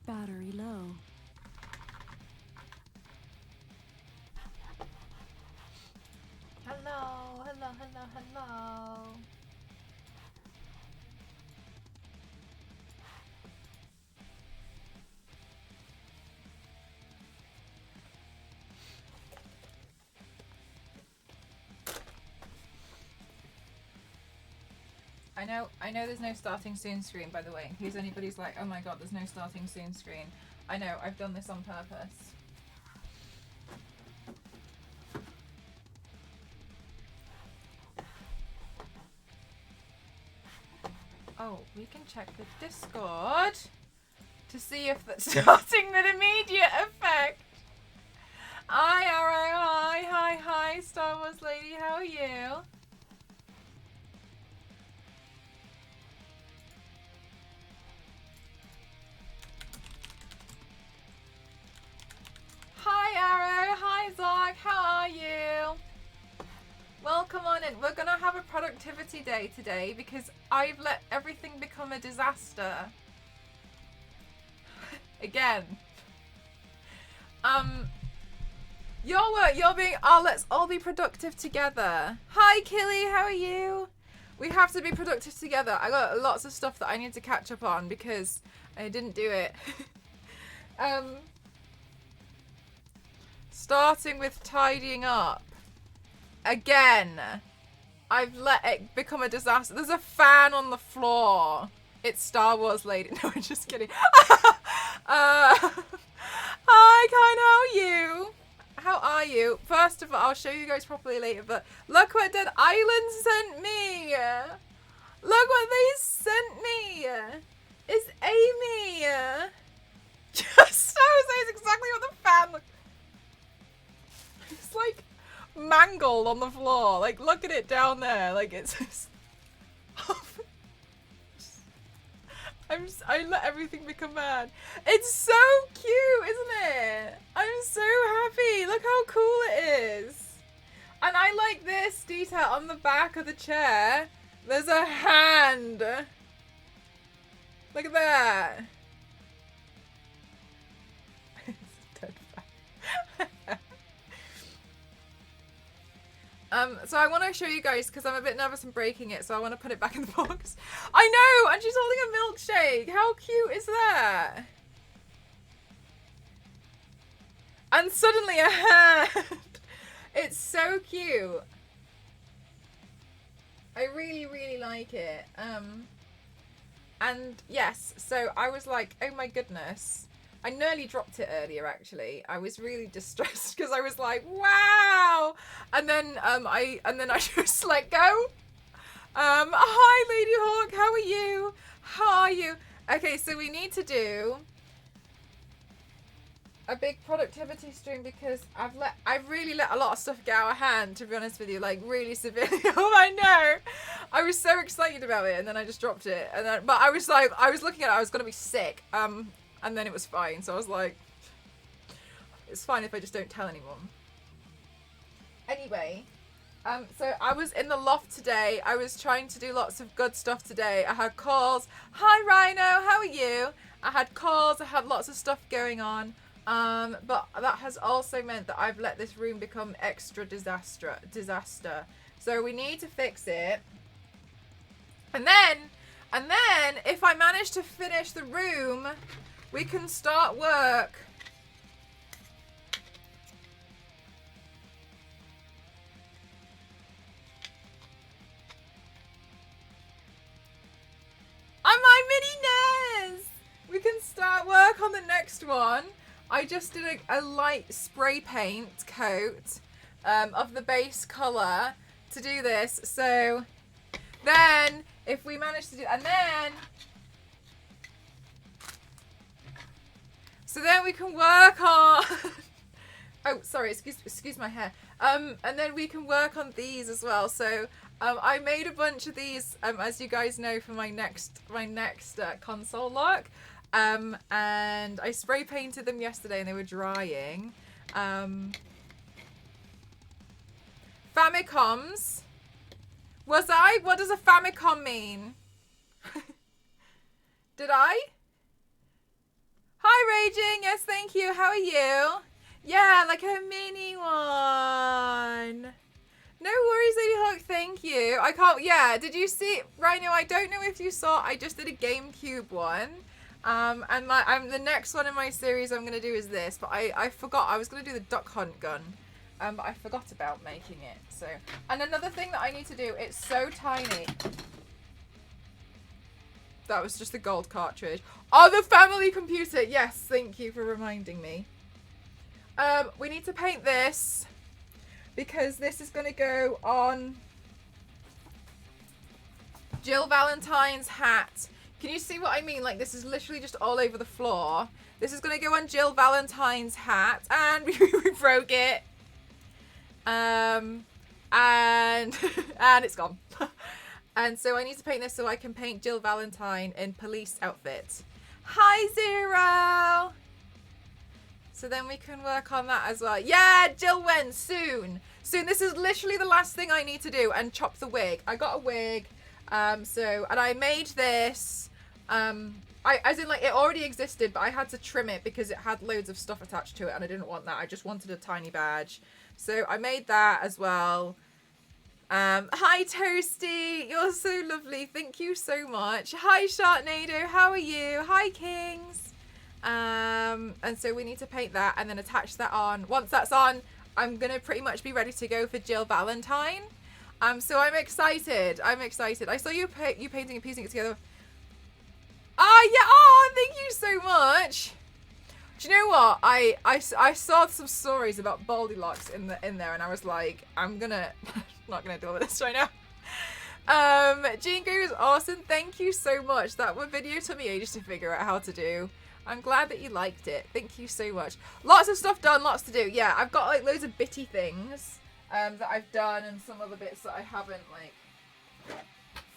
battery low. Hello, hello, hello, hello. I know there's no starting soon screen, by the way, in case anybody's like, oh my god, there's no starting soon screen. I know, I've done this on purpose. Oh, we can check the Discord to see if that's starting with immediate effect. Hi, Arrow. Hi, Star Wars Lady. How are you? Hi, Arrow. Hi, Zach. How are you? Welcome on in. We're gonna have a productivity day today because I've let everything become a disaster. Again. You're being, oh, let's all be productive together. Hi, Killy, how are you? We have to be productive together. I got lots of stuff that I need to catch up on because I didn't do it. Starting with tidying up. Again. I've let it become a disaster. There's a fan on the floor. It's Star Wars Lady. No, I'm just kidding. Hi, Kine, how are you? How are you? First of all, I'll show you guys properly later, but look what Dead Island sent me! Look what they sent me! It's Amy! Just, I was exactly what the fan looked. It's like mangled on the floor. Like, look at it down there. Like, it's just... I let everything become mad. It's so cute, isn't it? I'm so happy. Look how cool it is. And I like this detail on the back of the chair. There's a hand. Look at that. So I want to show you guys because I'm a bit nervous in breaking it, so I want to put it back in the box. I know, and she's holding a milkshake. How cute is that? And suddenly a hand. It's so cute. I really, really like it. And yes, so I was like, oh my goodness. I nearly dropped it earlier, actually. I was really distressed because I was like, wow! And then I just let go. Hi, Lady Hawk, how are you? How are you? Okay, so we need to do a big productivity stream because I've really let a lot of stuff get out of hand, to be honest with you, like really severely. Oh, I know. I was so excited about it, and then I just dropped it. But I was like, I was looking at it, I was gonna be sick. And then it was fine, so I was like, it's fine if I just don't tell anyone. Anyway, so I was in the loft today. I was trying to do lots of good stuff today. I had calls. Hi, Rhino, how are you? I had calls. I had lots of stuff going on. But that has also meant that I've let this room become extra disaster. So we need to fix it. And then if I manage to finish the room, we can start work. On my mini NES! We can start work on the next one. I just did a light spray paint coat of the base colour to do this. So then, if we manage to do... And then... So then we can work on... Oh, sorry, excuse my hair. And then we can work on these as well. So I made a bunch of these, as you guys know, for my next console look. And I spray painted them yesterday and they were drying. Famicoms. Was I? What does a Famicom mean? Did I? Hi, Hi, Raging. Yes, thank you. How are you? Yeah, like a mini one. No worries, Lady Hawk. Thank you. I can't. Yeah, did you see, Rhino? I don't know if you saw. I just did a GameCube one. And the next one in my series I'm gonna do is this, but I forgot. I was gonna do the duck hunt gun. But I forgot about making it. So, and another thing that I need to do. It's so tiny. That was just the gold cartridge. Oh, the family computer. Yes, thank you for reminding me. We need to paint this because this is going to go on Jill Valentine's hat. Can you see what I mean? Like, this is literally just all over the floor. This is going to go on Jill Valentine's hat. And we broke it. And it's gone. And so I need to paint this so I can paint Jill Valentine in police outfit. Hi, Zero! So then we can work on that as well. Yeah, Jill went soon. Soon. This is literally the last thing I need to do and chop the wig. I got a wig. And I made this. As in, like, it already existed, but I had to trim it because it had loads of stuff attached to it and I didn't want that. I just wanted a tiny badge. So I made that as well. Hi Toasty, you're so lovely. Thank you so much. Hi Sharknado, how are you? Hi Kings. And so we need to paint that and then attach that on. Once that's on, I'm gonna pretty much be ready to go for Jill Valentine. So I'm excited. I'm excited. I saw you painting and piecing it together. Oh yeah. Oh, thank you so much. Do you know what? I saw some stories about Goldilocks in there, and I was like, I'm not gonna deal with this right now. Jean Grey was awesome. Thank you so much. That one video took me ages to figure out how to do. I'm glad that you liked it. Thank you so much. Lots of stuff done, lots to do. Yeah, I've got like loads of bitty things that I've done and some other bits that I haven't like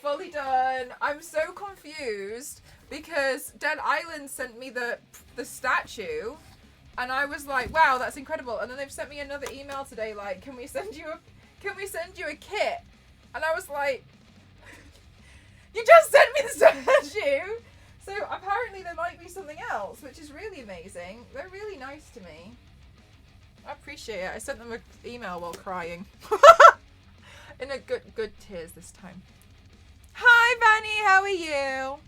fully done. I'm so confused because Dead Island sent me the statue and I was like, wow, that's incredible. And then they've sent me another email today like, can we send you a kit? And I was like, you just sent me the statue! So apparently there might be something else, which is really amazing. They're really nice to me. I appreciate it. I sent them an email while crying. In a good tears this time. Hi Vanny, how are you?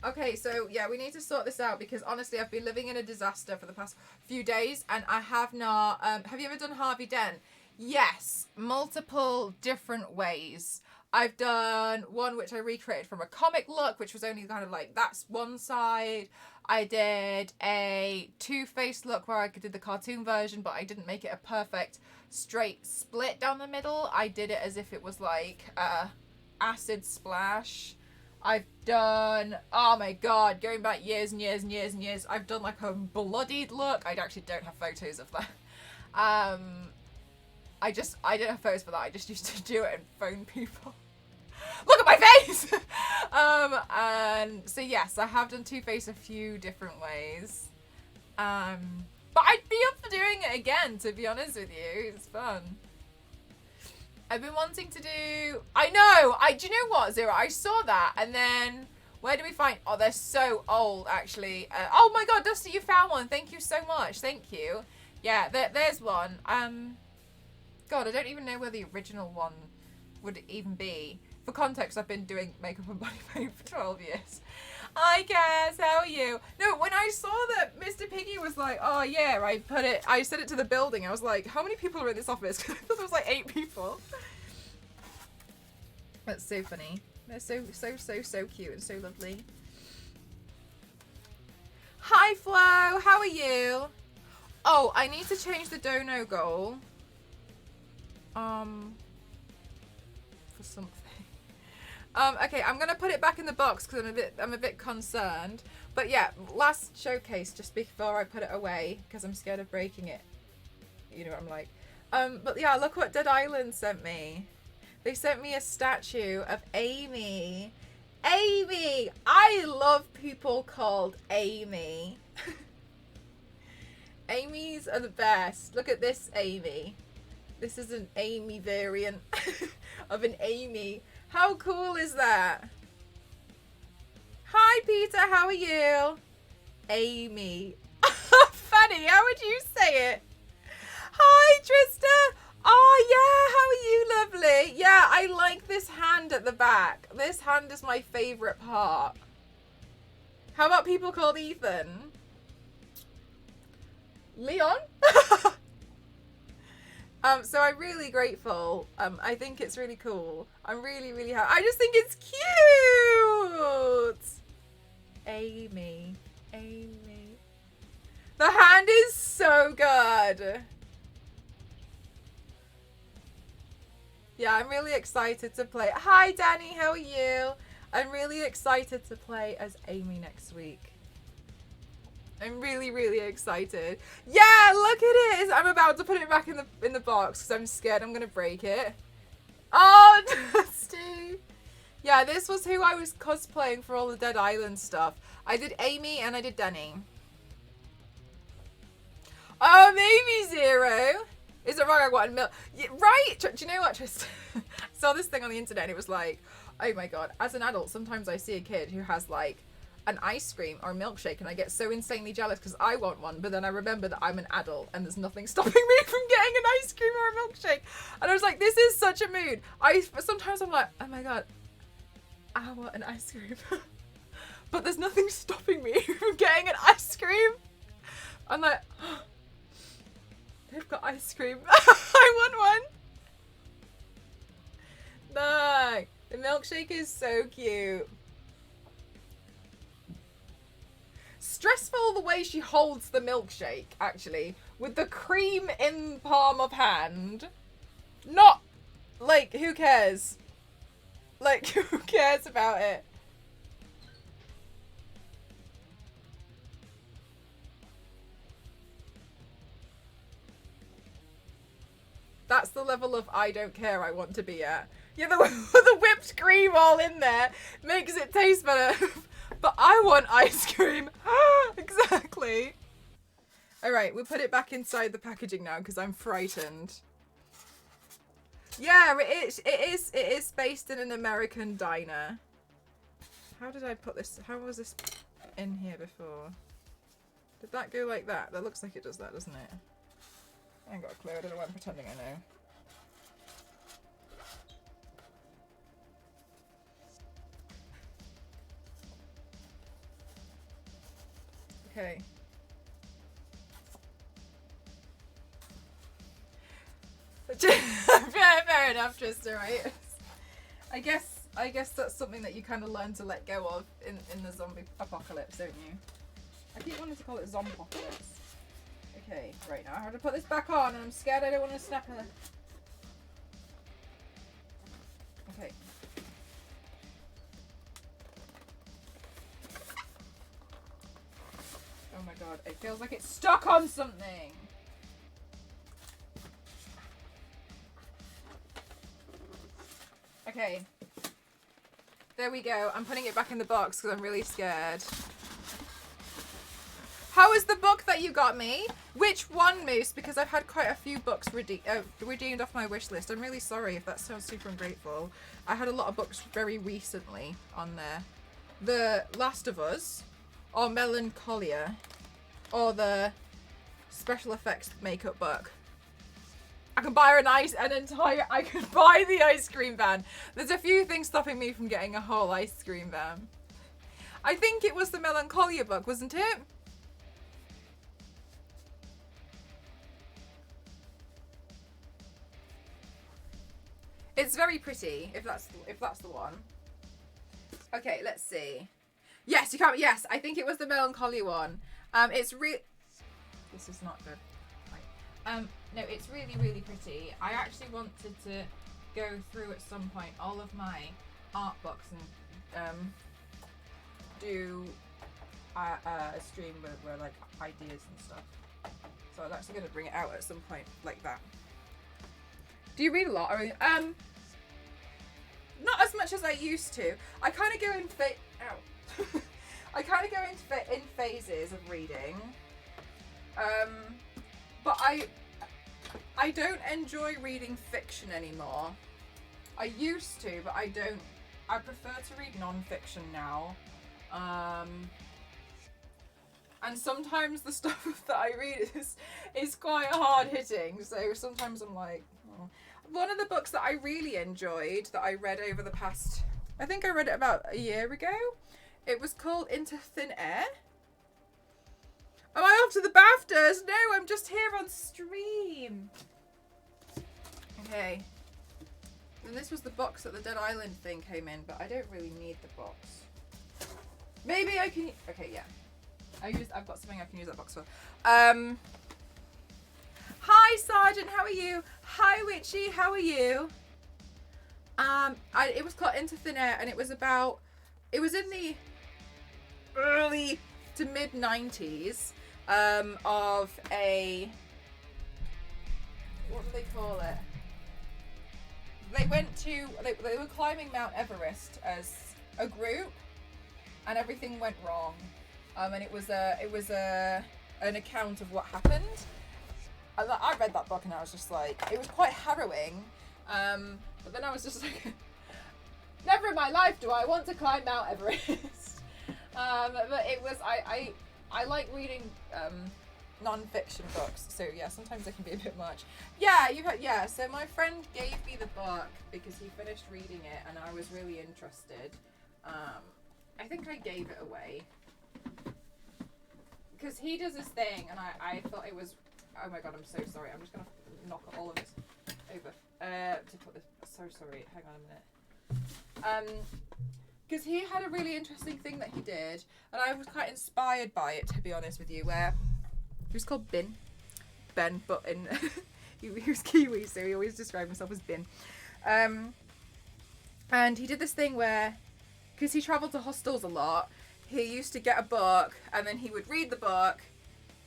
Okay, so yeah, we need to sort this out because honestly I've been living in a disaster for the past few days and I have not... have you ever done Harvey Dent? Yes, multiple different ways. I've done one which I recreated from a comic look, which was only kind of like, that's one side. I did a Two-Face look where I did the cartoon version, but I didn't make it a perfect straight split down the middle. I did it as if it was like acid splash. I've done, oh my god, going back years and years and years and years, I've done like a bloodied look. I actually don't have photos of that. I didn't have photos for that. I just used to do it and phone people. Look at my face! And so yes, I have done Two-Face a few different ways. But I'd be up for doing it again, to be honest with you. It's fun. I've been wanting to do... I know! Do you know what, Zero? I saw that, and then... Where do we find... Oh, they're so old, actually. Oh my god, Dusty, you found one. Thank you so much. Thank you. Yeah, there's one. God, I don't even know where the original one would even be. For context, I've been doing makeup and body paint for 12 years. Hi, Cass, how are you? No, when I saw that Mr. Piggy was like, oh yeah, I sent it to the building. I was like, how many people are in this office? Because I thought there was like 8 people. That's so funny. They're so cute and so lovely. Hi, Flo, how are you? Oh, I need to change the dono goal. For something. Okay, I'm gonna put it back in the box because I'm a bit concerned. But yeah, last showcase just before I put it away because I'm scared of breaking it. You know what I'm like. But yeah, look what Dead Island sent me. They sent me a statue of Amy. Amy! I love people called Amy. Amy's are the best. Look at this Amy. This is an Amy variant of an Amy. How cool is that? Hi, Peter. How are you? Amy. Fanny, how would you say it? Hi, Trista. Oh, yeah, how are you, lovely? Yeah, I like this hand at the back. This hand is my favorite part. How about people called Ethan? Leon? So I'm really grateful. I think it's really cool. I'm really, really happy. I just think it's cute. Amy. The hand is so good. Yeah, I'm really excited to play. Hi, Danny. How are you? I'm really excited to play as Amy next week. I'm really, really excited. Yeah, look at it. I'm about to put it back in the box because I'm scared I'm gonna break it. Oh, Dusty. Yeah, this was who I was cosplaying for all the Dead Island stuff. I did Amy and I did Danny. Oh, maybe Zero. Is it wrong? I want milk. Yeah, right. Do you know what? Just saw this thing on the internet and it was like, oh my god. As an adult, sometimes I see a kid who has like an ice cream or a milkshake and I get so insanely jealous because I want one, but then I remember that I'm an adult and there's nothing stopping me from getting an ice cream or a milkshake. And I was like, this is such a mood. Sometimes I'm like, oh my god, I want an ice cream. But there's nothing stopping me from getting an ice cream. I'm like, oh, they've got ice cream. I want one. No, the milkshake is so cute. Stressful the way she holds the milkshake, actually, with the cream in palm of hand. Not, like, who cares? Like, who cares about it? That's the level of I don't care I want to be at. Yeah, the whipped cream all in there makes it taste better. But I want ice cream. Exactly. Alright, we'll put it back inside the packaging now because I'm frightened. Yeah, it is based in an American diner. How did I put this? How was this in here before? Did that go like that? That looks like it does that, doesn't it? I ain't got a clue. I don't know why I'm pretending I know. Okay. Fair enough, Trista, right? I guess that's something that you kind of learn to let go of in the zombie apocalypse, don't you? I keep wanting to call it zombie apocalypse. Okay, right now I have to put this back on and I'm scared I don't want to snap her. Okay. Oh my god, it feels like it's stuck on something! Okay. There we go. I'm putting it back in the box because I'm really scared. How is the book that you got me? Which one, Moose? Because I've had quite a few books redeemed off my wish list. I'm really sorry if that sounds super ungrateful. I had a lot of books very recently on there. The Last of Us, or Melancholia, or the special effects makeup book. I can buy I can buy the ice cream van. There's a few things stopping me from getting a whole ice cream van. I think it was the Melancholia book, wasn't it? It's very pretty, if that's the one. Okay, let's see. Yes, you can't. Yes, I think it was the Melancholia one. It's This is not good. No, it's really, really pretty. I actually wanted to go through at some point all of my art books and do a stream where like ideas and stuff. So I was actually going to bring it out at some point like that. Do you read a lot? Not as much as I used to. I kind of go in I kind of go in phases of reading. But I don't enjoy reading fiction anymore. I used to, but I don't. I prefer to read non-fiction now. And sometimes the stuff that I read is quite hard hitting. So sometimes I'm like, oh. One of the books that I really enjoyed that I read over the past, I think I read it about a year ago. It was called Into Thin Air. Am I off to the BAFTAs? No, I'm just here on stream. Okay. And this was the box that the Dead Island thing came in, but I don't really need the box. Maybe I can. Okay, yeah. I've got something I can use that box for. Hi, Sergeant. How are you? Hi, Witchy. How are you? It was called Into Thin Air, and it was about. It was in the early to mid 90s of a. What do they call it? They went to. They were climbing Mount Everest as a group, and everything went wrong. And it was an account of what happened. I read that book and I was just like, it was quite harrowing. But then I was just like, never in my life do I want to climb Mount Everest. But it was I like reading non-fiction books. So yeah, sometimes they can be a bit much. Yeah. So my friend gave me the book because he finished reading it and I was really interested. I think I gave it away. Because he does this thing, and I thought it was. Oh my god, I'm so sorry. I'm just gonna knock all of this over to put this. So sorry. Hang on a minute. Because he had a really interesting thing that he did, and I was quite inspired by it, to be honest with you. Where he was called Ben, but in he was Kiwi, so he always described himself as Ben. And he did this thing where, because he travelled to hostels a lot. He used to get a book, and then he would read the book,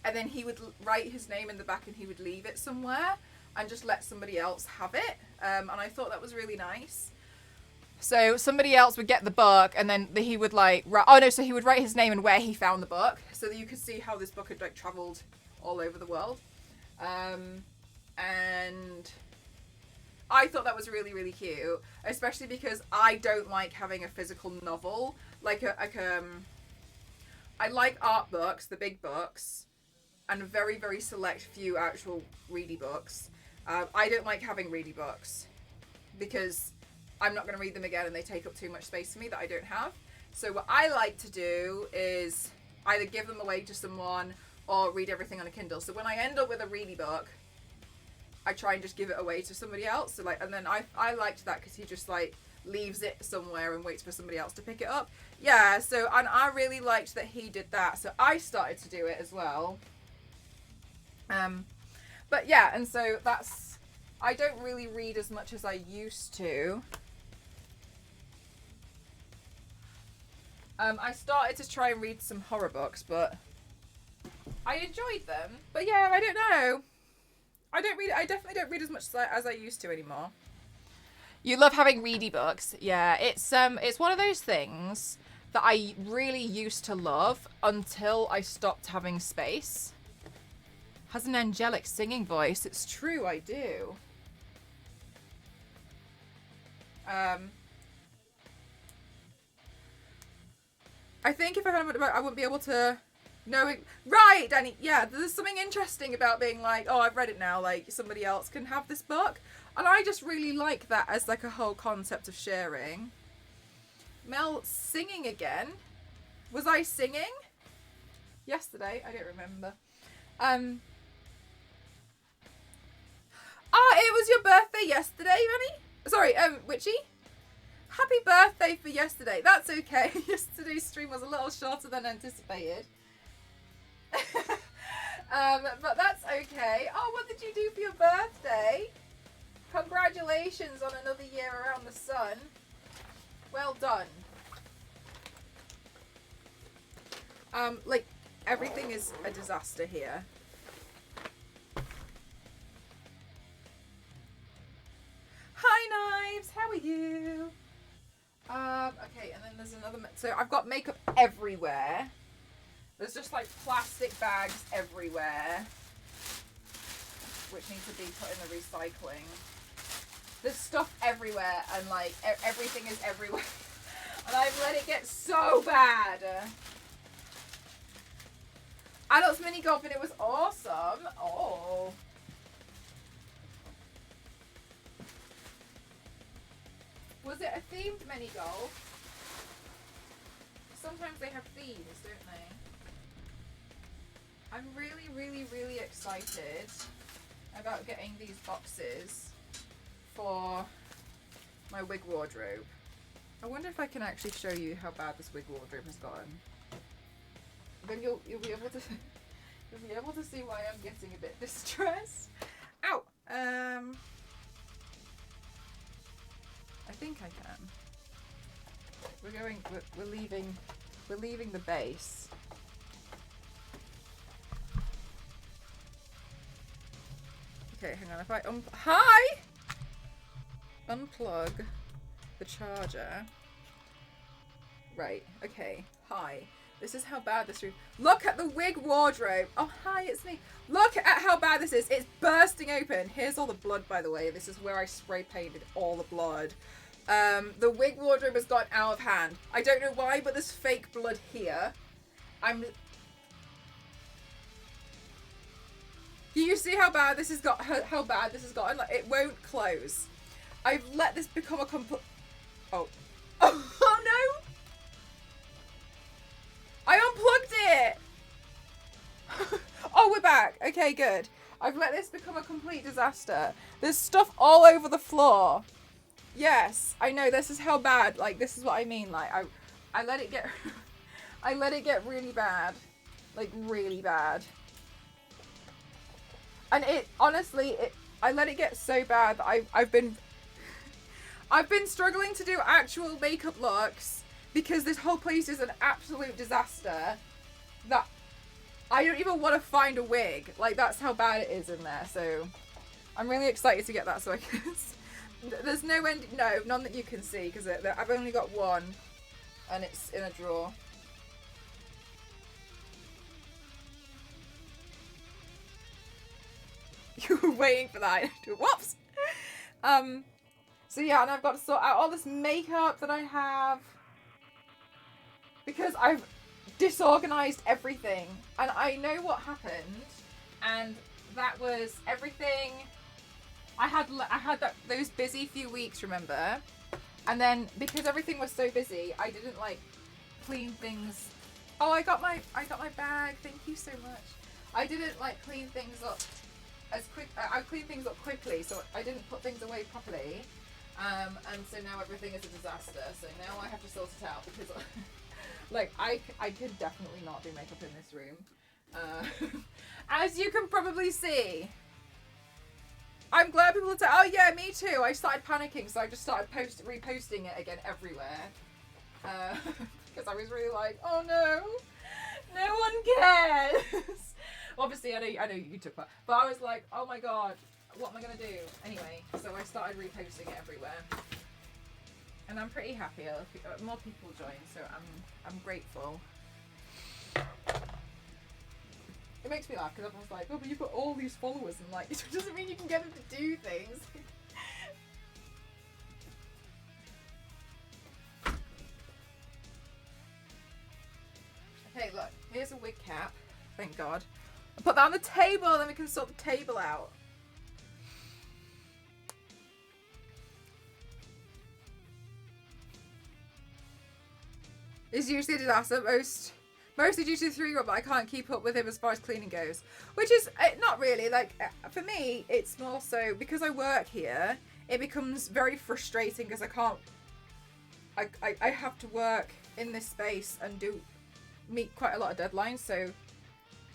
and then he would write his name in the back, and he would leave it somewhere, and just let somebody else have it. And I thought that was really nice. So somebody else would get the book, and then he would so he would write his name and where he found the book, so that you could see how this book had like travelled all over the world. And I thought that was really, really cute, especially because I don't like having a physical novel. I like art books, the big books, and a very, very select few actual ready books. I don't like having ready books because I'm not going to read them again and they take up too much space for me that I don't have. So what I like to do is either give them away to someone or read everything on a Kindle. So when I end up with a ready book, I try and just give it away to somebody else. So and then I liked that because he just leaves it somewhere and waits for somebody else to pick it up. Yeah, so and I really liked that he did that. So I started to do it as well. But yeah, and so I don't really read as much as I used to. I started to try and read some horror books, but I enjoyed them. But yeah, I don't know. I definitely don't read as much as I used to anymore. You love having ready books. Yeah, it's one of those things that I really used to love until I stopped having space. Has an angelic singing voice. It's true, I do. I think if I had I wouldn't be able to know it. Right, Danny. Yeah, there's something interesting about being like, oh, I've read it now. Like somebody else can have this book. And I just really like that as like a whole concept of sharing. Mel singing again. Was I singing? Yesterday? I don't remember. It was your birthday yesterday, honey? Sorry, Witchy? Happy birthday for yesterday. That's okay. Yesterday's stream was a little shorter than anticipated. But that's okay. Oh, what did you do for your birthday? Congratulations on another year around the sun. Well done. Everything is a disaster here. Hi, Knives. How are you? Okay, and then there's another... So I've got makeup everywhere. There's just, plastic bags everywhere, which need to be put in the recycling. There's stuff everywhere, and, everything is everywhere. And I've let it get so bad. Adults mini golf, and it was awesome. Oh. Was it a themed mini golf? Sometimes they have themes, don't they? I'm really, really, really excited about getting these boxes for my wig wardrobe. I wonder if I can actually show you how bad this wig wardrobe has gotten. Then you'll be able to you'll be able to see why I'm getting a bit distressed. Ow! I think I can. We're leaving the base. Okay, hang on. If I unplug the charger. Right. Okay. Hi. This is how bad this room. Look at the wig wardrobe. Oh, hi, it's me. Look at how bad this is. It's bursting open. Here's all the blood, by the way. This is where I spray painted all the blood. The wig wardrobe has gone out of hand. I don't know why, but there's fake blood here. Do you see how bad this has got? How bad this has gotten? Like, it won't close. I've let this become a complete. Oh. Oh no! I unplugged it! Oh, we're back. Okay, good. I've let this become a complete disaster. There's stuff all over the floor. Yes, I know, this is how bad, like, this is what I mean, like, I let it get, I let it get really bad. Like, really bad. And it, honestly, I let it get so bad that I've been struggling to do actual makeup looks because this whole place is an absolute disaster that I don't even want to find a wig. Like, that's how bad it is in there. So I'm really excited to get that so I can... There's no end... No, none that you can see because I've only got one and it's in a drawer. You were waiting for that. Whoops! So yeah, and I've got to sort out all this makeup that I have because I've disorganized everything, and I know what happened, and that was everything. I had those busy few weeks, remember? And then because everything was so busy, I didn't like clean things. Oh, I got my bag. Thank you so much. I didn't like clean things up as quick. I cleaned things up quickly, so I didn't put things away properly. And so now everything is a disaster. So now I have to sort it out because, like, I could definitely not do makeup in this room. As you can probably see. I'm glad people are saying, oh yeah, me too. I started panicking, so I just started reposting it again everywhere. Because I was really like, oh no, no one cares. Obviously, I know you took that, but I was like, oh my god, what am I gonna do? Anyway, so I started reposting it everywhere, and I'm pretty happy. More people joined, so I'm grateful. It makes me laugh because everyone's like, oh, but you've got all these followers, and like, it doesn't mean you can get them to do things. Okay, look, here's a wig cap. Thank God. I'll put that on the table, then we can sort the table out. It's usually a disaster. Mostly due to the 3-year-old, but I can't keep up with him as far as cleaning goes. Which is not really, like, for me, it's more so because I work here, it becomes very frustrating because I can't, I have to work in this space and meet quite a lot of deadlines, so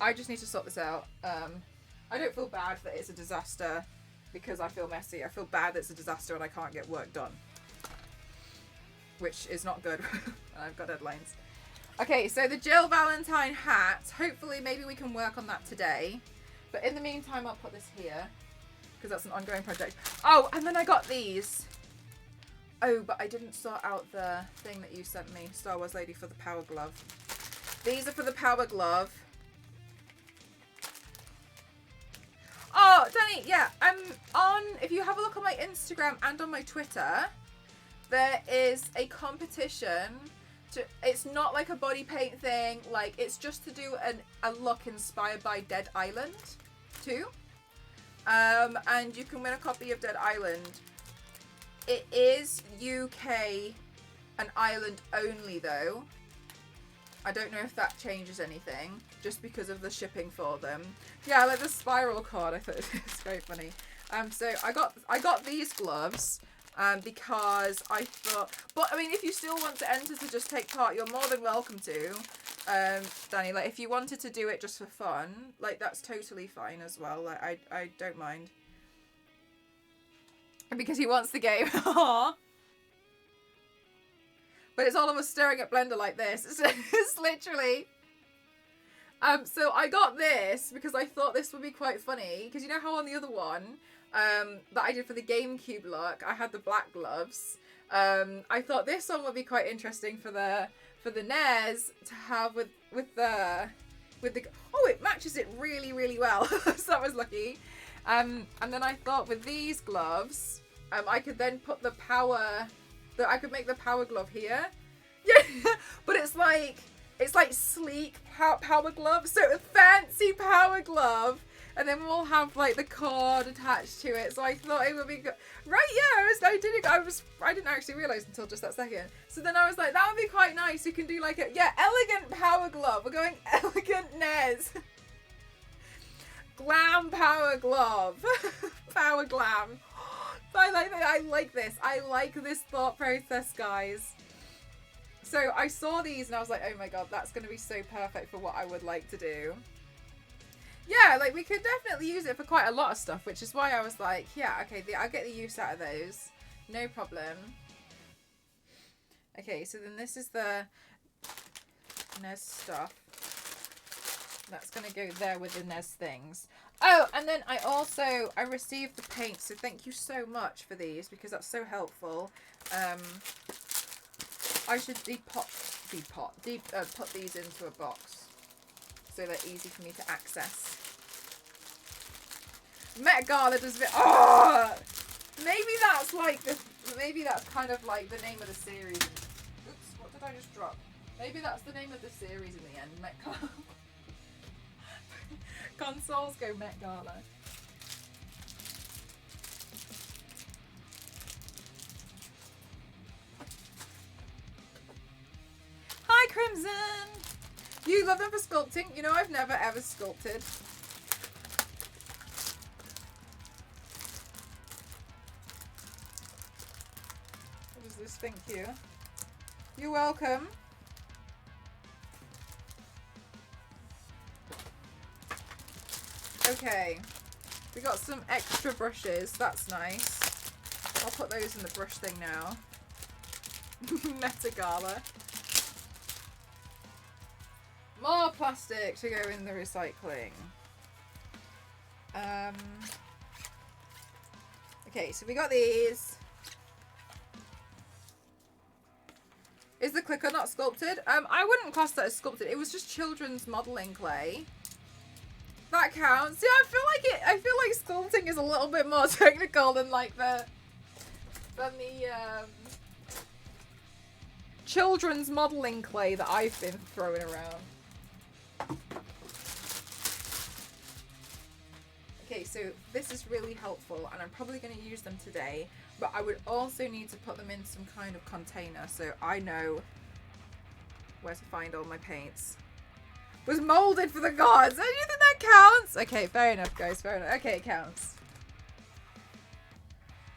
I just need to sort this out. I don't feel bad that it's a disaster because I feel messy. I feel bad that it's a disaster and I can't get work done. Which is not good when I've got deadlines. Okay, so the Jill Valentine hat. Hopefully, maybe we can work on that today. But in the meantime, I'll put this here. Because that's an ongoing project. Oh, and then I got these. Oh, but I didn't sort out the thing that you sent me. Star Wars Lady for the Power Glove. These are for the Power Glove. Oh, Danny, yeah. If you have a look on my Instagram and on my Twitter, there is a competition it's not like a body paint thing. Like, it's just to do a look inspired by Dead Island 2. And you can win a copy of Dead Island. It is UK and Ireland only though. I don't know if that changes anything, just because of the shipping for them. Yeah, like the spiral cord, I thought it was very funny. So I got these gloves because I thought, but I mean, if you still want to enter to just take part, you're more than welcome to, Danny. Like, if you wanted to do it just for fun, like, that's totally fine as well. Like, I don't mind. Because he wants the game. But it's all of us staring at Blender like this. It's literally. So I got this because I thought this would be quite funny. Because you know how on the other one that I did for the GameCube look, I had the black gloves. I thought this one would be quite interesting for the NES to have with the oh, it matches it really, really well. So that was lucky. And then I thought with these gloves, I could then put the power. I could make the power glove here. Yeah, but it's like sleek power glove, so a fancy power glove, and then we'll have like the cord attached to it. So I thought it would be good. Right? Yeah, I didn't actually realize until just that second. So then I was like, that would be quite nice. You can do like a elegant power glove. We're going elegant NES. Glam power glove. Power glam. I like this. I like this thought process, guys. So I saw these and I was like, oh my god, that's going to be so perfect for what I would like to do. Yeah, like, we could definitely use it for quite a lot of stuff, which is why I was like, yeah, okay, I'll get the use out of those. No problem. Okay, so then this is the NES stuff. That's going to go there with the NES things. Oh, and then I received the paint, so thank you so much for these, because that's so helpful. I should put these into a box, so they're easy for me to access. Met Gala does it. Oh! Maybe that's kind of like the name of the series. Oops, what did I just drop? Maybe that's the name of the series in the end, Met Gala. Consoles go Met Gala. Hi, Crimson! You love them for sculpting? You know, I've never ever sculpted. What is this? Thank you. You're welcome. Okay, we got some extra brushes. That's nice. I'll put those in the brush thing now. Metagala. More plastic to go in the recycling. Okay, so we got these. Is the clicker not sculpted? I wouldn't class that as sculpted. It was just children's modelling clay. That counts. Yeah, I feel like sculpting is a little bit more technical than like the children's modelling clay that I've been throwing around. Okay, so this is really helpful, and I'm probably going to use them today, but I would also need to put them in some kind of container so I know where to find all my paints. Was molded for the gods. Do you think that counts? Okay, fair enough, guys. Fair enough. Okay, it counts.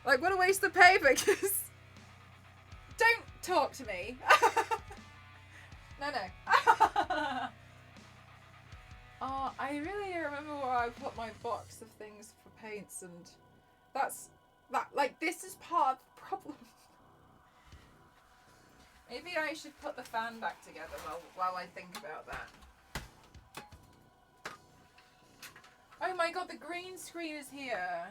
Like, what a waste of paper, because... Don't talk to me. No. Oh, I really remember where I put my box of things for paints, and this is part of the problem. Maybe I should put the fan back together while I think about that. Oh my god, the green screen is here.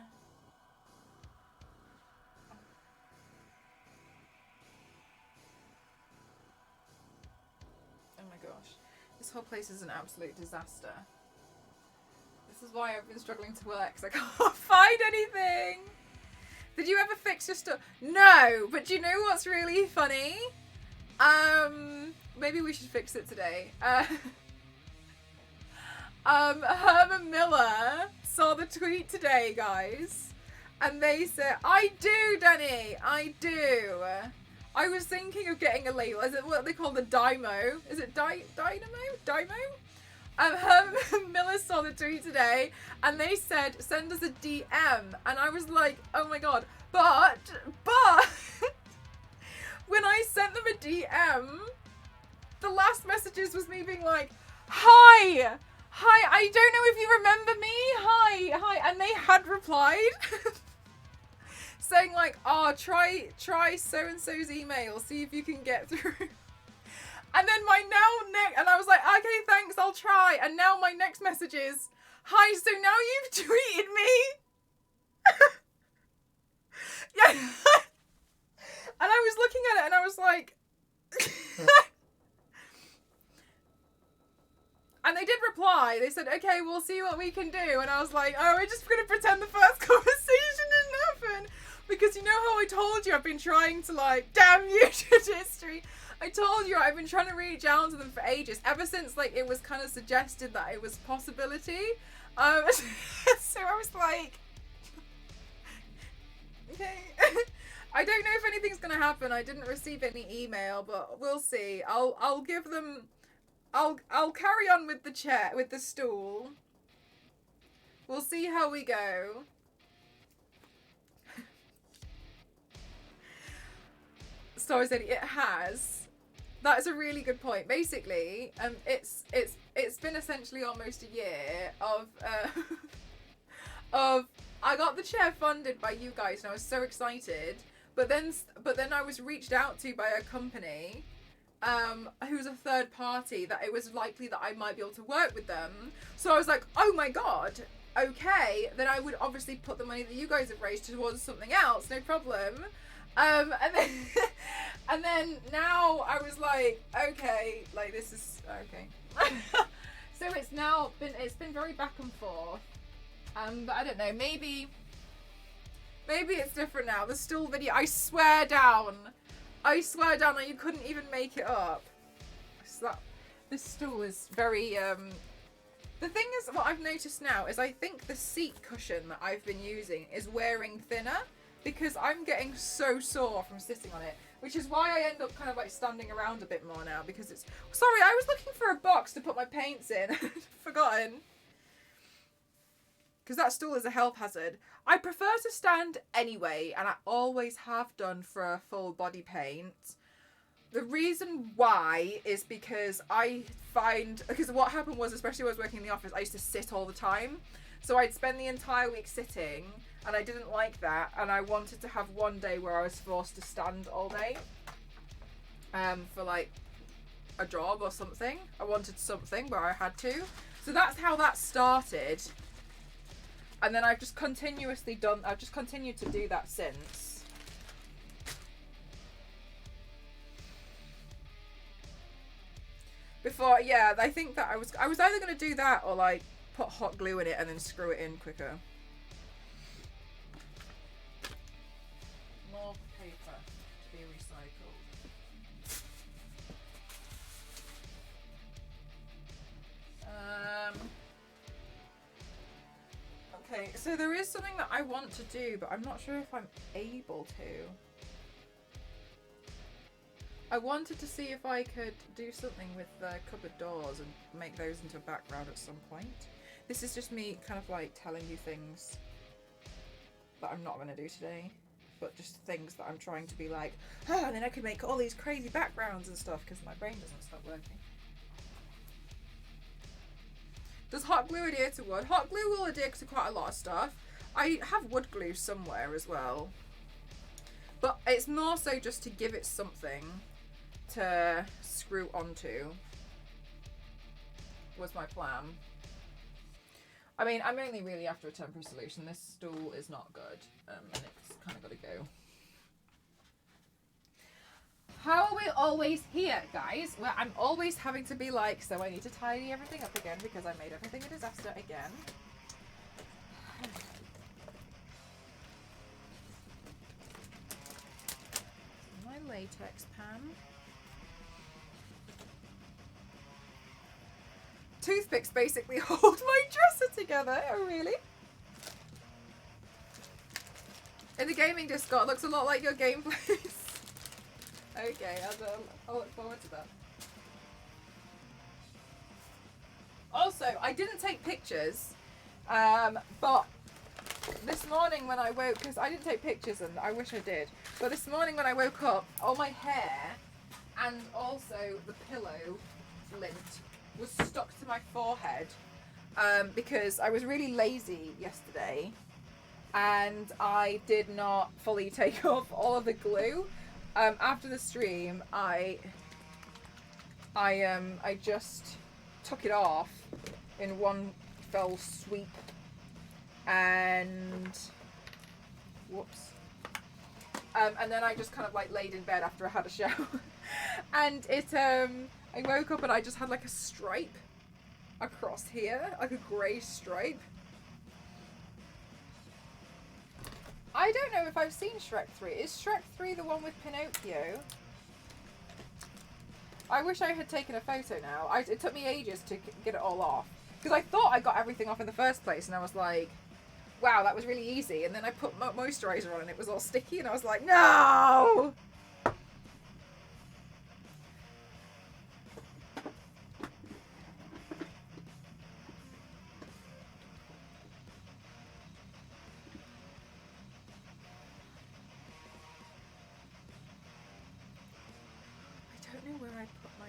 Oh my gosh. This whole place is an absolute disaster. This is why I've been struggling to work, because I can't find anything. Did you ever fix your stuff? No, but do you know what's really funny? Maybe we should fix it today. Herman Miller saw the tweet today, guys, and they said, I do, Danny, I do. I was thinking of getting a label. Is it what they call the Dymo? Is it Dymo? Herman Miller saw the tweet today, and they said, send us a DM, and I was like, oh my god, but, when I sent them a DM, the last messages was me being like, hi, I don't know if you remember me, hi, and they had replied, saying like, oh, try so-and-so's email, see if you can get through. And then and I was like, okay, thanks, I'll try. And now my next message is, hi, so now you've tweeted me. Yeah. And I was looking at it and I was like, and they did reply. They said, okay, we'll see what we can do. And I was like, oh, we're just going to pretend the first conversation didn't happen. Because you know how I told you I've been trying to like, damn you to history. I told you I've been trying to reach out to them for ages. Ever since like it was kind of suggested that it was a possibility. So I was like, okay. I don't know if anything's going to happen. I didn't receive any email, but we'll see. I'll give them... I'll carry on with the chair, with the stool. We'll see how we go. So I said it has. That's a really good point. Basically, it's been essentially almost a year of I got the chair funded by you guys and I was so excited. But then I was reached out to by a company who's a third party that it was likely that I might be able to work with them. So I was like, oh my god, okay, then I would obviously put the money that you guys have raised towards something else, no problem. And then now I was like, okay, like this is okay. So it's been very back and forth. But I don't know, maybe it's different now. The stool video, I swear down that you couldn't even make it up. So this stool is very, the thing is, what I've noticed now is I think the seat cushion that I've been using is wearing thinner because I'm getting so sore from sitting on it, which is why I end up kind of like standing around a bit more now because it's, sorry, I was looking for a box to put my paints in. Forgotten. Because that stool is a health hazard. I prefer to stand anyway, and I always have done for a full body paint. The reason why is because because what happened was, especially when I was working in the office, I used to sit all the time. So I'd spend the entire week sitting, and I didn't like that, and I wanted to have one day where I was forced to stand all day for like a job or something. I wanted something where I had to. So that's how that started. And then I've just continued to do that since. Before, yeah, I think that I was either going to do that or like put hot glue in it and then screw it in quicker. More paper to be recycled. Okay, so there is something that I want to do, but I'm not sure if I'm able to. I wanted to see if I could do something with the cupboard doors and make those into a background at some point. This is just me kind of like telling you things that I'm not going to do today, but just things that I'm trying to be like, oh, and then I can make all these crazy backgrounds and stuff because my brain doesn't stop working. Does hot glue adhere to wood? Hot glue will adhere to quite a lot of stuff. I have wood glue somewhere as well. But it's more so just to give it something to screw onto. Was my plan. I mean, I'm only really after a temporary solution. This stool is not good. And it's kind of got to go. How are we always here, guys? Well, I'm always having to be like, so I need to tidy everything up again because I made everything a disaster again. My latex pan. toothpicks basically hold my dresser together. Oh, really? In the gaming Discord, looks a lot like your gameplays. Okay, I'll look forward to that. Also, I didn't take pictures, but this morning when I woke, because I didn't take pictures and I wish I did, but this morning when I woke up, all my hair and also the pillow lint was stuck to my forehead because I was really lazy yesterday and I did not fully take off all of the glue. After the stream, I just took it off in one fell sweep and whoops. And then I just kind of like laid in bed after I had a shower. And I woke up and I just had like a stripe across here, like a grey stripe. I don't know if I've seen Shrek 3. Is Shrek 3 the one with Pinocchio? I wish I had taken a photo now. It took me ages to get it all off. Because I thought I got everything off in the first place and I was like, wow, that was really easy. And then I put moisturiser on and it was all sticky and I was like, no! Where I put my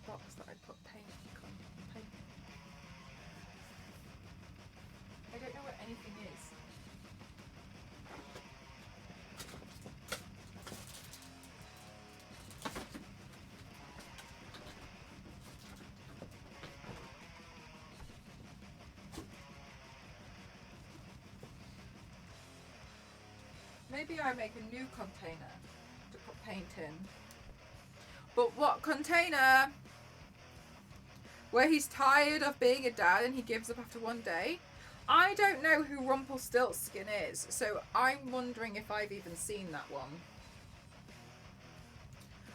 box that I put paint. I don't know where anything is. Maybe I make a new container to put paint in. But what container? Where he's tired of being a dad and he gives up after one day? I don't know who Rumpelstiltskin is, so I'm wondering if I've even seen that one.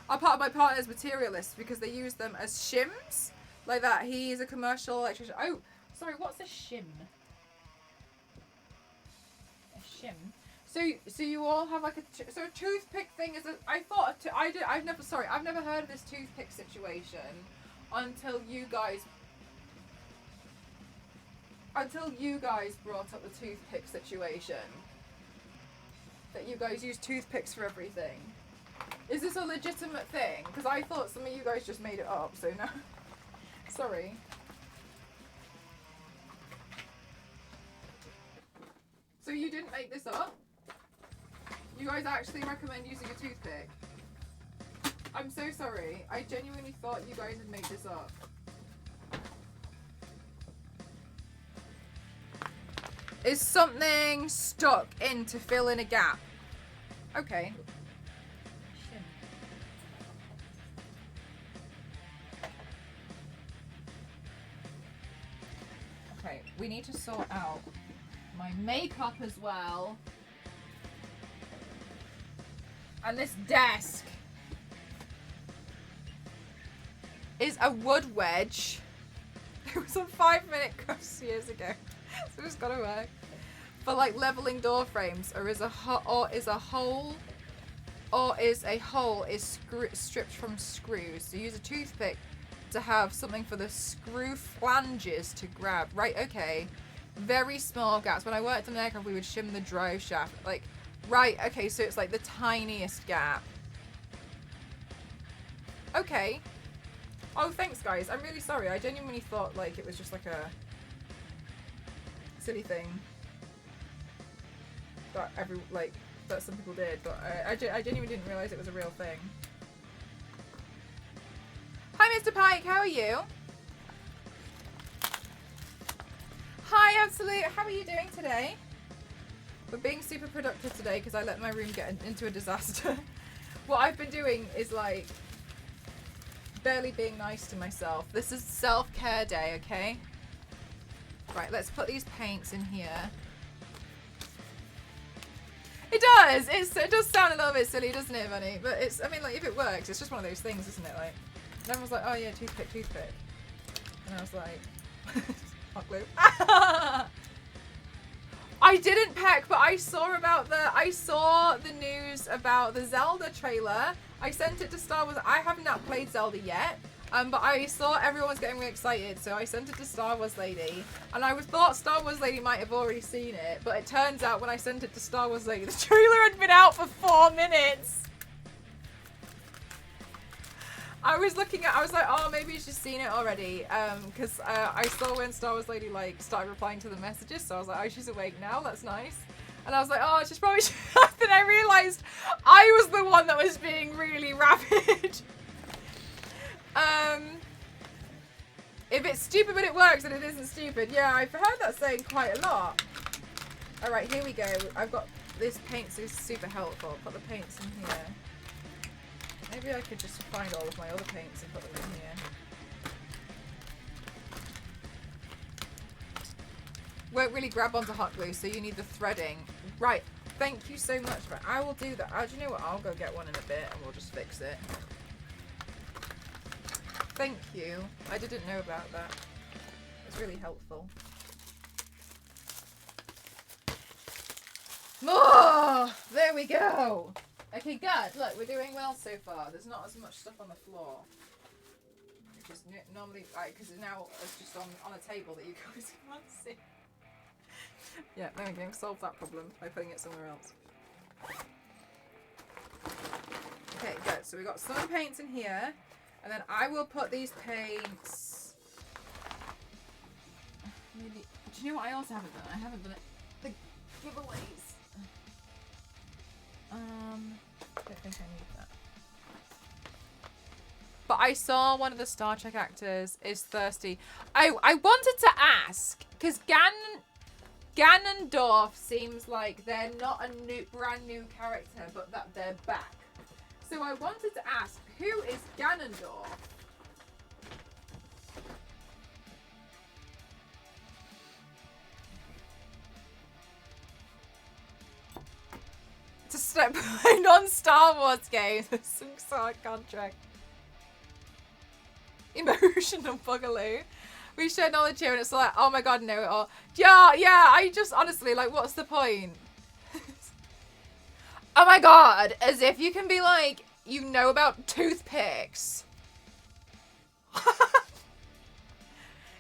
I'm part of my partner's material list because they use them as shims. Like that. He is a commercial electrician. Oh, sorry, what's a shim? A shim? So you all have like a toothpick thing is a, I've never heard of this toothpick situation until you guys brought up the toothpick situation. That you guys use toothpicks for everything. Is this a legitimate thing? Because I thought some of you guys just made it up, so no. Sorry. So you didn't make this up? You guys actually recommend using a toothpick? I'm so sorry. I genuinely thought you guys had made this up. Is something stuck in to fill in a gap? Okay. Okay, we need to sort out my makeup as well. And this desk is a wood wedge. It was a 5-minute course years ago, so it's gotta work. For like leveling door frames, or is a hole stripped from screws. So use a toothpick to have something for the screw flanges to grab. Right? Okay. Very small gaps. When I worked on an aircraft, we would shim the drive shaft. Like. Right, okay, so it's like the tiniest gap. Okay. Oh, thanks, guys. I'm really sorry. I genuinely thought, like, it was just like a silly thing that that some people did, but I genuinely didn't realise it was a real thing. Hi, Mr. Pike. How are you? Hi, Absolute. How are you doing today? We're being super productive today because I let my room get into a disaster. What I've been doing is like barely being nice to myself. This is self-care day, okay? Right, let's put these paints in here. It does! It does sound a little bit silly, doesn't it, Bunny? But I mean, like, if it works, it's just one of those things, isn't it? Like, everyone was like, oh yeah, toothpick. And I was like, Hot glue. I didn't peck, but I saw the news about the Zelda trailer. I sent it to Star Wars. I have not played Zelda yet. But I saw everyone's getting really excited, so I sent it to Star Wars Lady. And I thought Star Wars Lady might have already seen it, but it turns out when I sent it to Star Wars Lady, the trailer had been out for 4 minutes. I was like, oh, maybe she's seen it already. Because I saw when Star Wars Lady, like, started replying to the messages, so I was like, oh, she's awake now, that's nice. And I was like, oh, she's probably... Then I realised I was the one that was being really rapid. If it's stupid but it works, then it isn't stupid. Yeah, I've heard that saying quite a lot. Alright, here we go. I've got this paint, so it's super helpful. Put the paints in here. Maybe I could just find all of my other paints and put them in here. Won't really grab onto hot glue, so you need the threading. Right, thank you so much. Right, I will do that. Do you know what? I'll go get one in a bit and we'll just fix it. Thank you. I didn't know about that. It's really helpful. Oh, there we go. Okay, good. Look, we're doing well so far. There's not as much stuff on the floor. Because normally, because now it's just on a table that you guys can't see. Yeah, there we go. Solve that problem by putting it somewhere else. Okay, good. So we got some paints in here. And then I will put these paints... Maybe... Do you know what I also haven't done? I haven't done it. The giveaways. Don't think I need that. But I saw one of the Star Trek actors is thirsty. I wanted to ask, because Ganondorf seems like they're not a brand new character, but that they're back. So I wanted to ask, who is Ganondorf? To start playing non-Star Wars games with some sort of contract. Emotional boogaloo. We share knowledge here and it's like, oh my god, know it all. Yeah, I just honestly, like, what's the point? Oh my god, as if you can be like, you know about toothpicks.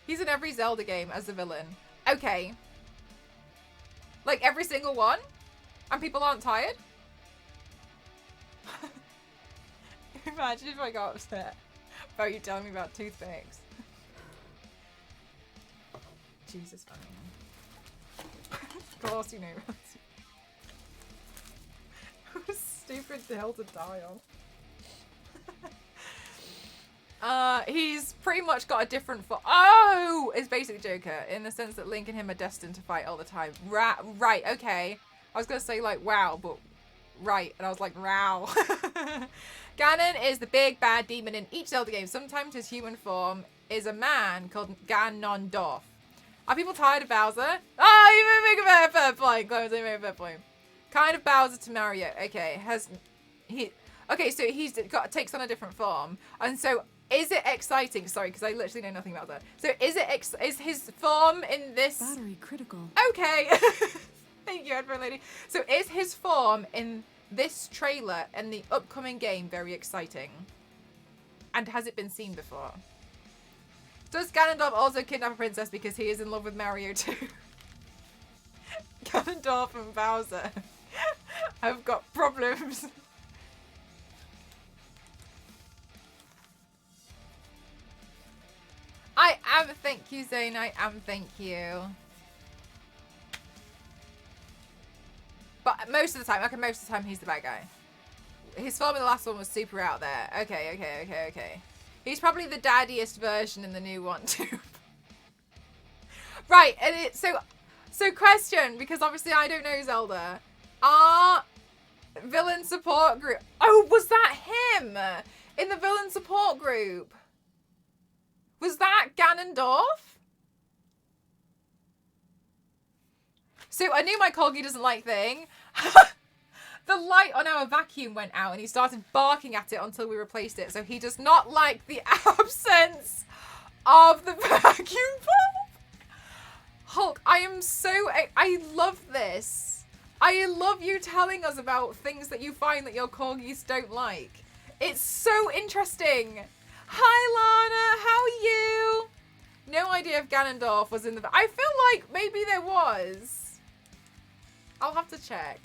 He's in every Zelda game as a villain. Okay. Like every single one? And people aren't tired? Imagine if I got upset about you telling me about toothpicks. Jesus, funny. Of course you know about stupid hill to die on. He's pretty much got a different it's basically Joker in the sense that Link and him are destined to fight all the time. Right, okay. I was gonna say like wow, but right, and I was like wow. Ganon is the big bad demon in each Zelda game. Sometimes his human form is a man called Ganondorf. Are people tired of Bowser? Oh, you make a fair point. Clemens, you made a fair point. Kind of Bowser to Mario. Okay, so he's takes on a different form, and so is it exciting? Sorry, because I literally know nothing about that. So is his form in this battery critical? Okay, thank you, Headphone Lady. So is his form in this trailer and the upcoming game very exciting? And has it been seen before? Does Ganondorf also kidnap a princess because he is in love with Mario too? Ganondorf and Bowser have got problems. I am, thank you, Zane. I am, thank you. But most of the time, he's the bad guy. His form in the last one was super out there. Okay. He's probably the daddiest version in the new one too. Right, and so question, because obviously I don't know Zelda. Our villain support group. Oh, was that him in the villain support group? Was that Ganondorf? So I knew my corgi doesn't like thing. The light on our vacuum went out and he started barking at it until we replaced it. So he does not like the absence of the vacuum pump. Hulk, I love this. I love you telling us about things that you find that your corgis don't like. It's so interesting. Hi, Lana. How are you? No idea if Ganondorf was in the... I feel like maybe there was. I'll have to check.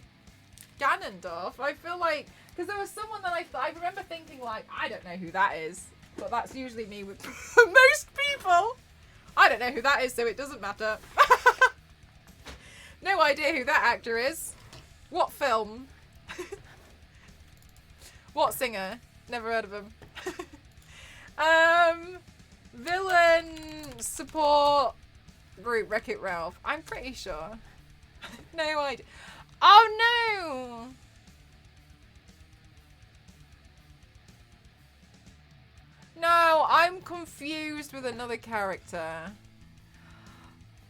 Ganondorf? I feel like... Because there was someone that I remember thinking, like, I don't know who that is. But that's usually me with most people. I don't know who that is, so it doesn't matter. No idea who that actor is. What film? What singer? Never heard of him. Villain support group Wreck-It Ralph. I'm pretty sure. No idea. Oh no! No, I'm confused with another character.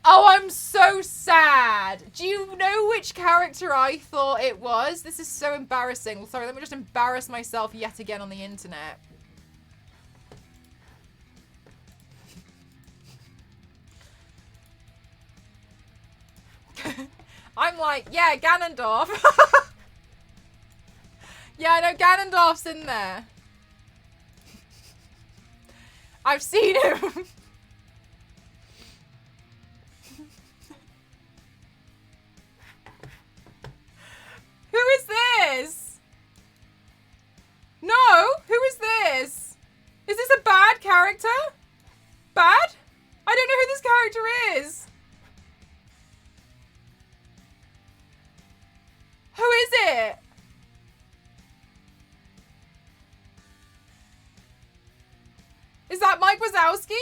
Oh, I'm so sad. Do you know which character I thought it was? This is so embarrassing. Sorry, let me just embarrass myself yet again on the internet. I'm like, yeah, Ganondorf. Yeah, I know Ganondorf's in there. I've seen him. Who is this? No, who is this? Is this a bad character? Bad? I don't know who this character is. Who is it? Is that Mike Wazowski?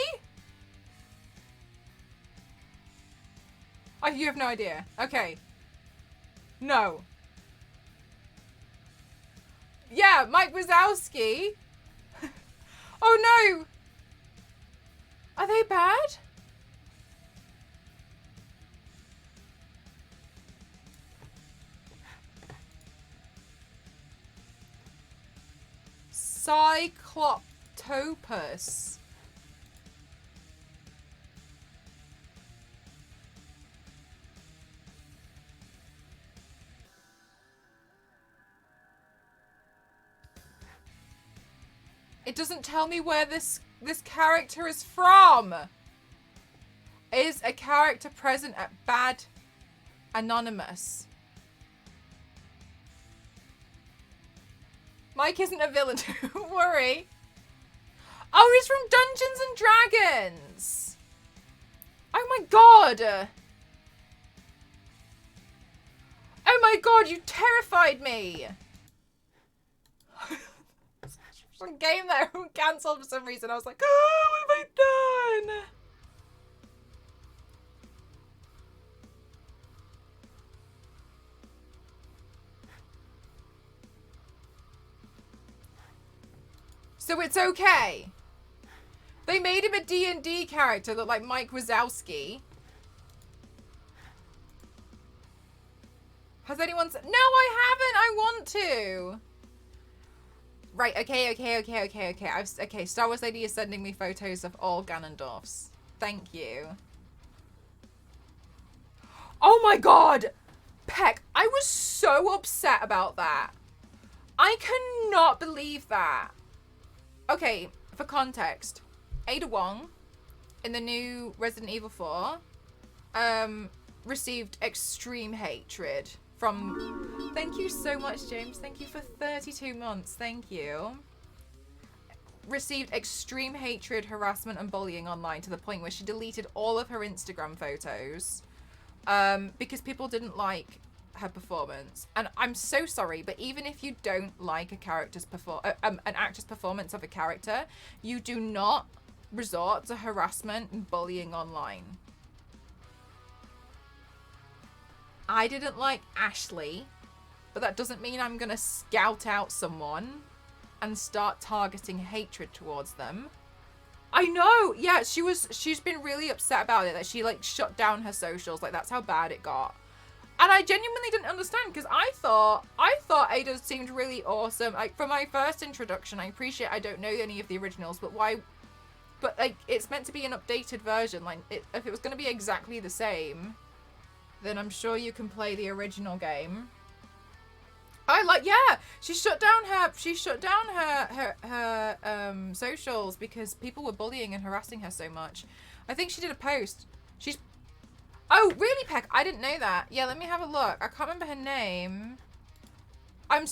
Oh, you have no idea. Okay. No. Yeah, Mike Wazowski. Oh no! Are they bad? Cycloptopus. It doesn't tell me where this character is from. Is a character present at Bad Anonymous? Mike isn't a villain, don't worry. Oh, he's from Dungeons and Dragons. Oh my god. Oh my god, you terrified me. Some game that everyone cancelled for some reason. I was like, oh, what have I done? So it's okay. They made him a D&D character look like Mike Wazowski. Has anyone said... No, I haven't. I want to. Right, okay. Okay, Star Wars Lady is sending me photos of all Ganondorfs. Thank you. Oh my god! Peck, I was so upset about that. I cannot believe that. Okay, for context, Ada Wong in the new Resident Evil 4 received extreme hatred from... Thank you so much, James. Thank you for 32 months. Thank you. Received extreme hatred, harassment, and bullying online to the point where she deleted all of her Instagram photos because people didn't like her performance. And I'm so sorry, but even if you don't like a character's an actor's performance of a character, you do not resort to harassment and bullying online. I didn't like Ashley, but that doesn't mean I'm gonna scout out someone and start targeting hatred towards them. I know, yeah, she's been really upset about it, that she like shut down her socials, like that's how bad it got. And I genuinely didn't understand, because I thought Ada seemed really awesome. Like, from my first introduction, I appreciate I don't know any of the originals, but but like it's meant to be an updated version. Like if it was going to be exactly the same, then I'm sure you can play the original game. She shut down her socials because people were bullying and harassing her so much. I think she did a post. Oh, really, Peck? I didn't know that. Yeah, let me have a look. I can't remember her name. I'm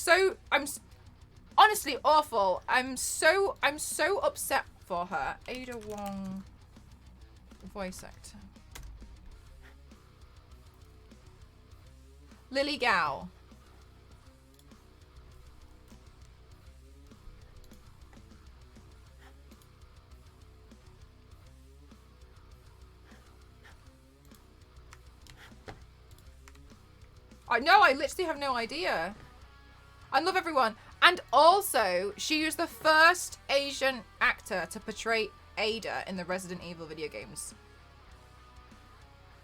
honestly awful. I'm so upset for her. Ada Wong, voice actor. Lily Gao. I literally have no idea. I love everyone. And also, she was the first Asian actor to portray Ada in the Resident Evil video games.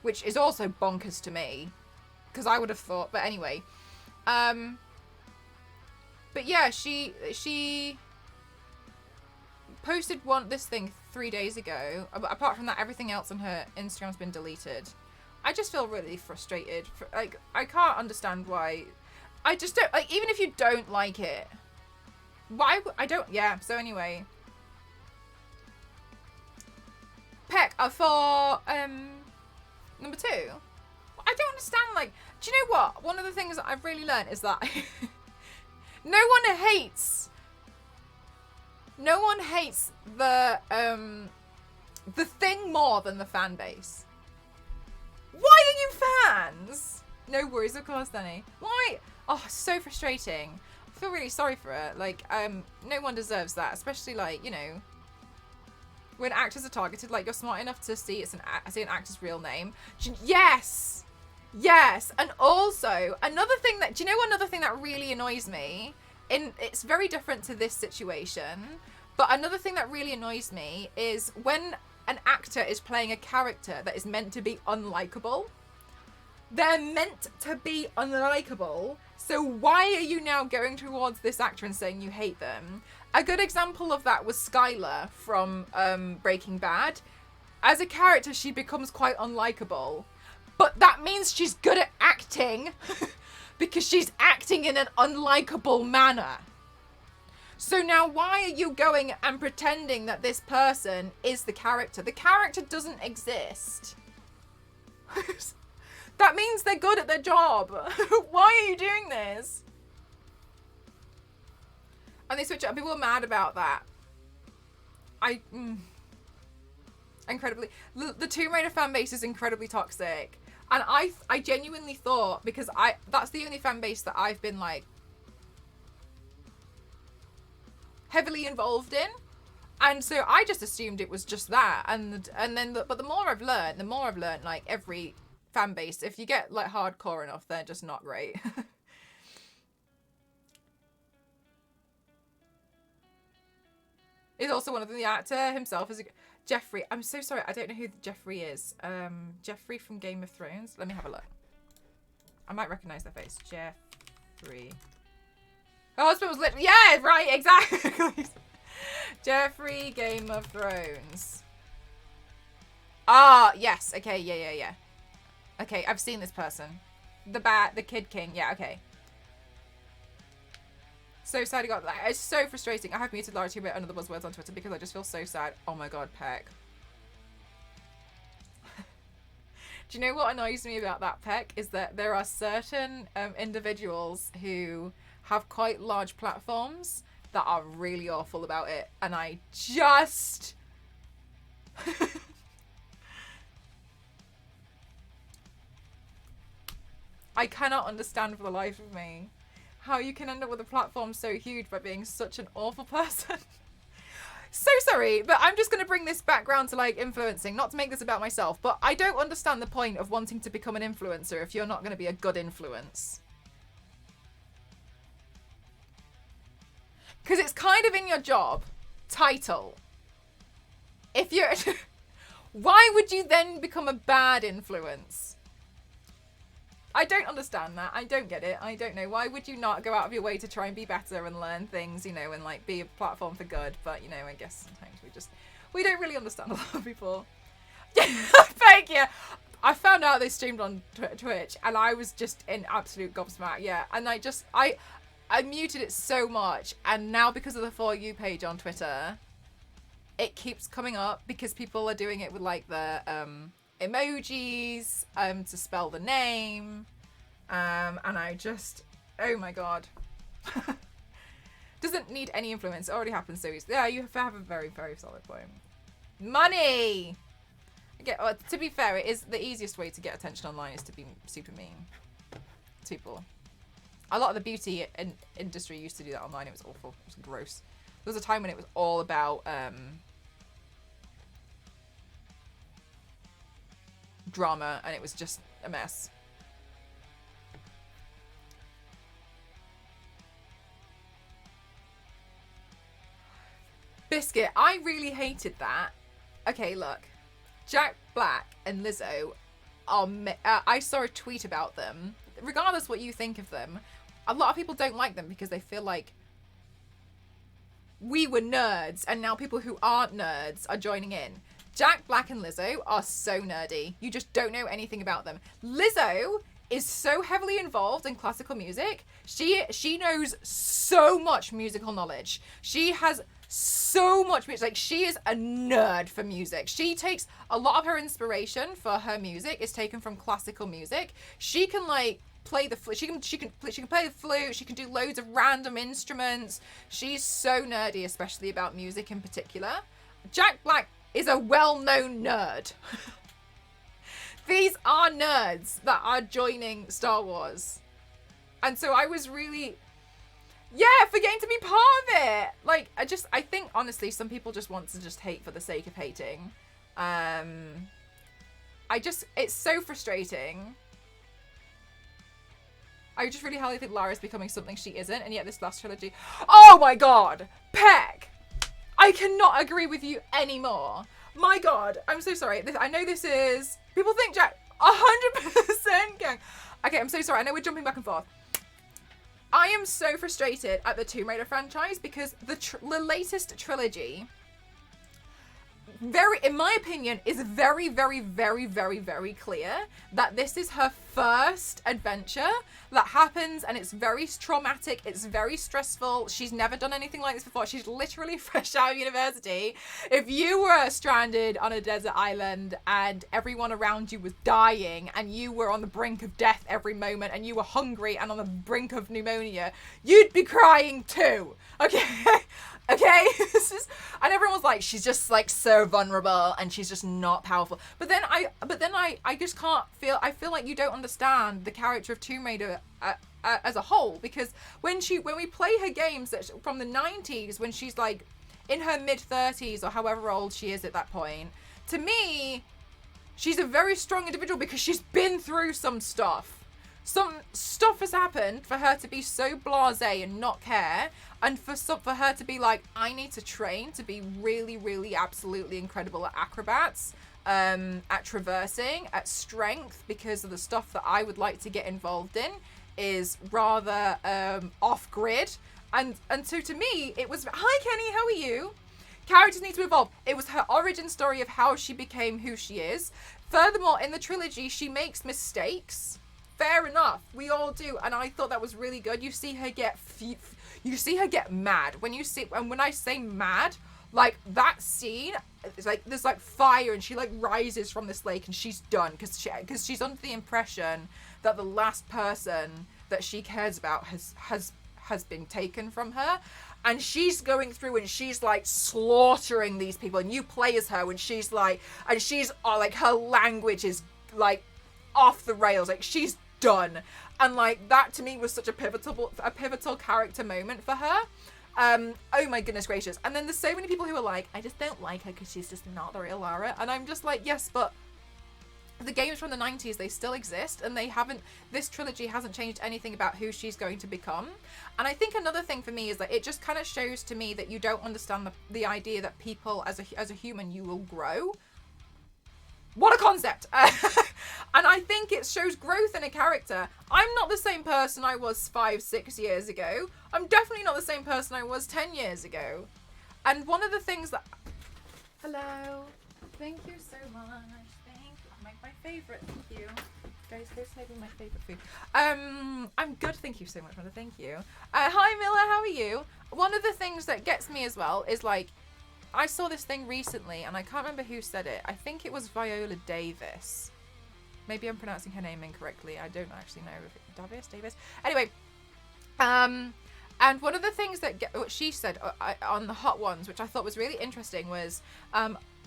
Which is also bonkers to me. Because I would have thought, but anyway. But yeah, she posted this thing 3 days ago. Apart from that, everything else on her Instagram's been deleted. I just feel really frustrated. Like, I can't understand why. I just don't, like, even if you don't like it, why, so anyway. Peck, for, number 2, I don't understand, like, do you know what? One of the things that I've really learned is that no one hates the thing more than the fan base. Why are you fans? No worries, of course, Danny. Why? Oh, so frustrating. I feel really sorry for her. Like, no one deserves that, especially, like, you know, when actors are targeted. Like, you're smart enough to see an actor's real name. Yes, and also another thing that really annoys me. It's very different to this situation, but another thing that really annoys me is when an actor is playing a character that is meant to be unlikable. They're meant to be unlikable. So why are you now going towards this actor and saying you hate them? A good example of that was Skylar from Breaking Bad. As a character, she becomes quite unlikable. But that means she's good at acting because she's acting in an unlikable manner. So now why are you going and pretending that this person is the character? The character doesn't exist. That means they're good at their job. Why are you doing this? And they switch it up. People are mad about that. Incredibly. The Tomb Raider fan base is incredibly toxic. And I genuinely thought, because that's the only fan base that I've been, like, heavily involved in, and so I just assumed it was just that, but the more I've learned, like, every fan base, if you get, like, hardcore enough, they're just not great. Is also one of them. The actor himself is Jeffrey. I'm so sorry, I don't know who Jeffrey is. Jeffrey from Game of Thrones. Let me have a look. I might recognize their face. Jeffrey. Her husband was literally, yeah, right, exactly. Jeffrey, Game of Thrones. Ah, yes, okay, yeah. Okay, I've seen this person. The Kid King, yeah, okay. So sad he got that. It's so frustrating. I have muted Lara too, but under the buzzwords on Twitter because I just feel so sad. Oh my god, Peck. Do you know what annoys me about that, Peck? Is that there are certain individuals who have quite large platforms that are really awful about it, and I just I cannot understand for the life of me how you can end up with a platform so huge by being such an awful person. So sorry, but I'm just going to bring this background to, like, influencing, not to make this about myself, but I don't understand the point of wanting to become an influencer if you're not going to be a good influence. Because it's kind of in your job title. If you're... Why would you then become a bad influence? I don't understand that. I don't get it. I don't know. Why would you not go out of your way to try and be better and learn things, you know, and, like, be a platform for good? But, you know, I guess sometimes we don't really understand a lot of people. Thank you. I found out they streamed on Twitch, and I was just in absolute gobsmack. Yeah, and I muted it so much, and now because of the For You page on Twitter, it keeps coming up because people are doing it with like the emojis to spell the name, and I just, oh my god. Doesn't need any influence. It already happens so easily. Yeah, you have a very, very solid point. Money! Okay, well, to be fair, it is the easiest way to get attention online is to be super mean to people. A lot of the beauty industry used to do that online. It was awful. It was gross. There was a time when it was all about drama, and it was just a mess. Biscuit, I really hated that. Okay, look. Jack Black and Lizzo are... I saw a tweet about them. Regardless what you think of them, a lot of people don't like them because they feel like we were nerds and now people who aren't nerds are joining in. Jack Black and Lizzo are so nerdy. You just don't know anything about them. Lizzo is so heavily involved in classical music. She knows so much musical knowledge. She has so much music. Like, she is a nerd for music. She takes a lot of her inspiration for her music is taken from classical music. She can like play the flute. She can play the flute. She can do loads of random instruments. She's so nerdy, especially about music in particular. Jack Black is a well-known nerd. These are nerds that are joining Star Wars. And so I was really, yeah, for getting to be part of it. Like, I think, honestly, some people just want to just hate for the sake of hating. It's so frustrating. I just really highly think Lara's becoming something she isn't, and yet this last trilogy, oh my god, Peck! I cannot agree with you anymore. My god, I'm so sorry. I know this is, people think Jack, 100% gang. Okay, I'm so sorry. I know we're jumping back and forth. I am so frustrated at the Tomb Raider franchise because the latest trilogy, in my opinion, is very, very, very, very, very clear that this is her first adventure that happens, and it's very traumatic. It's very stressful. She's never done anything like this before. She's literally fresh out of university. If you were stranded on a desert island and everyone around you was dying and you were on the brink of death every moment and you were hungry and on the brink of pneumonia, you'd be crying too. Okay? Okay? And everyone was like, she's just like so vulnerable and she's just not powerful. But then I just can't feel, I feel like you don't understand the character of Tomb Raider as a whole, because when we play her games from the 90s, when she's like in her mid-30s or however old she is at that point, to me, she's a very strong individual because she's been through some stuff. Some stuff has happened for her to be so blasé and not care, and for her to be like, I need to train to be really, really absolutely incredible at acrobats, at traversing, at strength, because of the stuff that I would like to get involved in is rather off-grid. And so to me, it was, hi Kenny, how are you? Characters need to evolve. It was her origin story of how she became who she is. Furthermore, in the trilogy, she makes mistakes. Fair enough, we all do, and I thought that was really good. You see her get mad when I say mad, like that scene, it's like there's like fire and she like rises from this lake and she's done because she's under the impression that the last person that she cares about has been taken from her, and she's going through and she's like slaughtering these people, and you play as her when she's like, and she's like, her language is like off the rails, like she's done. And like that to me was such a pivotal character moment for her. Oh my goodness gracious. And then there's so many people who are like, I just don't like her because she's just not the real Lara. And I'm just like, yes, but the games from the 90s, they still exist, and this trilogy hasn't changed anything about who she's going to become. And I think another thing for me is that it just kind of shows to me that you don't understand the idea that people as a human, you will grow. What a concept. And I think it shows growth in a character. I'm not the same person I was 5-6 years ago. I'm definitely not the same person I was 10 years ago. And one of the things that Hello. Thank you so much. Thank you. My favorite. Thank you. Guys, go saving my favorite food. I'm good. Thank you so much, Mother. Thank you. Hi, Miller. How are you? One of the things that gets me as well is like, I saw this thing recently, and I can't remember who said it. I think it was Viola Davis. Maybe I'm pronouncing her name incorrectly. I don't actually know if it's Davis. Anyway, and one of the things that what she said on the Hot Ones, which I thought was really interesting, was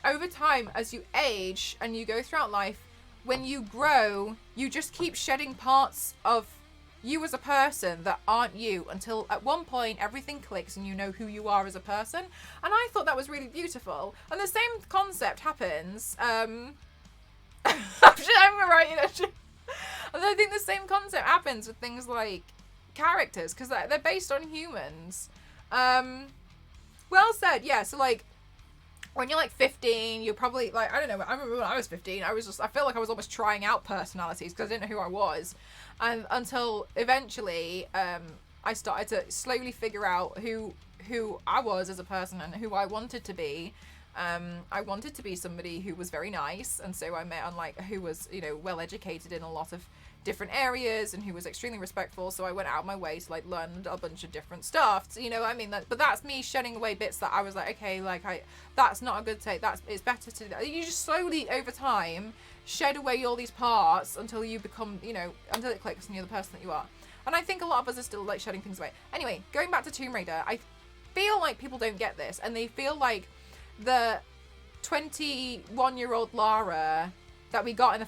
over time, as you age and you go throughout life, when you grow, you just keep shedding parts of you as a person that aren't you until at one point everything clicks and you know who you are as a person. And I thought that was really beautiful. And the same concept happens. I'm right, and I think the same concept happens with things like characters, because they're based on humans. Well said. Yeah. So like, when you're like 15, you're probably like, I don't know. I remember when I was 15, I felt like I was almost trying out personalities because I didn't know who I was, and until eventually, I started to slowly figure out who I was as a person and who I wanted to be. I wanted to be somebody who was very nice, and so I met on like who was, well educated in a lot of different areas and who was extremely respectful, so I went out of my way to like learn a bunch of different stuff, but that's me shedding away bits that I was like, okay, like that's not a good take, it's better to do that. You just slowly over time shed away all these parts until you become, until it clicks and you're the person that you are. And I think a lot of us are still like shedding things away. Anyway, going back to Tomb Raider, I feel like people don't get this, and they feel like the 21-year-old Lara that we got in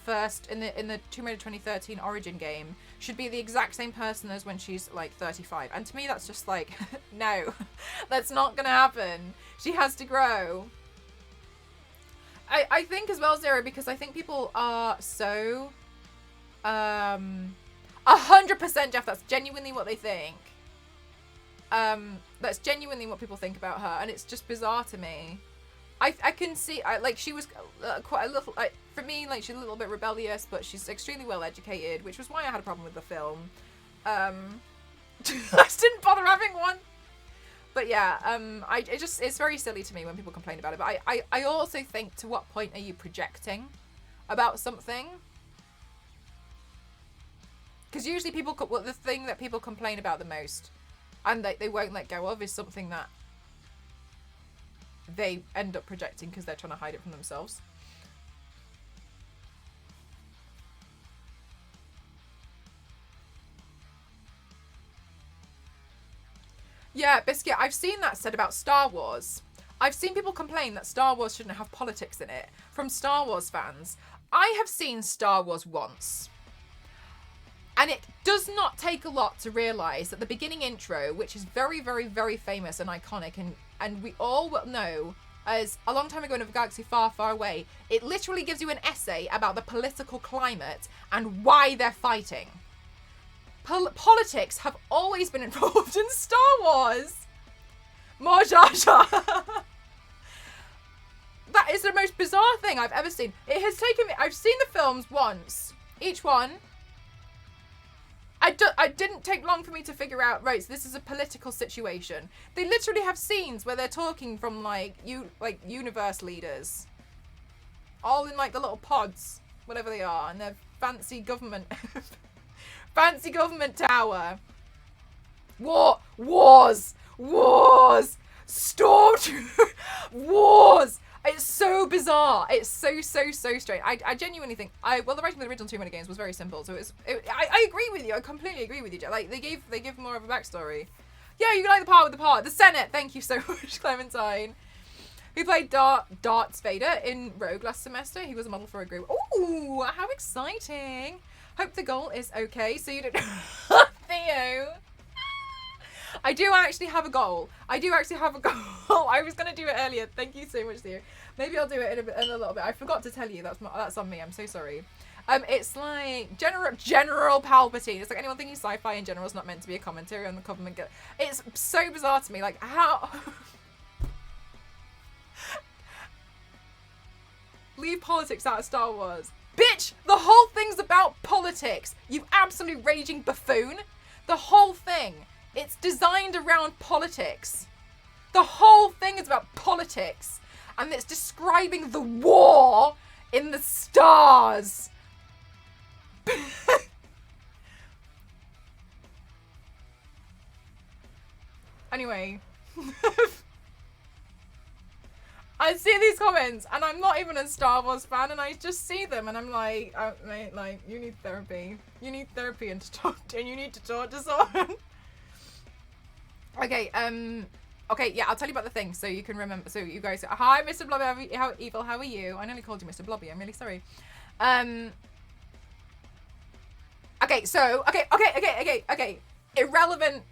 the Tomb Raider 2013 Origin game should be the exact same person as when she's like 35. And to me, that's just like, no, that's not gonna happen. She has to grow. I think as well, Zero, because I think people are so 100% Jeff, that's genuinely what they think. That's genuinely what people think about her, and it's just bizarre to me. I can see, like, she was quite a little, like, for me, like, she's a little bit rebellious, but she's extremely well educated, which was why I had a problem with the film. I just didn't bother having one. But yeah, it's very silly to me when people complain about it. But I also think, to what point are you projecting about something? Because usually the thing that people complain about the most, and they won't let go of, is something that they end up projecting because they're trying to hide it from themselves. Yeah, Biscuit, I've seen that said about Star Wars. I've seen people complain that Star Wars shouldn't have politics in it from Star Wars fans. I have seen Star Wars once. And it does not take a lot to realise that the beginning intro, which is very, very, very famous and iconic, and we all will know as A Long Time Ago in a Galaxy Far, Far Away, it literally gives you an essay about the political climate and why they're fighting. Politics have always been involved in Star Wars. More Jar Jar. That is the most bizarre thing I've ever seen. It has taken me... I've seen the films once. Each one. I didn't take long for me to figure out, right, so this is a political situation. They literally have scenes where they're talking from, like universe leaders. All in, like, the little pods. Whatever they are. And their fancy government... fancy government tower. Wars. Stormtroopers. Wars. It's so bizarre. It's so strange. I genuinely think the writing of the original Tomb Raider games was very simple. So I agree with you. I completely agree with you. Like they give more of a backstory. Yeah, you can like the part with the part. The Senate. Thank you so much, Clementine. Who played Darth Vader in Rogue last semester. He was a model for a group. Ooh, how exciting. Hope the goal is okay. So you don't... Theo. I do actually have a goal. I was going to do it earlier. Thank you so much, Theo. Maybe I'll do it in a little bit. I forgot to tell you. That's on me. I'm so sorry. It's like General Palpatine. It's like anyone thinking sci-fi in general is not meant to be a commentary on the government. It's so bizarre to me. Like, how... Leave politics out of Star Wars. Bitch, the whole thing's about politics. You absolute raging buffoon. The whole thing. It's designed around politics. The whole thing is about politics. and it's describing the war in the stars. Anyway. I see these comments, and I'm not even a Star Wars fan, and I just see them, and I'm like, mate, like, you need therapy. You need therapy and you need to talk to someone. Okay, okay, yeah, I'll tell you about the thing, so you can remember, so you guys, hi, Mr. Blobby, how are you? I nearly called you Mr. Blobby, I'm really sorry. Okay, so, okay, irrelevant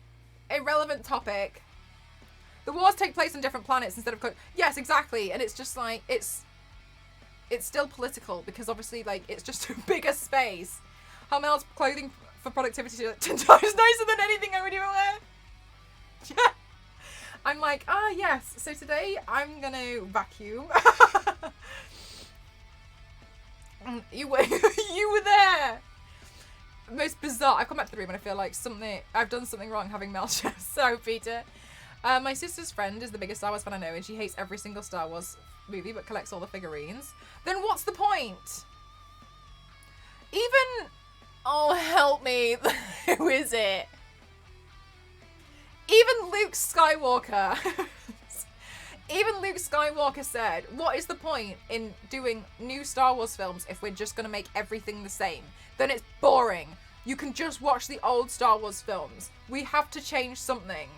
topic. The wars take place on different planets instead of... Yes, exactly. And it's just like, it's still political because obviously, like, it's just a bigger space. Harmel's clothing for productivity is 10 times nicer than anything I would even wear. Yeah. I'm like, yes. So today I'm going to vacuum. You were there. Most bizarre. I've come back to the room and I feel like I've done something wrong having Melcher. So, Peter. My sister's friend is the biggest Star Wars fan I know, and she hates every single Star Wars movie but collects all the figurines. Then what's the point? Even... Oh, help me. Who is it? Even Luke Skywalker... Even Luke Skywalker said, what is the point in doing new Star Wars films if we're just going to make everything the same? Then it's boring. You can just watch the old Star Wars films. We have to change something.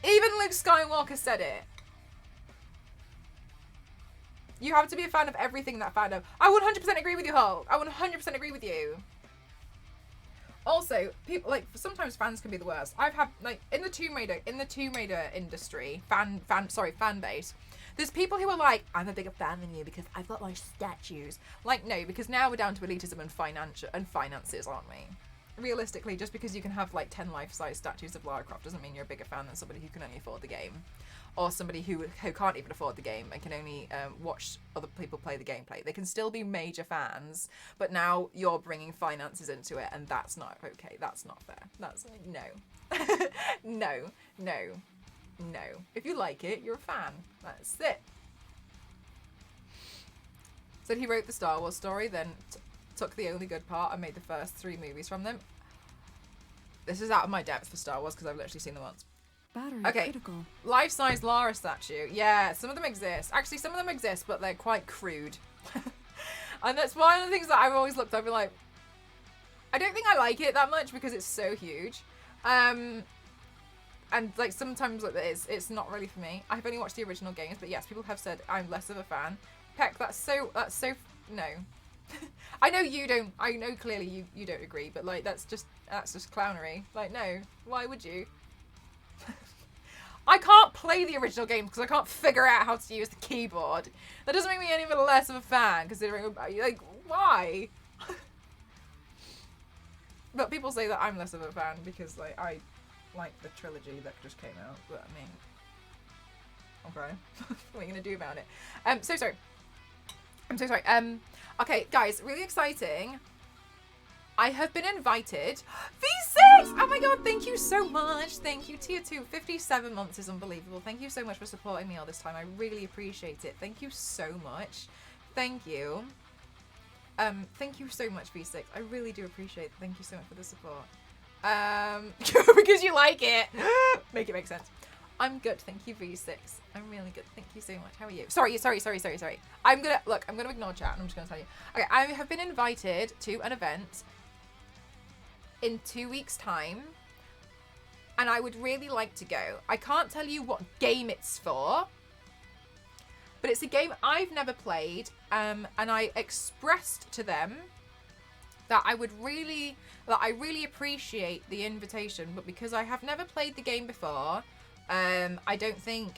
Even Luke Skywalker said it. You have to be a fan of everything that fandom. I 100% agree with you, Hulk. I 100% agree with you. Also, people like sometimes fans can be the worst. I've had like in the Tomb Raider industry, fan base. There's people who are like, I'm a bigger fan than you because I've got my statues. Like, no, because now we're down to elitism and finances, aren't we? Realistically, just because you can have like 10 life-size statues of Lara Croft doesn't mean you're a bigger fan than somebody who can only afford the game, or somebody who can't even afford the game and can only watch other people play the gameplay. They can still be major fans, but now you're bringing finances into it, and that's not okay. That's not fair. That's no, no. If you like it, you're a fan. That's it. So he wrote the Star Wars story, then took the only good part and made the first 3 movies from them. This is out of my depth for Star Wars because I've literally seen them once. Battery critical. Life-size Lara statue. Yeah, some of them exist. Actually, some of them exist, but they're quite crude. And that's one of the things that I've always looked at. I've been like, I don't think I like it that much because it's so huge. And like sometimes like it's not really for me. I've only watched the original games, but yes, people have said I'm less of a fan. Peck, that's so no. I know you don't. I know clearly you don't agree, but like that's just clownery. Like no, why would you? I can't play the original game because I can't figure out how to use the keyboard. That doesn't make me any less of a fan, considering like why. But people say that I'm less of a fan because like I like the trilogy that just came out. But I mean, okay, what are you gonna do about it? I'm so sorry. Okay, guys, really exciting. I have been invited. V6! Oh my god, thank you so much. Thank you, Tier 2. 57 months is unbelievable. Thank you so much for supporting me all this time. I really appreciate it. Thank you so much. Thank you. Thank you so much, V6. I really do appreciate it. Thank you so much for the support. Because you like it. Make it make sense. I'm good, thank you, V6. I'm really good, thank you so much. How are you? Sorry. I'm gonna ignore chat and I'm just gonna tell you. Okay, I have been invited to an event in 2 weeks' time, and I would really like to go. I can't tell you what game it's for, but it's a game I've never played, and I expressed to them that I really appreciate the invitation, but because I have never played the game before, I don't think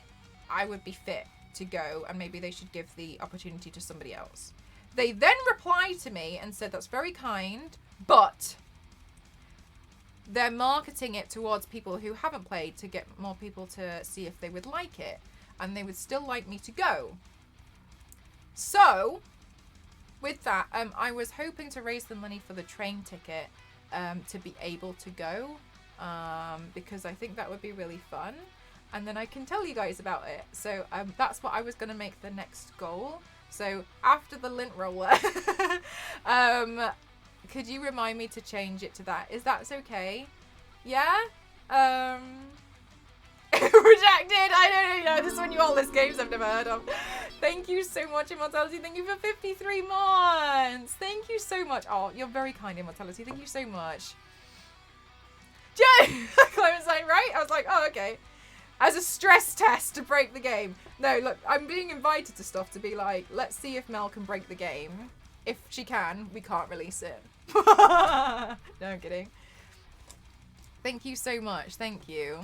I would be fit to go, and maybe they should give the opportunity to somebody else. They then replied to me and said that's very kind, but they're marketing it towards people who haven't played to get more people to see if they would like it, and they would still like me to go. So with that, I was hoping to raise the money for the train ticket to be able to go, because I think that would be really fun. and then I can tell you guys about it. So that's what I was gonna make the next goal. So after the lint roller, could you remind me to change it to that? Is that okay? Yeah? Rejected! I don't know. This is when you all list games I've never heard of. Thank you so much, Immortality. Thank you for 53 months. Thank you so much. Oh, you're very kind, Immortality. Thank you so much. Jay! Climate sign, right? I was like, oh, okay. As a stress test to break the game. No, look, I'm being invited to stuff to be like, let's see if Mel can break the game. If she can, we can't release it. No, I'm kidding. Thank you so much. Thank you.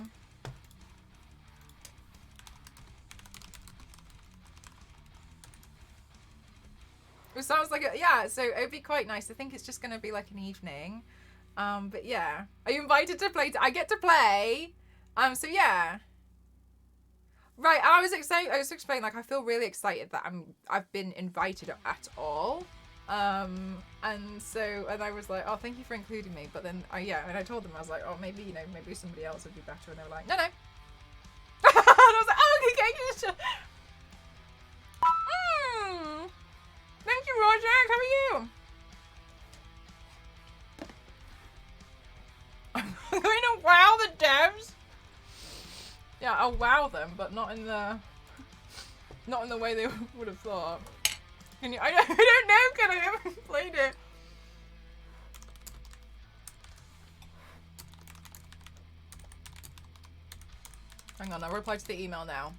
It sounds like yeah, so it'd be quite nice. I think it's just going to be like an evening. But yeah. Are you invited to play? I get to play. So yeah. Right, I was excited. I was explaining, like, I feel really excited that I've been invited at all. And I was like, oh, thank you for including me. But then, yeah, and I told them, I was like, oh, maybe, you know, maybe somebody else would be better. And they were like, no. And I was like, oh, okay. Thank you, Roger. How are you? I'm going to wow the devs. Yeah, I'll wow them, but not in the way they would have thought. Can you? I don't know. Can I haven't played it? Hang on, I'll reply to the email now.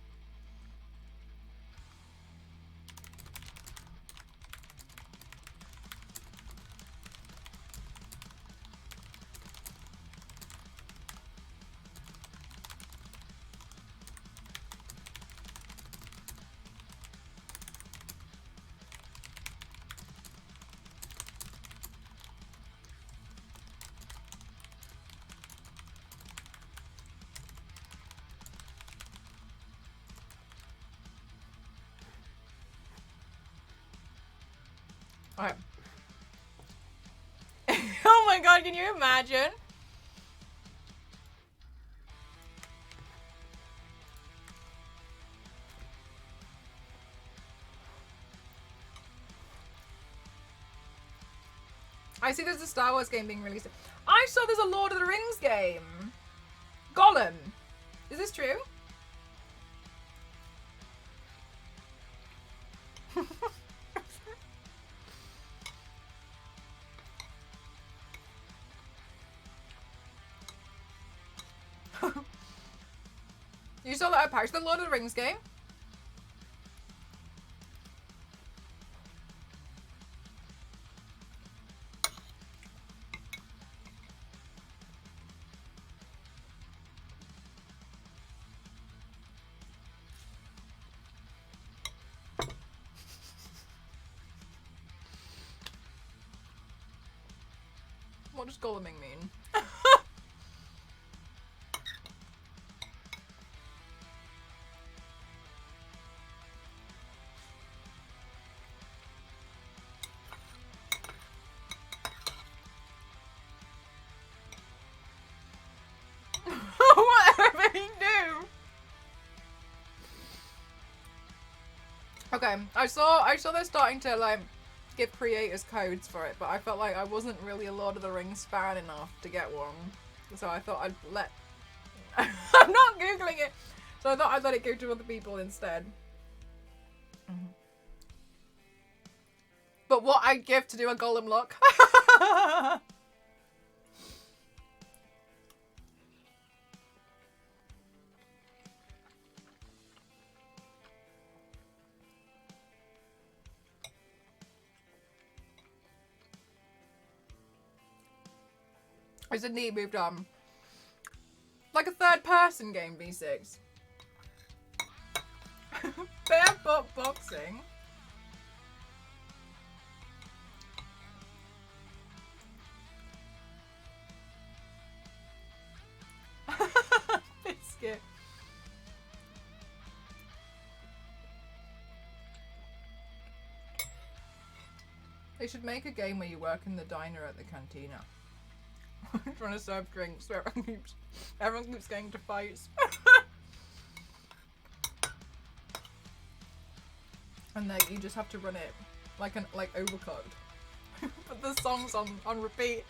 Alright. Oh my god, can you imagine? I see there's a Star Wars game being released. I saw there's a Lord of the Rings game. Gollum. Is this true? You saw that patch, the Lord of the Rings game? What does Golluming mean? Whatever you do. Okay, I saw they're starting to like give creators codes for it, but I felt like I wasn't really a Lord of the Rings fan enough to get one, so I thought I'd let. I'm not googling it, so I thought I'd let it go to other people instead. But what I'd give to do a Gollum look. It's a neat moved on. Like a third person game, V6. Barefoot boxing. Biscuit. They should make a game where you work in the diner at the cantina. Trying to serve drinks where everyone keeps getting into fights. And then you just have to run it like Overcooked. Put the songs on repeat.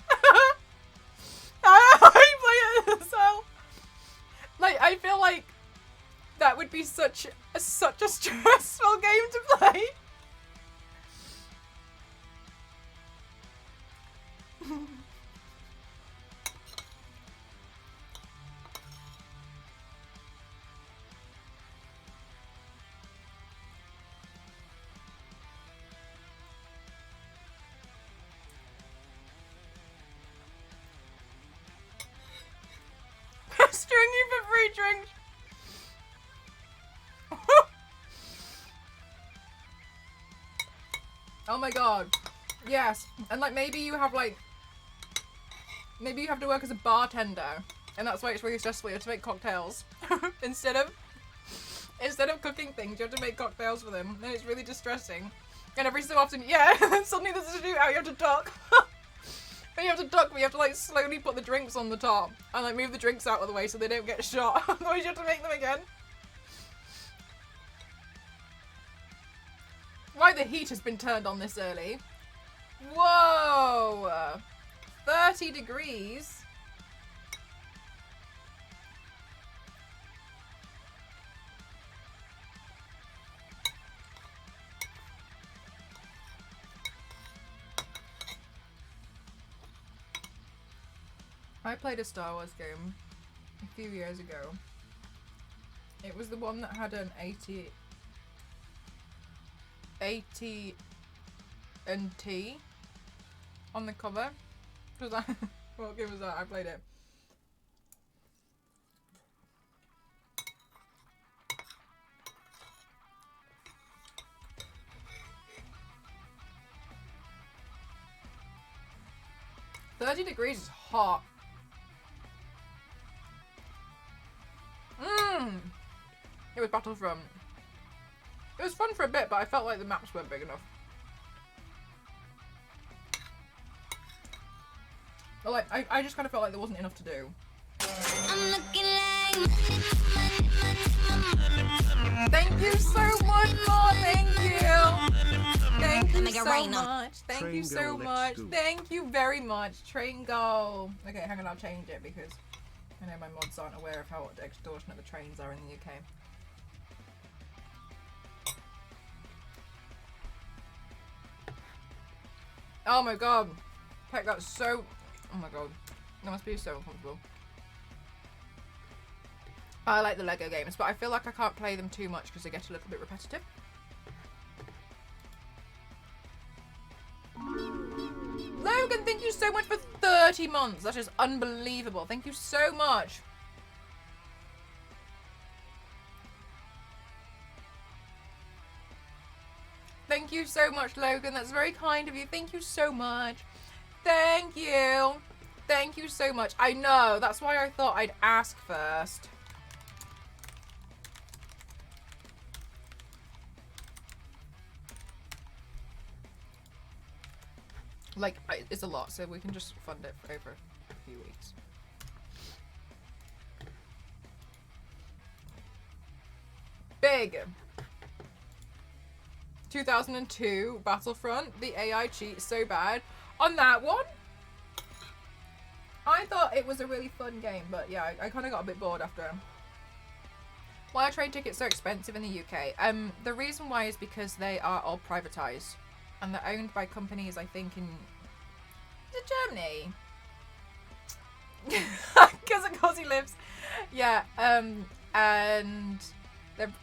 I play it as well. Like, I feel like that would be such a stressful game to play. String you for free drinks. Oh my god. Yes. And like maybe you have to work as a bartender and that's why it's really stressful. You have to make cocktails. instead of cooking things, you have to make cocktails for them. And it's really distressing. And every so often, yeah, suddenly there's a shootout, you have to duck. And you have to duck, but you have to like slowly put the drinks on the top and like move the drinks out of the way so they don't get shot. Otherwise you have to make them again. Why the heat has been turned on this early. Whoa! 30 degrees. I played a Star Wars game a few years ago. It was the one that had an 80 and T on the cover. Was that what game was that? I played it. "30 degrees is hot." It was Battlefront. It was fun for a bit, but I felt like the maps weren't big enough. But like, I just kind of felt like there wasn't enough to do. Thank you so much, Mom. Thank you. Thank you so much. Thank you so much. Thank you very much. Train go. Okay, hang on, I'll change it because I know my mods aren't aware of how extortionate the trains are in the UK. Oh my god. Heck, that's so... Oh my god. That must be so uncomfortable. I like the Lego games, but I feel like I can't play them too much because they get a little bit repetitive. Logan, thank you so much for 30 months. That is unbelievable. Thank you so much. Thank you so much, Logan. That's very kind of you. Thank you so much. Thank you. Thank you so much. I know. That's why I thought I'd ask first. Like, it's a lot, so we can just fund it for over a few weeks. Big. 2002 Battlefront. The AI cheats so bad. On that one, I thought it was a really fun game, but yeah, I kind of got a bit bored after. Why are train tickets so expensive in the UK? The reason why is because they are all privatised. And they're owned by companies, I think, in... Is it Germany? Because of course he lives. Yeah, and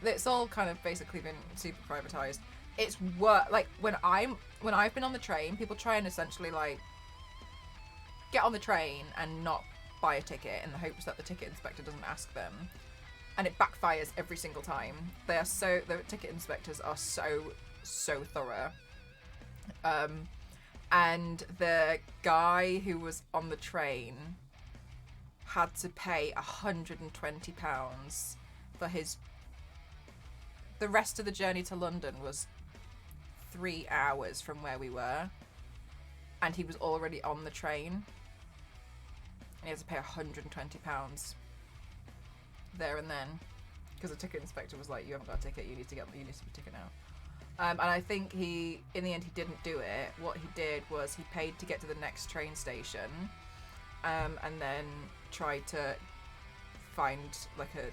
it's all kind of basically been super privatised. It's like when I've been on the train, people try and essentially like get on the train and not buy a ticket in the hopes that the ticket inspector doesn't ask them, and it backfires every single time. The ticket inspectors are so thorough. And the guy who was on the train had to pay £120 for the rest of the journey to London was 3 hours from where we were, and he was already on the train, and he had to pay £120 there and then because the ticket inspector was like, "You haven't got a ticket. You need to get the ticket now." And I think in the end, he didn't do it. What he did was he paid to get to the next train station, and then tried to find like a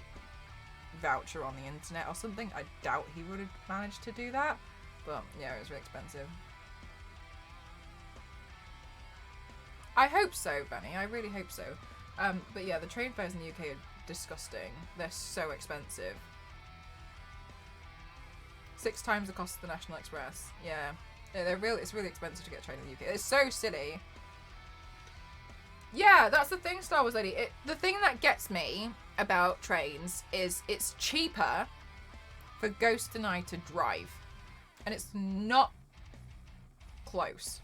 voucher on the internet or something. I doubt he would have managed to do that, but yeah, it was really expensive. I hope so, Benny. I really hope so. But yeah, the train fares in the UK are disgusting. They're so expensive. 6 times the cost of the National Express. Yeah, it's really expensive to get a train in the UK. It's so silly. Yeah, that's the thing, Star Wars Lady. The thing that gets me about trains is it's cheaper for Ghost and I to drive, and it's not close.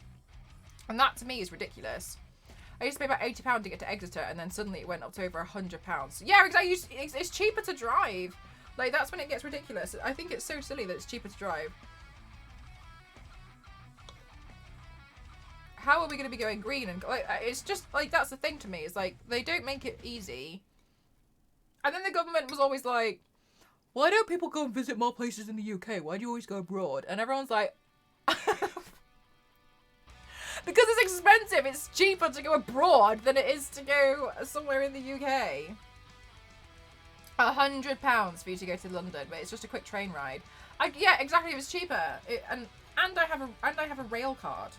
And that to me is ridiculous. I used to pay about £80 to get to Exeter, and then suddenly it went up to over £100. Yeah, exactly. It's cheaper to drive. Like, that's when it gets ridiculous. I think it's so silly that it's cheaper to drive. How are we going to be going green? And like, it's just like, that's the thing to me. It's like, they don't make it easy. And then the government was always like, why don't people go and visit more places in the UK? Why do you always go abroad? And everyone's like, because it's expensive. It's cheaper to go abroad than it is to go somewhere in the UK. £100 for you to go to London, but it's just a quick train ride. Yeah, exactly. It was cheaper, and I have a rail card.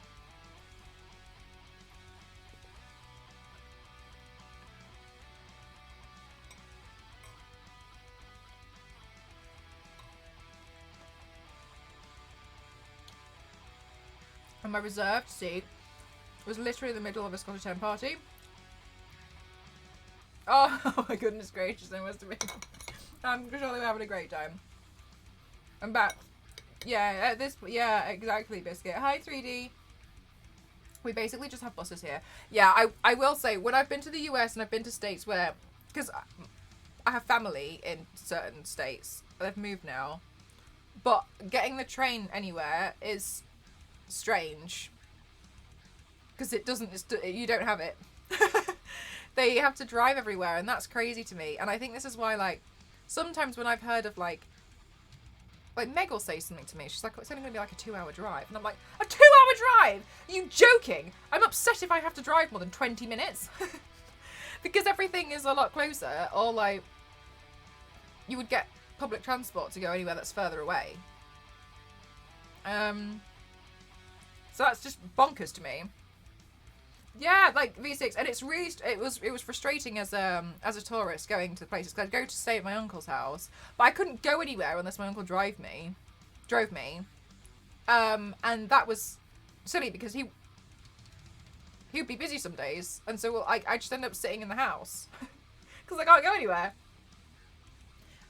And my reserved seat was literally in the middle of a Scottish End party. Oh my goodness gracious, they must have been. I'm sure they were having a great time. I'm back. Yeah, yeah, exactly, Biscuit. Hi, 3D. We basically just have buses here. Yeah, I will say, when I've been to the US and I've been to states where, because I have family in certain states, they've moved now, but getting the train anywhere is strange. Because you don't have it. They have to drive everywhere, and that's crazy to me. And I think this is why, like, sometimes when I've heard of, like Meg will say something to me. She's like, oh, it's only going to be like a 2-hour drive. And I'm like, a 2-hour drive? Are you joking? I'm upset if I have to drive more than 20 minutes. Because everything is a lot closer. Or, like, you would get public transport to go anywhere that's further away. So that's just bonkers to me. Yeah, like V6, and it's really it was frustrating as a tourist going to places. Cause I'd go to stay at my uncle's house, but I couldn't go anywhere unless my uncle drove me, and that was silly because he would be busy some days, and so I just end up sitting in the house because I can't go anywhere.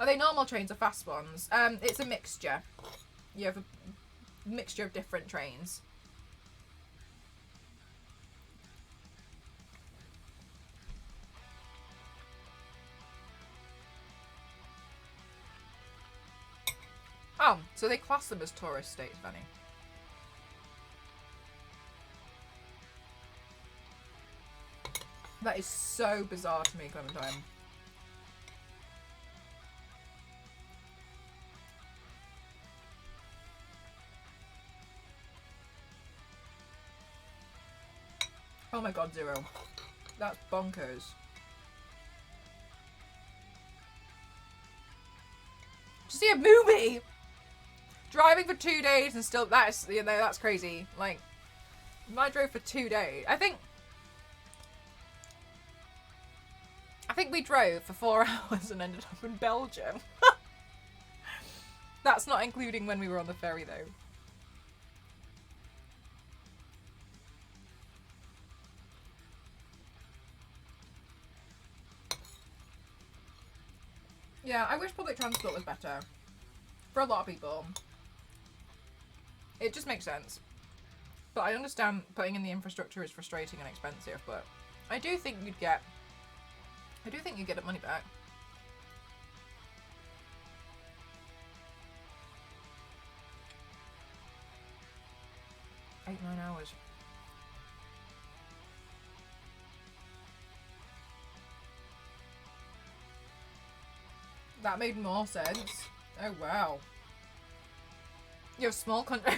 Are they normal trains or fast ones? It's a mixture. You have a mixture of different trains. Oh, so they class them as tourist states, Benny. That is so bizarre to me, Clementine. Oh my god, Zero. That's bonkers. To see a movie! Driving for 2 days and still, that's crazy. Like, I drove for 2 days. I think we drove for 4 hours and ended up in Belgium. That's not including when we were on the ferry, though. Yeah, I wish public transport was better. For a lot of people. It just makes sense. But I understand putting in the infrastructure is frustrating and expensive, but I do think you'd get money back. 8-9 hours. That made more sense. Oh wow. You're small country.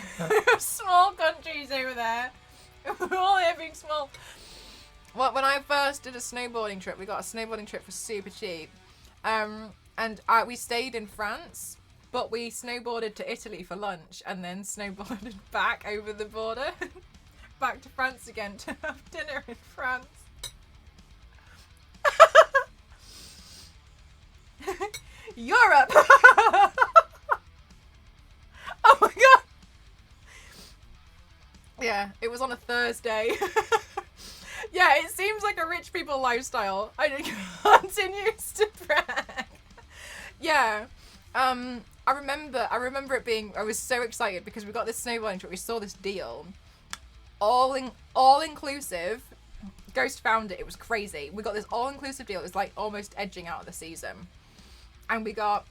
Small countries over there. We're all here being small. Well, when I first did a snowboarding trip, we got a snowboarding trip for super cheap. We stayed in France, but we snowboarded to Italy for lunch and then snowboarded back over the border, back to France again to have dinner in France. Europe! Oh my god! Yeah, it was on a Thursday. Yeah, it seems like a rich people lifestyle. I continues to brag. Yeah. I remember it being, I was so excited because we got this snowboarding trip, we saw this deal. All inclusive. Ghost found it, it was crazy. We got this all inclusive deal, it was like almost edging out of the season. And we got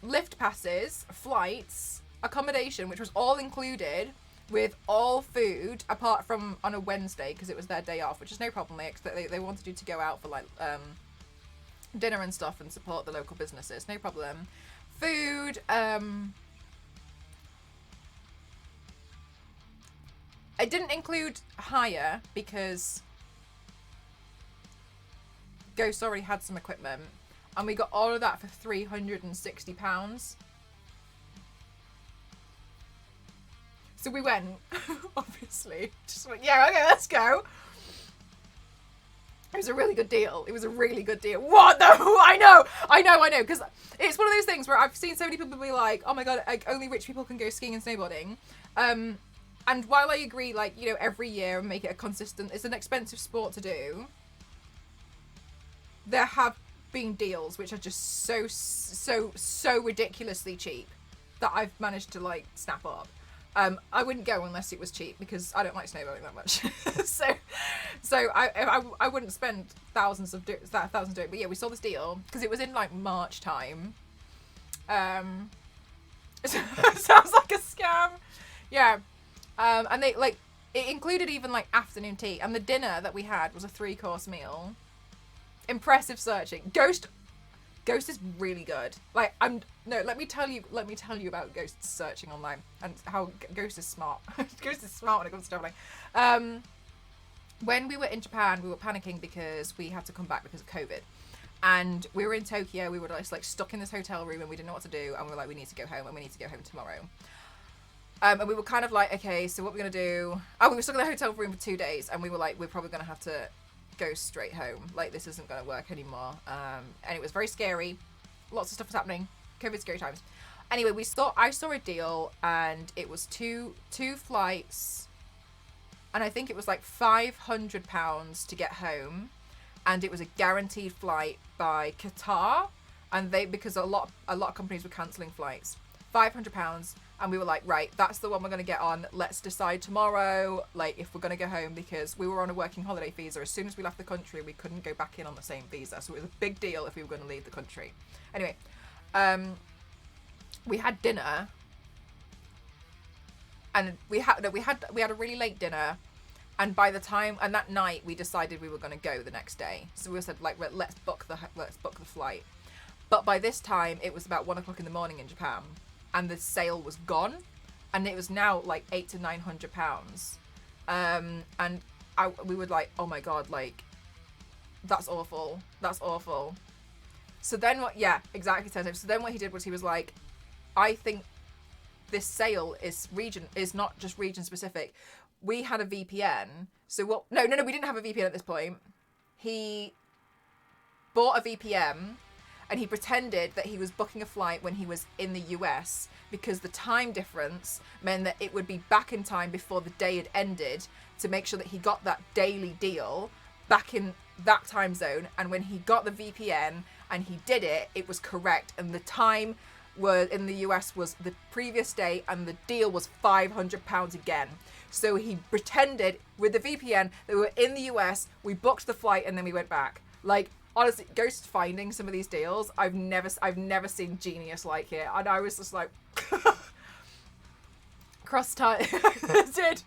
lift passes, flights, accommodation, which was all included with all food apart from on a Wednesday because it was their day off, which is no problem. They wanted you to go out for like dinner and stuff and support the local businesses, no problem. Food, it didn't include hire because Ghost already had some equipment. And we got all of that for £360. So we went, obviously. Just went, yeah, okay, let's go. It was a really good deal. It was a really good deal. What? No, I know. Because it's one of those things where I've seen so many people be like, oh my god, like, only rich people can go skiing and snowboarding. And while I agree, like, you know, every year and make it a consistent, it's an expensive sport to do. There have been deals which are just so ridiculously cheap that I've managed to like snap up. I wouldn't go unless it was cheap because I don't like snowboarding that much. so I wouldn't spend thousands doing it. But yeah, we saw this deal because it was in like March time. It sounds like a scam. Yeah. And they like it included even like afternoon tea, and the dinner that we had was a 3-course meal. Impressive searching. Ghost is really good. Like let me tell you about Ghost searching online and how Ghost is smart. Ghost is smart when it comes to traveling. When we were in Japan, we were panicking because we had to come back because of COVID. And we were in Tokyo, we were just like stuck in this hotel room and we didn't know what to do, and we were like, we need to go home and we need to go home tomorrow. And we were kind of like, okay, so what we're gonna do? We were stuck in the hotel room for 2 days, and we were like, we're probably gonna have to go straight home. Like, this isn't going to work anymore. And it was very scary. Lots of stuff was happening. COVID scary times. Anyway, I saw a deal, and it was two flights, and I think it was like £500 to get home, and it was a guaranteed flight by Qatar, and because a lot of companies were cancelling flights. £500. And we were like, right, that's the one we're going to get on. Let's decide tomorrow, like, if we're going to go home, because we were on a working holiday visa. As soon as we left the country, we couldn't go back in on the same visa. So it was a big deal if we were going to leave the country. Anyway, we had dinner, and we had a really late dinner, and by the time, and that night we decided we were going to go the next day. So we said, like, let's book the flight. But by this time, it was about 1 o'clock in the morning in Japan. And the sale was gone, and it was now like £800 to £900. And we were like, oh my god, like, that's awful. So then what? Yeah, exactly 10 times. So then what he did was he was like, I think this sale is not just region specific. We had a VPN. So what? No, we didn't have a VPN at this point. He bought a VPN. And he pretended that he was booking a flight when he was in the US because the time difference meant that it would be back in time before the day had ended to make sure that he got that daily deal back in that time zone. And when he got the VPN and he did it, it was correct. And the time in the US was the previous day, and the deal was £500 again. So he pretended with the VPN that we were in the US, we booked the flight, and then we went back. Like, honestly, Ghost finding some of these deals, I've never seen genius like it, and I was just like, cross time. Did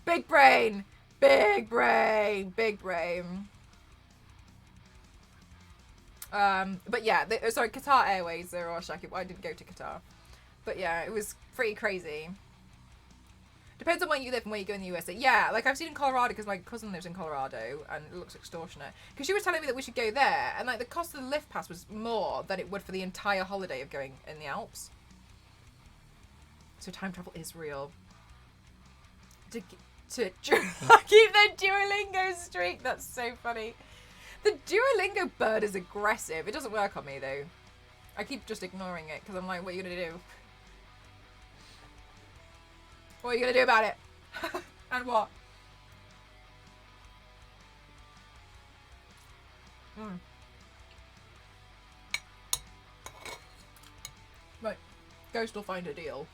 big brain. But yeah, sorry, Qatar Airways. They're all shocking. I didn't go to Qatar. But yeah, it was pretty crazy. Depends on where you live and where you go in the USA. Yeah, like I've seen in Colorado because my cousin lives in Colorado and it looks extortionate. Because she was telling me that we should go there and like the cost of the lift pass was more than it would for the entire holiday of going in the Alps. So time travel is real. To keep the Duolingo streak. That's so funny. The Duolingo bird is aggressive. It doesn't work on me though. I keep just ignoring it because I'm like, what are you gonna do? What are you gonna do about it? And what? Right. Ghost will find a deal.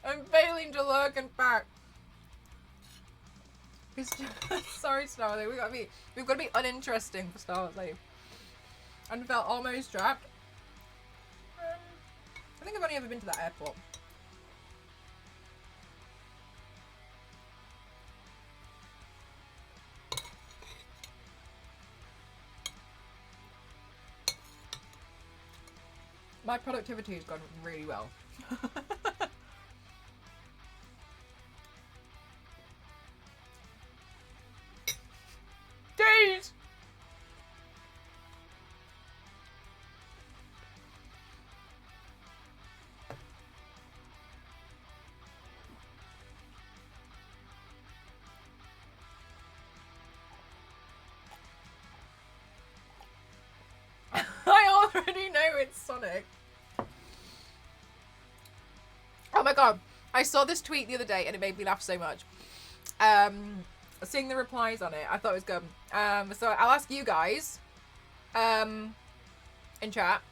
I'm failing to look and back. Sorry, Star Wars. We've got to be uninteresting for Star Wars Lady. And felt almost trapped. I think I've only ever been to that airport. My productivity has gone really well. Days! I already know it's Sonic. Oh my god. I saw this tweet the other day and it made me laugh so much. Seeing the replies on it, I thought it was good. So I'll ask you guys in chat.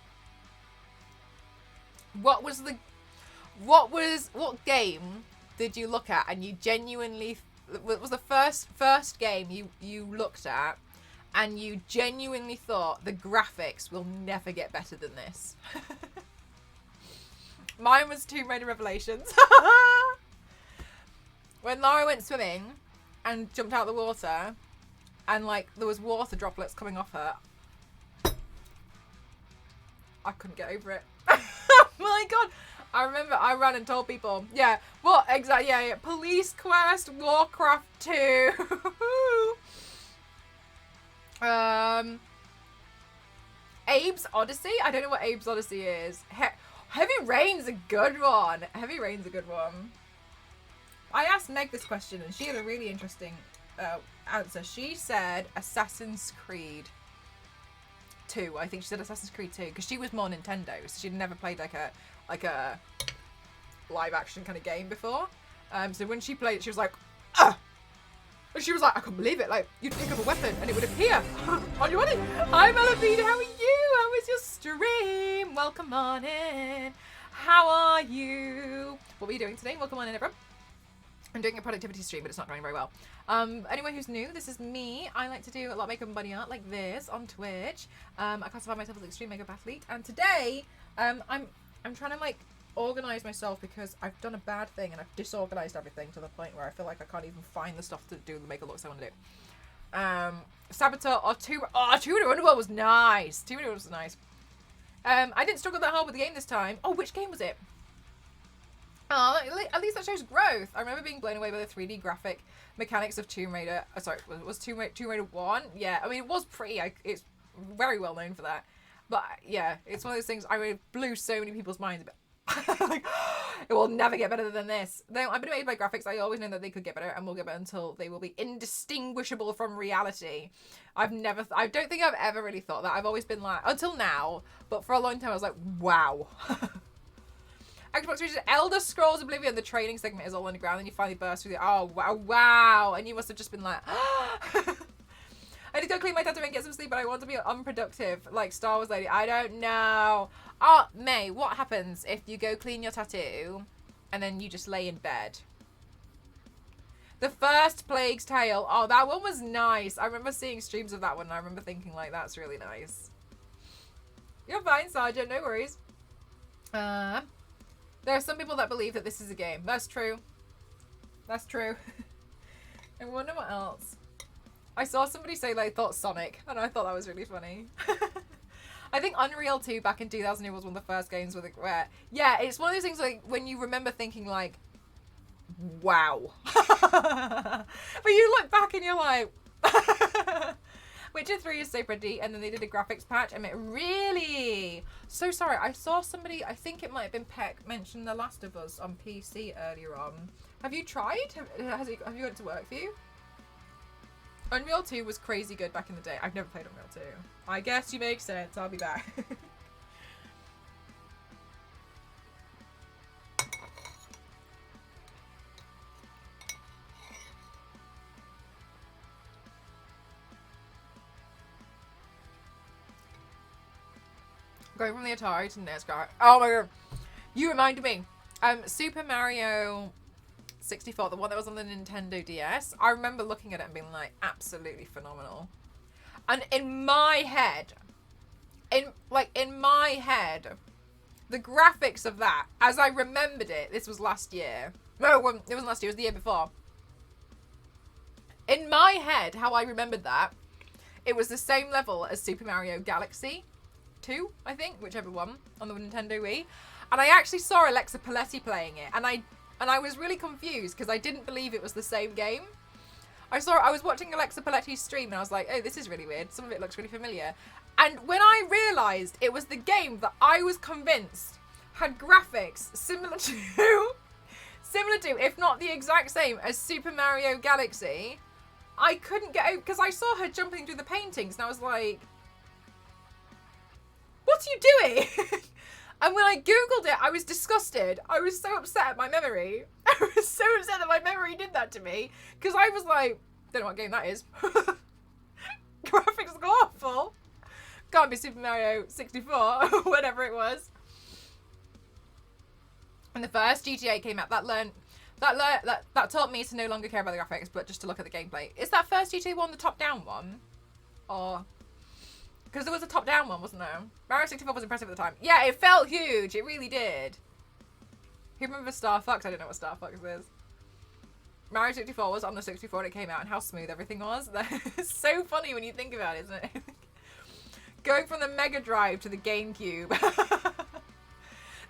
What game did you look at and you genuinely was the first game you looked at and you genuinely thought the graphics will never get better than this? Mine was Tomb Raider Revelations. When Lara went swimming and jumped out of the water and like there was water droplets coming off her, I couldn't get over it. Oh my god. I remember I ran and told people, yeah, what exactly, yeah, Police Quest, Warcraft 2. Abe's Odyssey? I don't know what Abe's Odyssey is. Heavy Rain's a good one. Heavy Rain's a good one. I asked Meg this question and she had a really interesting answer. She said Assassin's Creed 2. I think she said Assassin's Creed 2 because she was more Nintendo, so she'd never played like a live action kind of game before. So when she played it, she was like, ah! And she was like, I can't believe it. Like, you'd pick up a weapon and it would appear on your body. Hi, Melody. How are you? How was your stream? Welcome on in. How are you? What were you doing today? Welcome on in, everyone. I'm doing a productivity stream, but it's not going very well. Anyone who's new, this is me. I like to do a lot of makeup and body art like this on Twitch. I classify myself as an extreme makeup athlete. And today, I'm trying to like organize myself because I've done a bad thing and I've disorganized everything to the point where I feel like I can't even find the stuff to do the makeup looks I want to do. Saboteur or Tomb Raider Underworld was nice. Tomb Raider was nice. I didn't struggle that hard with the game this time. Oh, which game was it? Oh, at least that shows growth. I remember being blown away by the 3D graphic mechanics of Tomb Raider. Sorry, was Tomb Raider 1? Yeah, I mean, it was pretty. It's very well known for that. But yeah, it's one of those things I blew so many people's minds. But like, it will never get better than this. Though I've been amazed by graphics. I always know that they could get better and will get better until they will be indistinguishable from reality. I don't think I've ever really thought that. I've always been like, until now, but for a long time I was like, wow. Xbox 360 Elder Scrolls Oblivion, the training segment is all underground and you finally burst through the, oh wow, and you must have just been like, I need to go clean my tattoo and get some sleep, but I want to be unproductive like Star Wars Lady. I don't know. Oh, May, what happens if you go clean your tattoo and then you just lay in bed? The first Plague's Tale. Oh, that one was nice. I remember seeing streams of that one and I remember thinking, like, that's really nice. You're fine, Sergeant. No worries. There are some people that believe that this is a game. That's true. That's true. I wonder what else. I saw somebody say they thought Sonic, and I thought that was really funny. I think Unreal 2 back in 2000 was one of the first games where, yeah, it's one of those things like when you remember thinking like, wow. But you look back and you're like, Witcher 3 is so pretty, and then they did a graphics patch, and it really... So sorry, I saw somebody, I think it might have been Peck, mention The Last of Us on PC earlier on. Have you tried? Have you got it to work for you? Unreal 2 was crazy good back in the day. I've never played Unreal 2. I guess you make sense. I'll be back. Going from the Atari to the NES. Oh my god. You reminded me. Super Mario 64, the one that was on the Nintendo DS. I remember looking at it and being like, absolutely phenomenal. And in my head, the graphics of that, as I remembered it, this was last year. No, it wasn't last year, it was the year before. In my head, how I remembered that, it was the same level as Super Mario Galaxy 2, I think, whichever one, on the Nintendo Wii. And I actually saw Alexa Paletti playing it, and I was really confused because I didn't believe it was the same game. I was watching Alexa Paletti's stream and I was like, oh, this is really weird. Some of it looks really familiar. And when I realised it was the game that I was convinced had graphics similar to, if not the exact same as Super Mario Galaxy, I couldn't get out because I saw her jumping through the paintings and I was like, what are you doing? And when I googled it, I was disgusted. I was so upset at my memory. I was so upset that my memory did that to me. Because I was like, don't know what game that is. Graphics are awful. Can't be Super Mario 64 or whatever it was. When the first GTA came out, that taught me to no longer care about the graphics, but just to look at the gameplay. Is that first GTA one the top-down one? Or... Because there was a top-down one, wasn't there? Mario 64 was impressive at the time. Yeah, it felt huge. It really did. Who remembers Star Fox? I don't know what Star Fox is. Mario 64 was on the 64 when it came out, and how smooth everything was. It's so funny when you think about it, isn't it? Going from the Mega Drive to the GameCube.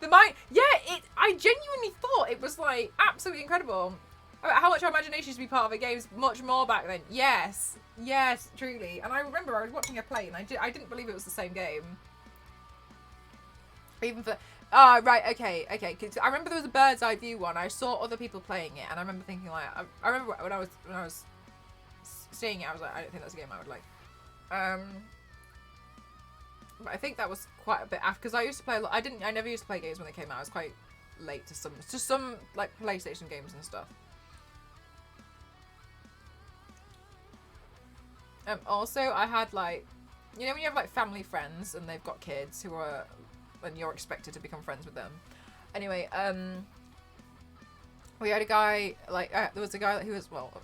I genuinely thought it was, like, absolutely incredible. How much our imagination used to be part of a game, much more back then. Yes. Yes, truly. And I remember I was watching her play and I didn't believe it was the same game. Even for... Oh, right, okay. I remember there was a bird's eye view one. I saw other people playing it and I remember thinking like... I remember when I was seeing it, I was like, I don't think that's a game I would like. But I think that was quite a bit after... Because I used to play a lot... I never used to play games when they came out. I was quite late to some like, PlayStation games and stuff. Also, I had, like, you know when you have, like, family friends and they've got kids who are, and you're expected to become friends with them. Anyway, we had a guy, like, there was a guy who was, well,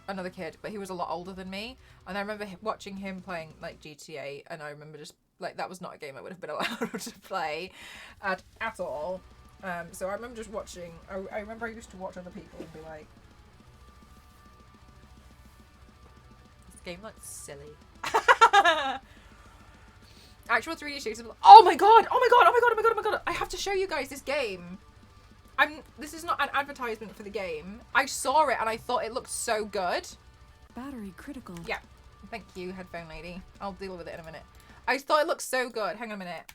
another kid, but he was a lot older than me. And I remember watching him playing, like, GTA, and I remember just, like, that was not a game I would have been allowed to play at all. So I remember just watching, I remember I used to watch other people and be like, game looks silly. Actual 3D shooters. Oh my god! I have to show you guys this game. This is not an advertisement for the game. I saw it and I thought it looked so good. Battery critical. Yeah. Thank you, headphone lady. I'll deal with it in a minute. I thought it looked so good. Hang on a minute.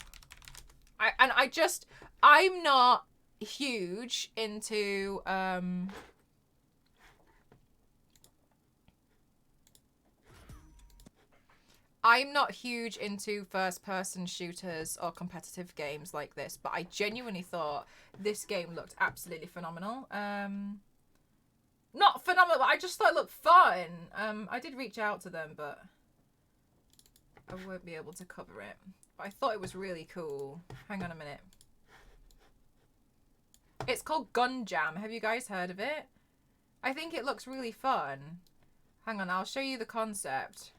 I'm not huge into I'm not huge into first-person shooters or competitive games like this, but I genuinely thought this game looked absolutely phenomenal. Not phenomenal, but I just thought it looked fun. I did reach out to them, but I won't be able to cover it. But I thought it was really cool. Hang on a minute. It's called Gun Jam. Have you guys heard of it? I think it looks really fun. Hang on, I'll show you the concept.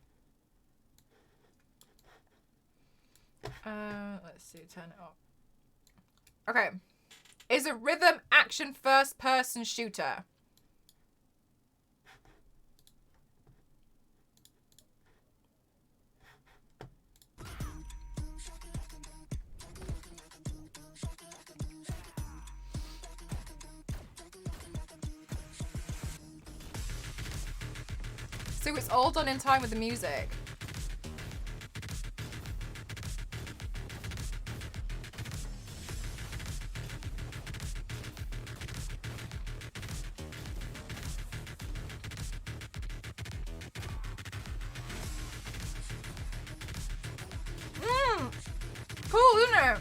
Let's see, turn it up. Okay. Is a rhythm action first person shooter. So it's all done in time with the music. Cool, isn't it?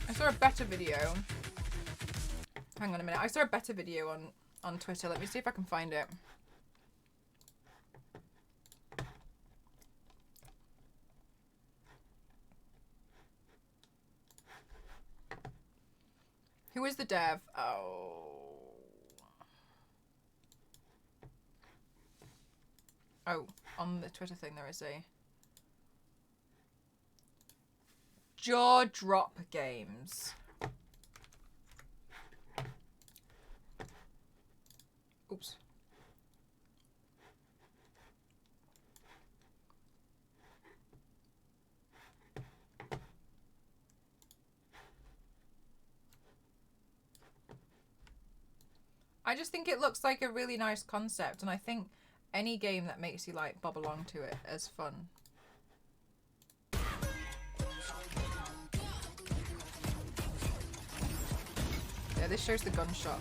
I saw a better video. Hang on a minute. I saw a better video on Twitter. Let me see if I can find it. Who is the dev? Oh, on the Twitter thing there is a Jaw Drop Games. Oops. I just think it looks like a really nice concept, and I think any game that makes you like bob along to it is fun. Yeah, this shows the gunshot.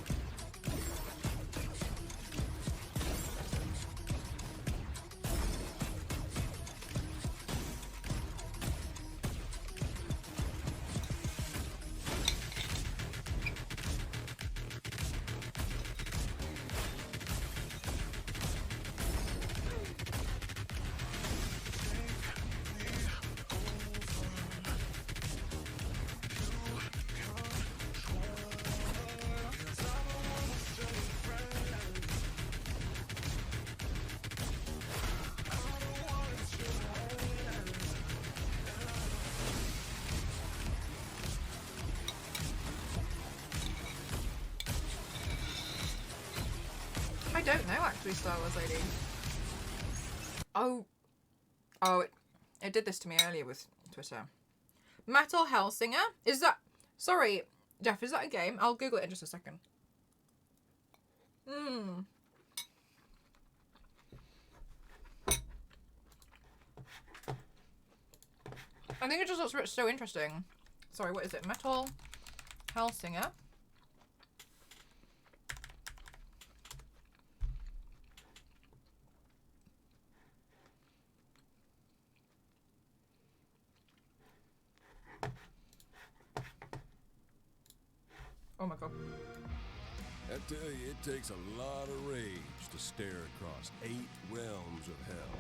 I don't know, actually, Star Wars Lady. Oh, it did this to me earlier with Twitter. Metal Hellsinger? Is that... Sorry, Jeff, is that a game? I'll Google it in just a second. I think it just looks so interesting. Sorry, what is it? Metal Hellsinger. Oh my god. I tell you, it takes a lot of rage to stare across 8 realms of hell,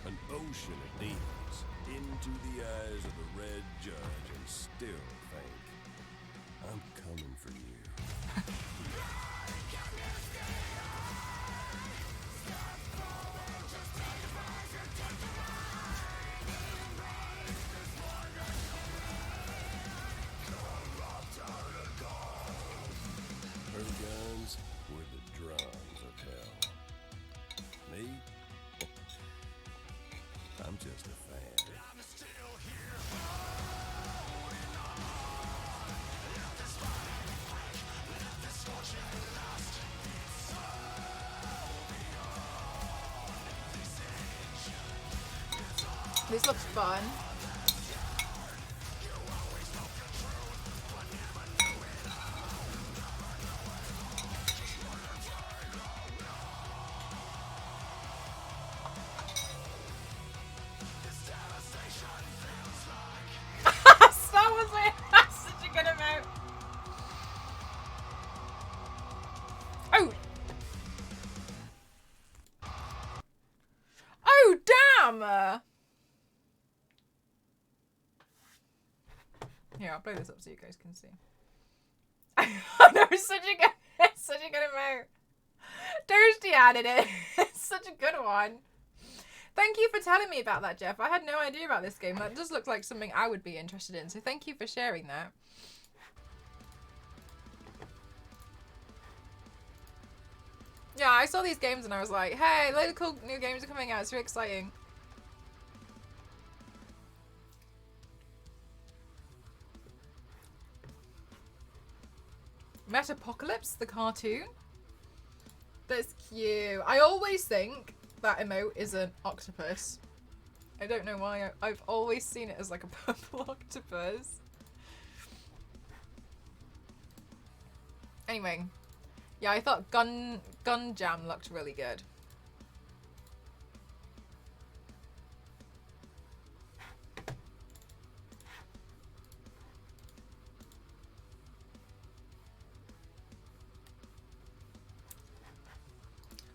an ocean of demons, into the eyes of the Red Judge, and still think, I'm coming for you. Her guns were the drums of hell. Me? I'm just a fan. This looks fun. Star Wars Lady has such a good amount. Oh! Oh, damn! Here, I'll blow this up so you guys can see. I know, it's such a good emote. Thirsty added it. It's such a good one. Thank you for telling me about that, Jeff. I had no idea about this game. That does look like something I would be interested in, so thank you for sharing that. Yeah, I saw these games and I was like, hey, loads of cool new games are coming out. It's really exciting. Metapocalypse, the cartoon. That's cute. I always think that emote is an octopus. I don't know why. I've always seen it as like a purple octopus. Anyway. Yeah, I thought Gun Jam looked really good.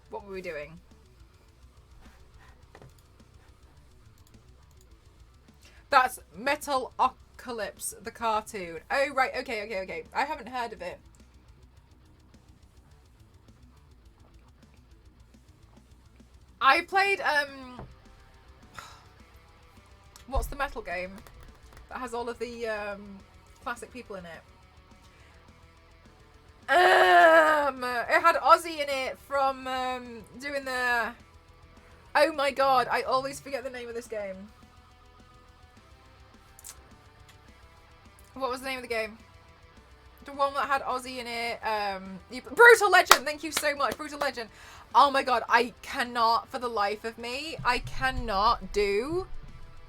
What were we doing? That's Metalocalypse, the cartoon. Oh, right. Okay. I haven't heard of it. I played, what's the metal game that has all of the, classic people in it? It had Ozzy in it from, doing the, oh my god, I always forget the name of this game. What was the name of the game? The one that had Ozzy in it, Brutal Legend, thank you so much, Brutal Legend. Oh my god, I cannot, for the life of me, I cannot do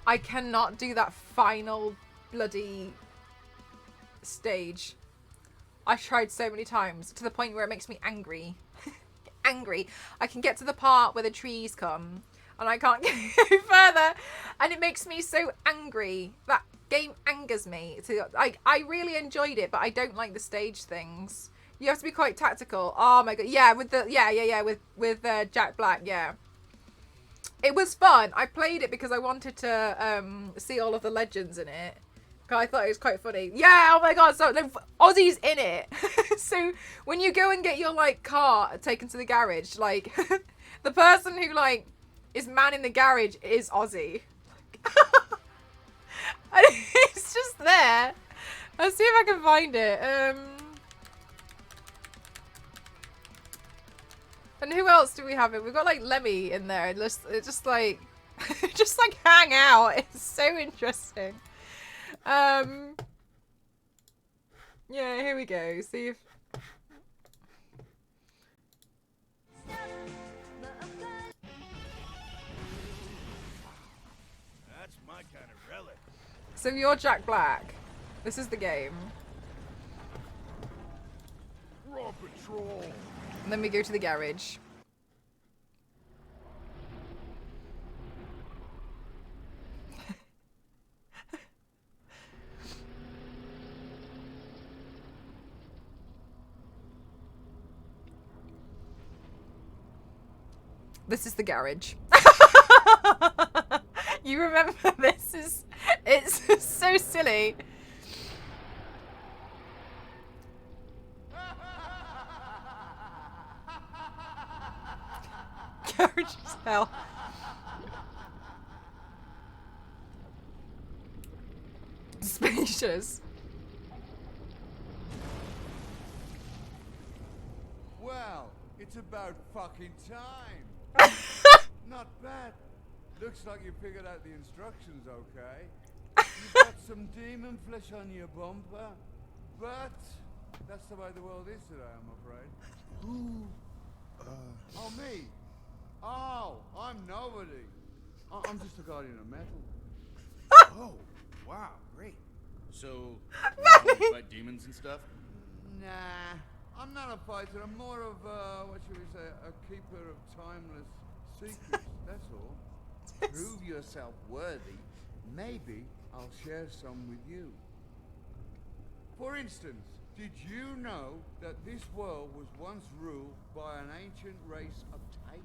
that final bloody stage. I tried so many times, to the point where it makes me angry. Angry. I can get to the part where the trees come, and I can't go further, and it makes me so angry. That game angers me. I really enjoyed it, but I don't like the stage things. You have to be quite tactical. Oh my god. Yeah, with the with Jack Black, yeah. It was fun. I played it because I wanted to see all of the legends in it. I thought it was quite funny. Yeah, oh my god, so Ozzy's in it. So when you go and get your like car taken to the garage, like the person who like is manning the garage is Ozzy. And it's just there. Let's see if I can find it. And who else do we have? We've got like Lemmy in there. It's just like just like hang out. It's so interesting. Yeah, here we go. See if That's my kind of relic. so you're Jack Black. This is the game. Raw Patrol. And then we go to the garage. This is the garage. You remember this? It's so silly. Garage as hell. Spacious. Well, it's about fucking time. Not bad. Looks like you figured out the instructions okay. You've got some demon flesh on your bumper, but that's the way the world is today, I'm afraid. Who? Oh, me? Oh, I'm nobody. I'm just a guardian of metal. Oh, wow, great. So, Manny! you fight demons and stuff? Nah, I'm not a fighter. I'm more of, what should we say, a keeper of timeless secrets, that's all. Prove yourself worthy. Maybe I'll share some with you. For instance, did you know that this world was once ruled by an ancient race of titans?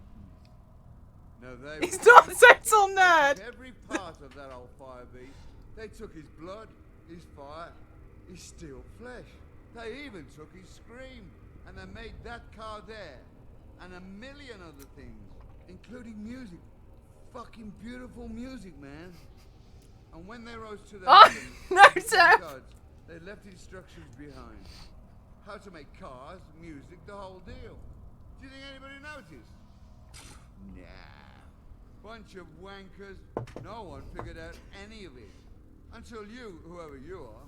No, they He's not a total nerd. Every part of that old fire beast. They took his blood, his fire, his steel flesh. They even took his scream, and they made that car there, and a million other things, including music. Fucking beautiful music, man. And when they rose to the heavens, no, sir. gods, they left instructions behind. How to make cars, music, the whole deal. Do you think anybody noticed? Nah. Bunch of wankers. No one figured out any of it. Until you, whoever you are.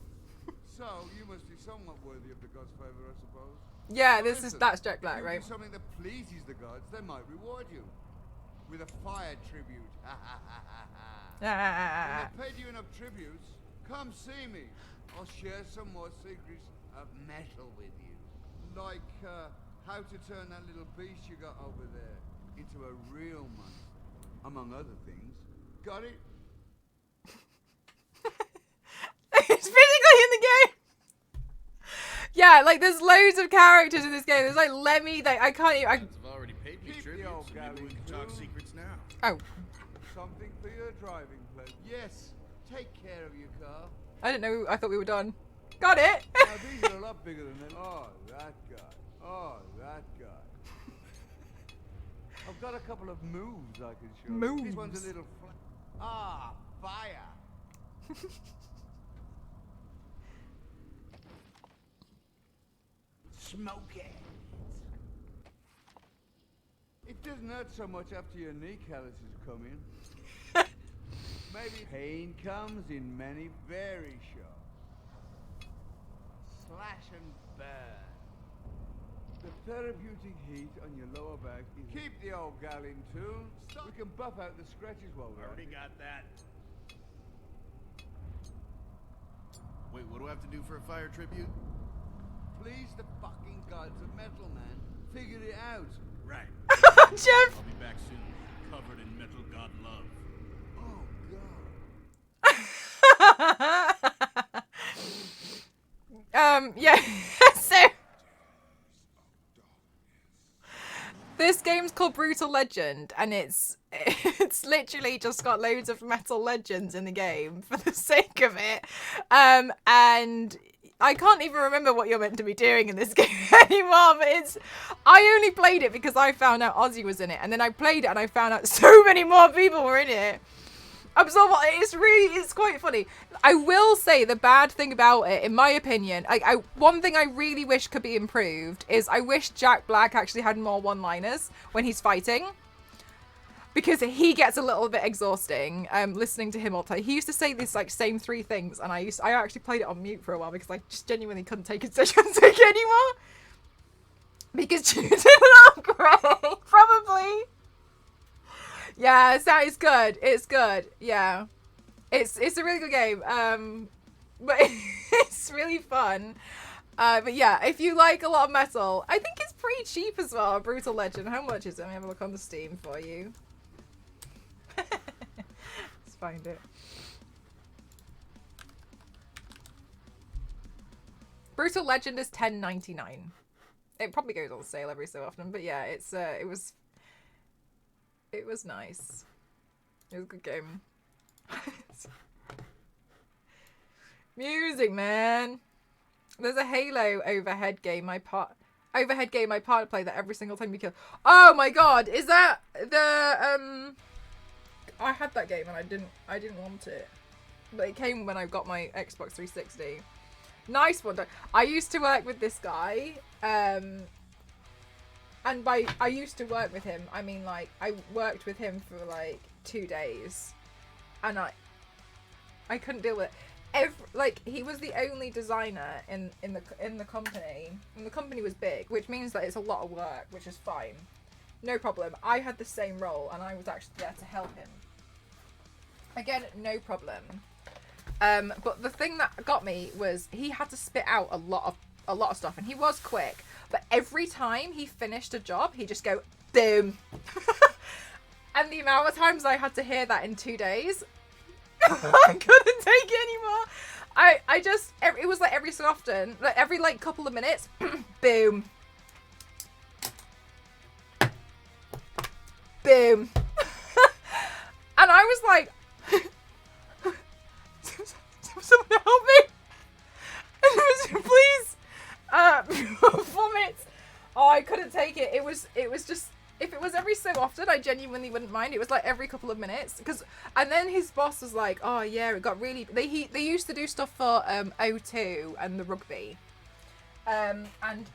So, you must be somewhat worthy of the gods' favor, I suppose. Yeah, Listen, that's Jack Black, if you right? do something that pleases the gods, they might reward you. With a fire tribute. When they paid you enough tributes, come see me. I'll share some more secrets of metal with you. Like, how to turn that little beast you got over there into a real monster. Among other things. Got it? It's physically in the game. Yeah, like there's loads of characters in this game. There's like Lemmy. I can't even. I've already paid me Keep the tribute, old so maybe we galley can talk too. secrets now. Oh, Something for your driving pleasure. Yes. Take care of your car. I didn't know. I thought we were done. Got it. Now these are a lot bigger than them. Oh, that guy. Oh, that guy. I've got a couple of moves I can show you. This one's a little fire. Smoke it. It doesn't hurt so much after your knee calluses come in. Maybe pain comes in many very sharp. Slash and burn. The therapeutic heat on your lower back is... Keep the old gal in tune. We can buff out the scratches while we're Already at it. got that. Wait, what do I have to do for a fire tribute? Please the fucking gods of metal, man. Figure it out. Right. Jeff. I'll be back soon, covered in metal god love. Oh, God. Yeah. So this game's called Brutal Legend, and it's literally just got loads of metal legends in the game for the sake of it. And I can't even remember what you're meant to be doing in this game anymore, but I only played it because I found out Ozzy was in it, and then I played it and I found out so many more people were in it. It's quite funny. I will say the bad thing about it, in my opinion, one thing I really wish could be improved is I wish Jack Black actually had more one-liners when he's fighting. Because he gets a little bit exhausting, listening to him all the time. He used to say these like same three things, and I actually played it on mute for a while because I just genuinely couldn't take it anymore. Because you did not great, probably. Yeah, it's good. It's good. Yeah, it's a really good game. But it's really fun. But yeah, if you like a lot of metal, I think it's pretty cheap as well. Brutal Legend. How much is it? Let me have a look on the Steam for you. Let's find it. Brutal Legend is $10.99. It probably goes on sale every so often, but yeah, it was nice. It was a good game. Music, man. There's a Halo overhead game I partner play that every single time you kill. Oh my god, is that the I had that game and I didn't want it. But it came when I got my Xbox 360. Nice one. I used to work with this guy, and by I used to work with him, I mean like I worked with him for like 2 days, and I couldn't deal with it. He was the only designer in the company, and the company was big, which means that it's a lot of work, which is fine, no problem. I had the same role, and I was actually there to help him. Again, no problem. But the thing that got me was he had to spit out a lot of stuff, and he was quick. But every time he finished a job, he'd just go boom. And the amount of times I had to hear that in 2 days, I couldn't take it anymore. It was like every so often, like every like couple of minutes, boom, boom. And I was like, someone help me. I couldn't take it. It was just, if it was every so often, I genuinely wouldn't mind. It was like every couple of minutes, and then his boss was like, oh yeah, it got really, they used to do stuff for O2 and the rugby. And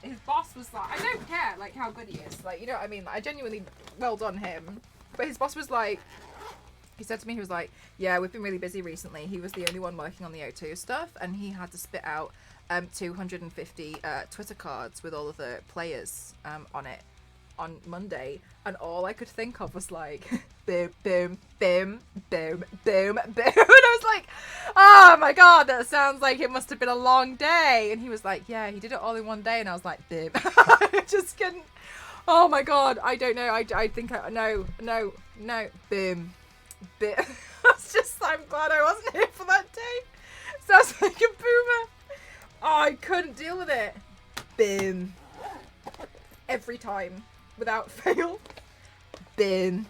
his boss was like, I don't care like how good he is, like, you know what I mean, like, I genuinely, well done him, but his boss was like, he said to me, he was like, yeah, we've been really busy recently. He was the only one working on the O2 stuff, and he had to spit out 250 Twitter cards with all of the players on it on Monday, and all I could think of was like boom, boom, boom, boom, boom, boom, and I was like, oh my god, that sounds like it must have been a long day. And he was like, yeah, he did it all in one day. And I was like, boom. I just couldn't. Oh my god, I don't know. I think no, boom. I was just, I'm glad I wasn't here for that day. Sounds like a boomer. Oh, I couldn't deal with it. Boom. Every time, without fail. Boom.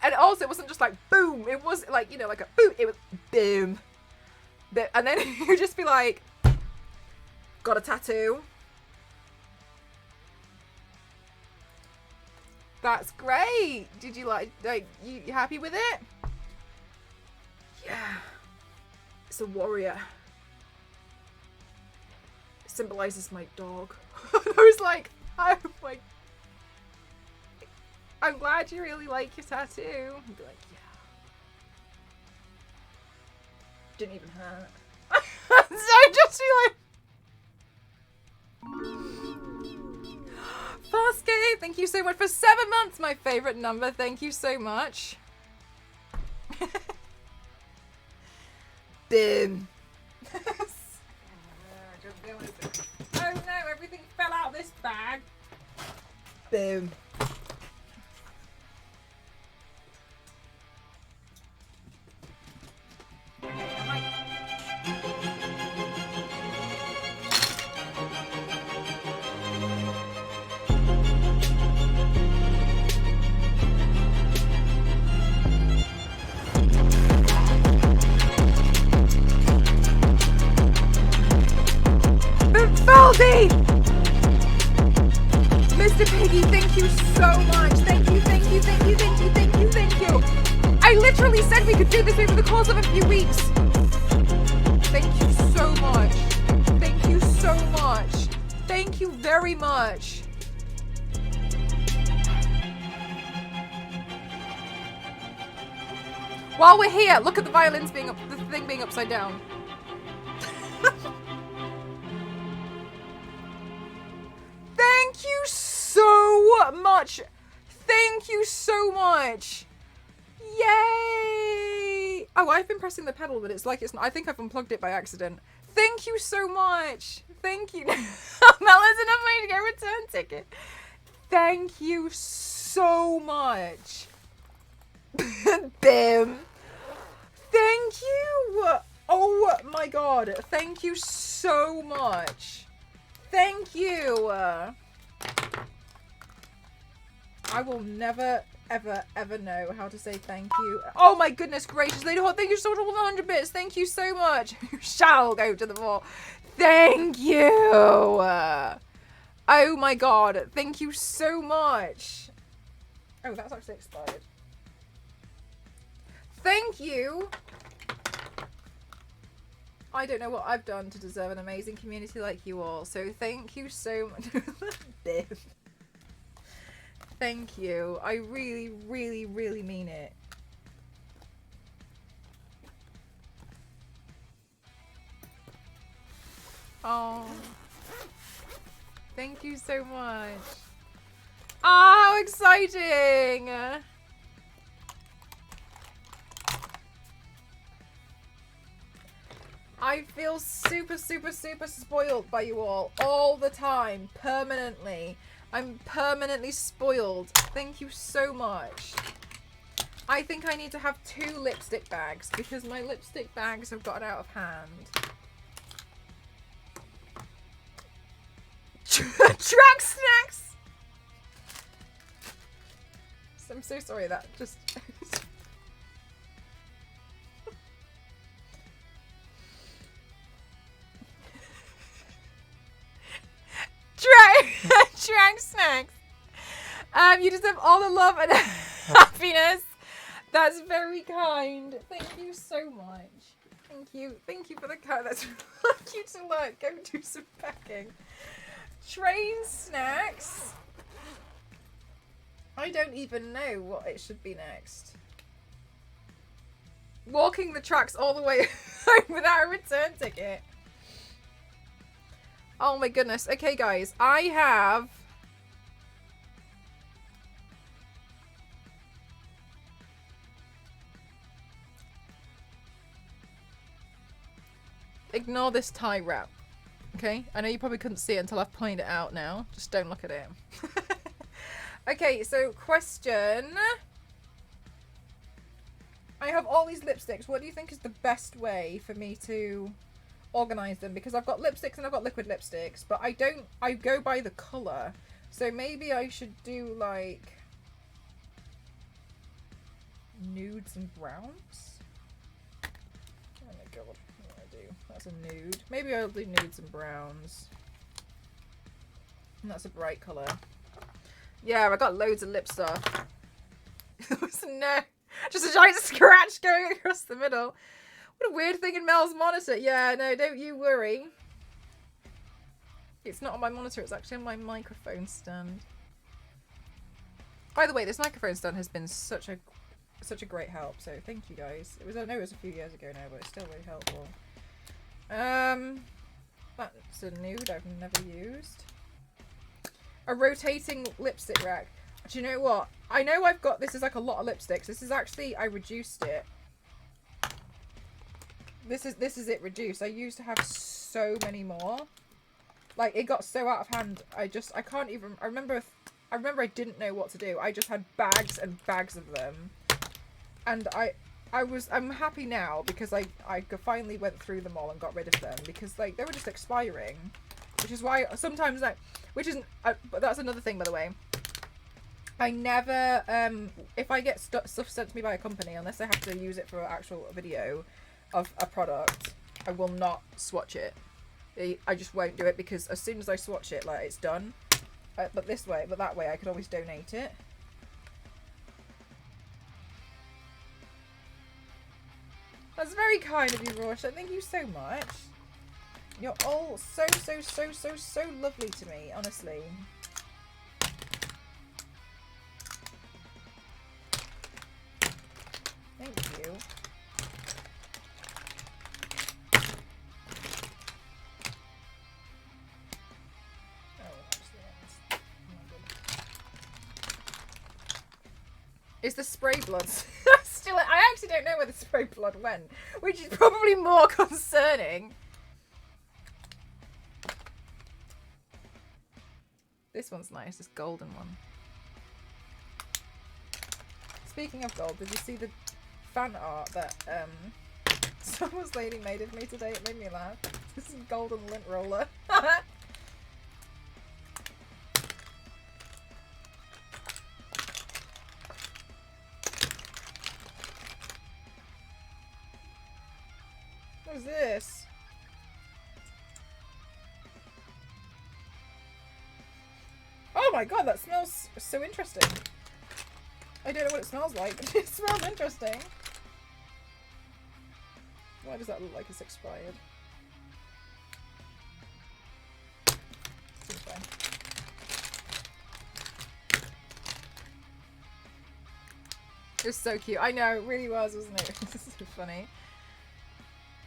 And also, it wasn't just like boom. It was like, you know, like a boom. It was boom. And then you'd just be like, got a tattoo. That's great. Did you like you happy with it? Yeah. It's a warrior. It symbolizes my dog. I was like, oh my. I'm glad you really like your tattoo. I'd be like, yeah. Didn't even hurt. So just be like. Fastgate, thank you so much for 7 months, my favorite number. Thank you so much. Boom. Oh no, everything fell out of this bag. Boom. Baldy! Mr. Piggy, thank you so much. Thank you, thank you, thank you, thank you, thank you, thank you. I literally said we could do this over the course of a few weeks. Thank you so much. Thank you so much. Thank you very much. While we're here, look at the violins being up, the thing being upside down. Thank you so much. Thank you so much. Yay. Oh, I've been pressing the pedal, but it's like it's not. I think I've unplugged it by accident. Thank you so much. Thank you. Mel isn't enough to get a return ticket. Thank you so much. Bim. Thank you. Oh my god. Thank you so much. Thank you. I will never, ever, ever know how to say thank you. Oh my goodness gracious, Lady Hot, thank you so much for 100 bits. Thank you so much. You shall go to the vault. Thank you. Oh my god, thank you so much. Oh, that's actually expired. Thank you. I don't know what I've done to deserve an amazing community like you all, so thank you so much. Thank you. I really, really, really mean it. Oh. Thank you so much. Oh, how exciting! I feel super, super, super spoiled by you all the time, permanently. I'm permanently spoiled. Thank you so much. I think I need to have 2 lipstick bags because my lipstick bags have gotten out of hand. Track snacks! I'm so sorry, that just... Drag snacks. You deserve all the love and happiness. That's very kind. Thank you so much. Thank you. Thank you for the card. That's really cute to look. Go do some packing. Train snacks. I don't even know what it should be next. Walking the tracks all the way home without a return ticket. Oh my goodness. Okay, guys. I have... Ignore this tie wrap. Okay? I know you probably couldn't see it until I've pointed it out now. Just don't look at it. Okay, so question... I have all these lipsticks. What do you think is the best way for me to organize them? Because I've got lipsticks and I've got liquid lipsticks, but I go by the color. So maybe I should do like nudes and browns. Oh my god, what do I do? That's a nude. Maybe I'll do nudes and browns. And that's a bright color. Yeah, I got loads of lip stuff. No. Just a giant scratch going across the middle. What a weird thing in Mel's monitor. Yeah, no, don't you worry. It's not on my monitor, it's actually on my microphone stand. By the way, this microphone stand has been such a great help, so thank you guys. I know it was a few years ago now, but it's still really helpful. That's a nude I've never used. A rotating lipstick rack. Do you know what? I know I've got, this is like a lot of lipsticks. This is actually, I reduced it. This is it reduced. I used to have so many more. Like, it got so out of hand. I can't even, I remember I didn't know what to do. I just had bags and bags of them. And I'm happy now because I finally went through them all and got rid of them because like they were just expiring. Which is why sometimes but that's another thing, by the way. I never, if I get stuff sent to me by a company, unless I have to use it for an actual video of a product, I will not swatch it. I just won't do it because as soon as I swatch it, like, it's done. But that way, I could always donate it. That's very kind of you, Rorschach. Thank you so much. You're all so lovely to me, honestly. Thank you. Is the spray blood still? I actually don't know where the spray blood went, which is probably more concerning. This one's nice, this golden one. Speaking of gold, did you see the fan art that Star Wars Lady made of me today? It made me laugh. This is golden lint roller. What is this? Oh my god, that smells so interesting. I don't know what it smells like, but it smells interesting. Why does that look like it's expired? Seems fine. It was so cute. I know, it really was, wasn't it? This is so funny.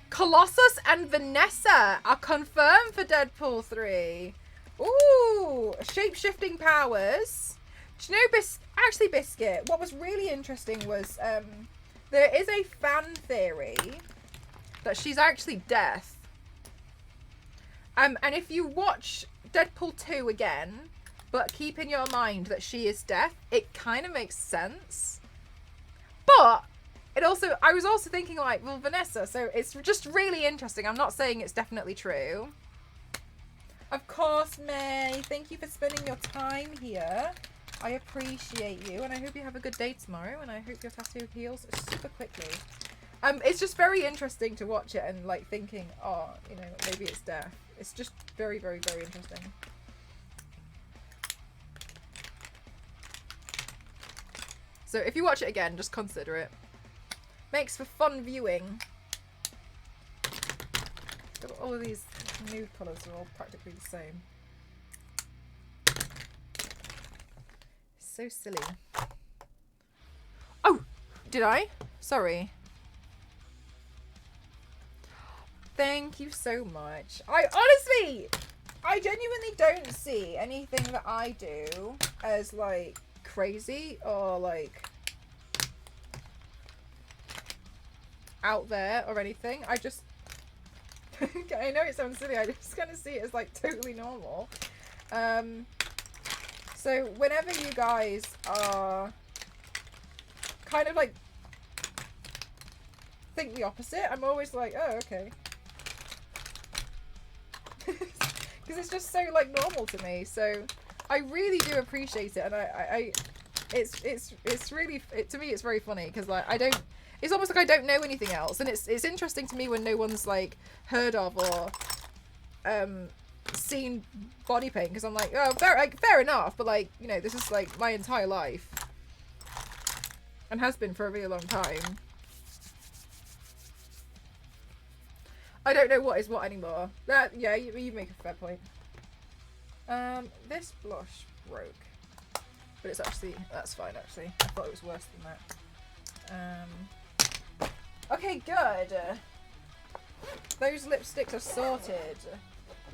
Colossus and Vanessa are confirmed for Deadpool 3. Ooh, shape-shifting powers. Do you know, actually, Biscuit, what was really interesting was there is a fan theory that she's actually Death. And if you watch Deadpool 2 again, but keep in your mind that she is Death, it kind of makes sense. But I was also thinking like, well, Vanessa, so it's just really interesting. I'm not saying it's definitely true. Of course, May. Thank you for spending your time here. I appreciate you, and I hope you have a good day tomorrow, and I hope your tattoo heals super quickly. It's just very interesting to watch it and like thinking, oh, you know, maybe it's Death. It's just very, very, very interesting. So if you watch it again, just consider it. Makes for fun viewing. All of these nude colours are all practically the same. So silly. Oh! Did I? Sorry. Thank you so much. I genuinely don't see anything that I do as like crazy or like out there or anything. I just I know it sounds silly, I just kind of see it as like totally normal. So whenever you guys are kind of like think the opposite, I'm always like, oh, okay. Because it's just so like normal to me. So I really do appreciate it, and it's really, to me it's very funny because like it's almost like I don't know anything else, and it's interesting to me when no one's like heard of or seen body paint, because I'm like, oh, fair enough, but like, you know, this is like my entire life and has been for a really long time. I don't know what is what anymore. That, yeah, you make a fair point. This blush broke, but it's actually, that's fine actually. I thought it was worse than that. Okay, good. Those lipsticks are sorted.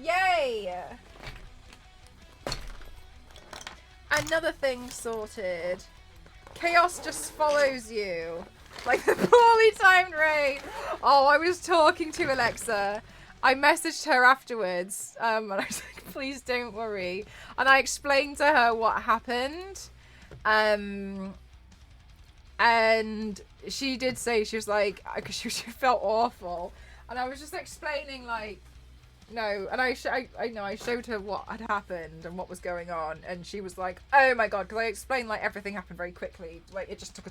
Yay! Another thing sorted. Chaos just follows you. Like the poorly timed raid. Oh, I was talking to Alexa. I messaged her afterwards, and I was like, please don't worry. And I explained to her what happened. And she did say, she was like, because she felt awful. And I was just explaining, like, no. And I showed her what had happened and what was going on. And she was like, oh my God. Because I explained, like, everything happened very quickly. Like, it just took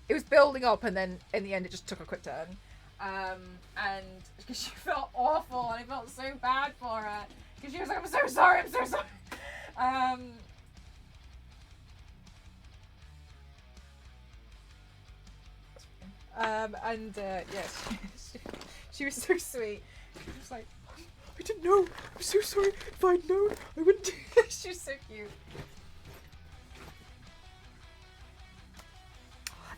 it was building up, and then in the end it just took a quick turn. And because she felt awful, and I felt so bad for her, because she was like, I'm so sorry. Yes, she was so sweet. She was like, I didn't know. I'm so sorry. If I'd known, I wouldn't do this. She's so cute.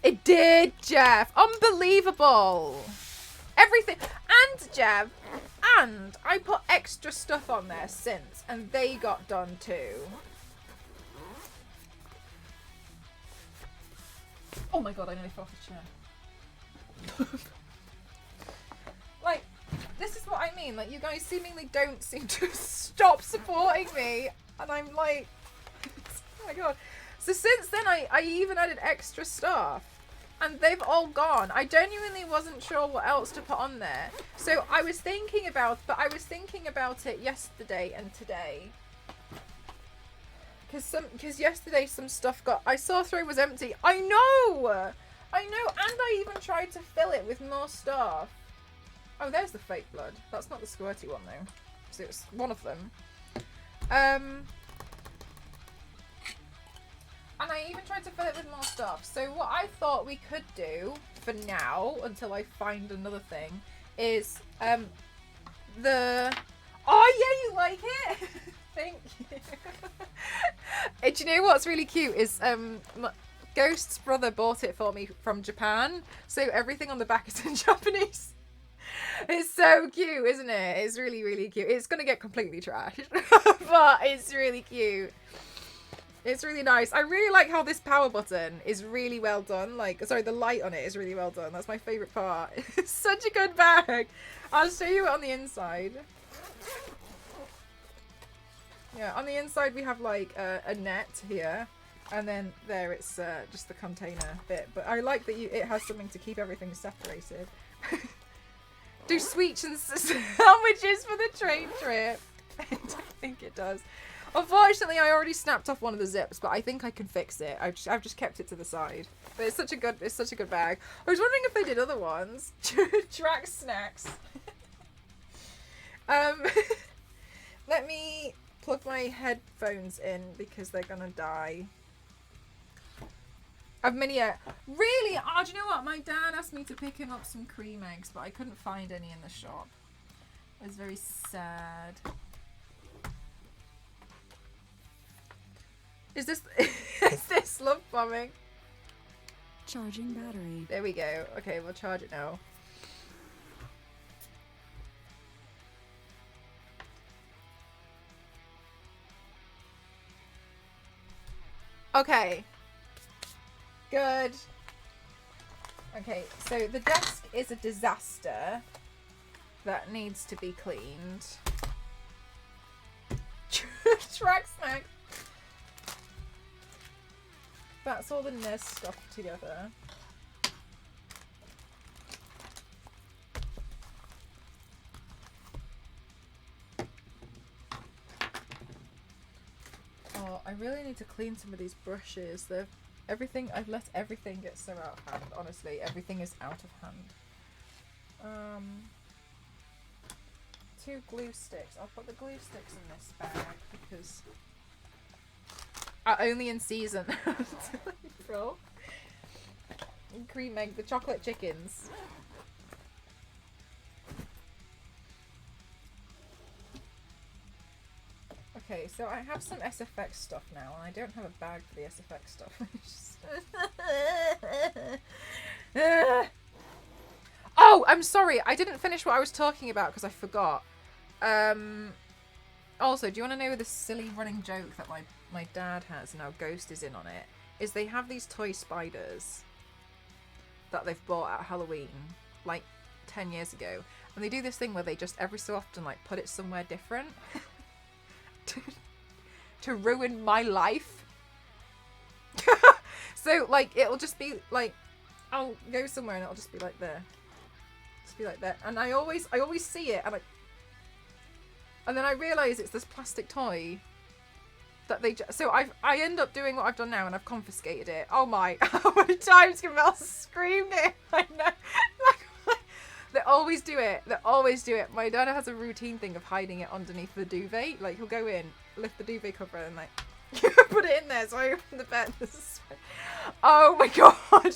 It did, Jeff. Unbelievable. Everything. And, Jeff, and I put extra stuff on there since, and they got done too. Oh my God, I nearly fell off the chair. Like, this is what I mean. Like, you guys seemingly don't seem to stop supporting me. And I'm like, oh my God. So since then, I even added extra stuff. And they've all gone. I genuinely wasn't sure what else to put on there. So I was thinking about it yesterday and today. Because yesterday some stuff I saw through was empty. I know! And I even tried to fill it with more stuff. Oh, there's the fake blood. That's not the squirty one though. So it was one of them. And I even tried to fill it with more stuff. So what I thought we could do for now, until I find another thing, is oh yeah, you like it? Thank you. Do you know what's really cute is Ghost's brother bought it for me from Japan, so everything on the back is in Japanese. It's so cute, isn't it? It's really, really cute. It's gonna get completely trashed, but it's really cute. It's really nice. I really like how this power button is really well done. Like, sorry, the light on it is really well done. That's my favourite part. It's such a good bag. I'll show you it on the inside. Yeah, on the inside we have like a net here. And then there it's just the container bit. But I like that it has something to keep everything separated. Do sweets and sandwiches for the train trip. I don't think it does. Unfortunately, I already snapped off one of the zips, but I think I can fix it. I've just kept it to the side. But it's such a good bag. I was wondering if they did other ones. Track snacks. Let me plug my headphones in because they're gonna die. Of mini really? Oh, do you know what? My dad asked me to pick him up some cream eggs, but I couldn't find any in the shop. It was very sad. Is this is this love bombing? Charging battery. There we go. Okay, we'll charge it now. Okay. Good. Okay, so the desk is a disaster that needs to be cleaned. Track snack. That's all the NES stuff together. Oh, I really need to clean some of these brushes. They're everything. I've let everything get so out of hand. Honestly, everything is out of hand. 2 glue sticks. I'll put the glue sticks in this bag because are only in season until April. Cream egg, the chocolate chickens. Okay, so I have some SFX stuff now, and I don't have a bag for the SFX stuff. Oh, I'm sorry. I didn't finish what I was talking about because I forgot. Also, do you want to know the silly running joke that my dad has, and now Ghost is in on it, is they have these toy spiders that they've bought at Halloween, like 10 years ago. And they do this thing where they just every so often like put it somewhere different to ruin my life. So like it'll just be like, I'll go somewhere and it'll just be like there. Just be like that. And I always see it and then I realise it's this plastic toy that they so I end up doing what I've done now, and I've confiscated it. Oh my, how many times can Mel scream it? I know. They always do it. They always do it. My dad has a routine thing of hiding it underneath the duvet. Like he'll go in, lift the duvet cover, and like put it in there. So I open the bed. Oh my god.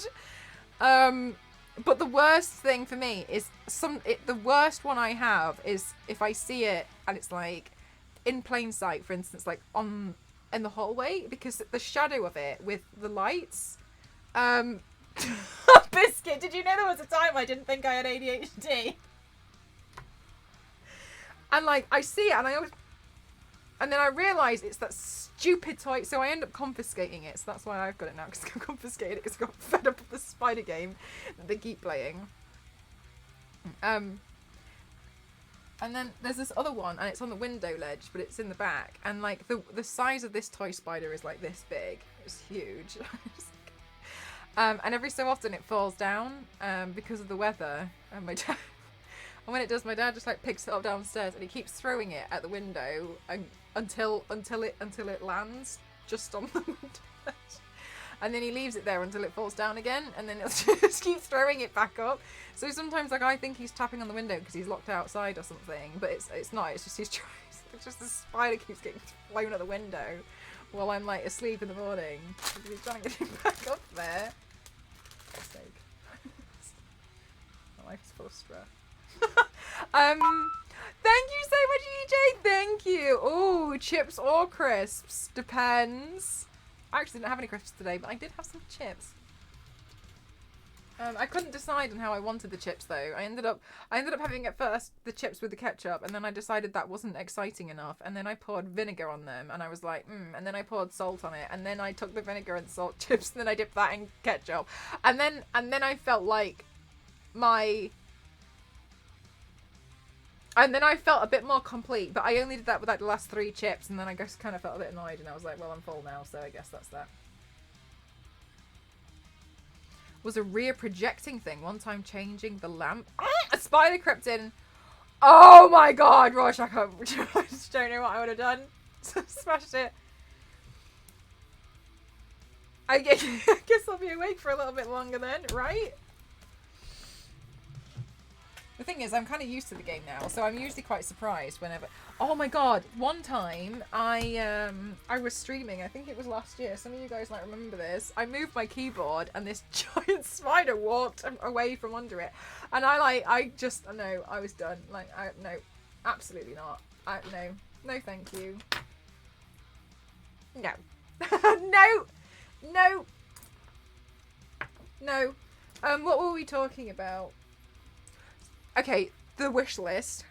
But the worst thing for me is the worst one I have is if I see it and it's like in plain sight, for instance, like in the hallway, because the shadow of it with the lights. Biscuit, did you know there was a time I didn't think I had ADHD? And like I see it and then I realise it's that stupid toy, so I end up confiscating it. So that's why I've got it now, because I confiscated it because I got fed up with the spider game that they keep playing. And then there's this other one, and it's on the window ledge, but it's in the back. And like the size of this toy spider is like this big. It's huge. And every so often it falls down because of the weather. And my dad, and when it does, my dad just like picks it up downstairs, and he keeps throwing it at the window until it lands just on the window ledge. And then he leaves it there until it falls down again, and then he'll just keep throwing it back up. So sometimes like I think he's tapping on the window because he's locked outside or something, but it's not. It's just he's trying. It's just the spider keeps getting thrown at the window while I'm like asleep in the morning. He's trying to get him back up there. For God's sake. My life is full of stress. Thank you so much, EJ. Thank you. Oh, chips or crisps, depends. I actually didn't have any crisps today, but I did have some chips. I couldn't decide on how I wanted the chips though. I ended up having at first the chips with the ketchup, and then I decided that wasn't exciting enough, and then I poured vinegar on them, and I was like, and then I poured salt on it, and then I took the vinegar and salt chips, and then I dipped that in ketchup, and then I felt like and then I felt a bit more complete, but I only did that with like the last 3 chips, and then I just kind of felt a bit annoyed, and I was like, well, I'm full now, so I guess that's that. Was a rear projecting thing. One time changing the lamp. A spider crept in. Oh my god, Rorschach, I just don't know what I would have done. Smashed it. I guess I'll be awake for a little bit longer then, right? The thing is, I'm kind of used to the game now, so I'm usually quite surprised whenever... Oh my god, one time I was streaming, I think it was last year, some of you guys might remember this. I moved my keyboard and this giant spider walked away from under it. And I was done. Like, no, absolutely not. No thank you. No. No. What were we talking about? Okay, the wish list.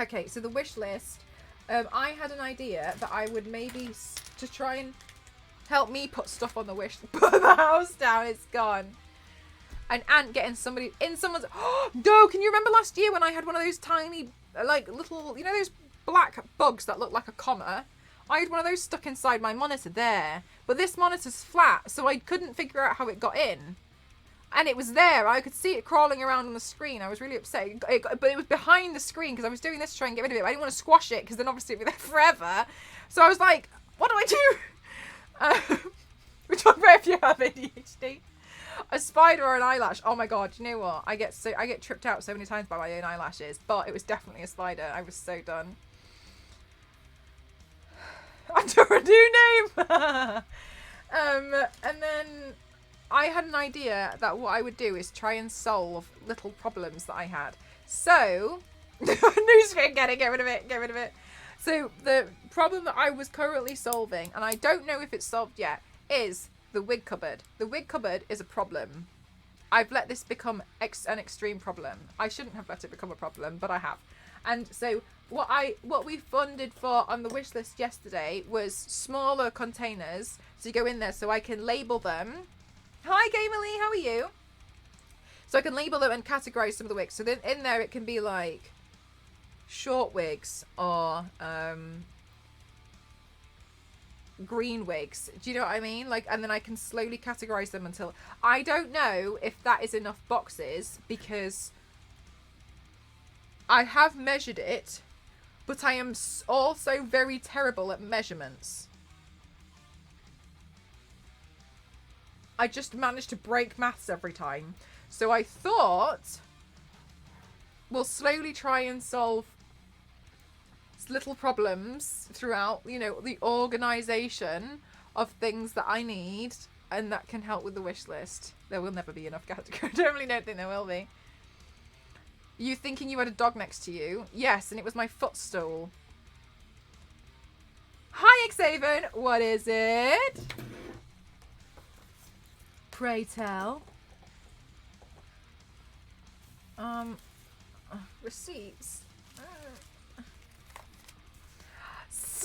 Okay, so the wish list. I had an idea that I would maybe to try and help me put stuff on the wish. Put the house down. It's gone. An ant getting somebody in someone's. Oh no! Can you remember last year when I had one of those tiny, like little, you know, those black bugs that look like a comma? I had one of those stuck inside my monitor there, but this monitor's flat, so I couldn't figure out how it got in. And it was there. I could see it crawling around on the screen. I was really upset. But it was behind the screen because I was doing this to try and get rid of it. But I didn't want to squash it because then obviously it'd be there forever. So I was like, what do I do? We're talking about if you have ADHD. A spider or an eyelash. Oh my god, you know what? I get tripped out so many times by my own eyelashes. But it was definitely a spider. I was so done. Under a new name! And then... I had an idea that what I would do is try and solve little problems that I had. So, new screen, get rid of it. So the problem that I was currently solving, and I don't know if it's solved yet, is the wig cupboard. The wig cupboard is a problem. I've let this become an extreme problem. I shouldn't have let it become a problem, but I have. And so what we funded for on the wish list yesterday was smaller containers to go in there so I can label them. Hi, Gamerly, how are you? So I can label them and categorize some of the wigs. So then in there it can be like short wigs or green wigs. Do you know what I mean? Like, and then I can slowly categorize them until I don't know if that is enough boxes because I have measured it, but I am also very terrible at measurements. I just managed to break maths every time. So I thought we'll slowly try and solve little problems throughout, you know, the organisation of things that I need and that can help with the wish list. There will never be enough categories. I don't think there will be. You thinking you had a dog next to you? Yes, and it was my footstool. Hi, Xavier. What is it? Pray tell. Receipts.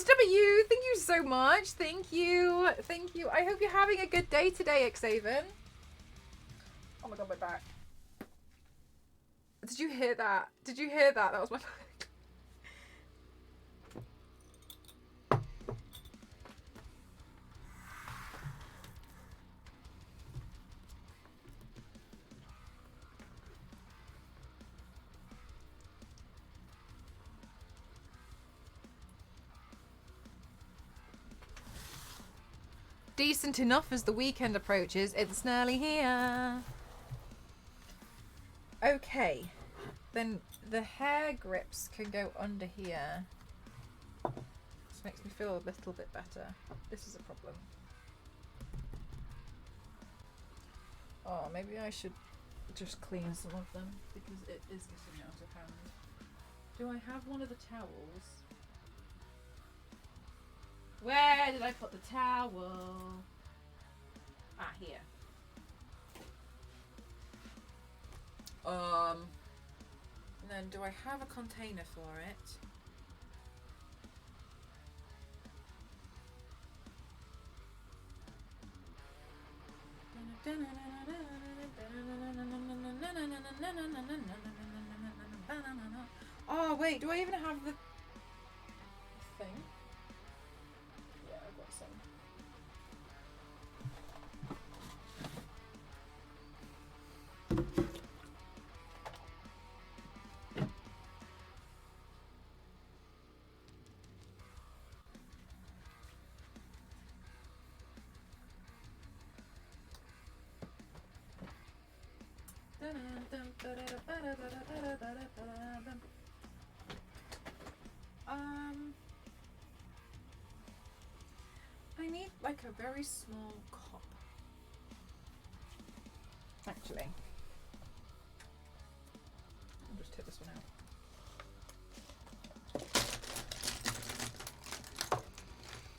W, thank you so much. Thank you. Thank you. I hope you're having a good day today, Xavier. Oh my god, my back. Did you hear that? Did you hear that? That was my back. Decent enough as the weekend approaches. It's nearly here. Okay. Then the hair grips can go under here. This makes me feel a little bit better. This is a problem. Oh, maybe I should just clean some of them because it is getting out of hand. Do I have one of the towels? Where did I put the towel? Ah, here. And then do I have a container for it? Oh wait, do I even have the thing? Yeah, I've got some. I need like a very small cup. Actually, I'll just take this one out.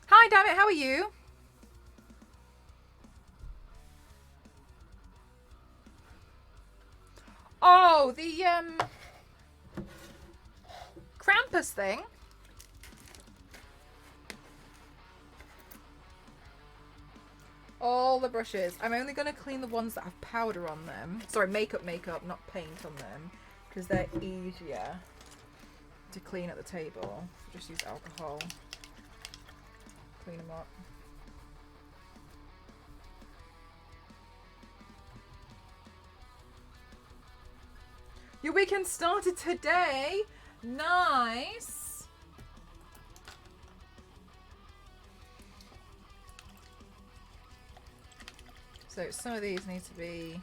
Hi, damn it, how are you? Oh, the Krampus thing. All the brushes. I'm only going to clean the ones that have powder on them. Sorry, makeup, not paint on them. Because they're easier to clean at the table. Just use alcohol. Clean them up. Your weekend started today. Nice. So some of these need to be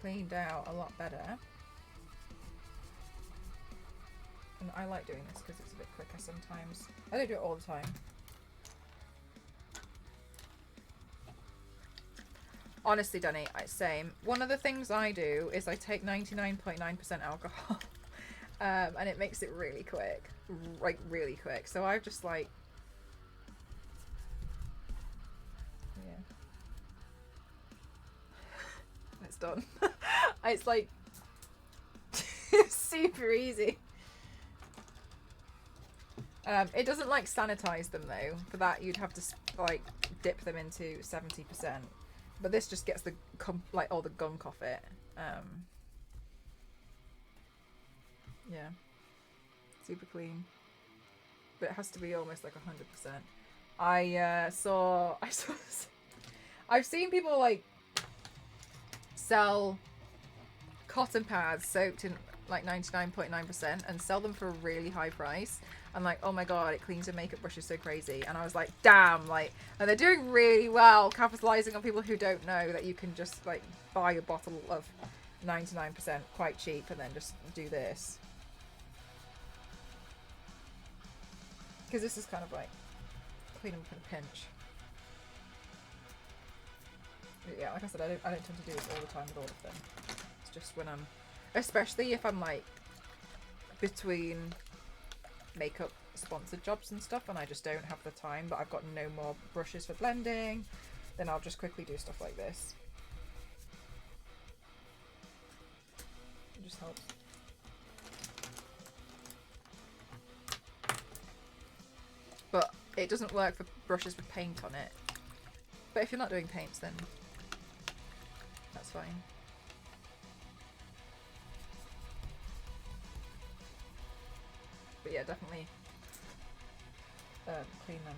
cleaned out a lot better. And I like doing this because it's a bit quicker sometimes. I don't do it all the time. Honestly, Danny, same. One of the things I do is I take 99.9% alcohol and it makes it really quick. Like, really quick. So I've just like... Yeah. It's done. It's like... super easy. It doesn't like sanitize them though. For that you'd have to like dip them into 70%. But this just gets the like all the gunk off it. Yeah, super clean. But it has to be almost like 100%. I've seen people like sell cotton pads soaked in like 99.9% and sell them for a really high price. And like, oh my god, it cleans your makeup brushes so crazy. And I was like, damn, like, and they're doing really well, capitalizing on people who don't know that you can just like buy a bottle of 99% quite cheap and then just do this. Because this is kind of like clean them in a pinch. Yeah, like I said, I don't tend to do this all the time with all of them. It's just when I'm, especially if I'm like between makeup sponsored jobs and stuff and I just don't have the time, but I've got no more brushes for blending, then I'll just quickly do stuff like this. It just helps. But it doesn't work for brushes with paint on it. But if you're not doing paints, then that's fine. But yeah, definitely clean them.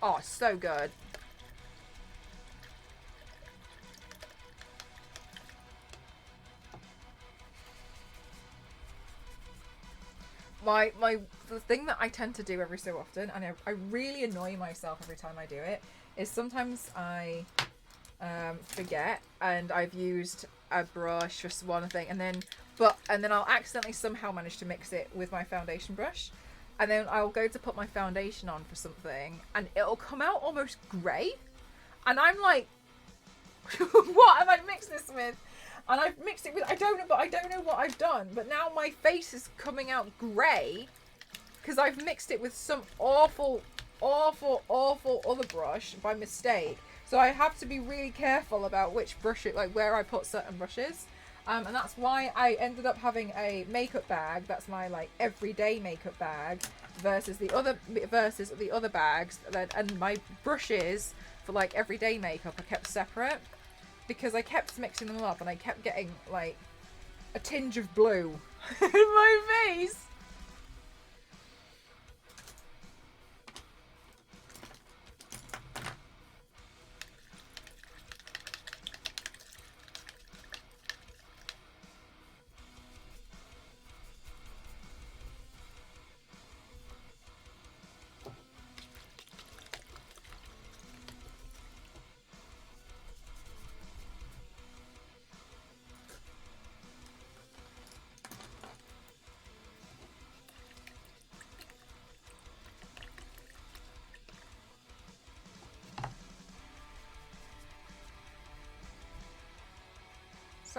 Oh, so good. The thing that I tend to do every so often, and I really annoy myself every time I do it, is sometimes I forget and I've used a brush for one thing and then I'll accidentally somehow manage to mix it with my foundation brush, and then I'll go to put my foundation on for something and it'll come out almost grey and I'm like, what have I mixed this with? And I've mixed it with, I don't know what I've done, but now my face is coming out grey because I've mixed it with some awful other brush by mistake. So I have to be really careful about which brush like where I put certain brushes. And that's why I ended up having a makeup bag that's my like everyday makeup bag versus the other bags and my brushes for like everyday makeup are kept separate because I kept mixing them up and I kept getting like a tinge of blue in my face.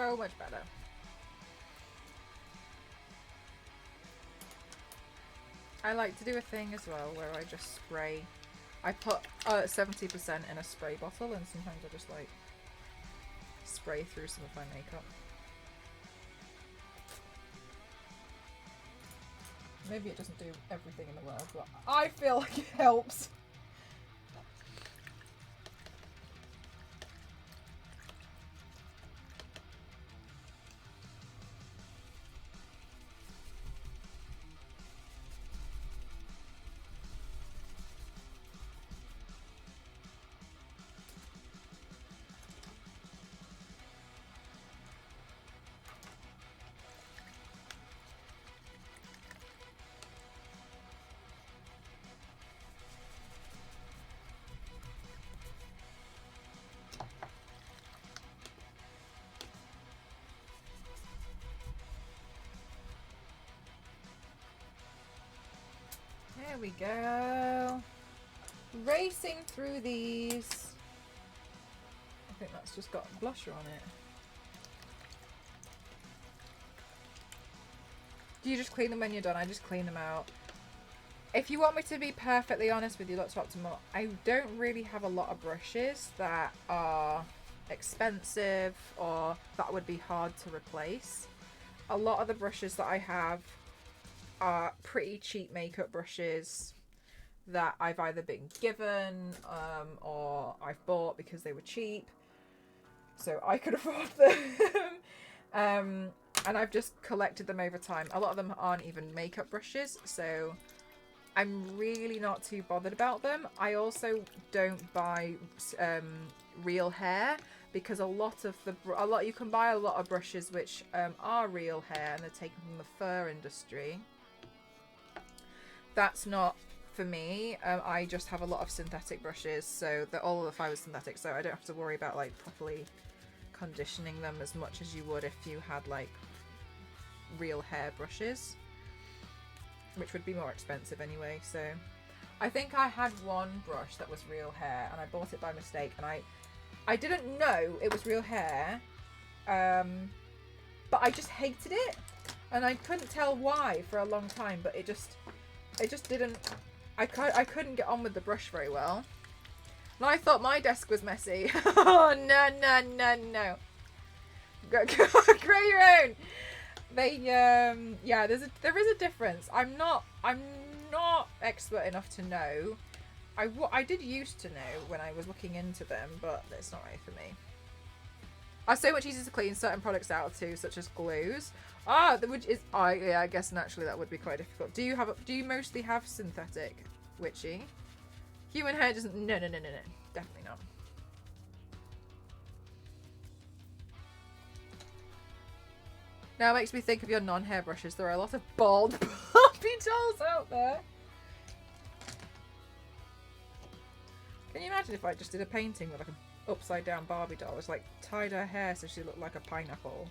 So much better. I like to do a thing as well where I just spray. I put 70% in a spray bottle, and sometimes I just like spray through some of my makeup. Maybe it doesn't do everything in the world, but I feel like it helps. There we go. Racing through these. I think that's just got blusher on it. Do you just clean them when you're done? I just clean them out. If you want me to be perfectly honest with you, Dr. Optimal, I don't really have a lot of brushes that are expensive or that would be hard to replace. A lot of the brushes that I have are pretty cheap makeup brushes that I've either been given or I've bought because they were cheap, so I could afford them. And I've just collected them over time. A lot of them aren't even makeup brushes, so I'm really not too bothered about them. I also don't buy real hair, because you can buy a lot of brushes which are real hair and they're taken from the fur industry. That's not for me. I just have a lot of synthetic brushes, so that all of the fibers synthetic, so I don't have to worry about like properly conditioning them as much as you would if you had like real hair brushes, which would be more expensive anyway. So I think I had one brush that was real hair and I bought it by mistake, and I didn't know it was real hair, but I just hated it and I couldn't tell why for a long time, but it just didn't, I couldn't get on with the brush very well. And I thought my desk was messy. Oh, no. Grow your own. Yeah, there is a difference. I'm not expert enough to know. I did used to know when I was looking into them, but it's not right for me. Are so much easier to clean certain products out too, such as glues. Yeah, I guess naturally that would be quite difficult. Do you mostly have synthetic, Witchy? Human hair doesn't. No, definitely not. Now it makes me think of your non-hair brushes. There are a lot of bald Barbie dolls out there. Can you imagine if I just did a painting with like an upside down Barbie doll? Just like tied her hair so she looked like a pineapple.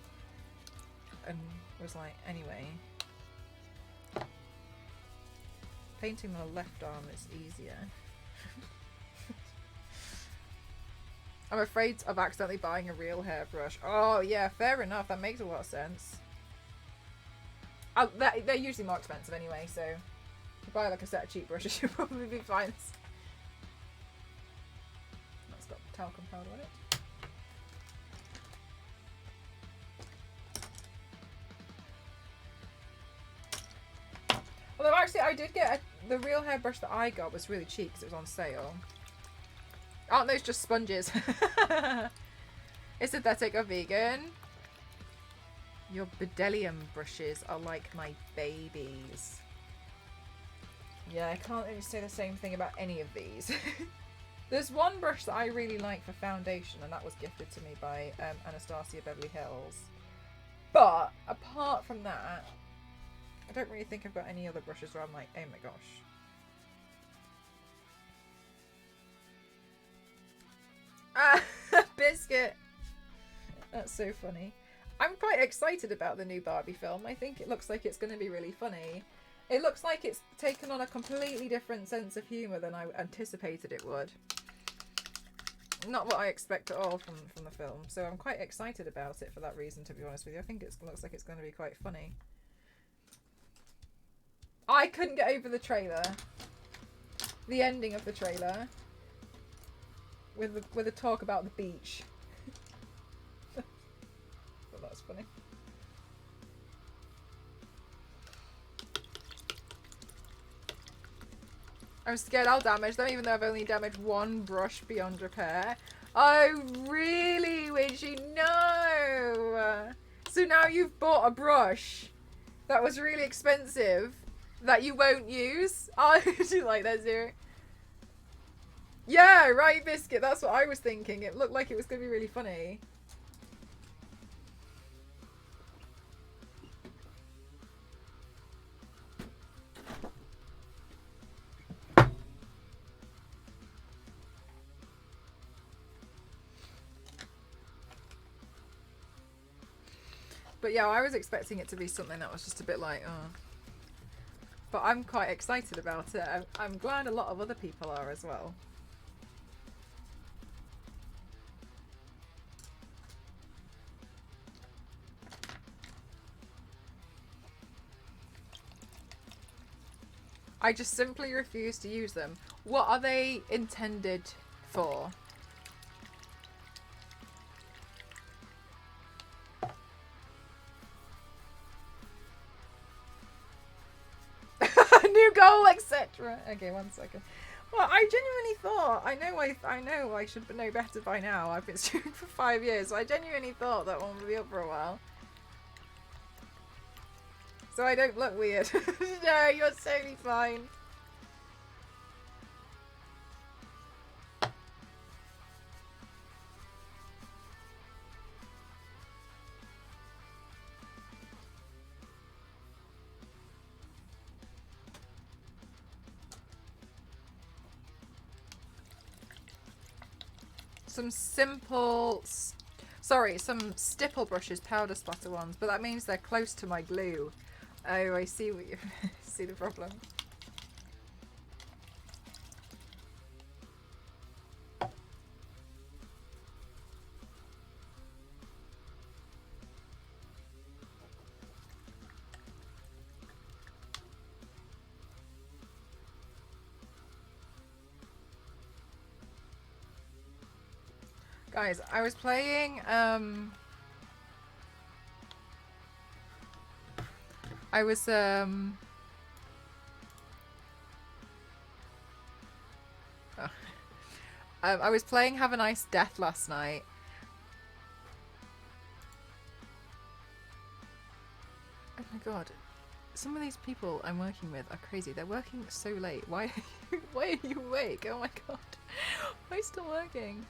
And was like, anyway. Painting the left arm is easier. I'm afraid of accidentally buying a real hairbrush. Oh yeah, fair enough. That makes a lot of sense. They're usually more expensive anyway, so if you buy like a set of cheap brushes, you'll probably be fine. That's got talcum powder on it. Although actually I did get the real hairbrush that I got was really cheap because it was on sale. Aren't those just sponges? Is synthetic or vegan? Your Bedelium brushes are like my babies. Yeah, I can't really say the same thing about any of these. There's one brush that I really like for foundation, and that was gifted to me by Anastasia Beverly Hills. But apart from that, I don't really think I've got any other brushes where I'm like, oh my gosh. Ah, Biscuit! That's so funny. I'm quite excited about the new Barbie film. I think it looks like it's going to be really funny. It looks like it's taken on a completely different sense of humour than I anticipated it would. not what I expect at all from the film. So I'm quite excited about it for that reason, to be honest with you. I think it looks like it's going to be quite funny. I couldn't get over the trailer. The ending of the trailer. With the talk about the beach. But that's funny. I'm scared I'll damage them, even though I've only damaged one brush beyond repair. Oh, really, Witchy? No! So now you've bought a brush that was really expensive that you won't use? Oh, do you like that, Zero? Yeah, right, Biscuit. That's what I was thinking. It looked like it was going to be really funny. But yeah, I was expecting it to be something that was just a bit like, oh. But I'm quite excited about it. I'm glad a lot of other people are as well. I just simply refuse to use them. What are they intended for? New goal, etc. Okay, 1 second. Well, I genuinely thought, I know I should know better by now. I've been streaming for 5 years, so I genuinely thought that one would be up for a while. So I don't look weird. No, you're totally fine. Some simple, some stipple brushes, powder splatter ones, but that means they're close to my glue. Oh, I see what you see the problem. Guys, I was playing, I was playing Have a Nice Death last night. Oh my god. Some of these people I'm working with are crazy. They're working so late. Why are you awake? Oh my god. Why are you still working?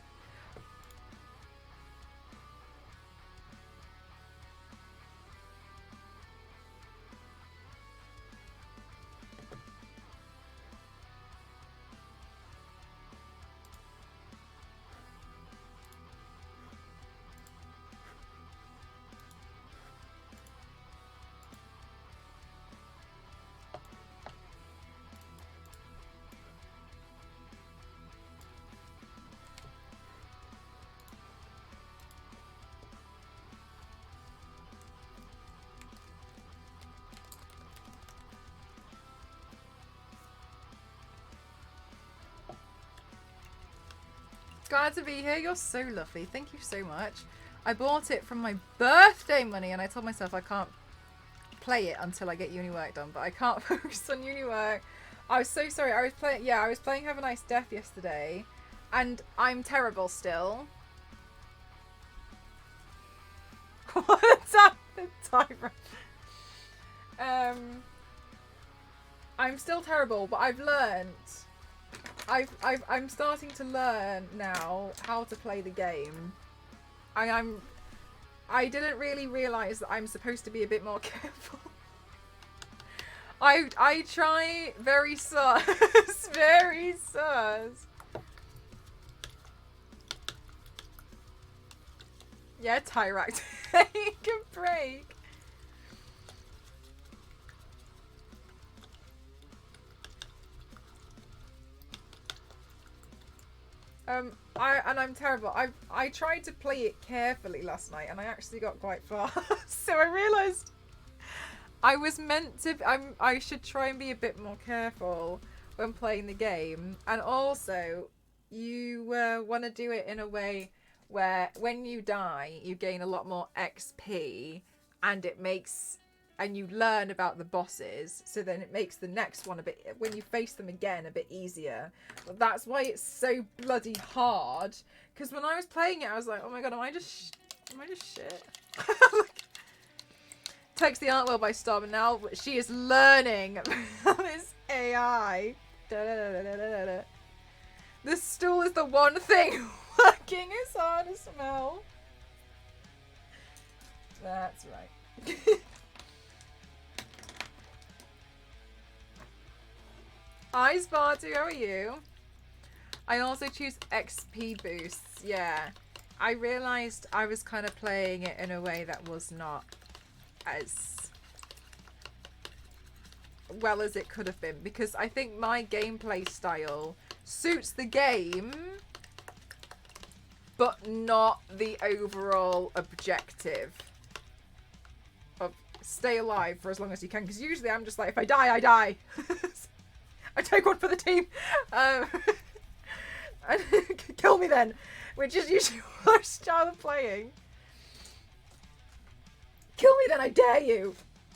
Glad to be here. You're so lovely. Thank you so much. I bought it from my birthday money and I told myself I can't play it until I get uni work done, but I can't focus on uni work. I was so sorry. I was playing Have a Nice Death yesterday and I'm terrible still. What's up? Timer. I'm still terrible, but I've learned. I'm starting to learn now how to play the game. I didn't really realise that I'm supposed to be a bit more careful. I try very sus. Very sus. Yeah, Tyrac, take a break. I'm terrible. I tried to play it carefully last night, and I actually got quite far. So I realised I was meant to. I should try and be a bit more careful when playing the game, and also you want to do it in a way where when you die, you gain a lot more XP, and you learn about the bosses, so then it makes the next one a bit, when you face them again, a bit easier. But that's why it's so bloody hard, because when I was playing it, I was like, oh my god, am I just shit? Text the Art World by Star, but now she is learning this AI. This stool is the one thing working as hard as smell. That's right. Hi Spartu, how are you? I also choose XP boosts, yeah. I realised I was kind of playing it in a way that was not as well as it could have been, because I think my gameplay style suits the game, but not the overall objective of stay alive for as long as you can, because usually I'm just like, if I die, I die. I take one for the team. Kill me then, which is usually what I start playing. Kill me then, I dare you.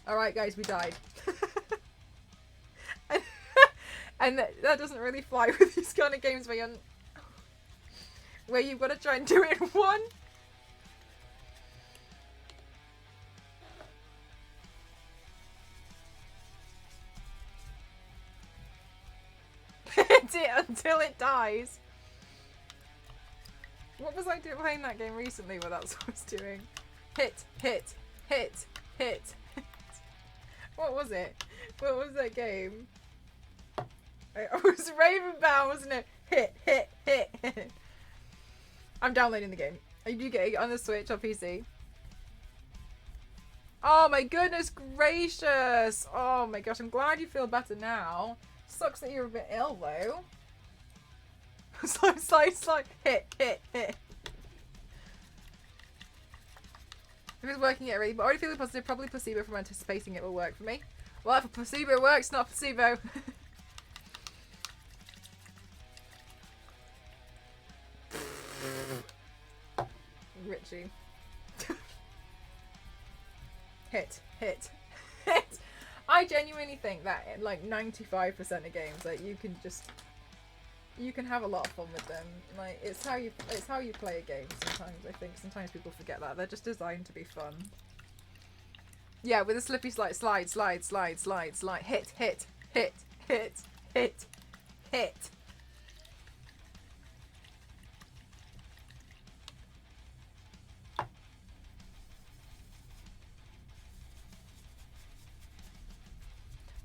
Alright guys, we died. and that doesn't really fly with these kind of games where you've got to try and do it in one. Until it dies. What was I doing playing that game recently where that's what I was doing? Hit, hit, hit, hit, hit. What was it? What was that game? It was Ravenbound, wasn't it? Hit, hit, hit, hit. I'm downloading the game. Are you getting it on the Switch or PC? Oh my goodness gracious! Oh my gosh, I'm glad you feel better now. Sucks that you're a bit ill though. Slide, hit, hit, hit. If it's working yet already, but already feeling positive, probably placebo from anticipating it will work for me. Well, if a placebo works, not a placebo. Richie. Hit, hit, hit. I genuinely think that in like 95% of games, like you can have a lot of fun with them. Like it's how you play a game. Sometimes I think people forget that they're just designed to be fun. Yeah, with a slippy slide, slide, hit, hit, hit, hit, hit, hit.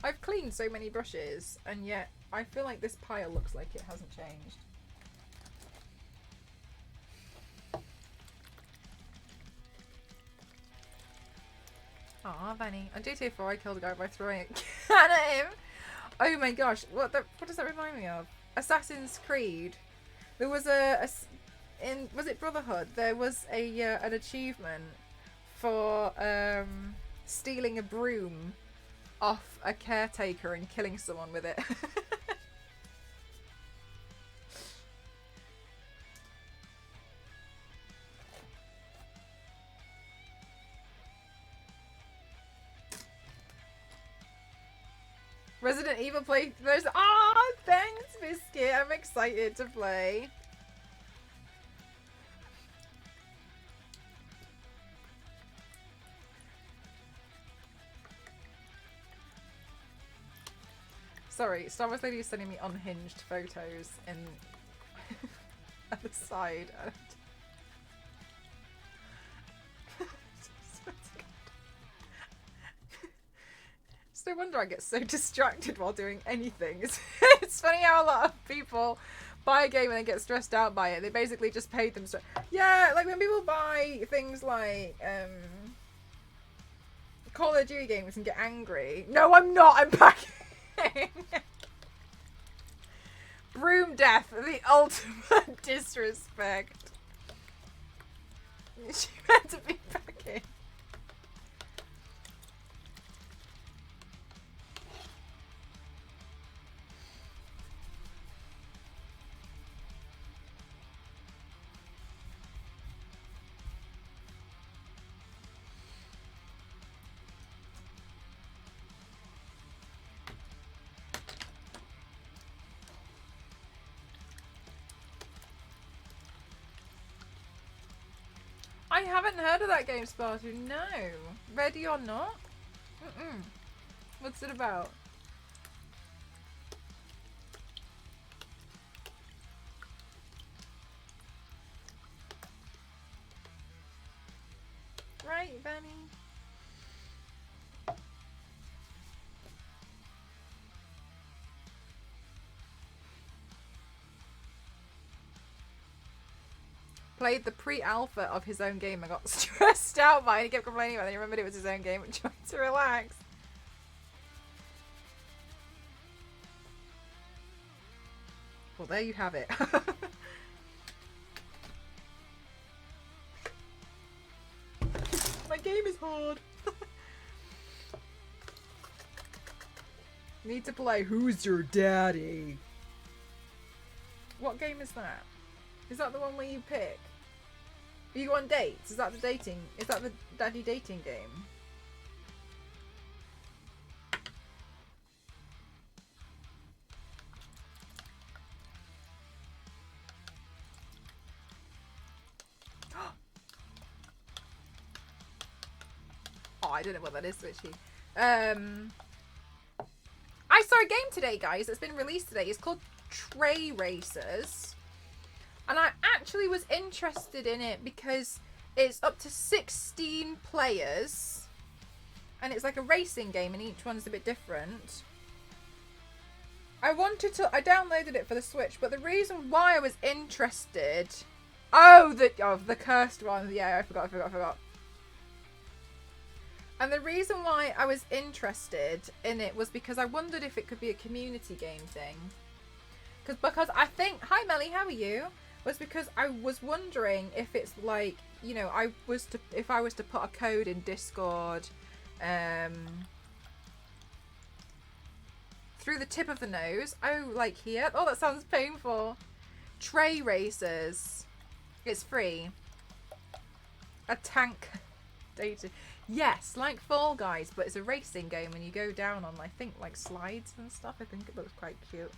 I've cleaned so many brushes, and yet I feel like this pile looks like it hasn't changed. Aw, Benny. On GTA 4, I killed a guy by throwing a can at him. Oh my gosh, what does that remind me of? Assassin's Creed. There was was it Brotherhood? There was an achievement for stealing a broom off a caretaker and killing someone with it. Resident Evil playthroughs. Ah, thanks, Biscuit. I'm excited to play. Sorry, Star Wars Lady is sending me unhinged photos in at the side. It's no wonder I get so distracted while doing anything. It's funny how a lot of people buy a game and they get stressed out by it. They basically just paid them. Yeah, like when people buy things like Call of Duty games and get angry. No, I'm not. I'm packing. Broom death, the ultimate disrespect. She meant to be back in. I haven't heard of that game, Spartu. No. Ready or not? Mm-mm. What's it about? Right, Benny. Played the pre-alpha of his own game and got stressed out by it. He kept complaining about it. He remembered it was his own game and tried to relax. Well, there you have it. My game is hard. Need to play Who's Your Daddy? What game is that? Is that the one where you pick? You go on dates? Is that the dating? Is that the daddy dating game? Oh, I don't know what that is, Switchy. I saw a game today, guys, that's been released today. It's called Tray Racers. And I actually was interested in it because it's up to 16 players. And it's like a racing game and each one's a bit different. I downloaded it for the Switch, but the reason why I was interested... Oh, the cursed one. Yeah, I forgot. And the reason why I was interested in it was because I wondered if it could be a community game thing. Because I think... Hi, Melly, how are you? Was because I was wondering if it's like, you know, if I was to put a code in Discord through the tip of the nose. Oh, like here. Oh, that sounds painful. Tray Racers. It's free. A tank dating. Yes, like Fall Guys, but it's a racing game and you go down on, I think, like slides and stuff. I think it looks quite cute.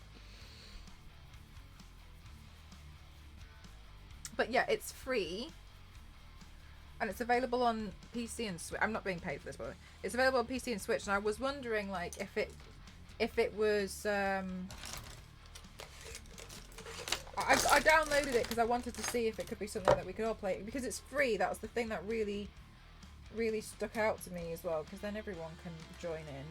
But yeah, it's free. And it's available on PC and Switch. I'm not being paid for this, by the way. It's available on PC and Switch, and I was wondering, like, if it was... I downloaded it because I wanted to see if it could be something that we could all play. Because it's free, that was the thing that really stuck out to me as well. Because then everyone can join in.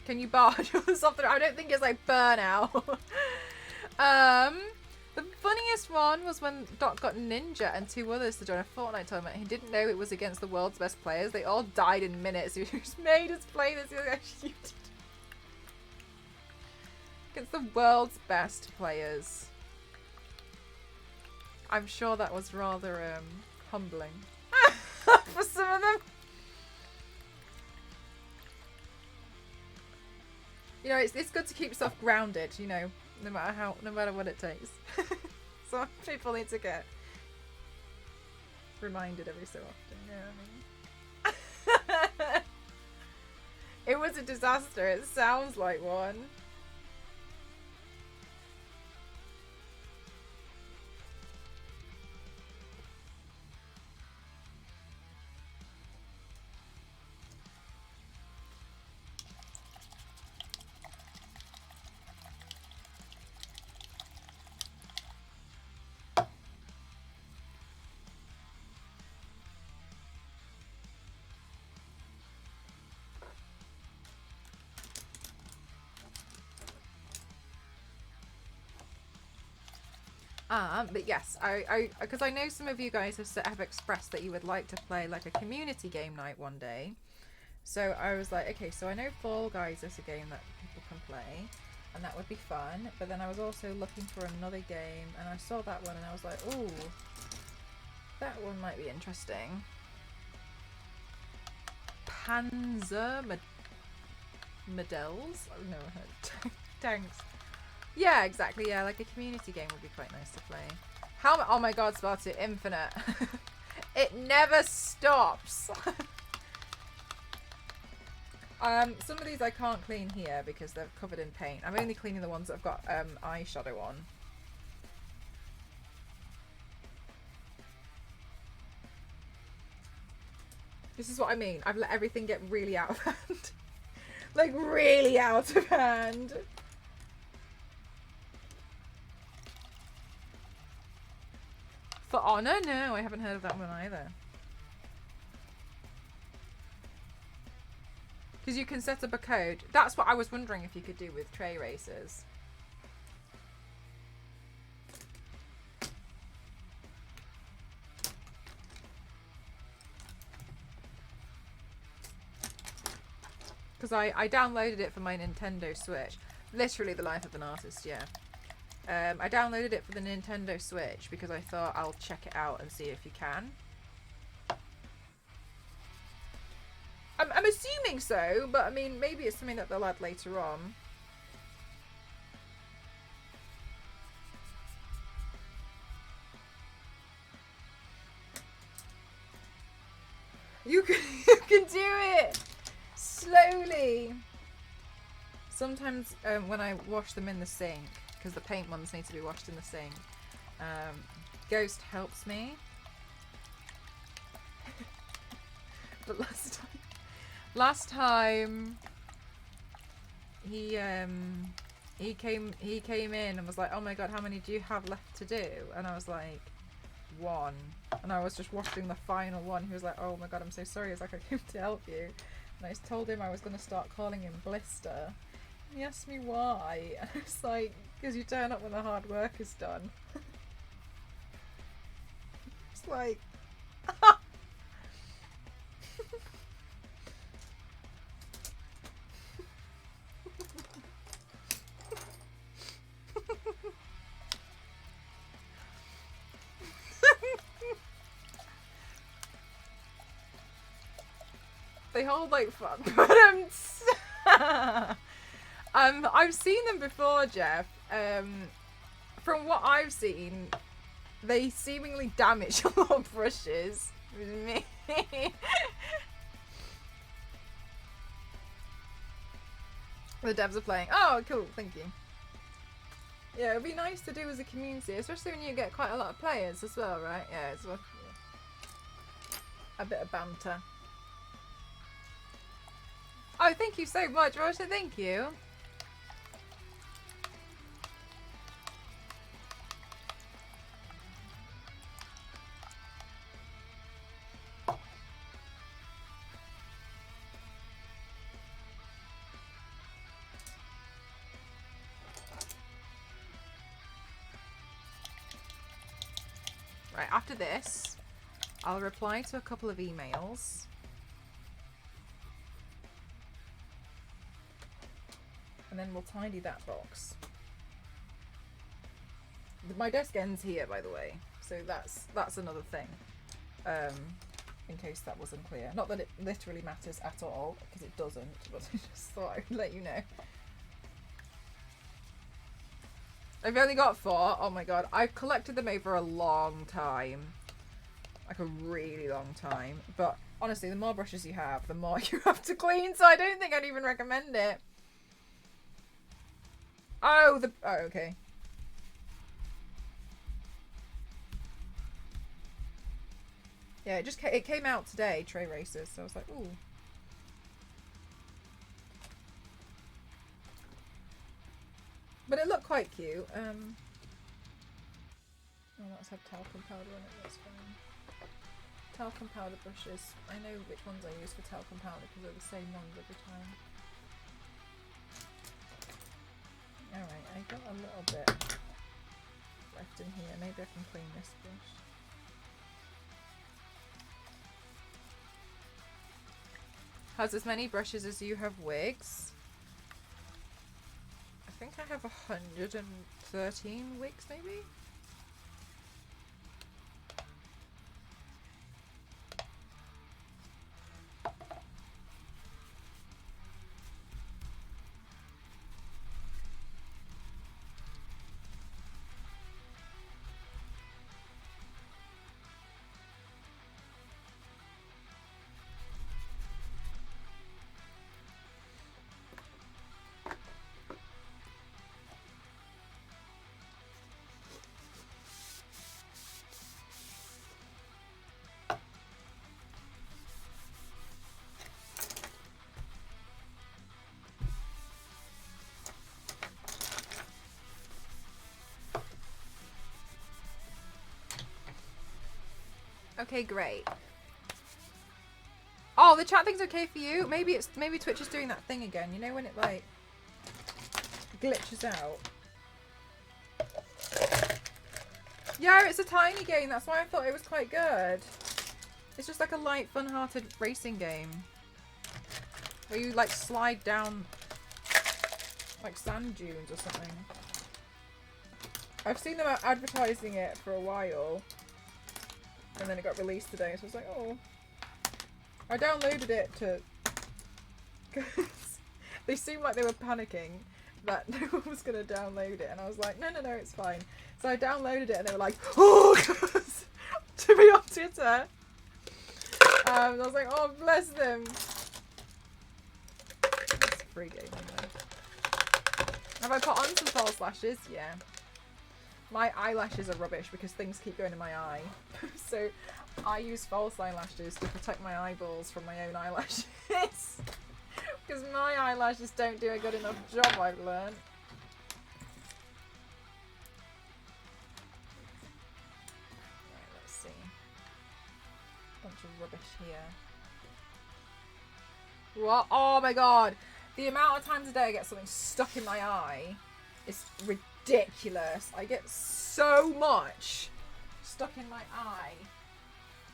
Can you barge or something? I don't think it's like Burnout. The funniest one was when Doc got Ninja and 2 others to join a Fortnite tournament. He didn't know it was against the world's best players. They all died in minutes. He just made us play this. Against the world's best players. I'm sure that was rather humbling for some of them. You know, it's good to keep stuff grounded, you know, no matter what it takes. So people need to get reminded every so often, you know what I mean? It was a disaster, it sounds like one. But yes, because I know some of you guys have expressed that you would like to play like a community game night one day. So I was like, okay, so I know Fall Guys is a game that people can play, and that would be fun. But then I was also looking for another game, and I saw that one, and I was like, ooh, that one might be interesting. Panzer Models? I've never heard. Tanks. Yeah, exactly. Yeah, like a community game would be quite nice to play. Oh my god, Spartu, Infinite. It never stops. Some of these I can't clean here because they're covered in paint. I'm only cleaning the ones that have got eyeshadow on. This is what I mean. I've let everything get really out of hand. Like, really out of hand. For Honor? No, I haven't heard of that one either. Because you can set up a code. That's what I was wondering if you could do with tray racers. Because I downloaded it for my Nintendo Switch. Literally the life of an artist, yeah. I downloaded it for the Nintendo Switch because I thought I'll check it out and see if you can. I'm assuming so, but I mean, maybe it's something that they'll add later on. You can do it! Slowly! Sometimes when I wash them in the sink, because the paint ones need to be washed in the sink, Ghost helps me. But last time he came in and was like, oh my god, how many do you have left to do? And I was like, 1. And I was just washing the final one. He was like, oh my god, I'm so sorry. It's like, I came to help you. And I told him I was going to start calling him Blister. He asked me why. And I was like, because you turn up when the hard work is done. It's like... They hold like fun, but I've seen them before, Jeff. From what I've seen, they seemingly damage a lot of brushes with me. The devs are playing. Oh, cool, thank you. Yeah, it'd be nice to do as a community, especially when you get quite a lot of players as well, right? Yeah, it's worth a bit of banter. Oh, thank you so much, Roger. Thank you. Right, after this, I'll reply to a couple of emails. And then we'll tidy that box. My desk ends here, by the way, so that's another thing. In case that wasn't clear. Not that it literally matters at all, because it doesn't, but I just thought I would let you know. I've only got 4. Oh my god, I've collected them over a long time. Like a really long time. But honestly, the more brushes you have, the more you have to clean, so I don't think I'd even recommend it. Oh, okay. Yeah, it came out today, Tray Racers, so I was like, ooh. But it looked quite cute. Oh, let's have talcum powder on it, that's fine. Talcum powder brushes. I know which ones I use for talcum powder because they're the same ones every time. Alright, I got a little bit left in here. Maybe I can clean this brush. Has as many brushes as you have wigs. I think I have 113 wigs, maybe? Okay, great. Oh, the chat thing's okay for you? Maybe Twitch is doing that thing again. You know when it like glitches out? Yeah, it's a tiny game. That's why I thought it was quite good. It's just like a light, fun-hearted racing game. Where you like slide down like sand dunes or something. I've seen them advertising it for a while. And then it got released today, so I was like, oh. I downloaded it to... because they seemed like they were panicking that no one was going to download it. And I was like, no, it's fine. So I downloaded it and they were like, oh, because to be on Twitter. I was like, oh, bless them. It's a free game anyway. Have I put on some false lashes? Yeah. My eyelashes are rubbish because things keep going in my eye. So I use false eyelashes to protect my eyeballs from my own eyelashes. Because my eyelashes don't do a good enough job, I've learned. Right, let's see. Bunch of rubbish here. What? Oh my god! The amount of times a day I get something stuck in my eye is ridiculous. I get so much stuck in my eye.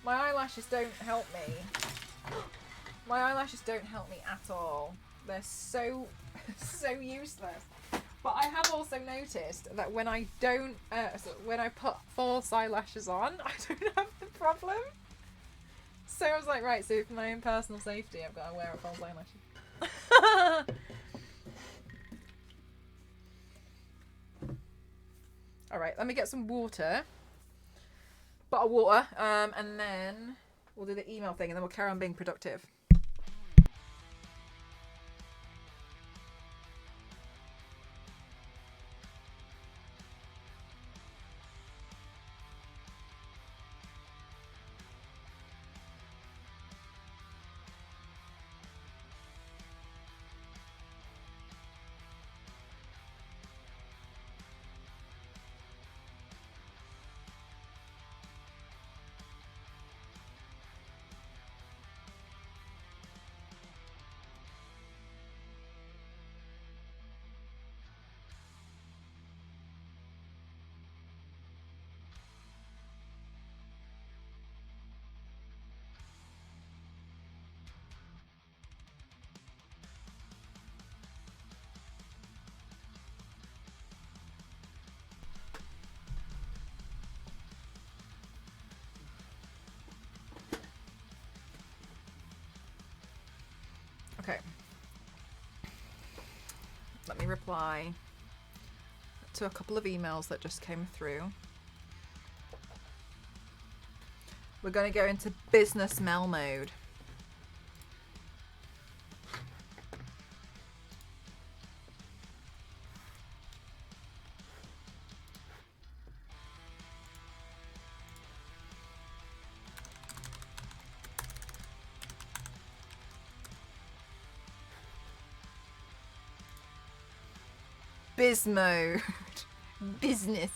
My eyelashes don't help me. My eyelashes don't help me at all. They're so useless. But I have also noticed that when I don't, when I put false eyelashes on, I don't have the problem. So I was like, right, so for my own personal safety, I've got to wear a false eyelashes. Alright, let me get some water. Bottle of water, and then we'll do the email thing, and then we'll carry on being productive. Okay. Let me reply to a couple of emails that just came through. We're going to go into business mail mode. Biz mode. Business.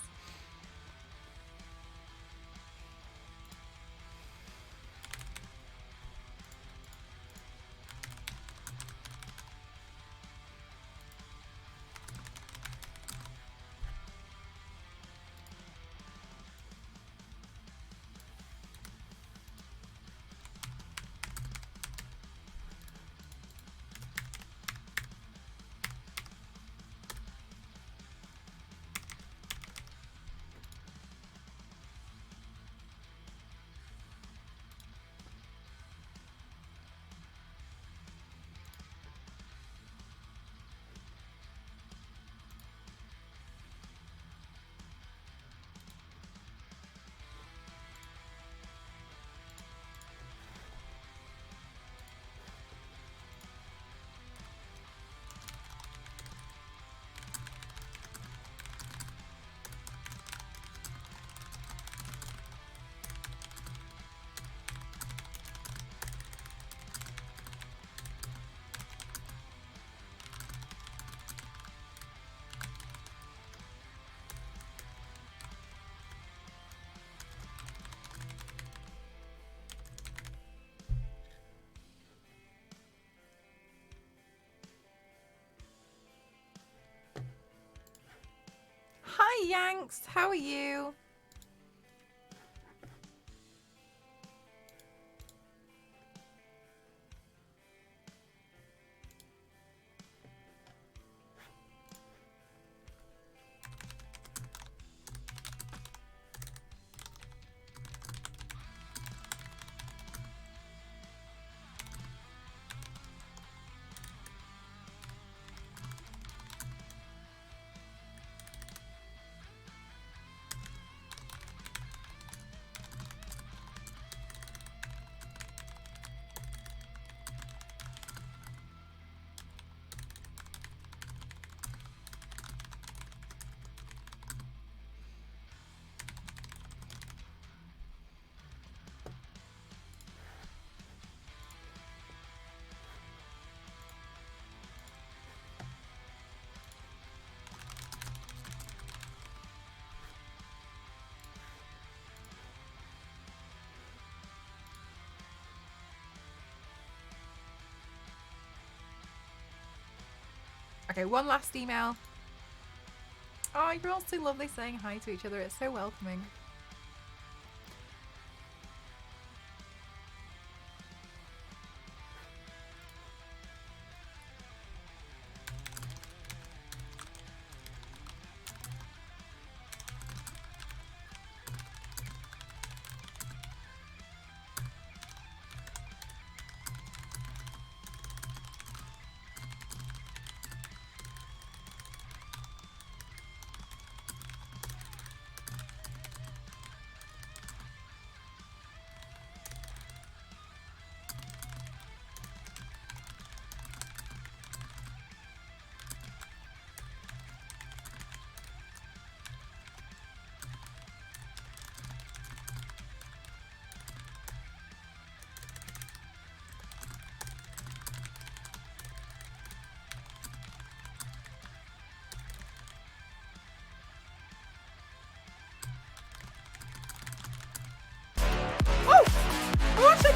Yanks. How are you? Okay, one last email. Oh, you're all so lovely saying hi to each other. It's so welcoming.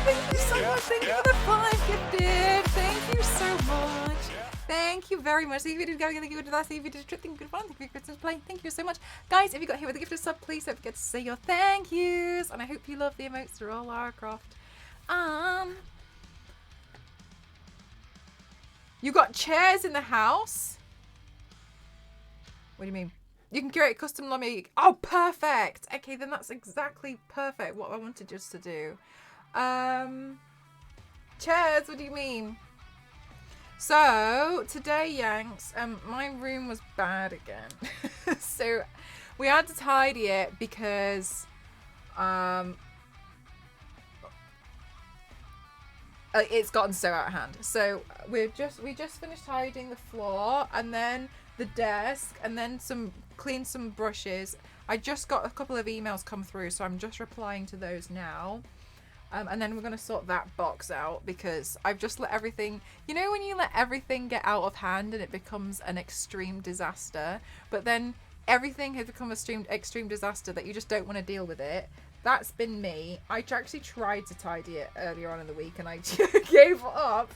Thank you so much. Thank you for the 5 gifted. Thank you so much. Thank you very much. Thank you for thank you for that. Thank you for trip. Thank you for fun. Thank you for Christmas play. Thank you so much. Guys, if you got here with a gift of sub, please don't forget to say your thank yous. And I hope you love the emotes. They're all Lara Croft. You got chairs in the house? What do you mean? You can curate custom lobby. Oh, perfect. Okay, then that's exactly perfect what I wanted us to do. Chairs, what do you mean? So today, Yanks, my room was bad again. So we had to tidy it because it's gotten so out of hand. So we just finished tidying the floor and then the desk and then cleaned some brushes. I just got a couple of emails come through, so I'm just replying to those now. And then we're going to sort that box out because I've just let everything, you know, when you let everything get out of hand and it becomes an extreme disaster, but then everything has become an extreme disaster that you just don't want to deal with it. That's been me. I actually tried to tidy it earlier on in the week and I gave up.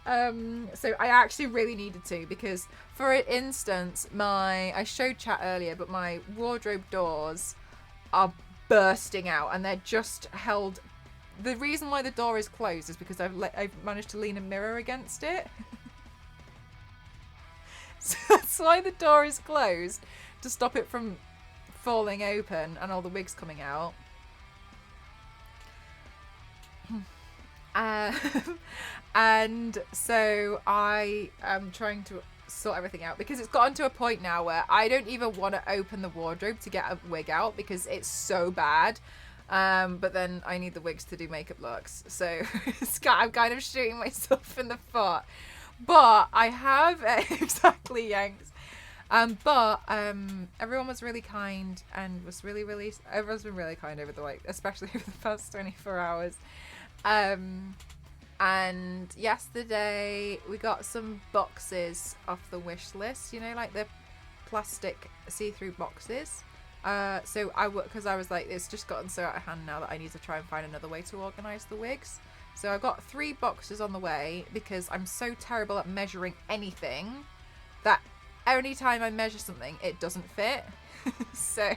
So I actually really needed to because, for instance, I showed chat earlier, but my wardrobe doors are bursting out and they're just held. The reason why the door is closed is because I've managed to lean a mirror against it. So that's why the door is closed, to stop it from falling open and all the wigs coming out. And so I am trying to sort everything out because it's gotten to a point now where I don't even want to open the wardrobe to get a wig out because it's so bad. But then I need the wigs to do makeup looks, so I'm kind of shooting myself in the foot. But I have exactly, Yanks. But everyone was really kind and was really everyone's been really kind over the week, especially over the past 24 hours. And yesterday we got some boxes off the wish list, you know, like the plastic see-through boxes. So because I was like, it's just gotten so out of hand now that I need to try and find another way to organise the wigs. So I got 3 boxes on the way because I'm so terrible at measuring anything that every time I measure something, it doesn't fit. So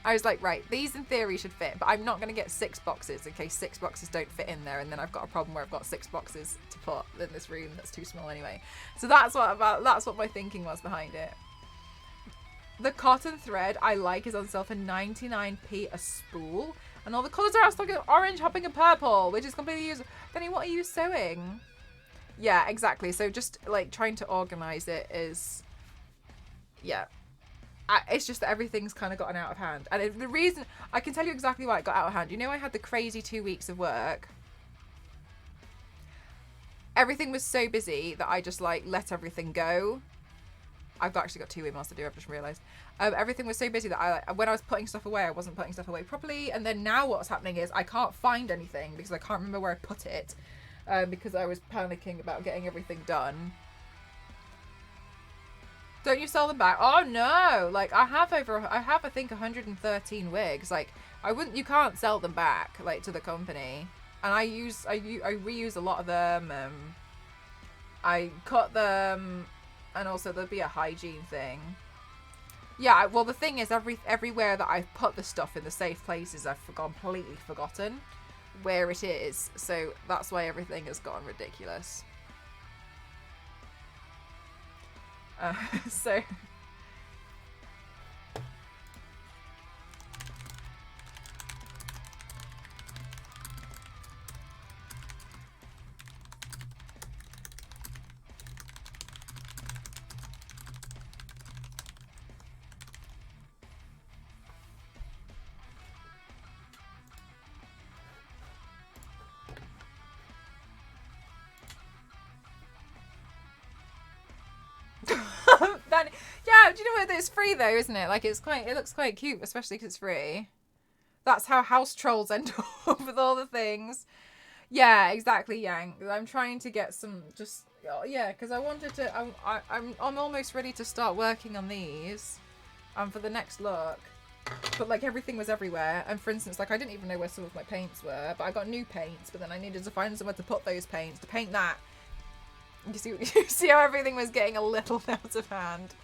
I was like, right, these in theory should fit, but I'm not going to get 6 boxes in case 6 boxes don't fit in there, and then I've got a problem where I've got 6 boxes to put in this room that's too small anyway. So that's what my thinking was behind it. The cotton thread I like is on sale for 99p a spool, and all the colours are out of orange, hopping, and purple, which is completely useful. Danny, what are you sewing? Yeah, exactly. So just like trying to organise it is, yeah. It's just that everything's kind of gotten out of hand. And the reason, I can tell you exactly why it got out of hand. You know, I had the crazy 2 weeks of work. Everything was so busy that I just like let everything go. I've actually got 2 emails to do, I've just realised. Everything was so busy that when I was putting stuff away, I wasn't putting stuff away properly. And then now what's happening is I can't find anything because I can't remember where I put it. Because I was panicking about getting everything done. Don't you sell them back? Oh no! Like I have I think 113 wigs. Like you can't sell them back like to the company. And I reuse a lot of them. I cut them, and also there'll be a hygiene thing. Yeah, well the thing is everywhere that I've put the stuff in the safe places, I've completely forgotten where it is. So that's why everything has gotten ridiculous. So that, yeah, do you know what? It's free though, isn't it? Like it looks quite cute, especially because it's free. That's how house trolls end up with all the things. Yeah, exactly, Yang. I'm trying to get some because I wanted to. I'm almost ready to start working on these, for the next look. But like everything was everywhere, and for instance, like I didn't even know where some of my paints were, but I got new paints. But then I needed to find somewhere to put those paints to paint that. You see how everything was getting a little out of hand.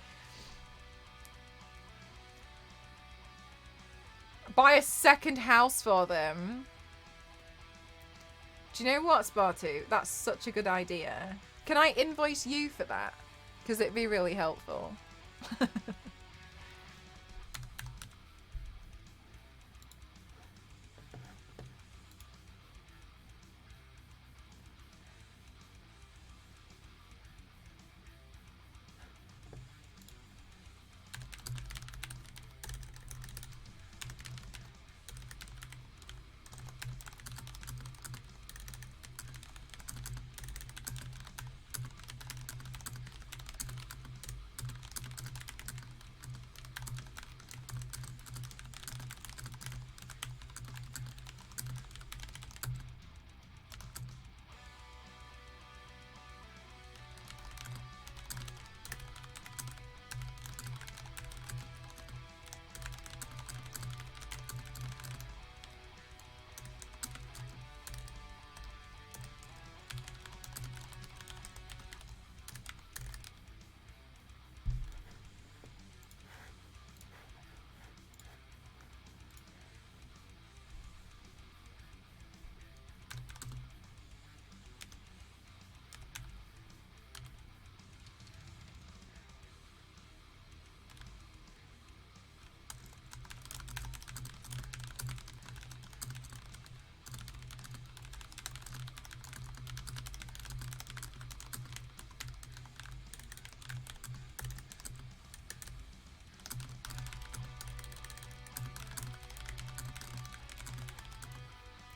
Buy a second house for them. Do you know what, Spartu? That's such a good idea. Can I invoice you for that? Because it'd be really helpful.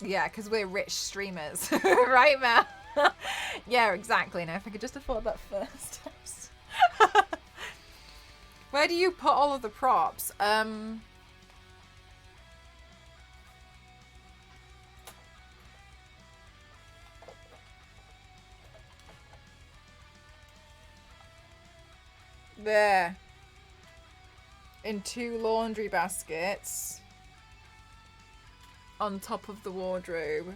Yeah, because we're rich streamers. Right, Mel? Yeah, exactly. Now, if I could just afford that first house. Where do you put all of the props? There. In 2 laundry baskets. On top of the wardrobe.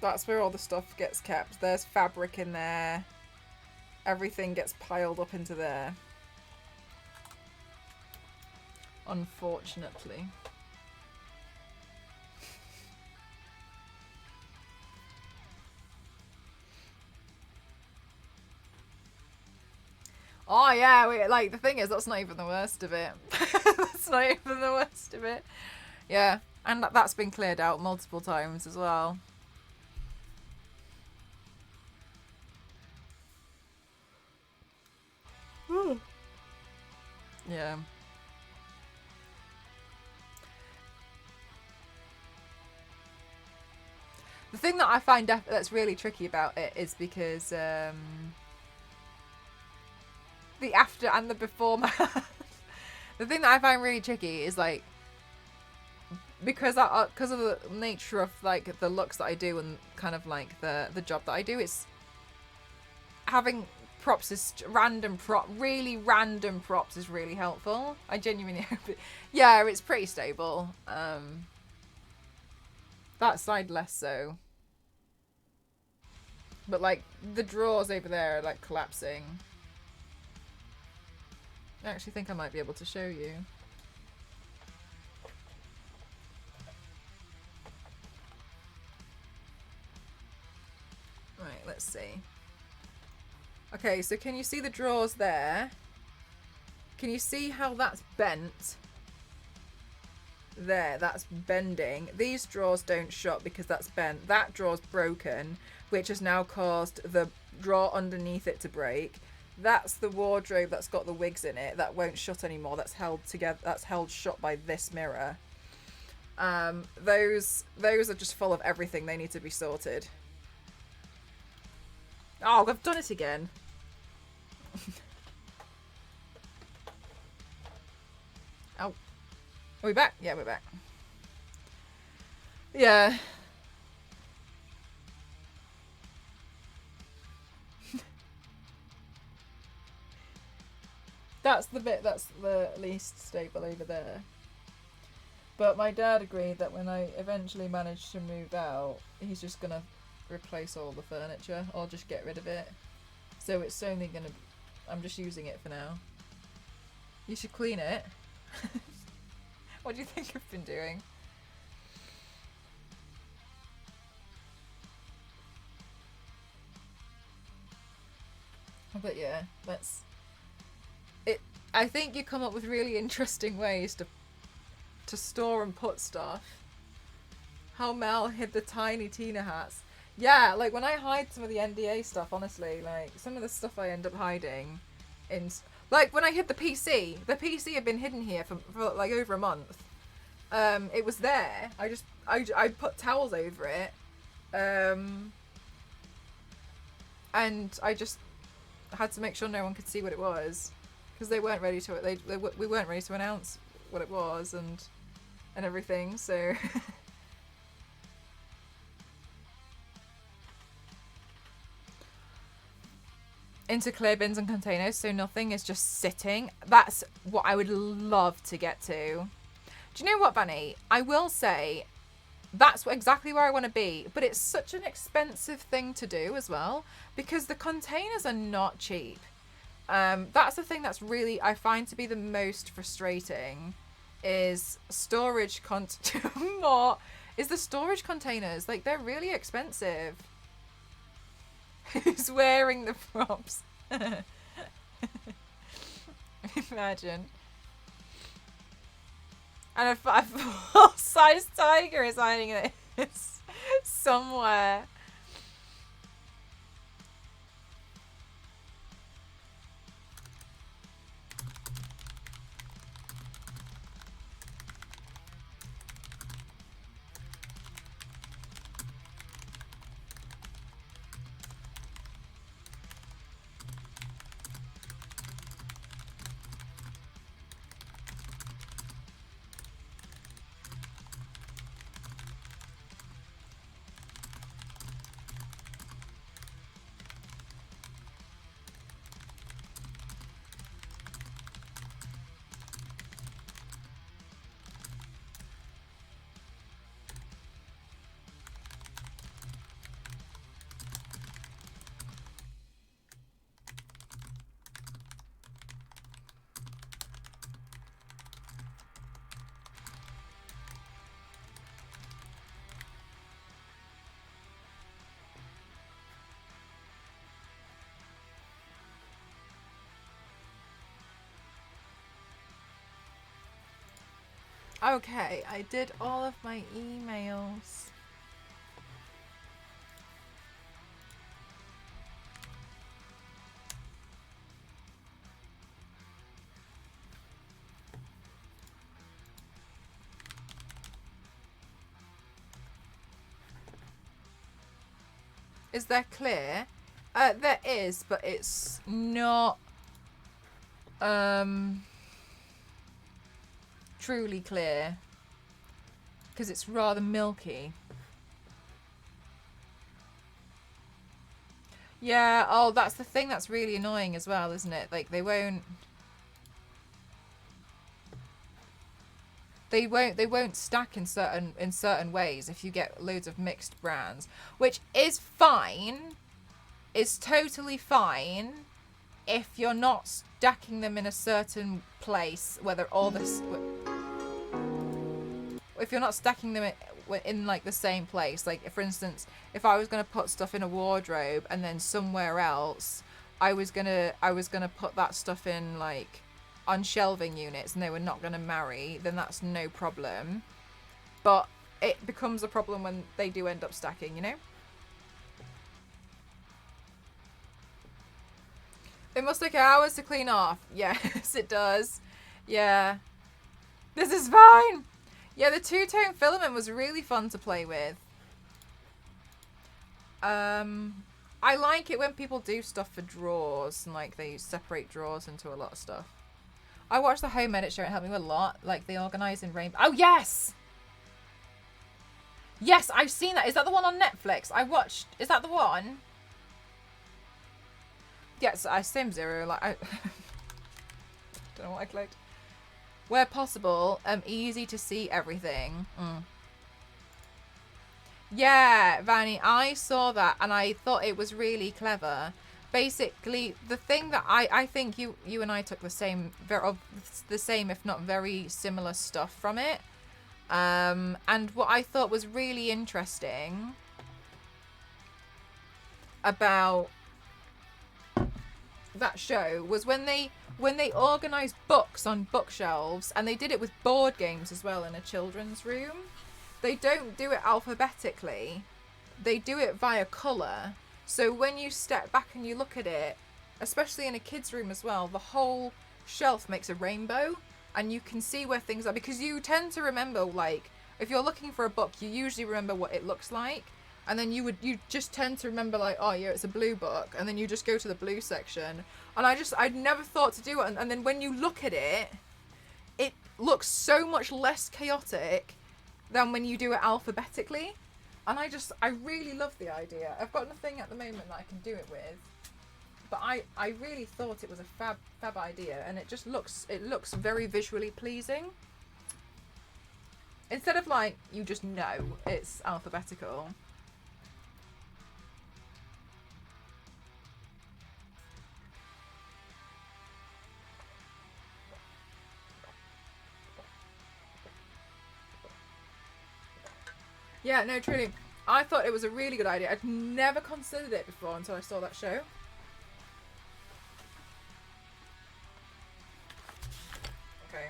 That's where all the stuff gets kept. There's fabric in there. Everything gets piled up into there. Unfortunately. Oh yeah, like the thing is, that's not even the worst of it. That's not even the worst of it. Yeah, and that's been cleared out multiple times as well. Yeah. The thing that I find that's really tricky about it is because the after and the before math. The thing that I find really tricky is like because of the nature of like the looks that I do and kind of like the job that I do, it's having props is really random props is really helpful. I genuinely hope it. Yeah, it's pretty stable. That side less so. But like the drawers over there are like collapsing. I actually think I might be able to show you. Right, let's see. Okay, so can you see the drawers there? Can you see how that's bent? There, that's bending. These drawers don't shut because that's bent. That drawer's broken, which has now caused the drawer underneath it to break. That's the wardrobe that's got the wigs in it. That won't shut anymore. That's held together. That's held shut by this mirror. Those are just full of everything. They need to be sorted. Oh, I've done it again. Oh. Are we back? Yeah, we're back. Yeah. That's the bit that's the least stable over there. But my dad agreed that when I eventually manage to move out, he's just going to replace all the furniture or just get rid of it. So it's only going to... I'm just using it for now. You should clean it. What do you think I've been doing? But yeah, that's... I think you come up with really interesting ways to store and put stuff. How Mel hid the tiny Tina hats. Yeah, like when I hide some of the NDA stuff, honestly, like some of the stuff I end up hiding in... Like when I hid the PC had been hidden here for like over a month. It was there. I put towels over it. And I just had to make sure no one could see what it was. Because they weren't ready to... we weren't ready to announce what it was and everything, so... Into clear bins and containers, so nothing is just sitting. That's what I would love to get to. Do you know what, Bunny? I will say that's exactly where I want to be, but it's such an expensive thing to do as well, because the containers are not cheap. That's the thing that's really, I find to be the most frustrating, is storage is the storage containers. Like, they're really expensive. Who's wearing the props? Imagine. And a full-size tiger is hiding this somewhere. Okay, I did all of my emails. Is there clear? There is, but it's not truly clear because it's rather milky. Yeah, oh, that's the thing that's really annoying as well, isn't it? Like they won't stack in certain ways if you get loads of mixed brands, which is fine. It's totally fine if you're not stacking them in a certain place, whether all this, if you're not stacking them in like the same place. Like for instance, if I was going to put stuff in a wardrobe and then somewhere else I was gonna put that stuff in like on shelving units and they were not going to marry, then that's no problem. But it becomes a problem when they do end up stacking, you know? It must take hours to clean off. Yes, it does. Yeah. This is fine. Yeah, the two-tone filament was really fun to play with. I like it when people do stuff for drawers and like they separate drawers into a lot of stuff. I watched the home edit show. It helped me with a lot. Like they organise in rainbow. Oh, yes! Yes, I've seen that. Is that the one on Netflix? I watched. Is that the one? Yes, I Sim Zero. Like I don't know what I clicked. Where possible, easy to see everything. Yeah, Vanny, I saw that and I thought it was really clever. Basically, the thing that I think you and I took the same, if not very similar stuff from it. And what I thought was really interesting about that show was when they organized books on bookshelves, and they did it with board games as well in a children's room. They don't do it alphabetically, they do it via color. So when you step back and you look at it, especially in a kid's room as well, the whole shelf makes a rainbow and you can see where things are, because you tend to remember, like if you're looking for a book, you usually remember what it looks like. And then you just tend to remember like, oh yeah, it's a blue book, and then you just go to the blue section. And I'd never thought to do it, and then when you look at it, it looks so much less chaotic than when you do it alphabetically. And I really love the idea. I've got nothing at the moment that I can do it with, but I really thought it was a fab idea, and it looks very visually pleasing. Instead of like you just know it's alphabetical. Yeah, no, truly. I thought it was a really good idea. I'd never considered it before until I saw that show. Okay.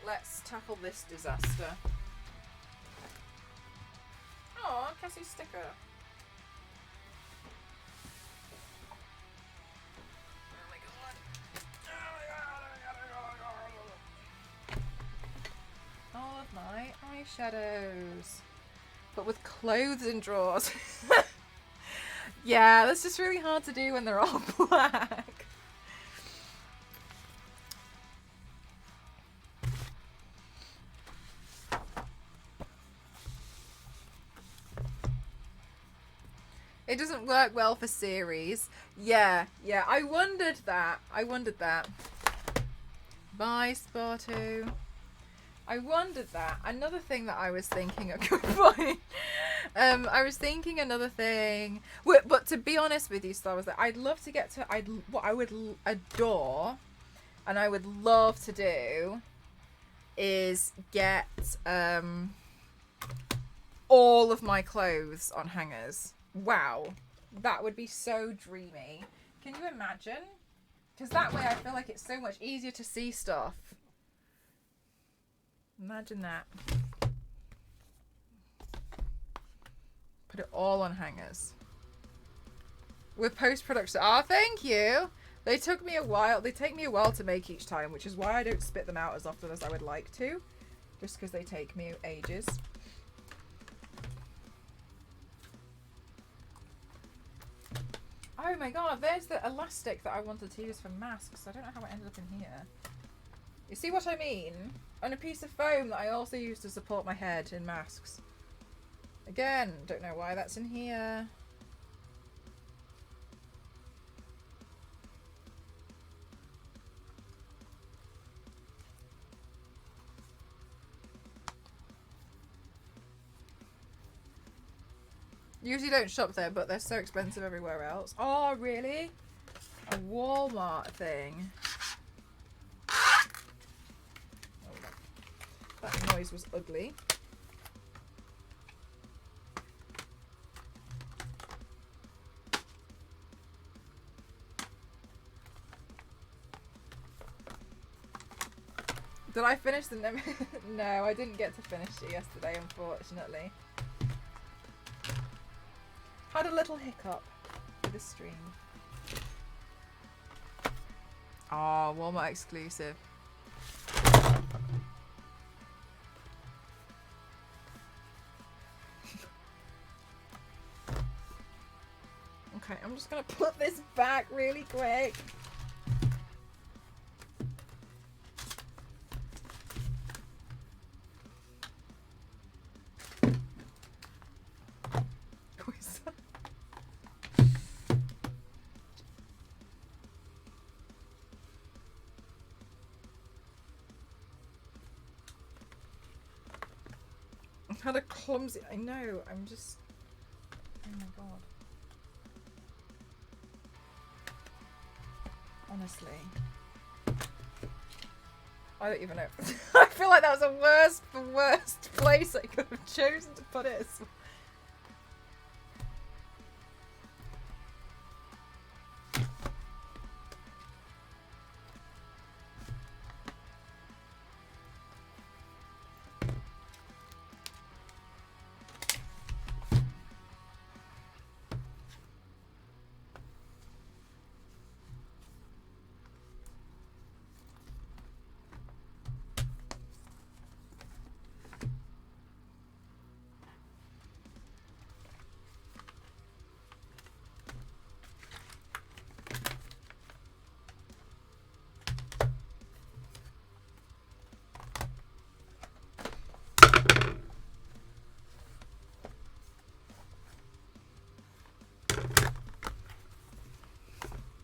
Let's tackle this disaster. Oh, Cassie's sticker. Oh my god. All of my eyeshadows. But with clothes in drawers. Yeah, that's just really hard to do when they're all black. It doesn't work well for series. Yeah, I wondered that. Bye, Sparto. I wondered that. Another thing that I was thinking, good point. I was thinking another thing. But to be honest with you, Star Wars, I'd love to get to. What I would adore, and I would love to do, is get all of my clothes on hangers. Wow, that would be so dreamy. Can you imagine? Because that way I feel like it's so much easier to see stuff. Imagine that. Put it all on hangers. With post-production. Ah, thank you! They took me a while. They take me a while to make each time, which is why I don't spit them out as often as I would like to. Just because they take me ages. Oh my god, there's the elastic that I wanted to use for masks. I don't know how it ended up in here. You see what I mean? And a piece of foam that I also use to support my head in masks. Again, don't know why that's in here. Usually don't shop there, but they're so expensive everywhere else. Oh, really? A Walmart thing. Oh, that noise was ugly. Did I finish the No, I didn't get to finish it yesterday, unfortunately. Had a little hiccup with the stream. Oh, Walmart exclusive. Okay, I'm just gonna put this back really quick. Had a clumsy. I know. I'm just. Oh my god. Honestly, I don't even know. I feel like that was the worst place I could have chosen to put it.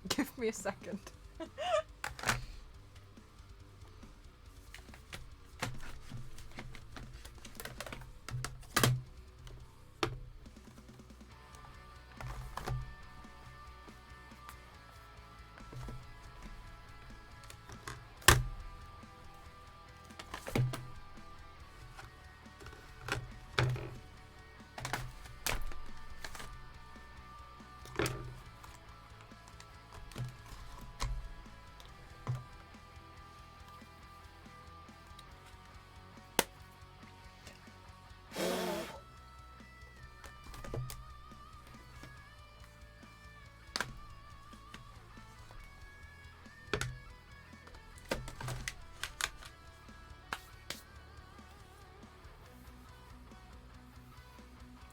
Give me a second.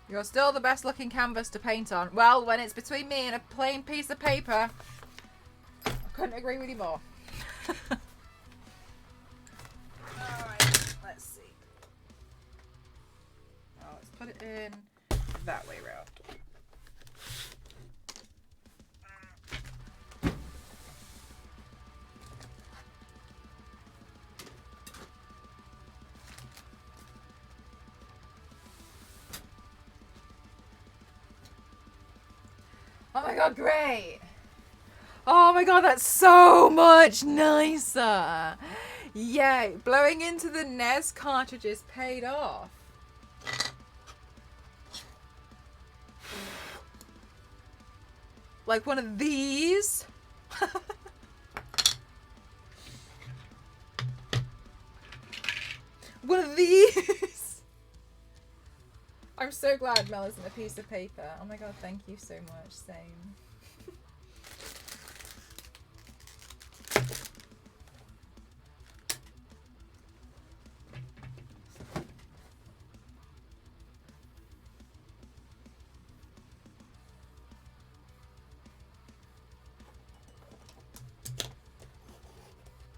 You're still the best looking canvas to paint on. Well, when it's between me and a plain piece of paper, I couldn't agree with you more. Alright, let's see. Oh, let's put it in that way round. Oh my god, great! Oh my god, that's so much nicer! Yay, blowing into the NES cartridges paid off. Like one of these? One so glad Mel isn't a piece of paper. Oh my god, thank you so much. Same.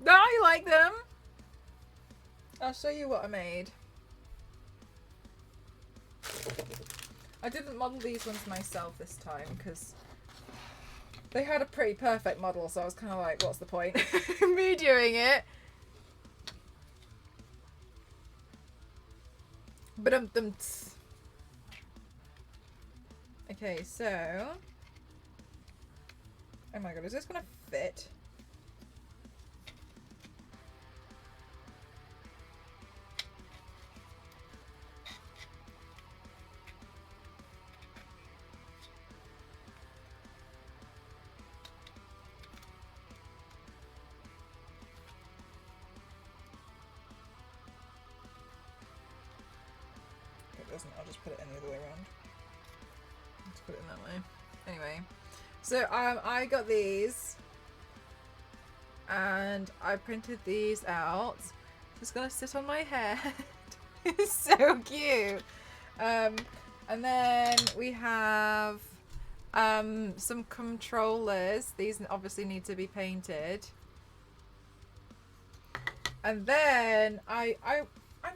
No, you like them? I'll show you what I made. I didn't model these ones myself this time because they had a pretty perfect model, so I was kind of like, what's the point me doing it? But okay, so oh my god, is this gonna fit? Doesn't. I'll just put it in the other way around. Let's put it in that way. Anyway, so I got these and I printed these out. It's gonna sit on my head. It's so cute. And then we have some controllers. These obviously need to be painted. And then I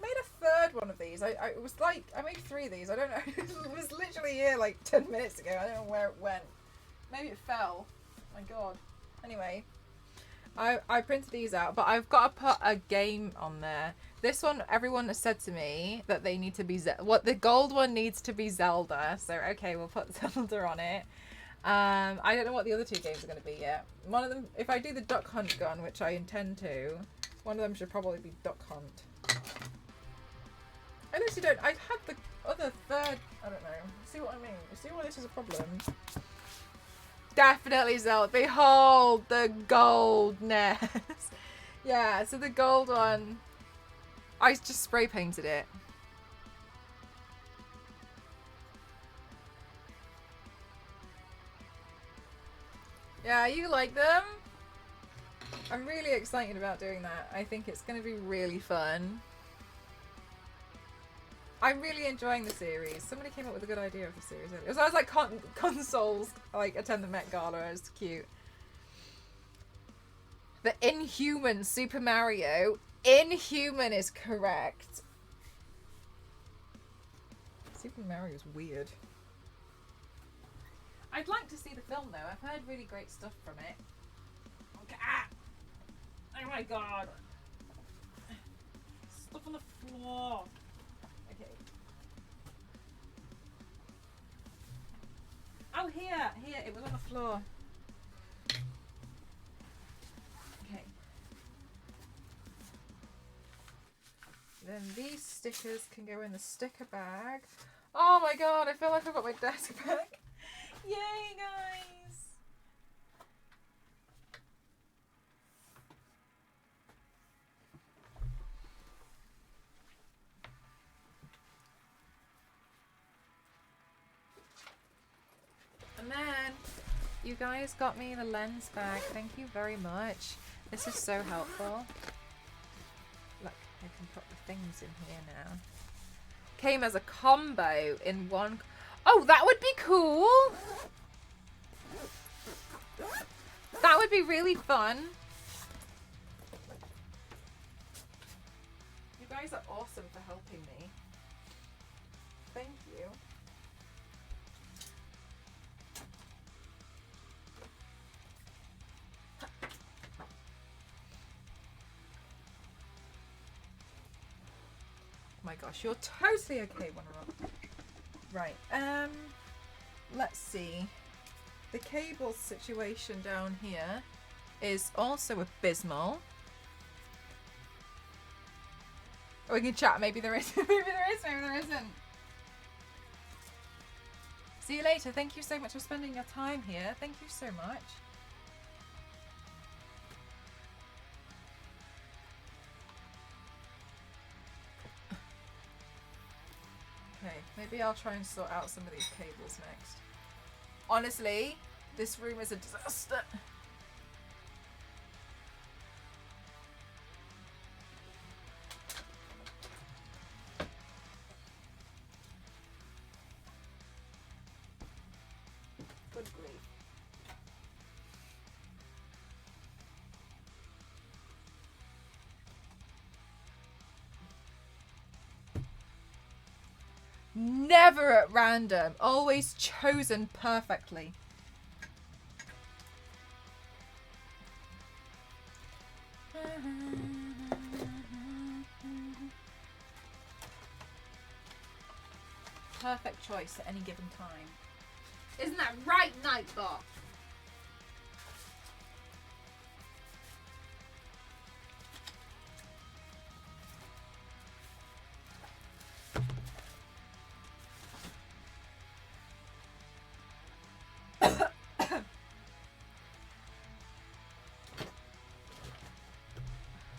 made a third one of these. It was like, I made 3 of these. I don't know. It was literally here like 10 minutes ago. I don't know where it went. Maybe it fell. My god. Anyway, I printed these out, but I've got to put a game on there. This one, everyone has said to me that they need to be the gold one needs to be Zelda. So okay, we'll put Zelda on it. I don't know what the other 2 games are going to be yet. One of them, if I do the Duck Hunt gun, which I intend to, one of them should probably be Duck Hunt. I literally don't. I had the other third. I don't know. See what I mean? You see why this is a problem? Definitely Zelda. Behold the gold NES. Yeah, so the gold one, I just spray painted it. Yeah, you like them? I'm really excited about doing that. I think it's going to be really fun. I'm really enjoying the series. Somebody came up with a good idea of the series. It was like consoles like attend the Met Gala. It was cute. The Inhuman Super Mario. Inhuman is correct. Super Mario is weird. I'd like to see the film though. I've heard really great stuff from it. Okay. Ah! Oh my god. Stuff on the floor. Okay. Oh, here. It was on the floor. Okay. Then these stickers can go in the sticker bag. Oh my god, I feel like I've got my desk back. Yay, guys! And then you guys got me the lens bag. Thank you very much. This is so helpful. Look, I can put the things in here now. Came as a combo in one. Oh, that would be cool. That would be really fun. You guys are awesome for helping me. Thank you. Oh my gosh, you're totally okay, One-Up. Right, let's see. The cable situation down here is also abysmal. Oh, we can chat. Maybe there is. Maybe there is. Maybe there isn't. See you later. Thank you so much for spending your time here. Thank you so much. Okay, maybe Maybe I'll try and sort out some of these cables next. Honestly, this room is a disaster. Good grief. Never at random, always chosen perfectly. Perfect choice at any given time. Isn't that right, Nightbot?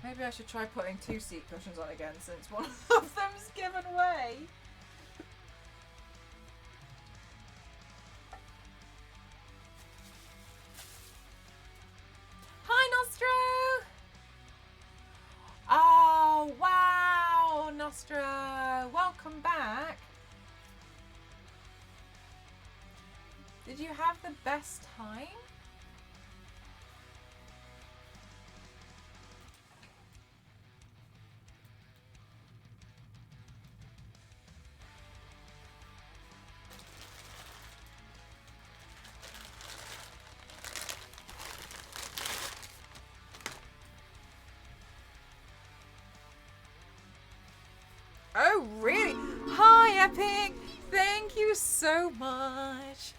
Maybe I should try putting 2 seat cushions on again since one of them's given way. Hi, Nostro! Oh, wow, Nostro. Welcome back. Did you have the best time? Oh, really? Hi, Epic! Thank you so much.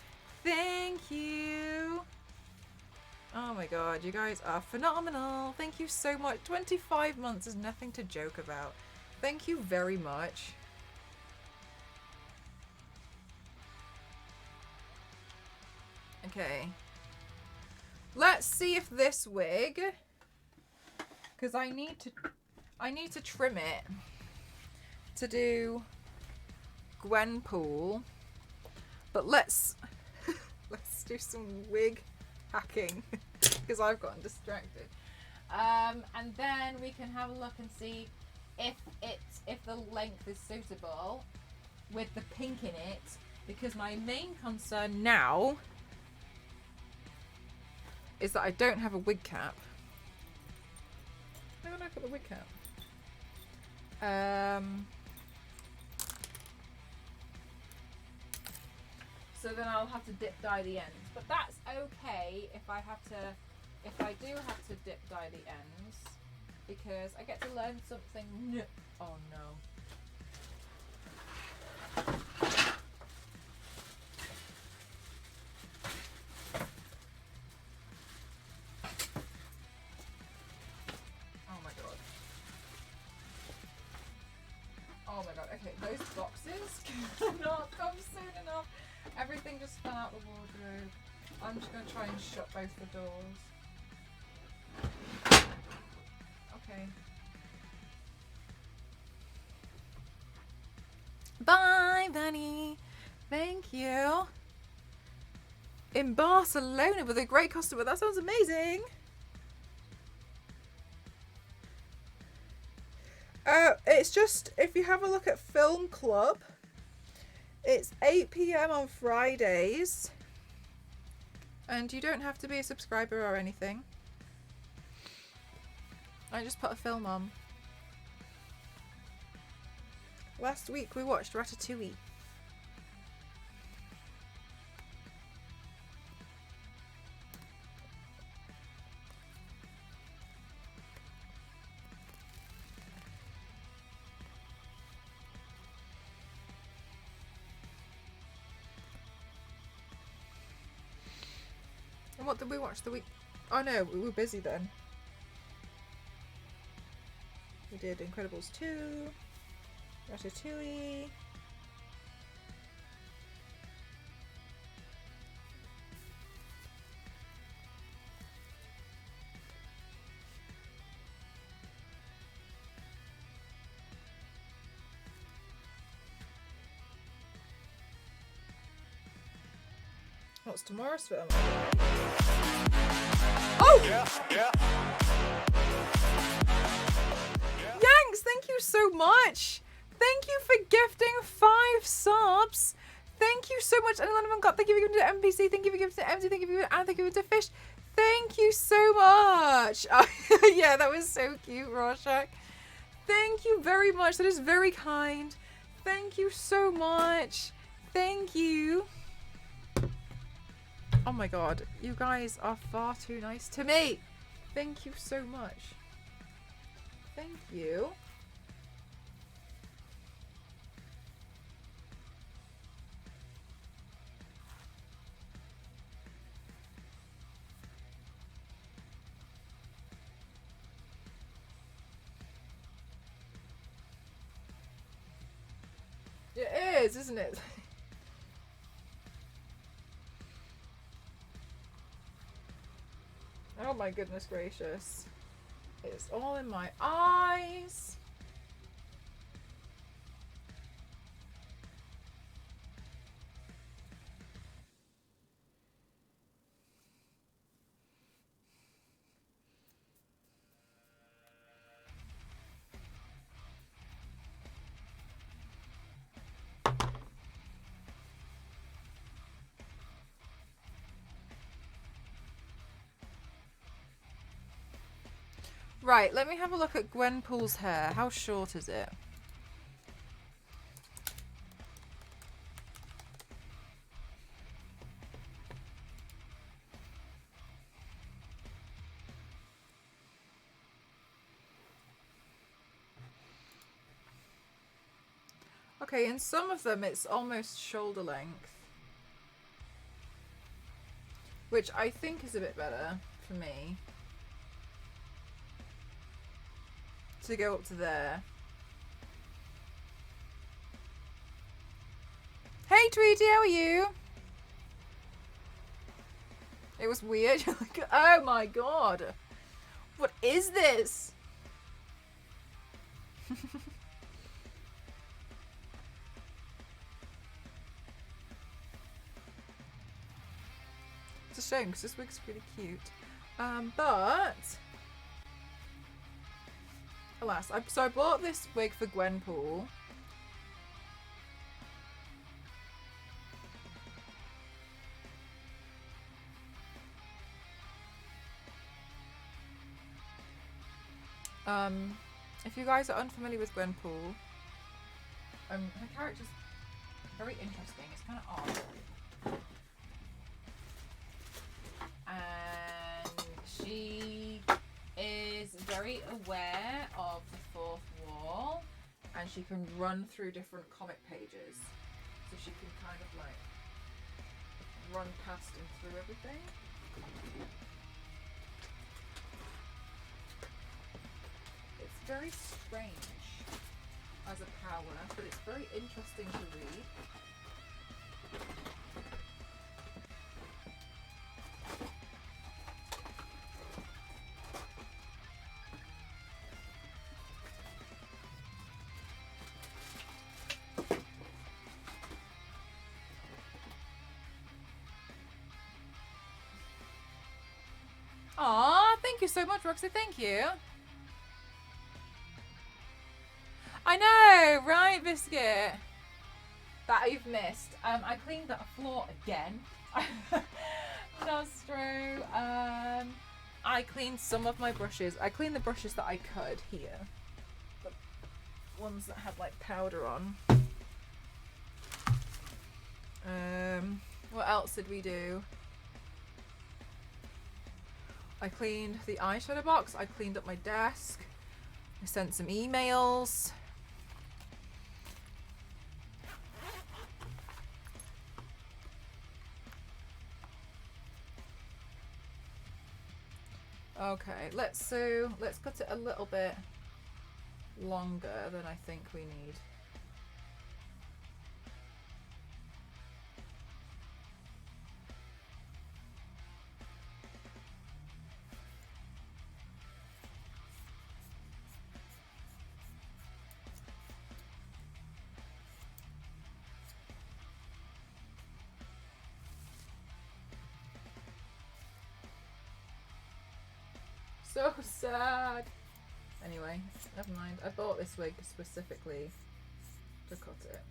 Thank you. Oh my god, you guys are phenomenal. Thank you so much. 25 months is nothing to joke about. Thank you very much. Okay. Let's see if this wig, because I need to trim it to do Gwenpool, but let's do some wig hacking because I've gotten distracted, and then we can have a look and see if the length is suitable with the pink in it, because my main concern now is that I don't have a wig cap. Where did I put the wig cap? So then I'll have to dip dye the ends, but that's okay if I do have to dip dye the ends, because I get to learn something new. Oh no. Oh my god. Oh my god. Okay, those boxes cannot come soon enough. Everything just fell out the wardrobe. I'm just going to try and shut both the doors. Okay. Bye, Bunny. Thank you. In Barcelona with a great customer. That sounds amazing. It's just, if you have a look at Film Club, it's 8 PM on Fridays, and you don't have to be a subscriber or anything. I just put a film on. Last week we watched Ratatouille. And what did we watch the week? Oh no, we were busy then. We did Incredibles 2, Ratatouille. What's tomorrow's film? Oh! Yanks, thank you so much. Thank you for gifting 5 subs. Thank you so much. And none of them got. Thank you for giving to NPC. Thank you for giving to MZ. Thank you for giving to Anne. Thank you for giving to Fish. Thank you so much. Oh, yeah, that was so cute, Rorschach. Thank you very much. That is very kind. Thank you so much. Thank you. Oh my god, you guys are far too nice to me. Thank you so much. Thank you. It is, isn't it? Oh my goodness gracious. It's all in my eyes. Right, let me have a look at Gwenpool's hair. How short is it? Okay, in some of them it's almost shoulder length. Which I think is a bit better for me. To go up to there. Hey Tweety, how are you? It was weird. You're like, oh my god. What is this? It's a shame because this wig's really cute. But alas, so I bought this wig for Gwenpool. If you guys are unfamiliar with Gwenpool, her character's very interesting. It's kind of odd. And she is very aware of the fourth wall, and she can run through different comic pages. So she can kind of like run past and through everything. It's very strange as a power, but it's very interesting to read. Aw, thank you so much, Roxy. Thank you. I know, right, Biscuit? That you've missed. I cleaned that floor again. Nostro. I cleaned some of my brushes. I cleaned the brushes that I could here. The ones that had like powder on. What else did we do? I cleaned the eyeshadow box. I cleaned up my desk. I sent some emails. Okay, let's cut it a little bit longer than I think we need. so sad. Anyway, never mind. I bought this wig specifically to cut it.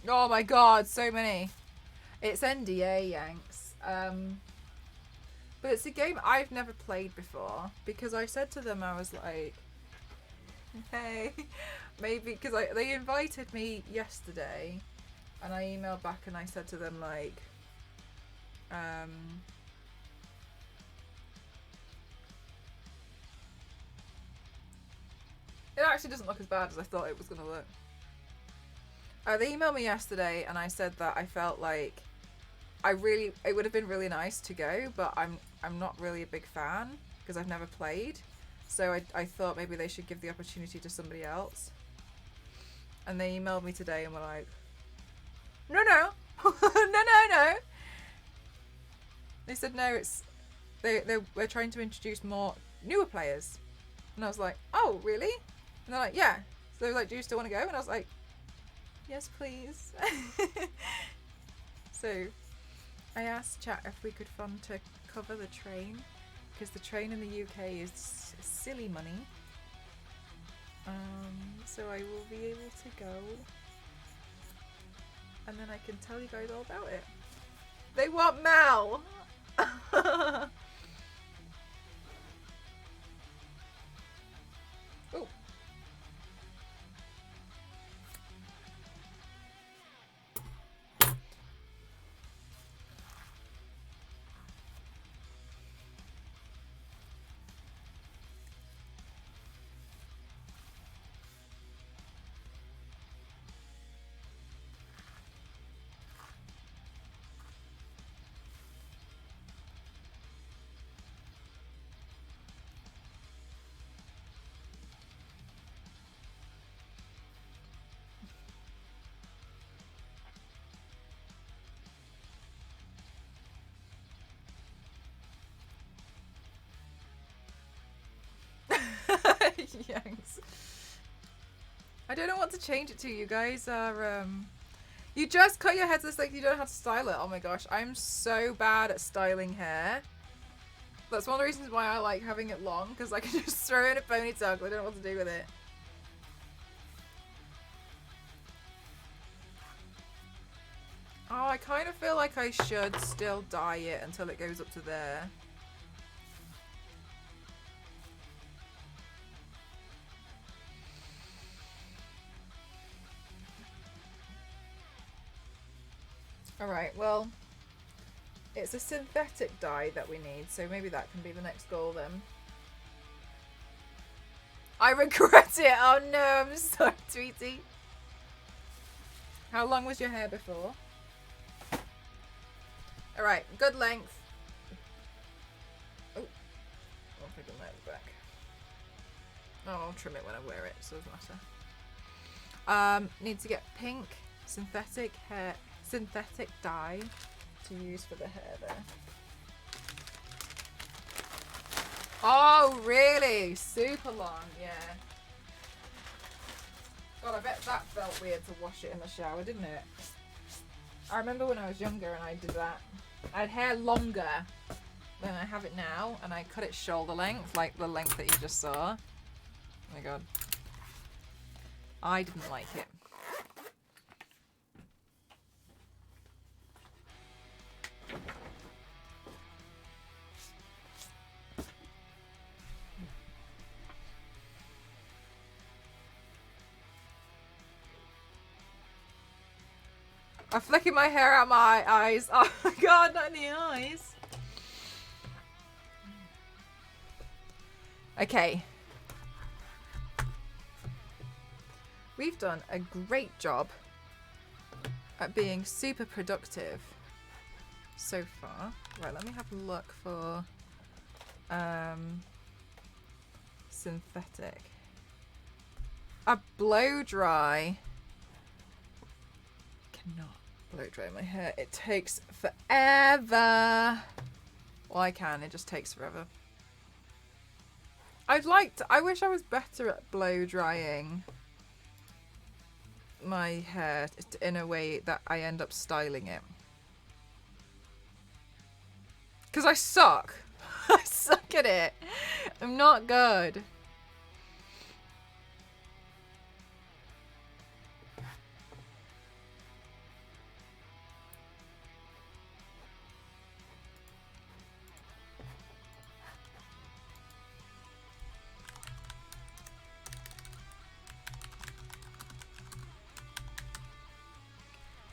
Oh my god, so many. It's NDA, Yanks. But it's a game I've never played before because I said to them, I was like, hey, maybe, because they invited me yesterday and I emailed back and I said to them like, it actually doesn't look as bad as I thought it was going to look. They emailed me yesterday and I said that I felt like it would have been really nice to go, but I'm not really a big fan because I've never played. So I thought maybe they should give the opportunity to somebody else. And they emailed me today and were like, no, no. They said no, we're trying to introduce more newer players. And I was like, oh, really? And they're like, yeah. So they were like, do you still want to go? And I was like, yes, please. So I asked chat if we could fund to cover the train because the train in the UK is silly money. So I will be able to go and then I can tell you guys all about it. They want Mel! Oh. Yanks. I don't know what to change it to. You guys are you just cut your heads this like you don't know how to style it. Oh my gosh, I'm so bad at styling hair. That's one of the reasons why I like having it long, because I can just throw it in a ponytail because I don't know what to do with it. Oh, I kind of feel like I should still dye it until it goes up to there. Alright, well, it's a synthetic dye that we need, so maybe that can be the next goal then. I regret it! Oh no, I'm sorry, Tweety. How long was your hair before? Alright, good length. Oh, I'll take a note back. Oh, I'll trim it when I wear it, so it doesn't matter. Need to get pink synthetic dye to use for the hair there. Oh, really? Super long, yeah. God, I bet that felt weird to wash it in the shower, didn't it? I remember when I was younger and I did that. I had hair longer than I have it now, and I cut it shoulder length, like the length that you just saw. Oh my god. I didn't like it. I'm flicking my hair out my eyes. Oh my god, not in the eyes. Okay. We've done a great job at being super productive so far. Right, let me have a look for synthetic. A blow dry. Cannot blow dry my hair. It takes forever. Well, I can. It just takes forever. I wish I was better at blow drying. my hair in a way that I end up styling it. Because I suck. I suck at it. I'm not good.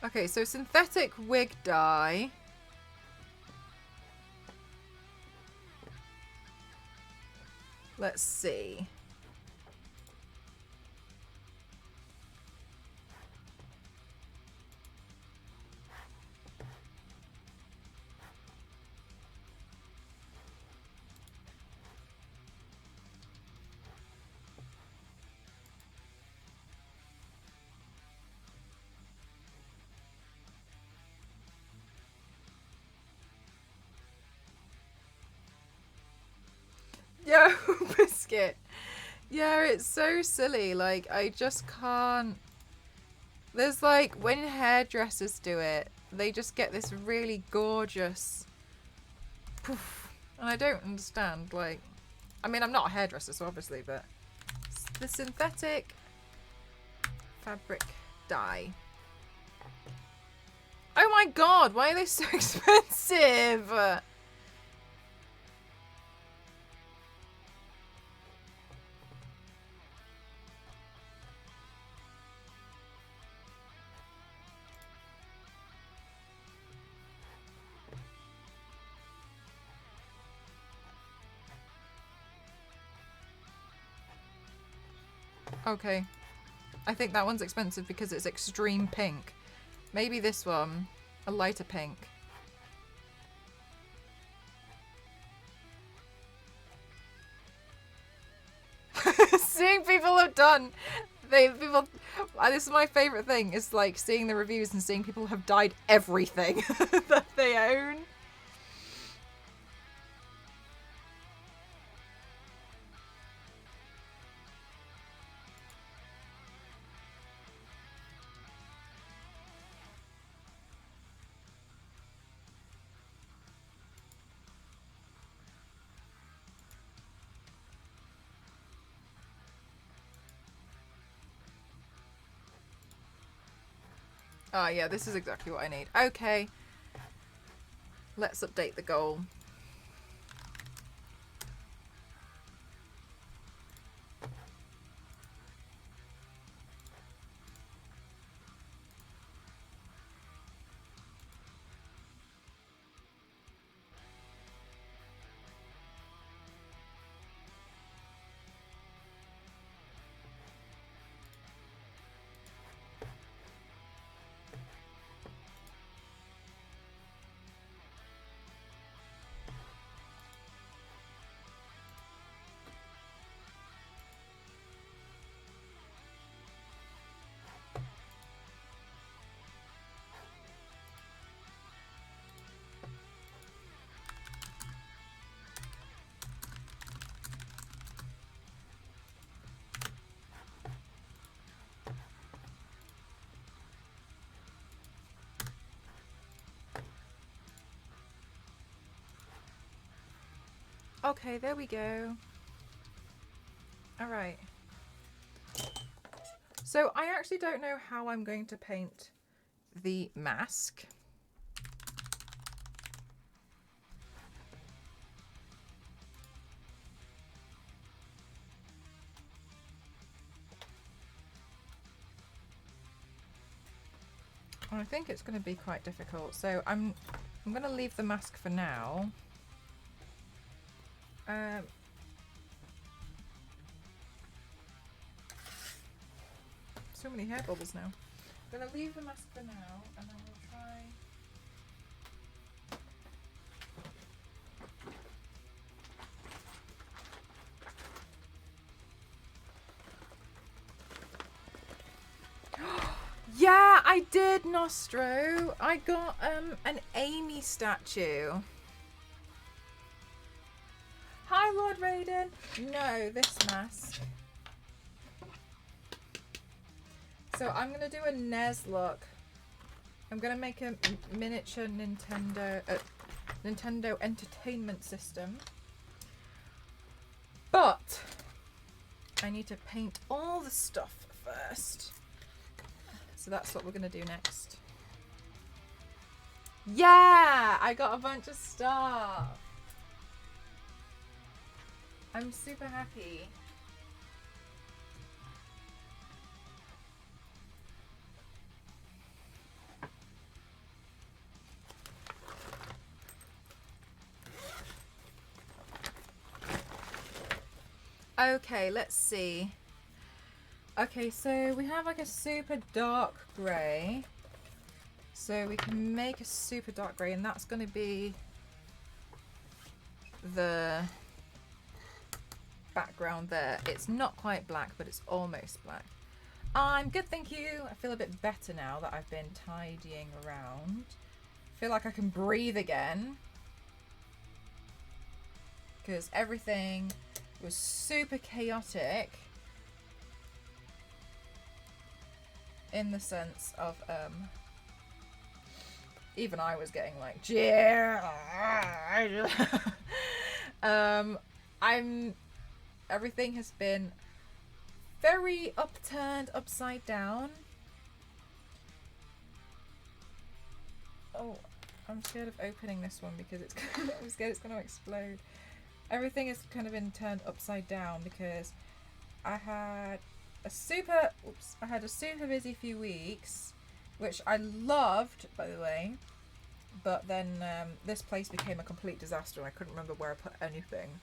Okay, so synthetic wig dye. Let's see. Yo, Biscuit. Yeah, it's so silly. Like, I just can't. There's like, when hairdressers do it, they just get this really gorgeous poof. And I don't understand. Like, I mean, I'm not a hairdresser, so obviously, but the synthetic fabric dye. Oh my god, why are they so expensive? Okay. I think that one's expensive because it's extreme pink. Maybe this one, a lighter pink. Seeing people have done, this is my favorite thing, is like seeing the reviews and seeing people have dyed everything that they own. Oh yeah, this is exactly what I need. Okay. Let's update the goal. Okay, there we go. Alright. So I actually don't know how I'm going to paint the mask. I think it's going to be quite difficult. So I'm going to leave the mask for now. So many hair bubbles now. I'm going to leave the mask for now, and I will try... Yeah, I did, Nostro. I got an Amy statue. Hi, Lord Raiden. No, this mask. So I'm gonna do a NES look. I'm gonna make a miniature Nintendo Entertainment System. But I need to paint all the stuff first. So that's what we're gonna do next. Yeah! I got a bunch of stuff. I'm super happy. Okay, let's see. Okay, so we have like a super dark grey. So we can make a super dark grey, and that's going to be the background there. It's not quite black, but it's almost black. I'm good, thank you. I feel a bit better now that I've been tidying around. I feel like I can breathe again. Because everything was super chaotic. In the sense of, even I was getting like, everything has been very upturned, upside down. Oh, I'm scared of opening this one because it's I'm scared it's going to explode. Everything has kind of been turned upside down because I had a super busy few weeks, which I loved, by the way. But then this place became a complete disaster and I couldn't remember where I put anything.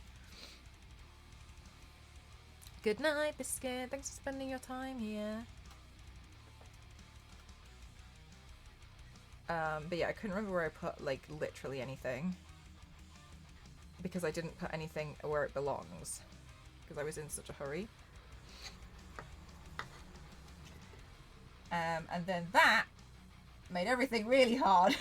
Good night, Biscuit. Thanks for spending your time here. But yeah, I couldn't remember where I put, like, literally anything. Because I didn't put anything where it belongs. Because I was in such a hurry. And then that made everything really hard.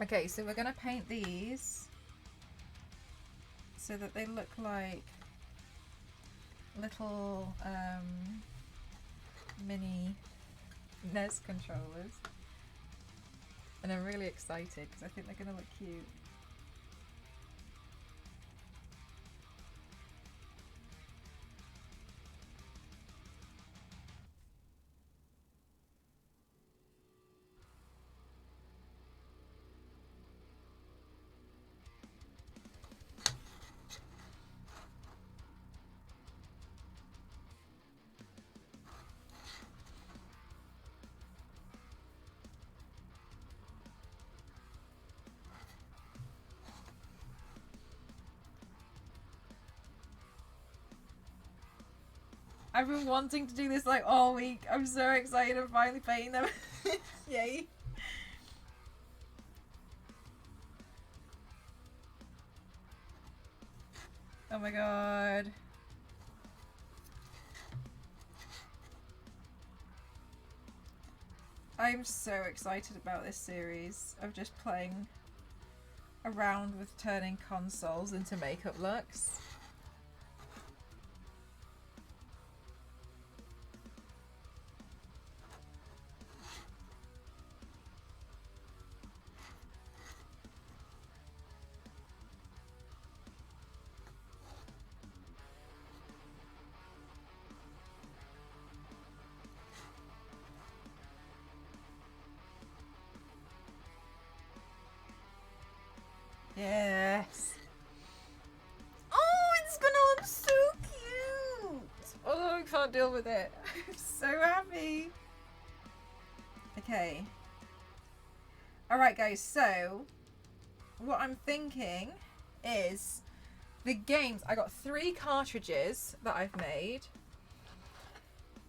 Okay, so we're going to paint these so that they look like little mini NES controllers. And I'm really excited because I think they're going to look cute. I've been wanting to do this like all week. I'm so excited I'm finally painting them. Yay. Oh my god. I'm so excited about this series of just playing around with turning consoles into makeup looks. Yes. Oh, it's gonna look so cute. Oh, I can't deal with it. I'm so happy. Okay. Alright guys, so what I'm thinking is the games. I got 3 cartridges that I've made.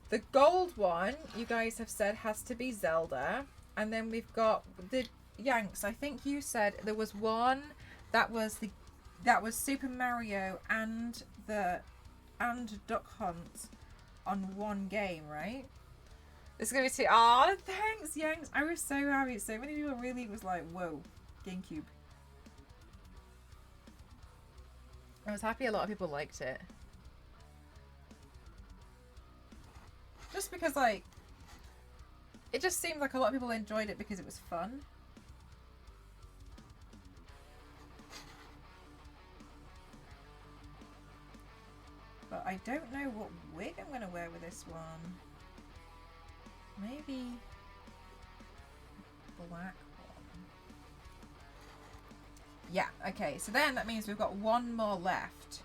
The gold one, you guys have said, has to be Zelda. And then we've got the Yanks. I think you said there was one that was Super Mario and Duck Hunt on one game, right? This is gonna be too. Oh, thanks, Yanks. I was so happy. So many people really was like, "Whoa, GameCube." I was happy a lot of people liked it. Just because, like, it just seemed like a lot of people enjoyed it because it was fun. But I don't know what wig I'm going to wear with this one. Maybe black one. Yeah, okay, so then that means we've got one more left.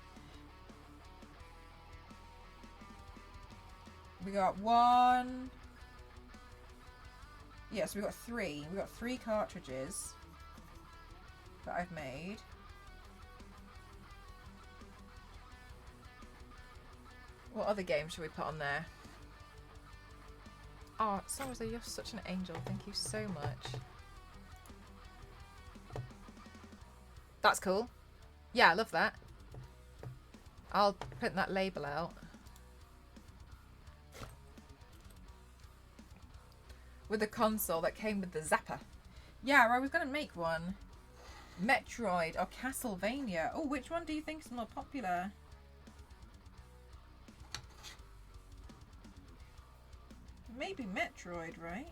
We got one. Yeah, so we got three. We got 3 cartridges that I've made. What other games should we put on there? Oh, Sarah, you're such an angel. Thank you so much. That's cool. Yeah, I love that. I'll print that label out. With the console that came with the Zapper. Yeah, I was going to make one. Metroid or Castlevania. Oh, which one do you think is more popular? Maybe Metroid, right?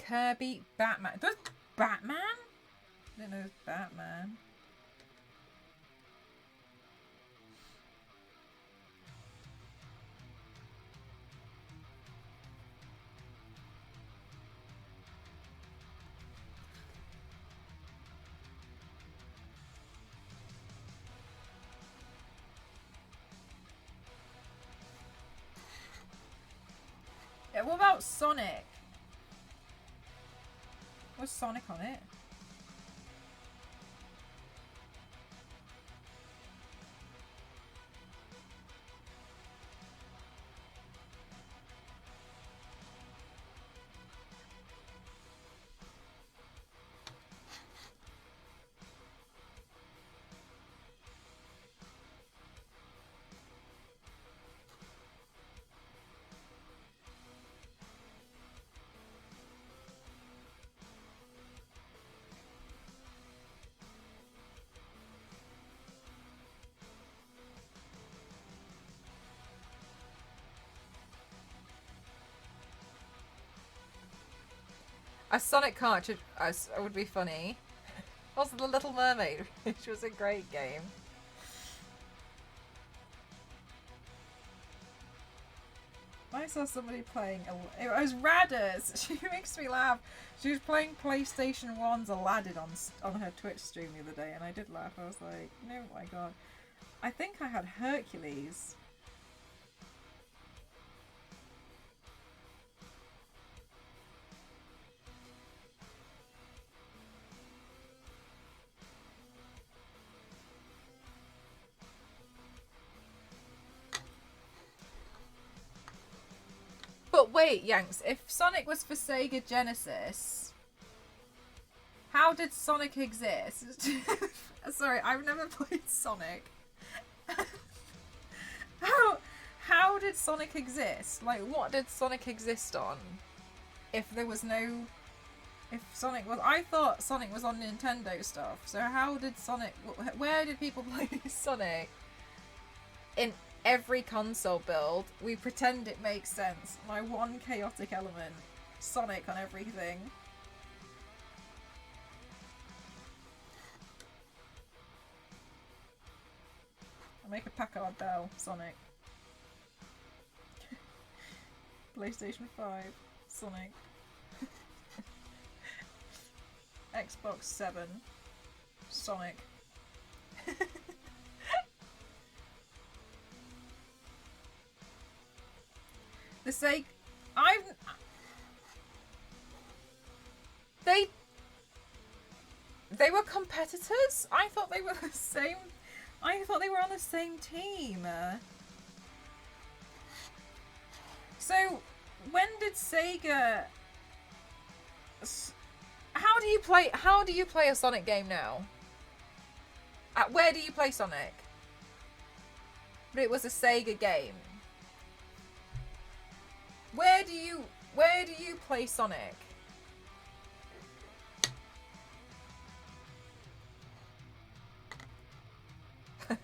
Kirby, Batman. There's Batman? I didn't know it was Batman. Yeah, what about Sonic? Was Sonic on it? A Sonic cartridge would be funny. Also, The Little Mermaid, which was a great game. I saw somebody playing. It was Radis. She makes me laugh. She was playing PlayStation 1's Aladdin on her Twitch stream the other day, and I did laugh. I was like, "Oh my god!" I think I had Hercules. But wait, Yanks, if Sonic was for Sega Genesis, how did Sonic exist? Sorry, I've never played Sonic. How did Sonic exist? Like, what did Sonic exist on? If there was no... If Sonic was... I thought Sonic was on Nintendo stuff, so how did Sonic... Where did people play Sonic? In every console build, we pretend it makes sense. My one chaotic element. Sonic on everything. I'll make a Packard Bell, Sonic. PlayStation 5, Sonic. Xbox 7, Sonic. The sake, they were competitors? I thought they were the same. I thought they were on the same team. So, when did Sega... How do you play a Sonic game now? Where do you play Sonic? But it was a Sega game. Where do you play Sonic?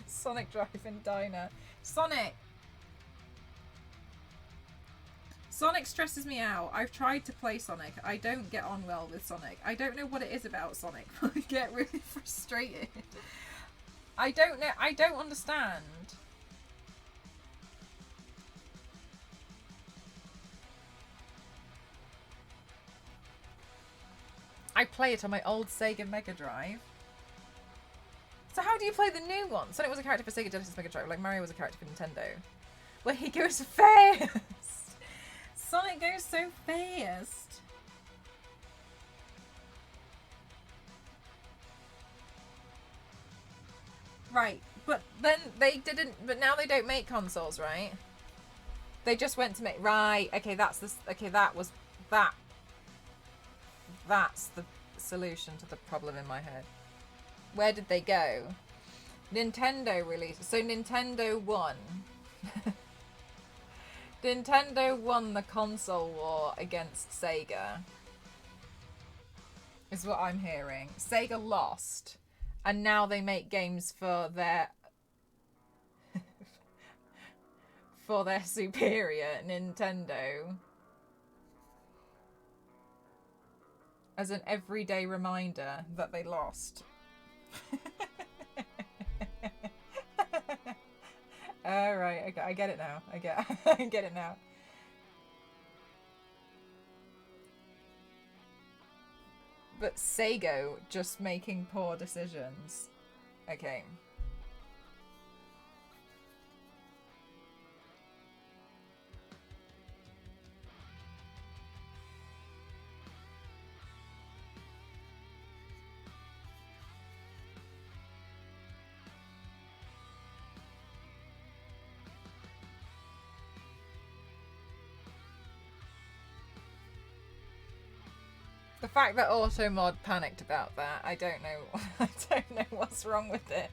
Sonic Drive-In Diner. Sonic stresses me out. I've tried to play Sonic. I don't get on well with Sonic. I don't know what it is about Sonic, but I get really frustrated. I don't know. I don't understand. I play it on my old Sega Mega Drive. So how do you play the new one? Sonic was a character for Sega Genesis Mega Drive, like Mario was a character for Nintendo. Where he goes fast! Sonic goes so fast! Right, but then they didn't, but now they don't make consoles, right? They just went to make, right, okay, that's the solution to the problem in my head. Where did they go? Nintendo released. So Nintendo won. Nintendo won the console war against Sega. Is what I'm hearing. Sega lost. And now they make games for their for their superior Nintendo. As an everyday reminder that they lost. Alright, okay, I get it now. I get it now. But Sega just making poor decisions. Okay. The fact that Automod panicked about that, I don't know. I don't know what's wrong with it.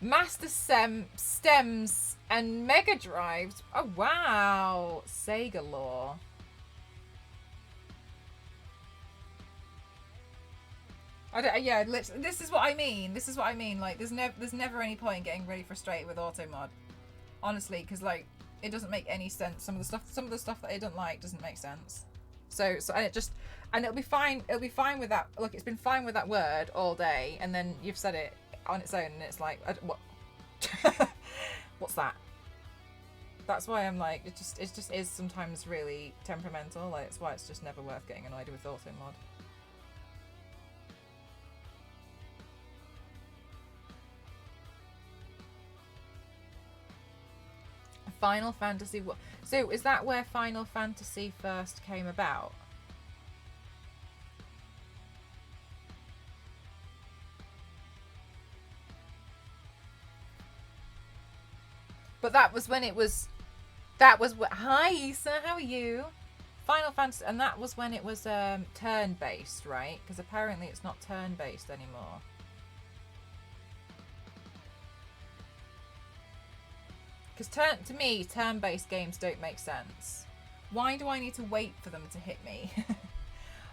Master Stems and Mega Drives. Oh wow, Sega lore. Yeah, literally, this is what I mean. This is what I mean. Like, there's never any point in getting really frustrated with Automod, honestly, because like it doesn't make any sense. Some of the stuff that I don't like doesn't make sense. So and it'll be fine. It'll be fine with that. Look, it's been fine with that word all day, and then you've said it on its own, and it's like, what? What's that? That's why I'm like, it just is sometimes really temperamental. Like, it's why it's just never worth getting annoyed with Automod. Final Fantasy. So is that where Final Fantasy first came about? But that was when it was. That was what. Hi, Issa. How are you? Final Fantasy, and that was when it was turn-based, right? Because apparently it's not turn-based anymore. Because to me, turn-based games don't make sense. Why do I need to wait for them to hit me?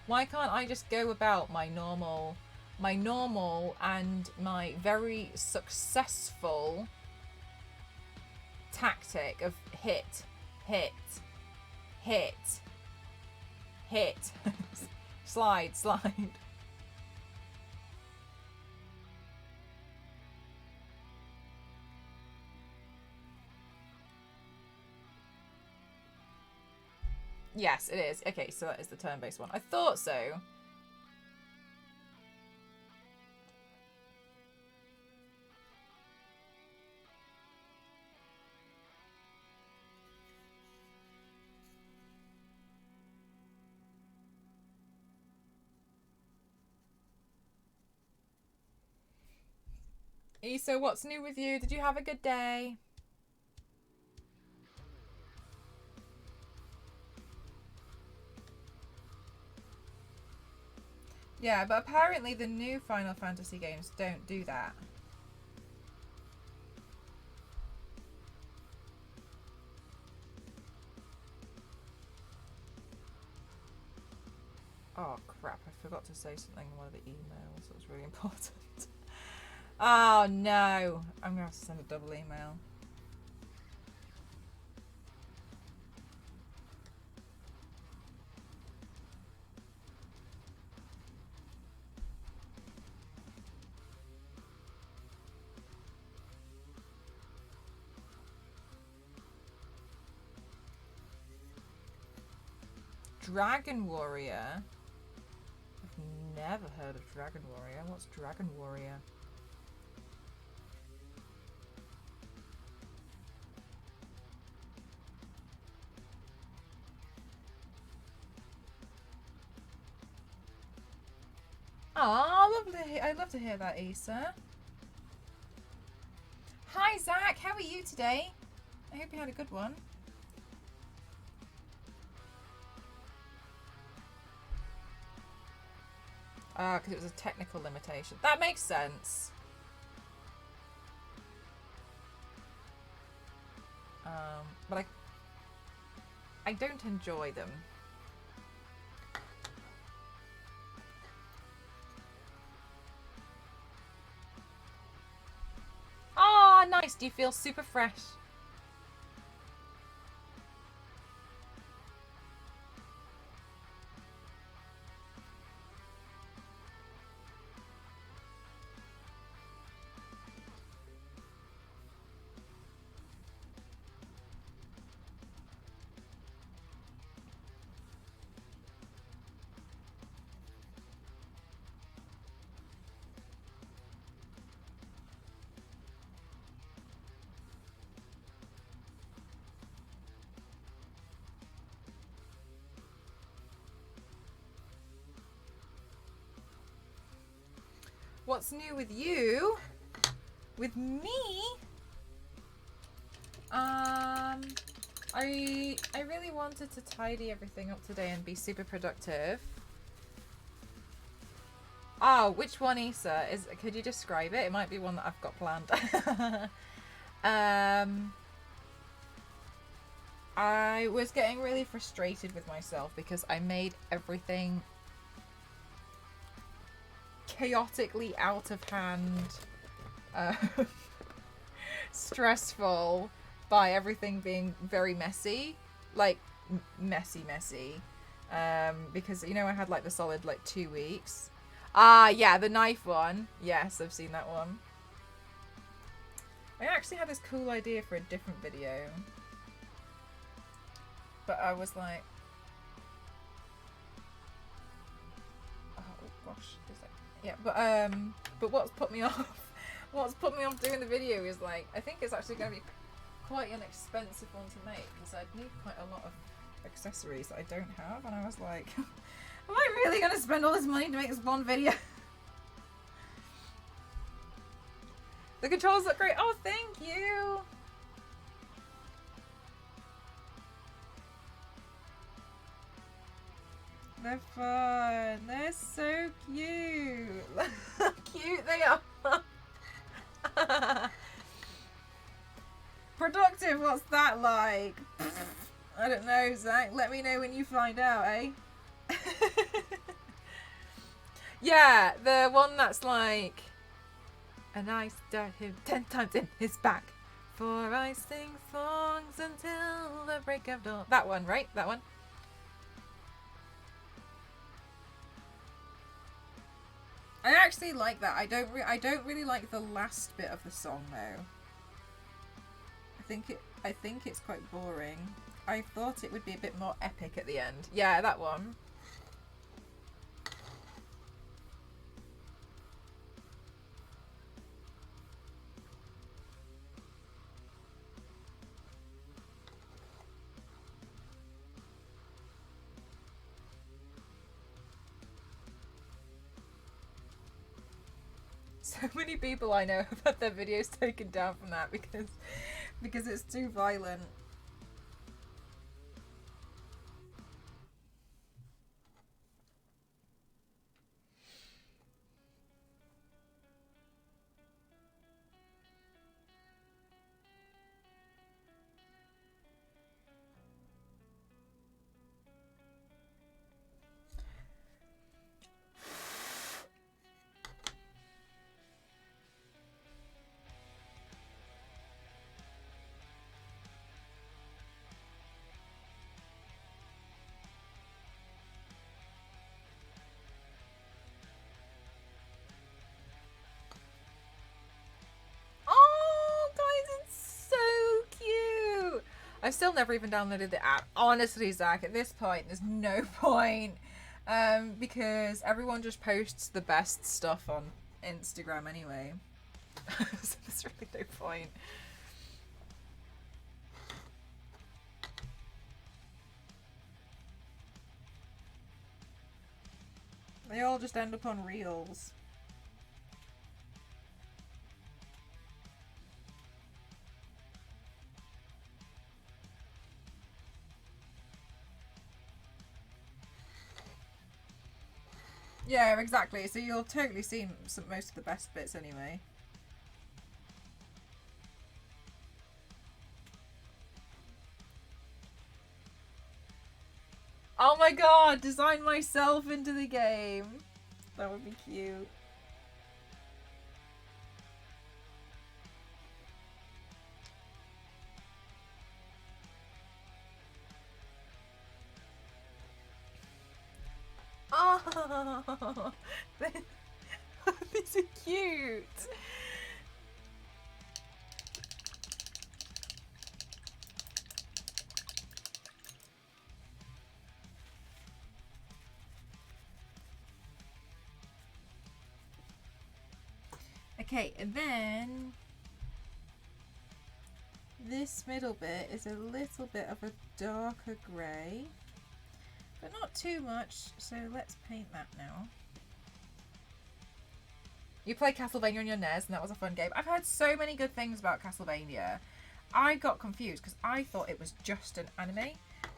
Why can't I just go about my normal and my very successful tactic of hit, slide. Yes, it is. Okay, so that is the turn-based one. I thought so. Issa, what's new with you? Did you have a good day? Yeah, but apparently the new Final Fantasy games don't do that. Oh crap, I forgot to say something in one of the emails that was really important. Oh no, I'm gonna have to send a double email. Dragon Warrior? I've never heard of Dragon Warrior. What's Dragon Warrior? Oh, lovely. I'd love to hear that, Issa. Hi, Zach. How are you today? I hope you had a good one. Ah, because it was a technical limitation. That makes sense. But I don't enjoy them. Oh, nice. Do you feel super fresh? What's new with you? With me? I really wanted to tidy everything up today and be super productive. Oh, which one, Issa? Could you describe it? It might be one that I've got planned. I was getting really frustrated with myself because I made everything chaotically out of hand, stressful by everything being very messy, like messy, because you know I had like the solid like 2 weeks. Yeah, the knife one. Yes, I've seen that one. I actually had this cool idea for a different video, but I was like, oh gosh, yeah, but what's put me off? What's put me off doing the video is like, I think it's actually going to be quite an expensive one to make because I'd need quite a lot of accessories that I don't have, and I was like, am I really going to spend all this money to make this one video? The controls look great. Oh, thank you. They're fun. They're so cute. Look how cute they are. Productive, what's that like? I don't know, Zach. Let me know when you find out, eh? Yeah, the one that's like, and I stabbed him 10 times in his back, for I sing songs until the break of dawn. That one, right? That one. I actually like that. I don't really like the last bit of the song though. I think it's quite boring. I thought it would be a bit more epic at the end. Yeah, that one. So many people I know have had their videos taken down from that because it's too violent. Oh, guys, it's so cute. I've still never even downloaded the app. Honestly, Zach, at this point, there's no point. Because everyone just posts the best stuff on Instagram anyway. So there's really no point. They all just end up on reels. Yeah, exactly. So you'll totally see most of the best bits anyway. Oh my god, design myself into the game. That would be cute. Oh, these are cute. Okay, and then this middle bit is a little bit of a darker grey, but not too much, so let's paint that now. You play Castlevania on your NES, and that was a fun game. I've heard so many good things about Castlevania. I got confused because I thought it was just an anime,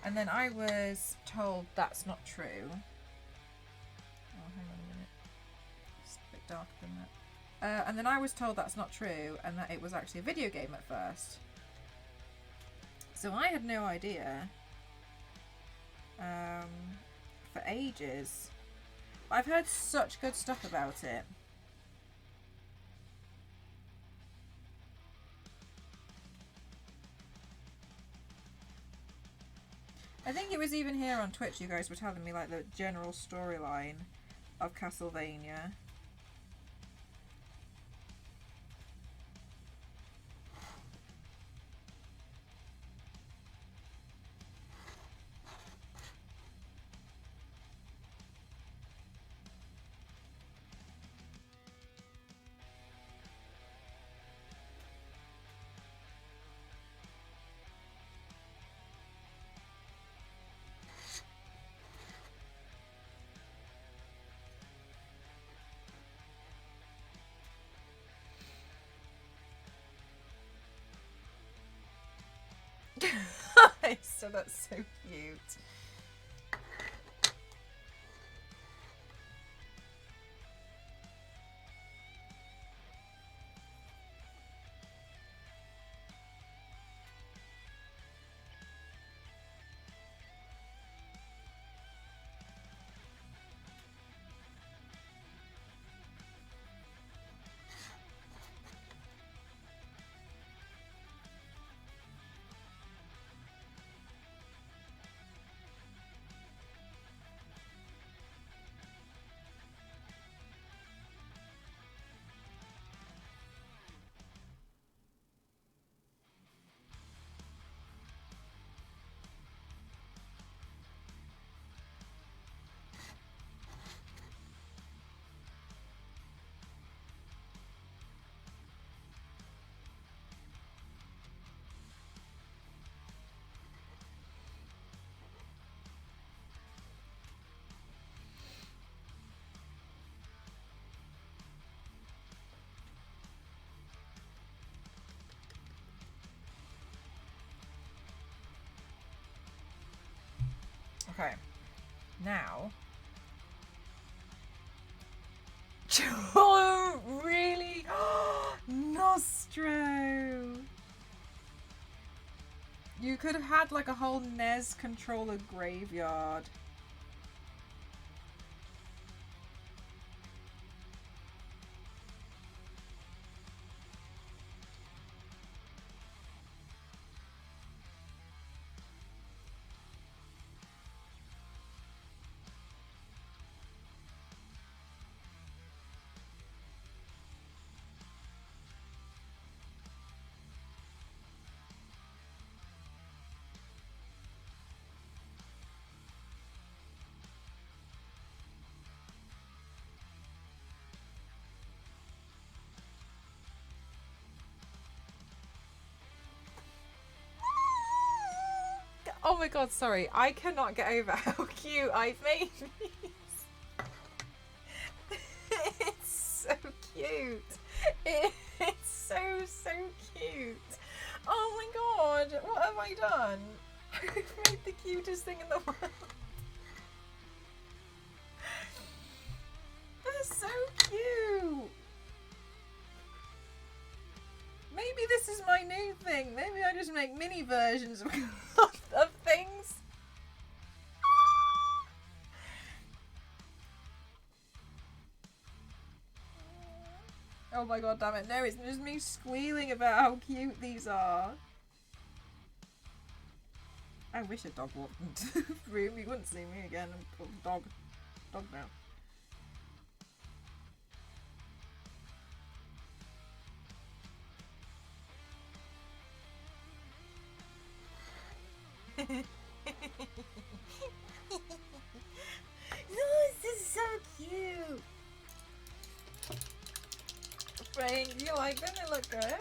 and then I was told that's not true. Oh, hang on a minute. It's a bit darker than that. And then I was told that's not true, and that it was actually a video game at first. So I had no idea for ages. I've heard such good stuff about it. I think it was even here on Twitch you guys were telling me like the general storyline of Castlevania. So that's so cute. Okay. Now. Oh, really? Nostro! You could have had like a whole NES controller graveyard. Oh my god, sorry. I cannot get over how cute I've made these. It's so cute. It's so cute. Oh my god, what have I done? I've made the cutest thing in the world. They're so cute. Maybe this is my new thing. Maybe I just make mini versions of things. Oh my god, damn it. No, it's just me squealing about how cute these are. I wish a dog walked into the room. He wouldn't see me again. Dog now. No, this is so cute. Frank, do you like them? They look good.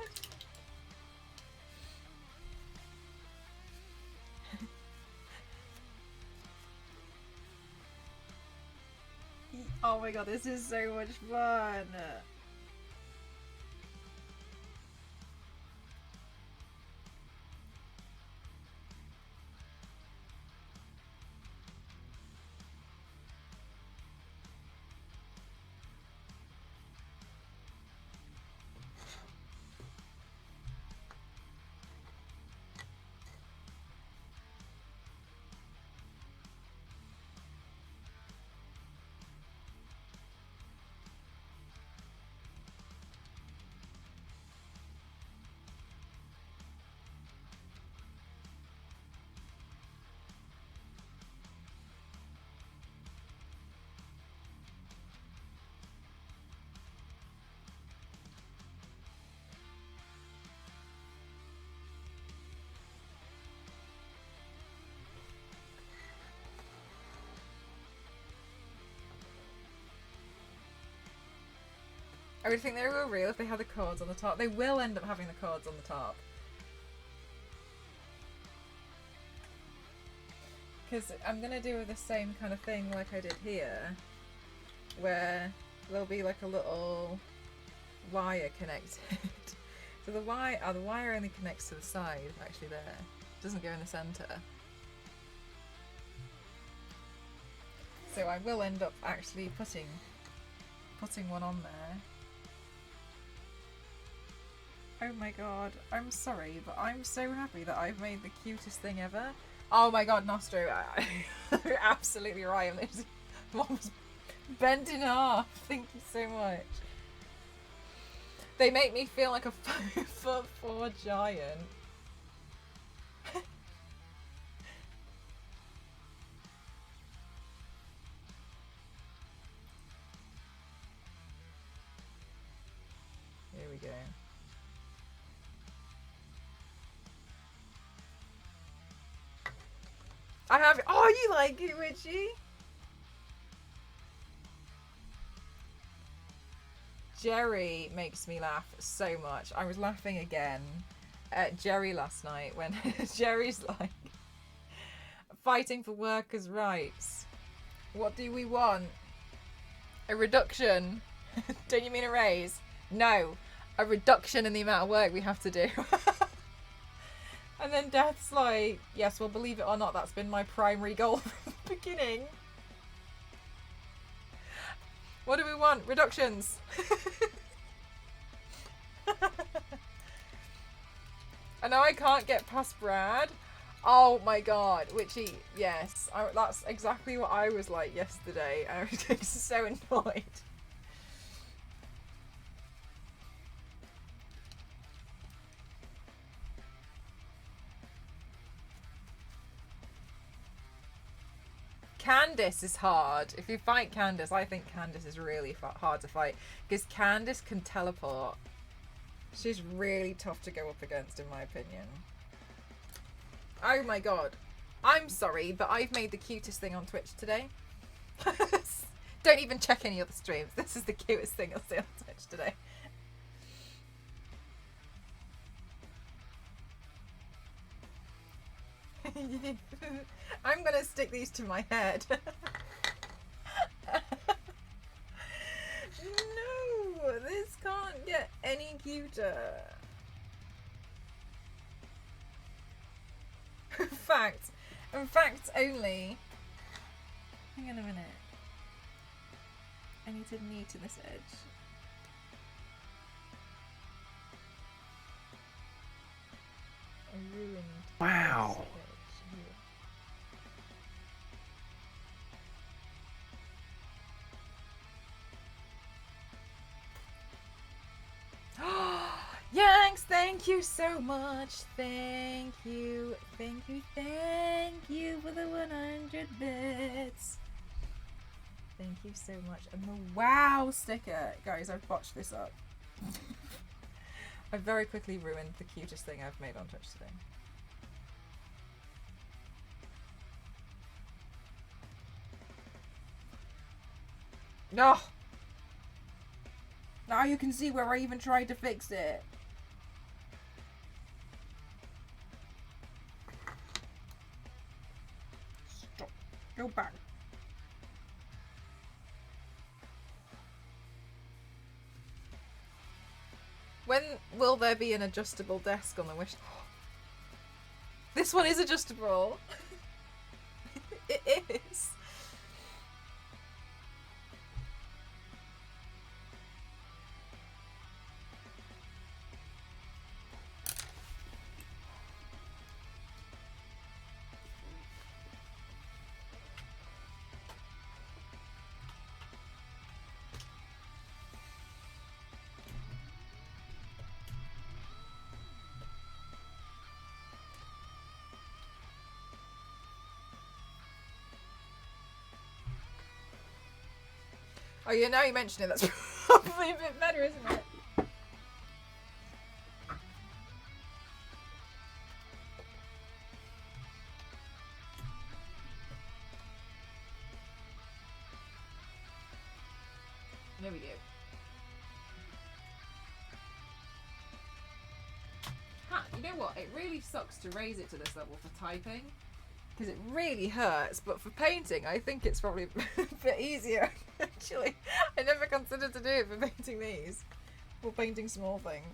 Oh my god, this is so much fun. I would think they were real if they had the chords on the top. They will end up having the chords on the top. Because I'm going to do the same kind of thing like I did here. Where there'll be like a little wire connected. So the wire only connects to the side, actually there. It doesn't go in the centre. So I will end up actually putting one on there. Oh my god, I'm sorry, but I'm so happy that I've made the cutest thing ever. Oh my god, Nostro, you're absolutely right. One was bent in half. Thank you so much. They make me feel like a 5'4" giant. Here we go. I have. Oh, you like it, Witchy? Jerry makes me laugh so much. I was laughing again at Jerry last night when Jerry's like, fighting for workers' rights. What do we want? A reduction. Don't you mean a raise? No, a reduction in the amount of work we have to do. And then Death's like, yes, well, believe it or not, that's been my primary goal from the beginning. What do we want? Reductions. I know I can't get past Brad. Oh my god, Witchy, yes. That's exactly what I was like yesterday. I was getting so annoyed. Candace is hard. If you fight Candace, I think Candace is really hard to fight. Because Candace can teleport. She's really tough to go up against, in my opinion. Oh my god. I'm sorry, but I've made the cutest thing on Twitch today. Don't even check any other streams. This is the cutest thing I'll see on Twitch today. I'm gonna stick these to my head. No, this can't get any cuter. In fact only. Hang on a minute. I need to knee to this edge. I ruined. Wow. This edge here. Yanks, thank you so much. Thank you. Thank you. Thank you for the 100 bits. Thank you so much. And the wow sticker. Guys, I've botched this up. I've very quickly ruined the cutest thing I've made on Twitch today. No! Now you can see where I even tried to fix it. Stop. Go back. When will there be an adjustable desk on the Wish? This one is adjustable. It is. Oh yeah, now you mention it, that's probably a bit better, isn't it? There we go. Ha, you know what? It really sucks to raise it to this level for typing. Because it really hurts, but for painting, I think it's probably a bit easier, actually. I never considered to do it for painting these. Or painting small things.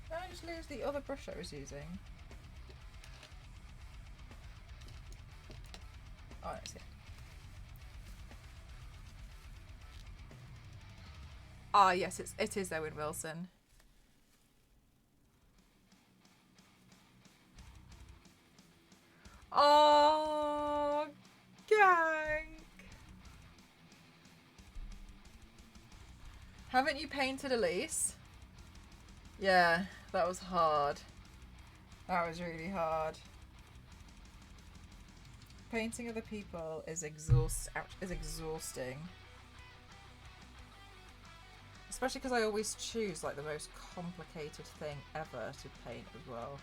Did I just lose the other brush I was using? Oh, it's here. Ah, yes, it is Owen Wilson. Oh, gang. Haven't you painted Elise? Yeah, that was hard. That was really hard. Painting other people is exhausting. Especially because I always choose like the most complicated thing ever to paint as well.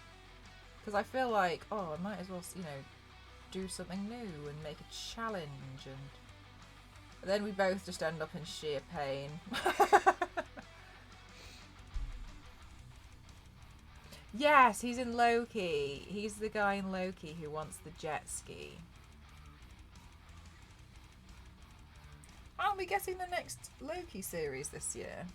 Because I feel like, oh, I might as well, you know, do something new and make a challenge, and then we both just end up in sheer pain. Yes, he's in Loki. He's the guy in Loki who wants the jet ski. Aren't we getting the next Loki series this year?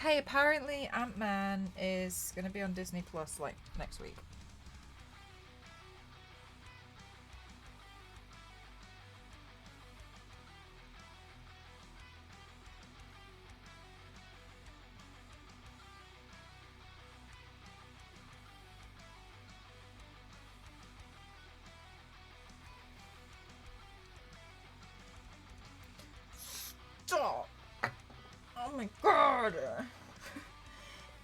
Hey, apparently Ant-Man is going to be on Disney Plus like next week. Stop! Oh my god!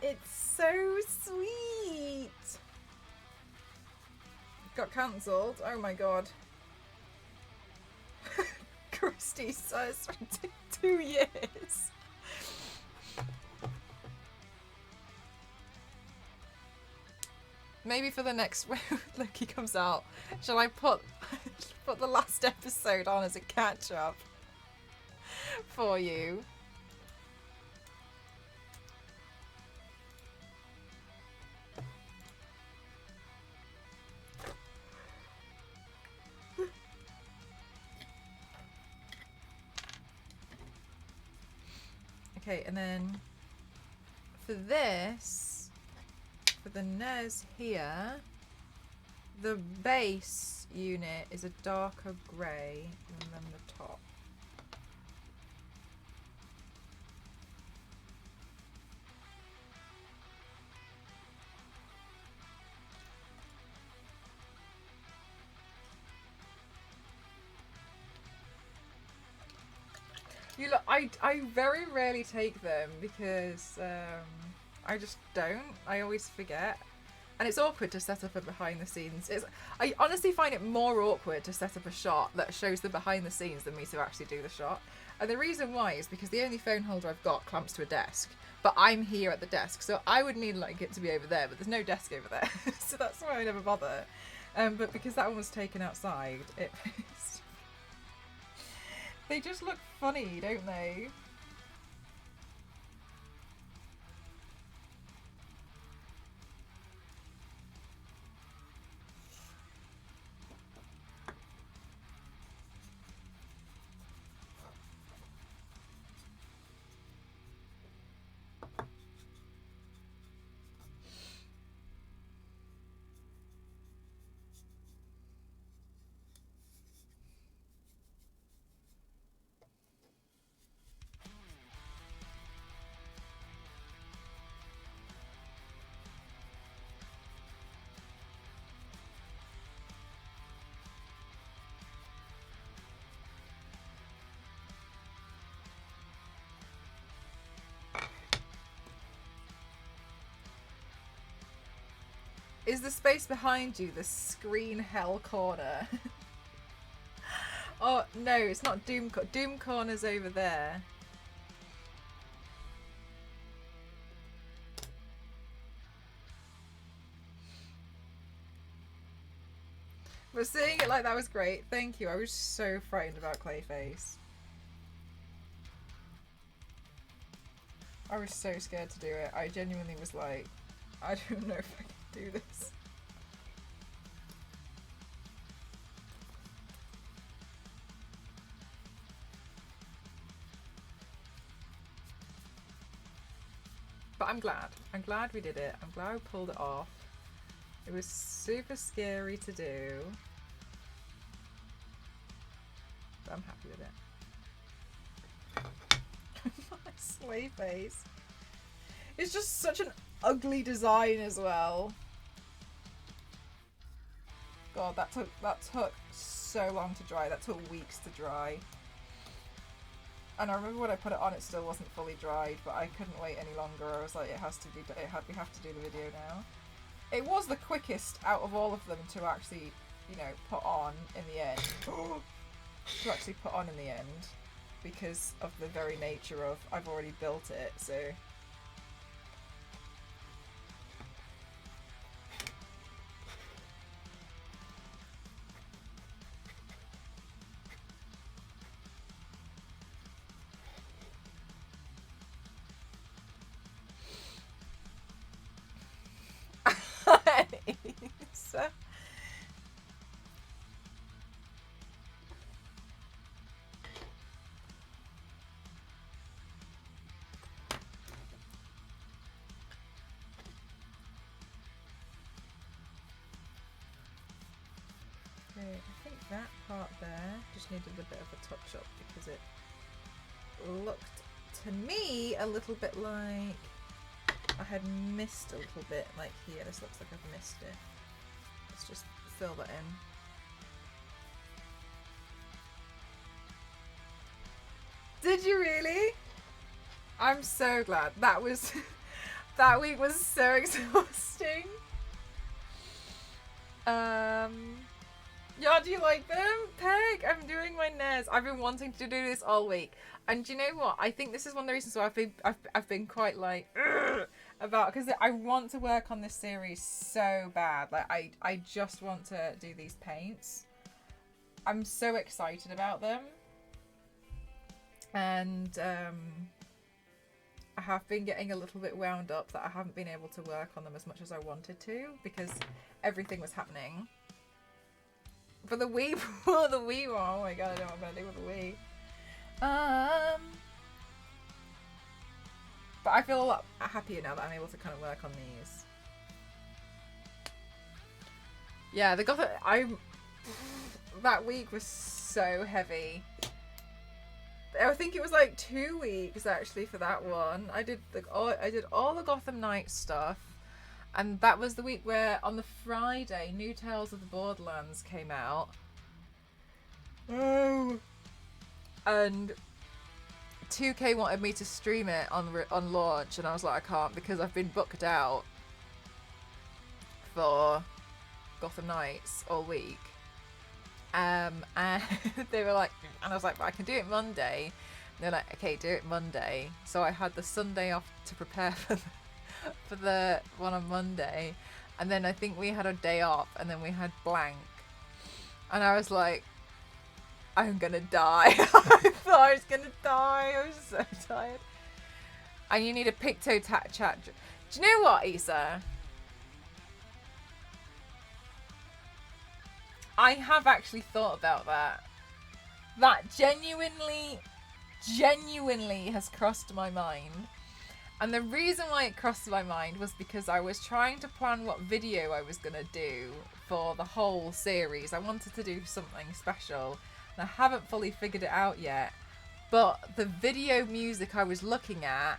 It's so sweet! Got cancelled? Oh my god. Christy says for 2 years. Maybe for the next when Loki comes out, shall I put the last episode on as a catch up for you? Okay, and then for this, for the NES here, the base unit is a darker grey than the top. You look, I very rarely take them because I just don't. I always forget. And it's awkward to set up a behind the scenes. I honestly find it more awkward to set up a shot that shows the behind the scenes than me to actually do the shot. And the reason why is because the only phone holder I've got clamps to a desk, but I'm here at the desk, so I would need like it to be over there, but there's no desk over there, so that's why I never bother. But because that one was taken outside, they just look funny, don't they? Is the space behind you the screen hell corner? Oh, no, it's not Doom Corner. Doom Corner's over there. But seeing it like that was great. Thank you. I was so frightened about Clayface. I was so scared to do it. I genuinely was like, I don't know if I can do this. But I'm glad. I'm glad we did it. I'm glad we pulled it off. It was super scary to do. But I'm happy with it. My slave face. It's just such an ugly design as well. God, that took so long to dry. That took weeks to dry. And I remember when I put it on, it still wasn't fully dried, but I couldn't wait any longer. I was like, we have to do the video now. It was the quickest out of all of them to actually, you know, put on in the end. To actually put on in the end, because of the very nature of I've already built it, so. that part there just needed a bit of a touch up because it looked to me a little bit like I had missed a little bit, like here. This looks like I've missed it. Let's just fill that in. Did you really? I'm so glad. That was that week was so exhausting. Yeah, do you like them? Peg, I'm doing my NES. I've been wanting to do this all week. And do you know what? I think this is one of the reasons why I've been quite like about, because I want to work on this series so bad. Like I just want to do these paints. I'm so excited about them. And I have been getting a little bit wound up that I haven't been able to work on them as much as I wanted to because everything was happening. For the Wii, oh my god, I don't know what I'm gonna do with the Wii. But I feel a lot happier now that I'm able to kind of work on these. Yeah, that week was so heavy. I think it was like 2 weeks actually for that one. I did all the Gotham Knights stuff, and that was the week where on the Friday New Tales of the Borderlands came out. Oh. And 2K wanted me to stream it on launch, and I was like, I can't because I've been booked out for Gotham Knights all week. And they were like, and I was like, but I can do it Monday. And they're like, okay, do it Monday. So I had the Sunday off to prepare for the one on Monday, and then I think we had a day off, and then we had blank, and I was like, I'm gonna die. I thought I was gonna die. I was so tired. And you need a Picto chat. Do you know what, Issa? I have actually thought about that. That genuinely has crossed my mind. And the reason why it crossed my mind was because I was trying to plan what video I was going to do for the whole series. I wanted to do something special, and I haven't fully figured it out yet. But the video music I was looking at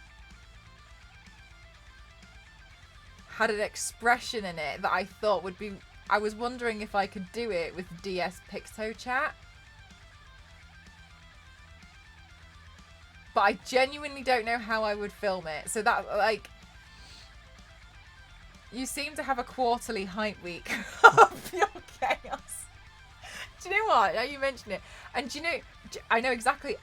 had an expression in it that I thought would be... I was wondering if I could do it with DS Picto Chat. But I genuinely don't know how I would film it. So that, like... You seem to have a quarterly hype week of your chaos. Do you know what? Now you mention it. And do you know... I know exactly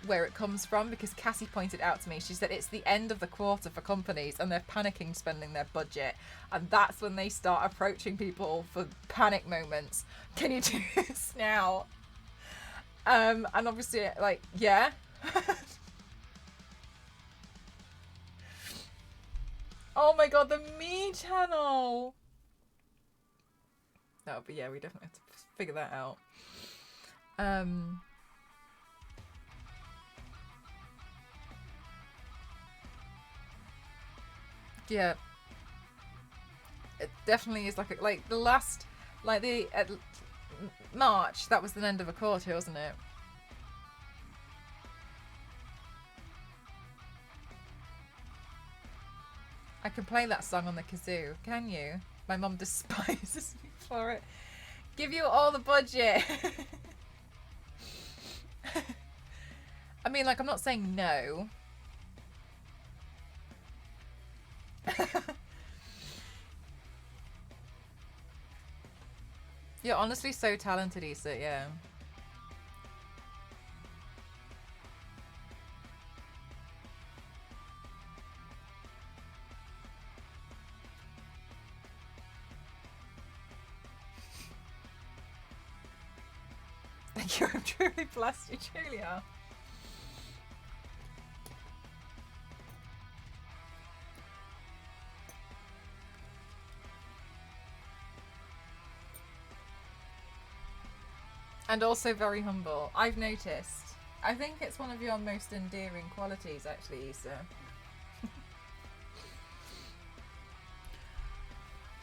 where it comes from, because Cassie pointed out to me. She said it's the end of the quarter for companies and they're panicking spending their budget, and that's when they start approaching people for panic moments. Can you do this now? And obviously, like, yeah. Oh my god, the Me channel. No, but yeah, we definitely have to figure that out. Yeah, it definitely is like the last, like the March. That was the end of a quarter, wasn't it? I can play that song on the kazoo. Can you? My mum despises me for it. Give you all the budget. I mean, like, I'm not saying no. You're honestly so talented, Issa, yeah. Thank you, I'm truly blessed. You truly are. And also very humble. I've noticed. I think it's one of your most endearing qualities, actually, Issa.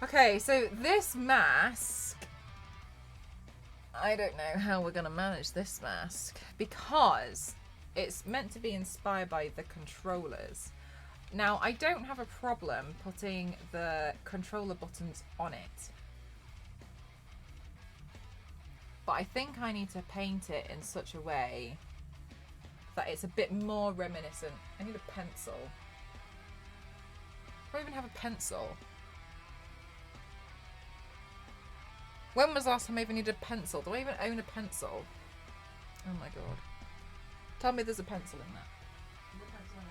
Okay, so this mask I don't know how we're going to manage this mask because it's meant to be inspired by the controllers. Now, I don't have a problem putting the controller buttons on it. But I think I need to paint it in such a way that it's a bit more reminiscent. I need a pencil. Do I even have a pencil? When was the last time I even needed a pencil? Do I even own a pencil? Oh my god. Tell me there's a pencil in that. Is there a pencil in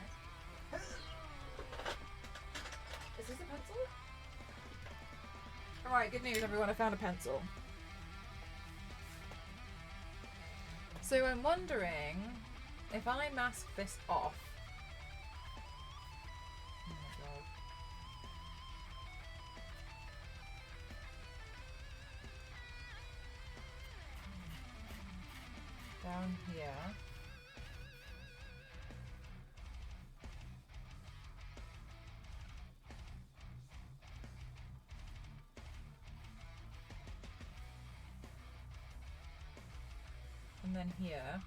this? Is this a pencil? Alright, good news everyone, I found a pencil. So I'm wondering if I mask this off. Oh my god. Down here. And then here.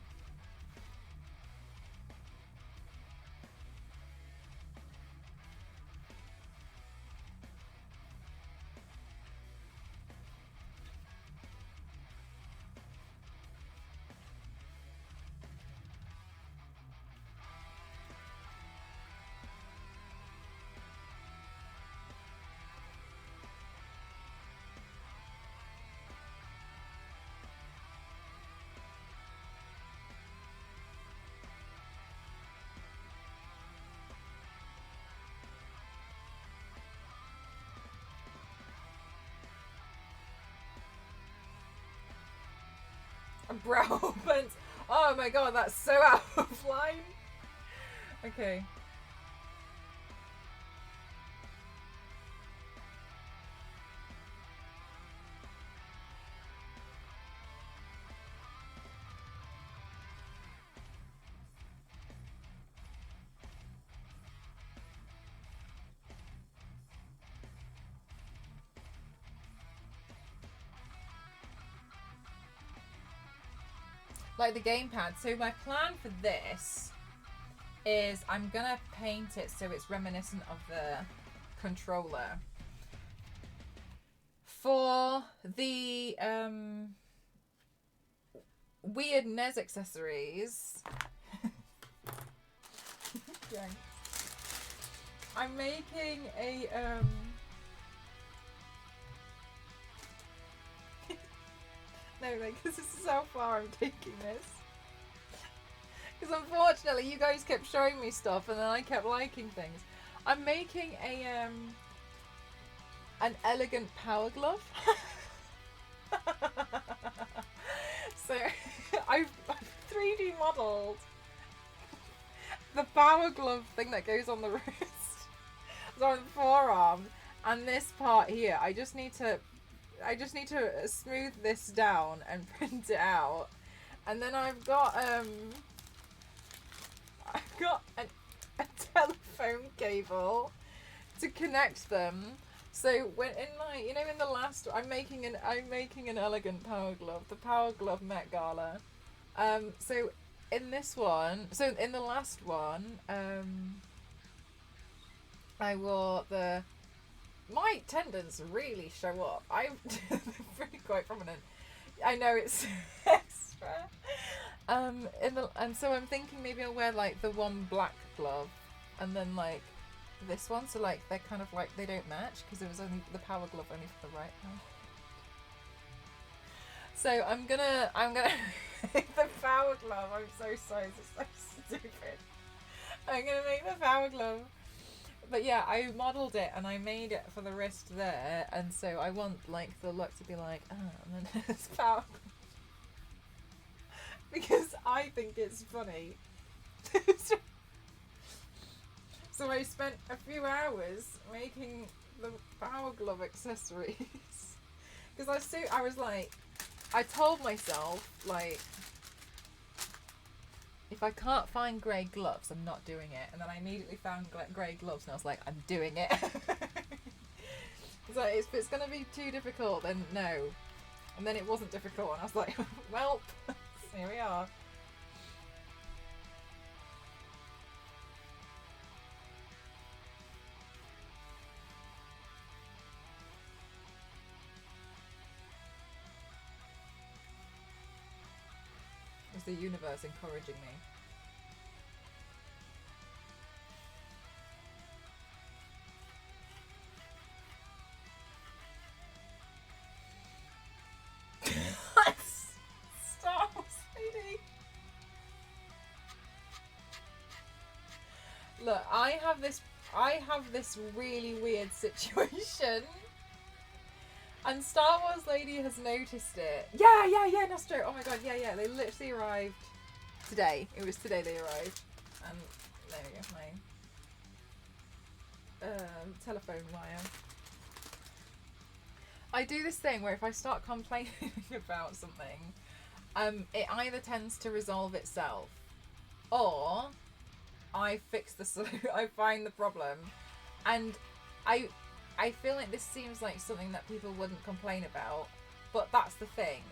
A brow pencil. Oh my god, that's so out of line. Okay. Like the gamepad. So my plan for this is I'm gonna paint it so it's reminiscent of the controller. For the weird NES accessories, yeah. I'm making a no, like, this is how far I'm taking this. Because unfortunately, you guys kept showing me stuff, and then I kept liking things. I'm making a an elegant power glove. So I've 3D modelled the power glove thing that goes on the wrist, so on the forearm, and this part here. I just need to smooth this down and print it out, and then I've got a telephone cable to connect them. So when in my, you know, in the last, I'm making an elegant power glove, the Power Glove Met Gala. So in this one, so in the last one, I wore my tendons really show up. They're pretty quite prominent. I know it's extra. And so I'm thinking maybe I'll wear like the one black glove, and then like this one, so like they're kind of like they don't match because it was only the power glove only for the right hand. So I'm gonna make the power glove. I'm so sorry, this is so stupid. I'm gonna make the power glove. But yeah, I modelled it and I made it for the wrist there, and so I want like the look to be like, and then it's power because I think it's funny. So I spent a few hours making the power glove accessories because I was like, I told myself like, if I can't find grey gloves, I'm not doing it. And then I immediately found grey gloves, and I was like, I'm doing it. So if it's going to be too difficult, then no. And then it wasn't difficult, and I was like, well, here we are. It was the universe encouraging me. Star Wars lady. Look, I have this really weird situation. And Star Wars lady has noticed it. Yeah, Nostro. Oh my god, yeah. They literally arrived today. It was today they arrived. And there we go, my telephone wire. I do this thing where if I start complaining about something, it either tends to resolve itself, or I fix I find the problem, and I feel like this seems like something that people wouldn't complain about, but that's the thing.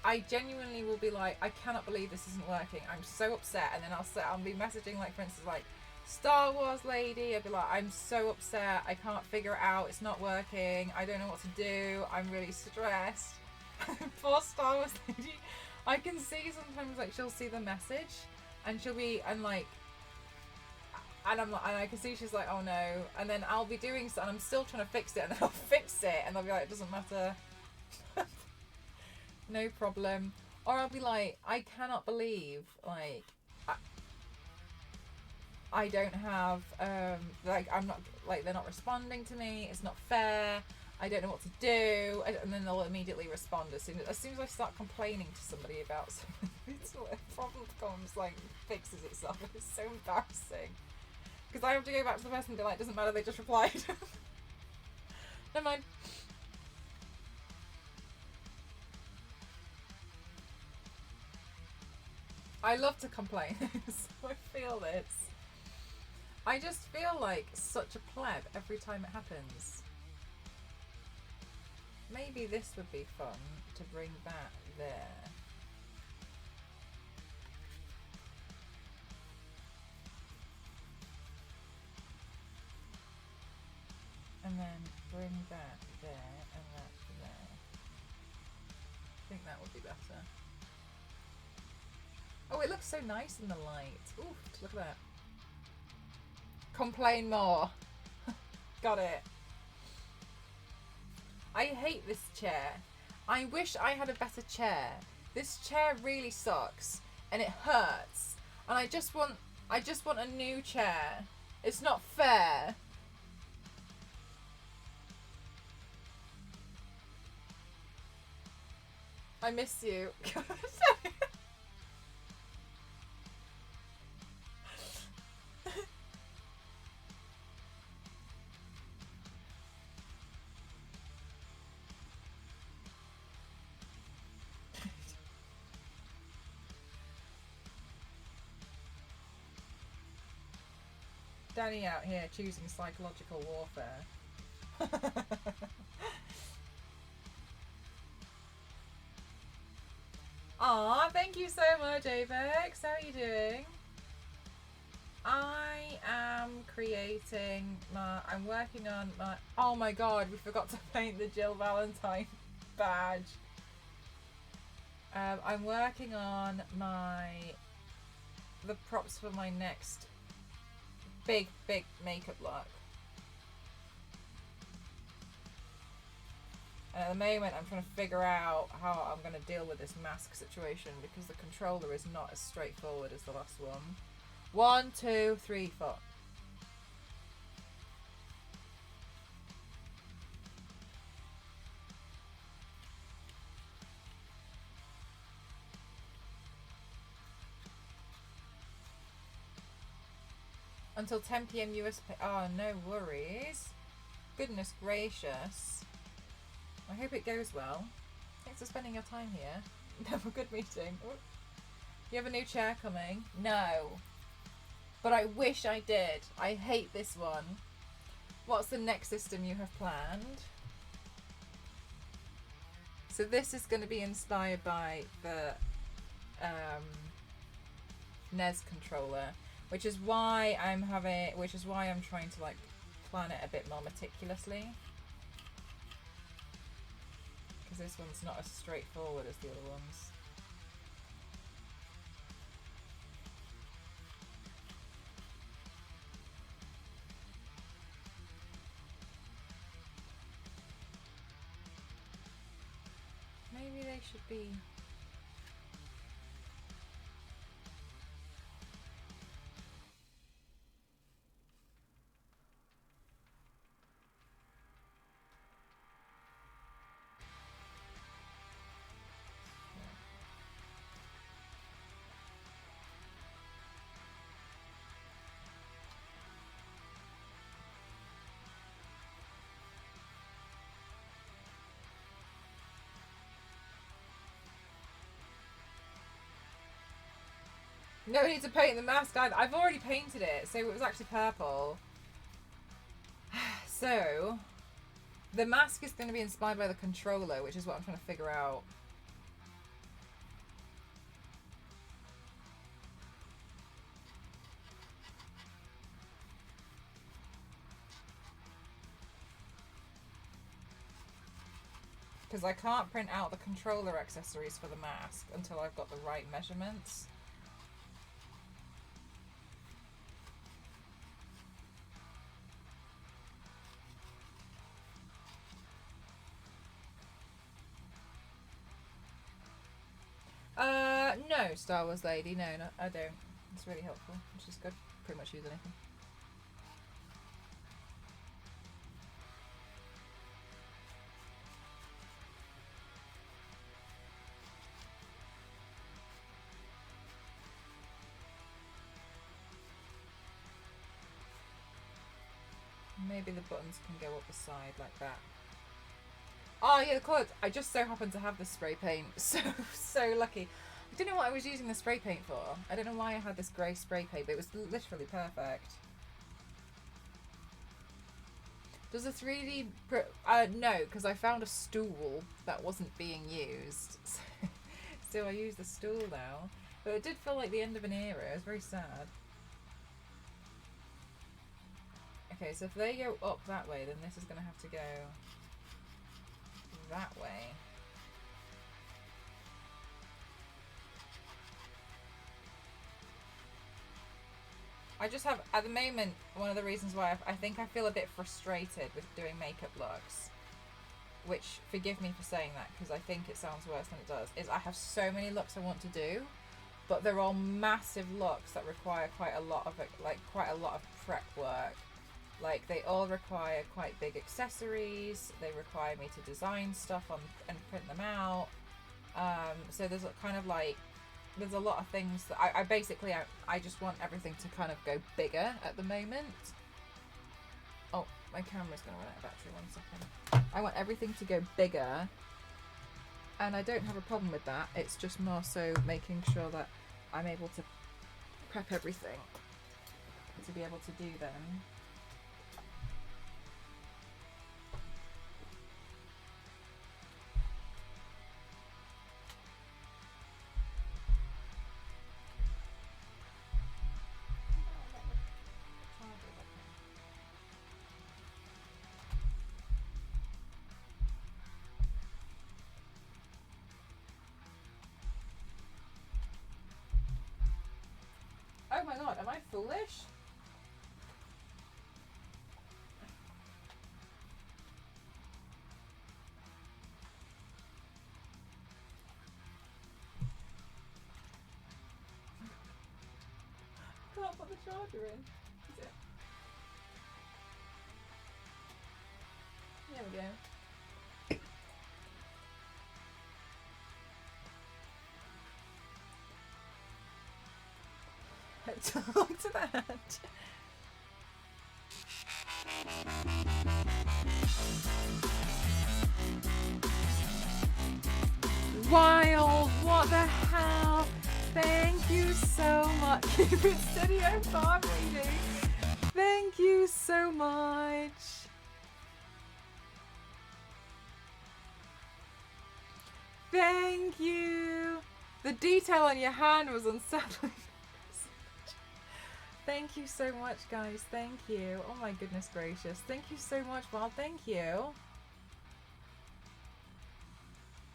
I genuinely will be like, I cannot believe this isn't working. I'm so upset, and then I'll be messaging, like, for instance, like, Star Wars lady. I'd be like, I'm so upset. I can't figure it out. It's not working. I don't know what to do. I'm really stressed. Poor Star Wars lady. I can see sometimes, like, she'll see the message, and she'll be, and like, and I can see she's like, oh no, and then I'll be doing so, and I'm still trying to fix it, and then I'll fix it, and I'll be like, it doesn't matter. No problem. Or I'll be like, I cannot believe, like, I don't have, like, I'm not, like, they're not responding to me, it's not fair, I don't know what to do, and then they'll immediately respond as soon as I start complaining to somebody about something. A problem comes, like, fixes itself. It's so embarrassing. Because I have to go back to the person and be like, doesn't matter, they just replied. Never mind. I love to complain, so I feel this. I just feel like such a pleb every time it happens. Maybe this would be fun to bring back there. And then bring that there and that there. I think that would be better. Oh, it looks so nice in the light. Ooh, look at that. Complain more. Got it. I hate this chair. I wish I had a better chair. This chair really sucks and it hurts. And I just want a new chair. It's not fair. I miss you. Danny out here choosing psychological warfare. Aw, thank you so much, Avex. How are you doing? I am creating I'm working on my, oh my god, we forgot to paint the Jill Valentine badge. I'm working on the props for my next big makeup look. And at the moment I'm trying to figure out how I'm going to deal with this mask situation because the controller is not as straightforward as the last one. 1, 2, 3, 4. Until 10 PM US. Oh, no worries. Goodness gracious. I hope it goes well. Thanks for spending your time here. Have a good meeting. Ooh. You have a new chair coming? No. But I wish I did. I hate this one. What's the next system you have planned? So this is going to be inspired by the NES controller, which is why I'm trying to like plan it a bit more meticulously. Because this one's not as straightforward as the other ones. Maybe they should be... No need to paint the mask either. I've already painted it, so it was actually purple. So, the mask is going to be inspired by the controller, which is what I'm trying to figure out. Because I can't print out the controller accessories for the mask until I've got the right measurements. No, Star Wars lady, no, I don't. It's really helpful. It's just good. Pretty much use anything. Maybe the buttons can go up the side like that. Oh yeah, the colours. I just so happen to have this spray paint. So lucky. I don't know what I was using the spray paint for. I don't know why I had this grey spray paint, but it was literally perfect. Does the 3D... no, because I found a stool that wasn't being used. So I use the stool now. But it did feel like the end of an era. It was very sad. Okay, so if they go up that way, then this is going to have to go that way. I just have, at the moment, one of the reasons why I think I feel a bit frustrated with doing makeup looks, which, forgive me for saying that because I think it sounds worse than it does, is I have so many looks I want to do, but they're all massive looks that require quite a lot of prep work. Like, they all require quite big accessories, they require me to design stuff on and print them out. So there's kind of like, there's a lot of things that I just want everything to kind of go bigger at the moment. Oh, my camera's going to run out of battery, 1 second. I want everything to go bigger, and I don't have a problem with that. It's just more so making sure that I'm able to prep everything to be able to do them. Oh my god, am I foolish? Can't put the charger in. Is it? There we go. Talk to that. Wild, what the hell? Thank you so much. Keep it steady and farm reading. Thank you so much. Thank you. The detail on your hand was unsettling. Thank you so much, guys. Thank you. Oh my goodness gracious. Thank you so much, Wild. Thank you.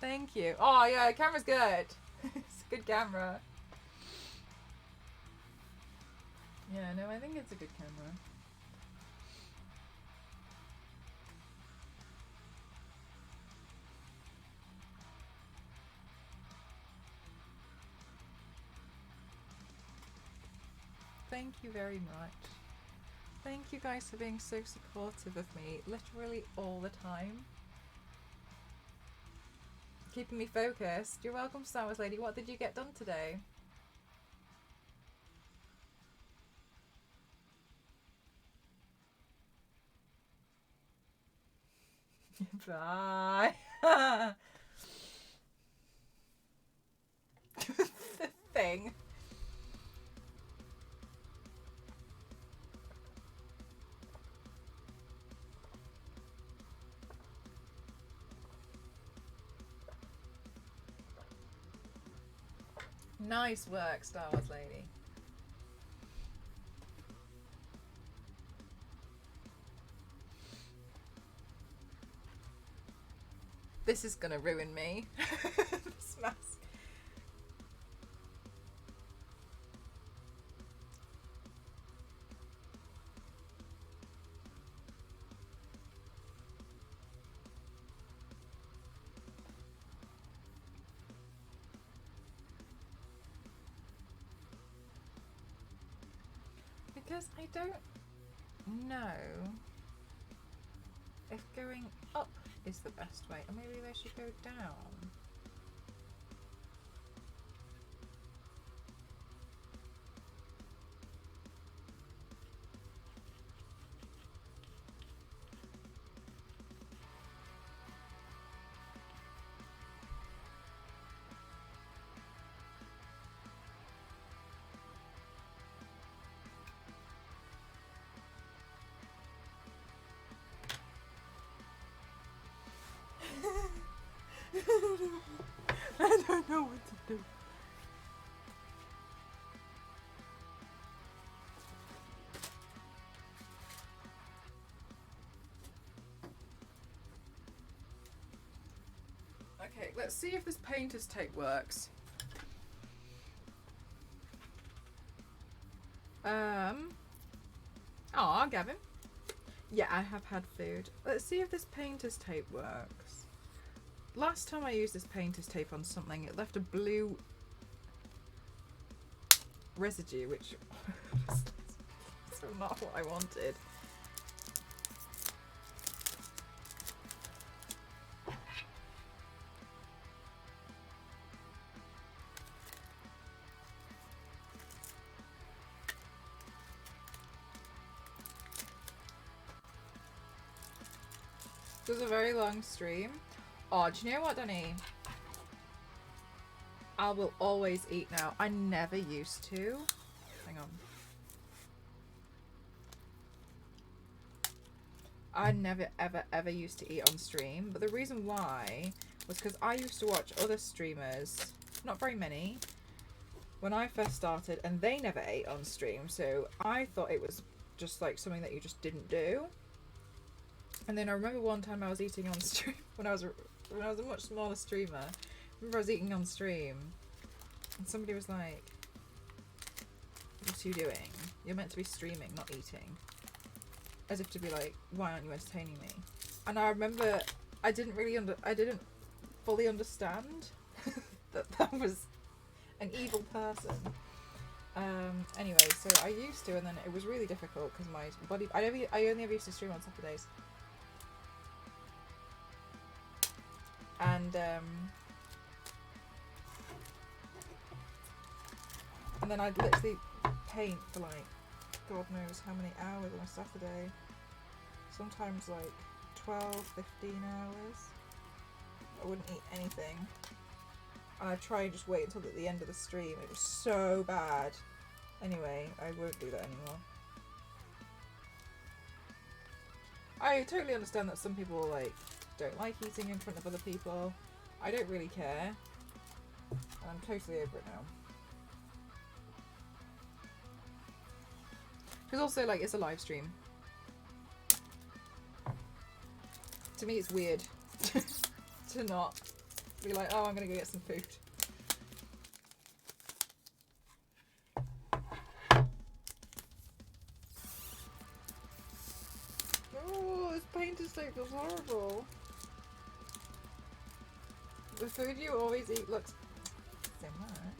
Thank you. Oh yeah, the camera's good. It's a good camera. Yeah, no, I think it's a good camera. Thank you very much. Thank you guys for being so supportive of me, literally all the time. Keeping me focused. You're welcome, Star Wars Lady. What did you get done today? Bye. The thing. Nice work, Star Wars Lady. This is gonna ruin me. This mask. Because I don't know if going up is the best way, or maybe I should go down. I don't know what to do. Okay, let's see if this painter's tape works. Aw, Gavin. Yeah, I have had food. Let's see if this painter's tape works. Last time I used this painter's tape on something, it left a blue residue, which is not what I wanted. This was a very long stream. Oh, do you know what, Danny? I will always eat now. I never used to. Hang on. I never ever used to eat on stream, but the reason why was because I used to watch other streamers, not very many, when I first started, and they never ate on stream, so I thought it was just like something that you just didn't do. And then I remember one time I was eating on stream when I was a much smaller streamer. I remember I was eating on stream and somebody was like, "What are you doing? You're meant to be streaming, not eating." As if to be like, "Why aren't you entertaining me?" And I remember I didn't fully understand that was an evil person. Anyway, so I used to, and then it was really difficult because my body. I only ever used to stream on Saturdays. And then I'd literally paint for like God knows how many hours on a Saturday. Sometimes like 12, 15 hours. I wouldn't eat anything. And I'd try and just wait until at the end of the stream. It was so bad. Anyway, I won't do that anymore. I totally understand that some people like don't like eating in front of other people. I don't really care. And I'm totally over it now. Because also, like, it's a live stream. To me, it's weird to not be like, oh, I'm gonna go get some food. Oh, this painter's tape was horrible. The food you always eat looks similar.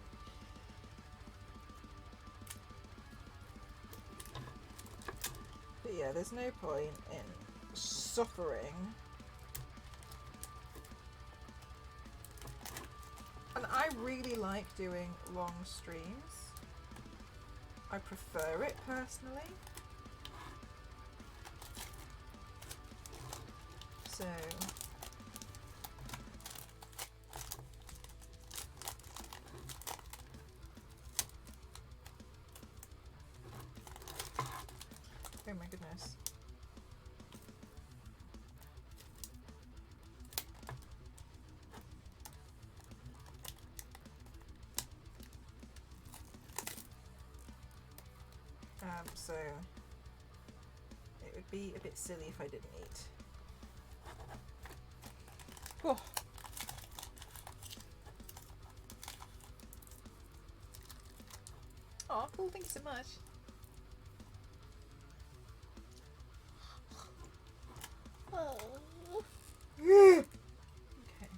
But yeah, there's no point in suffering. And I really like doing long streams. I prefer it personally. So oh my goodness. So it would be a bit silly if I didn't eat. Oh. Oh, cool, thank you so much. Okay.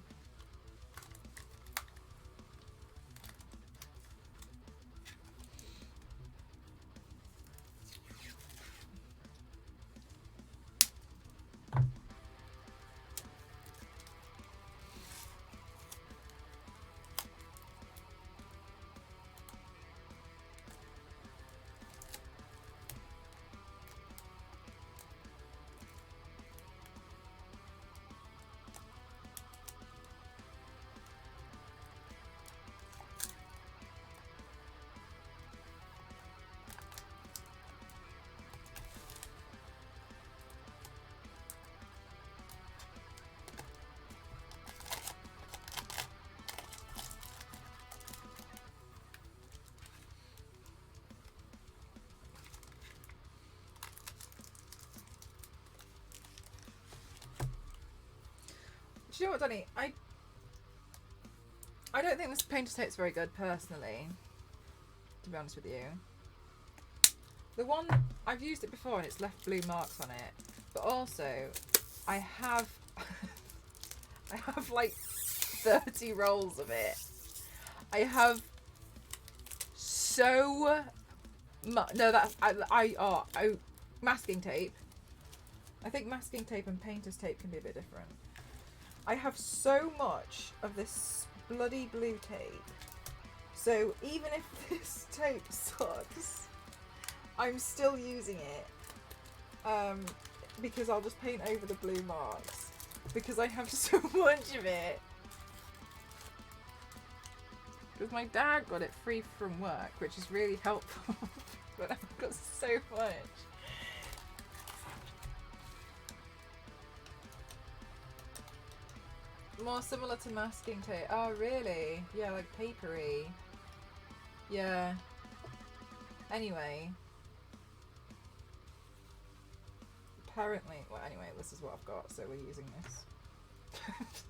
Do you know what, Danny? I don't think this painter's tape's very good, personally. To be honest with you. The one, I've used it before and it's left blue marks on it. But also, I have... I have like 30 rolls of it. I have so much... No, that's... masking tape. I think masking tape and painter's tape can be a bit different. I have so much of this bloody blue tape. So even if this tape sucks, I'm still using it. Because I'll just paint over the blue marks. Because I have so much of it. Because my dad got it free from work, which is really helpful. But I've got so much. More similar to masking tape. Oh, really? Yeah, like papery. Yeah. Anyway. Apparently, well, anyway, this is what I've got, so we're using this.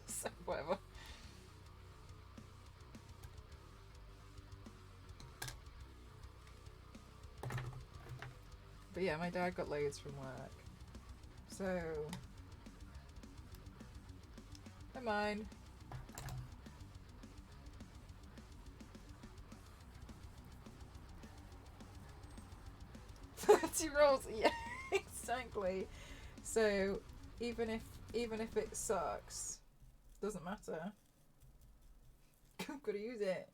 So, whatever. But yeah, my dad got loads from work. So... Never mind. 30 rolls, yeah, exactly. So even if it sucks, doesn't matter. I'm gonna use it.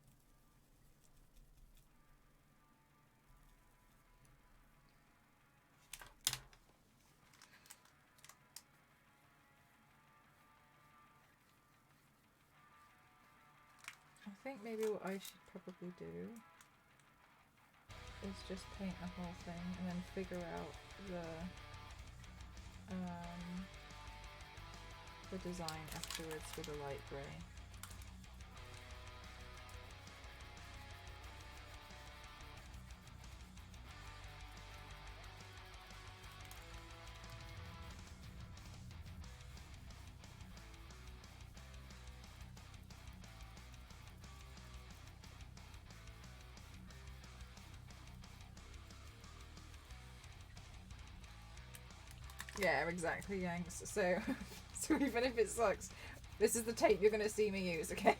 I think maybe what I should probably do is just paint the whole thing and then figure out the design afterwards with a light grey. Yeah, exactly, Yanks. So, so even if it sucks, this is the tape you're gonna see me use, okay?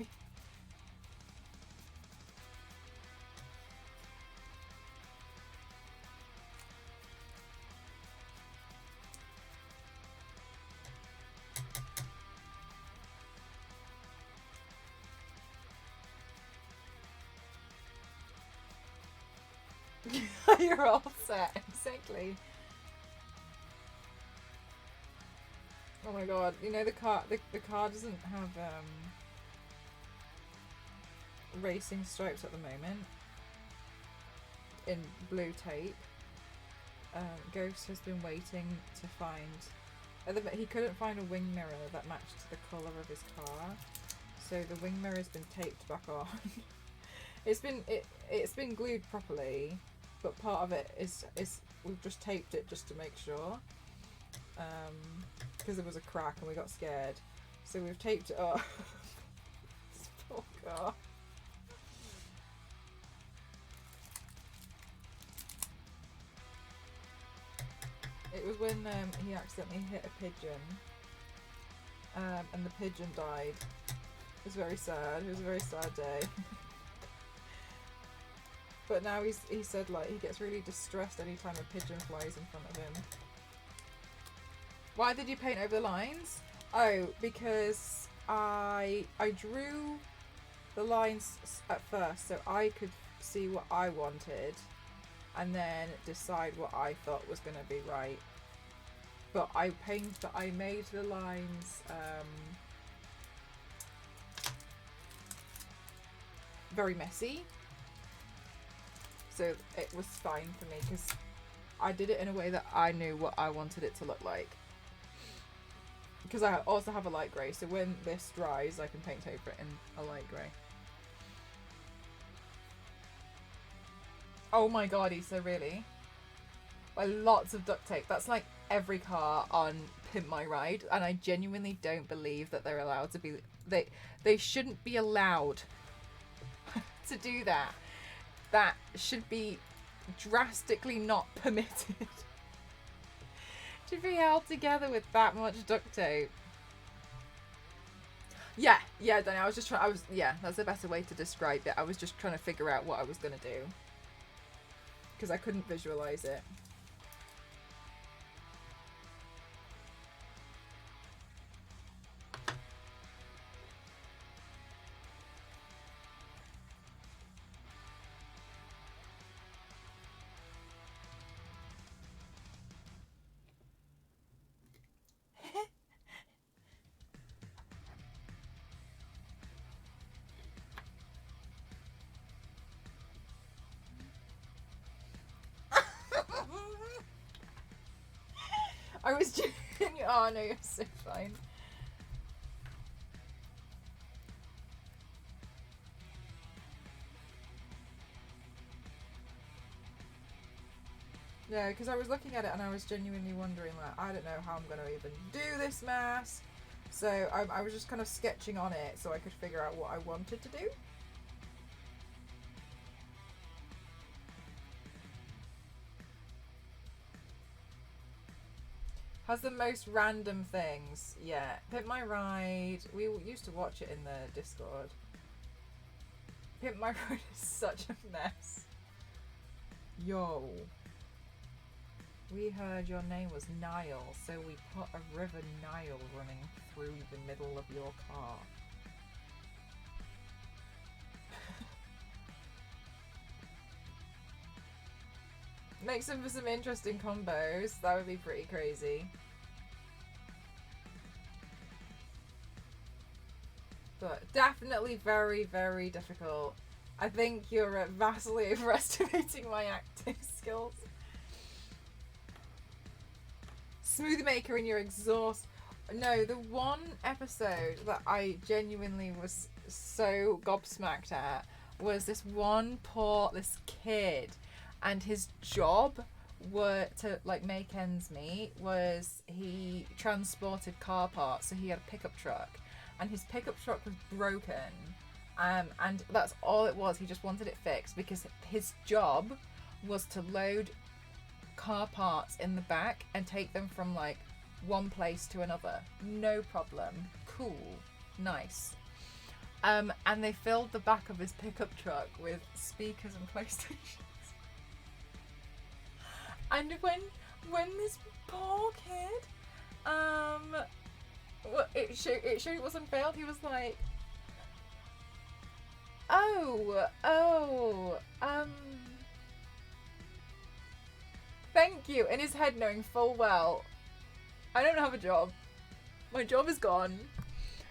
You're all set, exactly. Oh my god, you know the car doesn't have racing stripes at the moment in blue tape. Ghost has been waiting to find he couldn't find a wing mirror that matched the colour of his car, so the wing mirror has been taped back on. it's been glued properly, but part of it is we've just taped it just to make sure, because there was a crack and we got scared, so we've taped it up. This poor car. It was when he accidentally hit a pigeon, and the pigeon died. It was very sad. It was a very sad day. But now he said like he gets really distressed anytime a pigeon flies in front of him. Why did you paint over the lines? Oh, because I drew the lines at first so I could see what I wanted and then decide what I thought was going to be right. But I made the lines very messy, so it was fine for me because I did it in a way that I knew what I wanted it to look like. Because I also have a light grey, so when this dries I can paint over it in a light grey. Oh my god, Issa, really? Like lots of duct tape. That's like every car on Pimp My Ride, and I genuinely don't believe that they're allowed to be. They shouldn't be allowed to do that. That should be drastically not permitted. To be held together with that much duct tape. Yeah, Danny. That's the better way to describe it. I was just trying to figure out what I was gonna do because I couldn't visualize it. I was joking. Oh no, you're so fine. Yeah, because I was looking at it and I was genuinely wondering, like, I don't know how I'm going to even do this mask. So I was just kind of sketching on it so I could figure out what I wanted to do. Has the most random things. Yeah. Pimp My Ride. We used to watch it in the Discord. Pimp My Ride is such a mess. Yo. We heard your name was Nile, so we put a river Nile running through the middle of your car. Makes them for some interesting combos. That would be pretty crazy. But definitely very, very difficult. I think you're vastly overestimating my acting skills. Smoothie Maker and your exhaust. No, the one episode that I genuinely was so gobsmacked at was this kid, and his job were to like make ends meet was he transported car parts, so he had a pickup truck and his pickup truck was broken, and that's all it was. He just wanted it fixed because his job was to load car parts in the back and take them from like one place to another. No problem. Cool. Nice. And they filled the back of his pickup truck with speakers and PlayStations. And when this poor kid, it showed it was unveiled, he was like, thank you, in his head knowing full well, I don't have a job. My job is gone.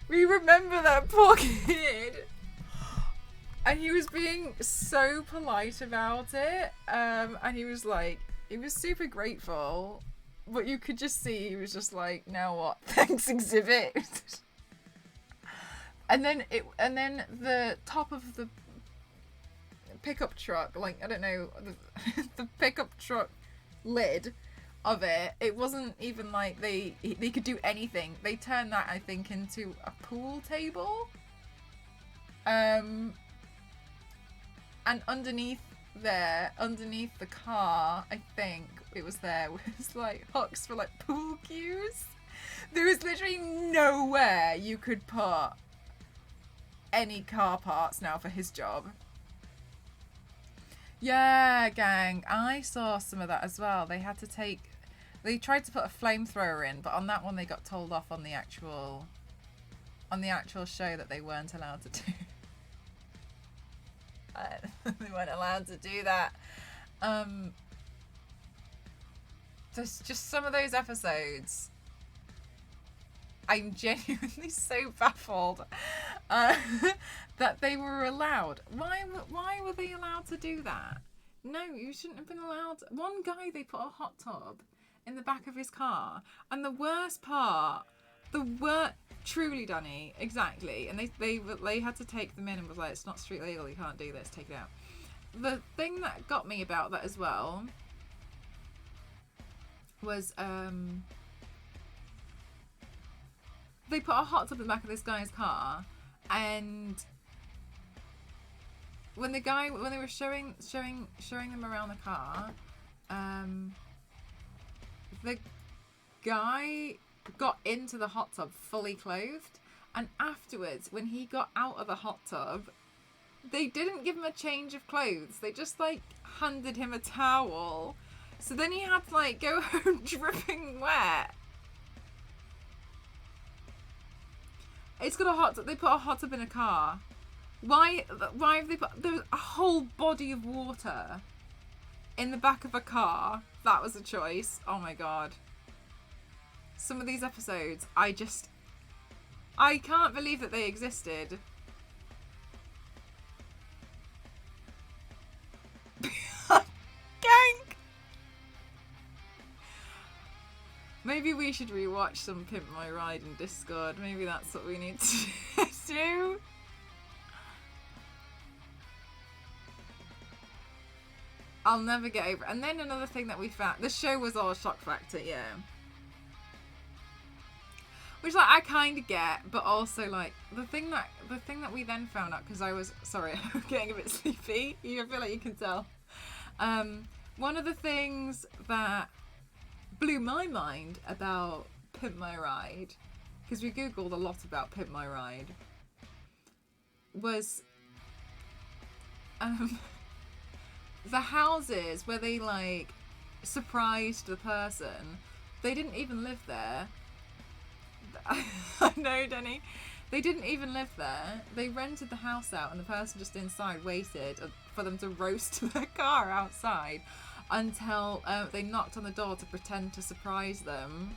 We remember that poor kid. And he was being so polite about it. And he was super grateful. But you could just see he was just like, now what? Thanks, exhibit. And then the top of the pickup truck, like, I don't know, the pickup truck lid of it wasn't even like they could do anything. They turned that, I think, into a pool table. And underneath the car, I think it was like hooks for like pool cues. There was literally nowhere you could put any car parts now for his job. Yeah, gang, I saw some of that as well. They tried to put a flamethrower in, but on that one they got told off on the actual show that they weren't allowed to do. They weren't allowed to do that. There's just some of those episodes. I'm genuinely so baffled that they were allowed. Why were they allowed to do that? No, you shouldn't have been allowed. One guy, they put a hot tub in the back of his car, and the worst part, truly, Danny, exactly, and they had to take them in and was like, it's not street legal, you can't do this, take it out. The thing that got me about that as well was they put a hot tub in the back of this guy's car, and when they were showing them around the car, the guy got into the hot tub fully clothed, and afterwards when he got out of the hot tub, they didn't give him a change of clothes. They just like handed him a towel, so then he had to like go home dripping wet. It's got a hot tub. They put a hot tub in a car. Why have they put... There's a whole body of water in the back of a car. That was a choice. Oh my god. Some of these episodes, I can't believe that they existed. Gang! Maybe we should rewatch some Pimp My Ride in Discord. Maybe that's what we need to do. I'll never get over it. And then another thing that we found, the show was all a shock factor, yeah. Which like I kind of get, but also like the thing that we then found out, because I was sorry, I'm getting a bit sleepy. I feel like you can tell. One of the things that blew my mind about Pimp My Ride, because we googled a lot about Pimp My Ride, was the houses where they like surprised the person. They didn't even live there. I know, Denny. They didn't even live there. They rented the house out, and the person just inside waited for them to roast their car outside until they knocked on the door to pretend to surprise them.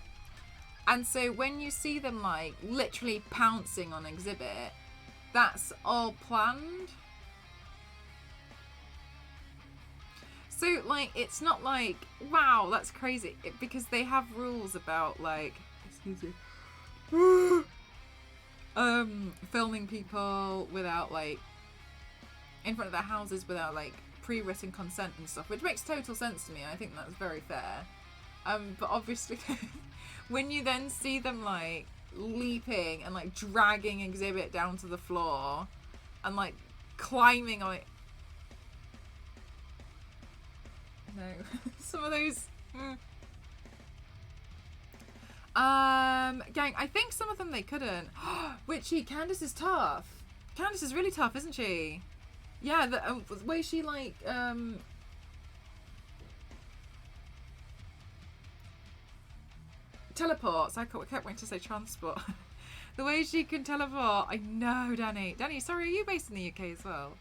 And so when you see them like literally pouncing on exhibit, that's all planned. So like it's not like, wow, that's crazy, because they have rules about like, excuse me, filming people without like in front of their houses without like pre-written consent and stuff, which makes total sense to me. I think that's very fair. But obviously when you then see them like leaping and like dragging exhibit down to the floor and like climbing on it, no, some of those Gang, I think some of them they couldn't. Witchy, Candace is tough. Candace is really tough, isn't she? Yeah, the way she like teleports. I kept wanting to say transport. The way she can teleport. I know, Danny. Danny, sorry, are you based in the UK as well?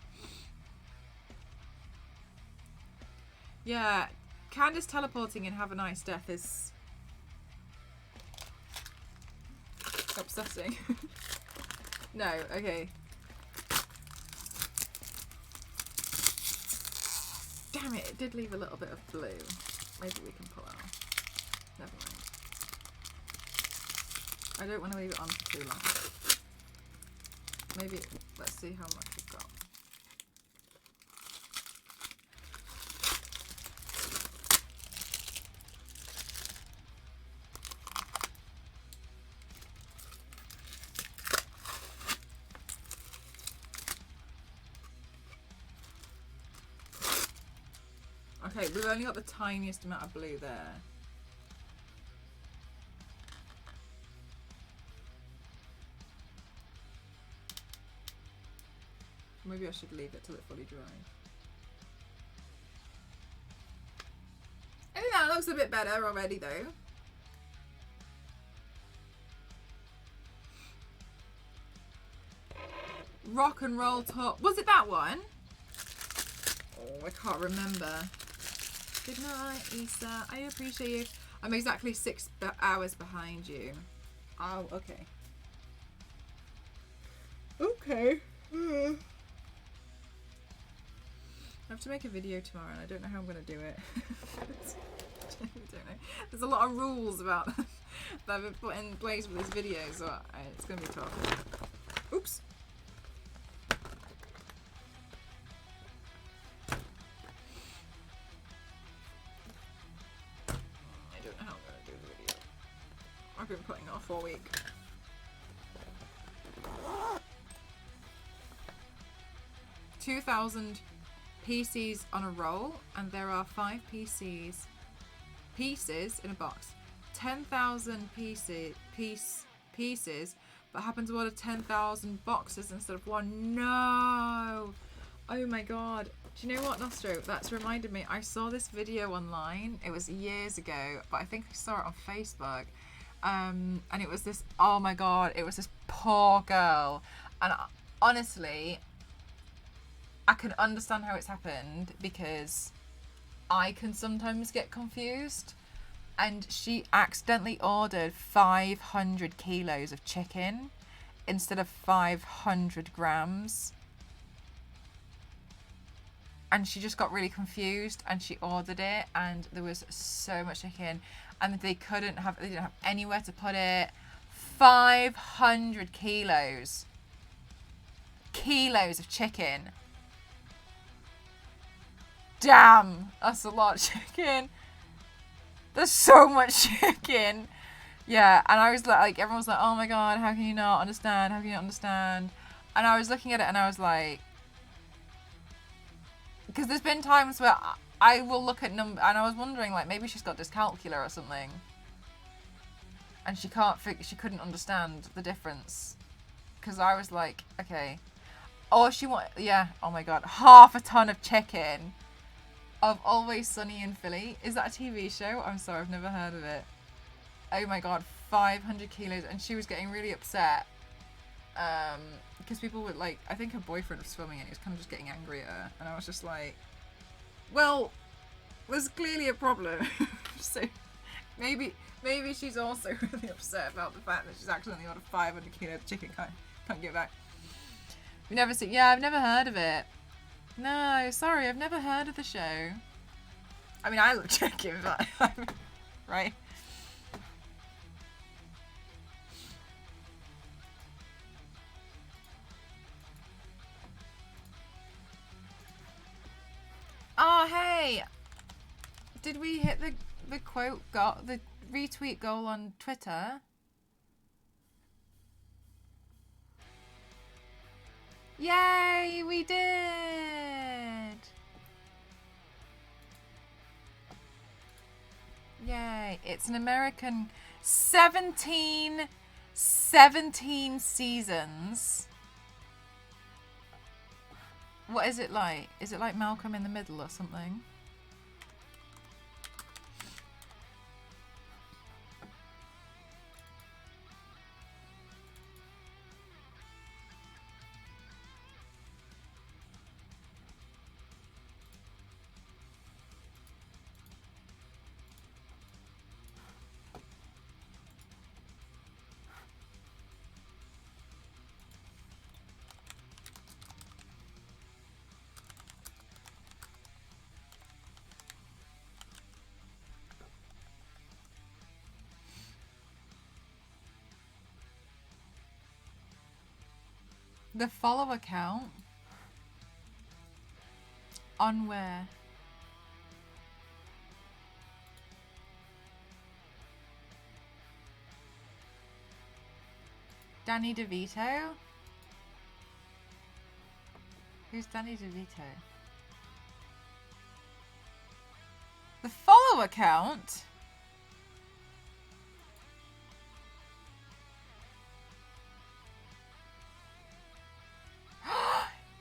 Yeah, Candace teleporting in Have a Nice Death is upsetting. No, okay. Damn it, it did leave a little bit of blue. Maybe we can pull out. Never mind. I don't want to leave it on for too long. Maybe, let's see how much we've got. Okay, we've only got the tiniest amount of blue there. Maybe I should leave it till it fully dries. I think that looks a bit better already though. Rock and Roll Top. Was it that one? Oh, I can't remember. Good night, Issa. I appreciate you. I'm exactly 6 hours behind you. Oh, okay. Okay. I have to make a video tomorrow and I don't know how I'm going to do it. I don't know. There's a lot of rules about that I've been put in place with this video, so it's going to be tough. Oops. I don't know how I'm going to do the video. I've been putting it off all week. $2,000 PCs on a roll, and there are 5 pieces in a box. 10,000 pieces, but happen to order 10,000 boxes instead of one. No! Oh my god. Do you know what, Nostro? That's reminded me. I saw this video online. It was years ago, but I think I saw it on Facebook. And it was this, oh my god, it was this poor girl. And honestly, I can understand how it's happened because I can sometimes get confused. And she accidentally ordered 500 kilos of chicken instead of 500 grams. And she just got really confused and she ordered it and there was so much chicken and they didn't have anywhere to put it. 500 kilos. Kilos of chicken. Damn, that's a lot of chicken. There's so much chicken. Yeah, and I was like, everyone was like, oh my god, how can you not understand? How can you not understand? And I was looking at it and I was like, because there's been times where I will look at number and I was wondering like maybe she's got dyscalculia or something. And she couldn't understand the difference. Because I was like, okay. Oh, oh my god, half a ton of chicken. Of Always Sunny in Philly. Is that a TV show? I'm sorry, I've never heard of it. Oh my god, 500 kilos. And she was getting really upset. Because people would like, I think her boyfriend was filming it. He was kind of just getting angry at her. And I was just like, well, there's clearly a problem. So maybe she's also really upset about the fact that she's accidentally ordered 500 kilos of chicken. Can't get back. You've never seen? Yeah, I've never heard of it. No, sorry, I've never heard of the show. I mean, I love chicken, but right? Oh, hey! Did we hit the quote the retweet goal on Twitter? Yay, we did! Yay, it's an American 17 seasons. What is it like? Is it like Malcolm in the Middle or something? The follower count on where? Danny DeVito? Who's Danny DeVito? The follower count?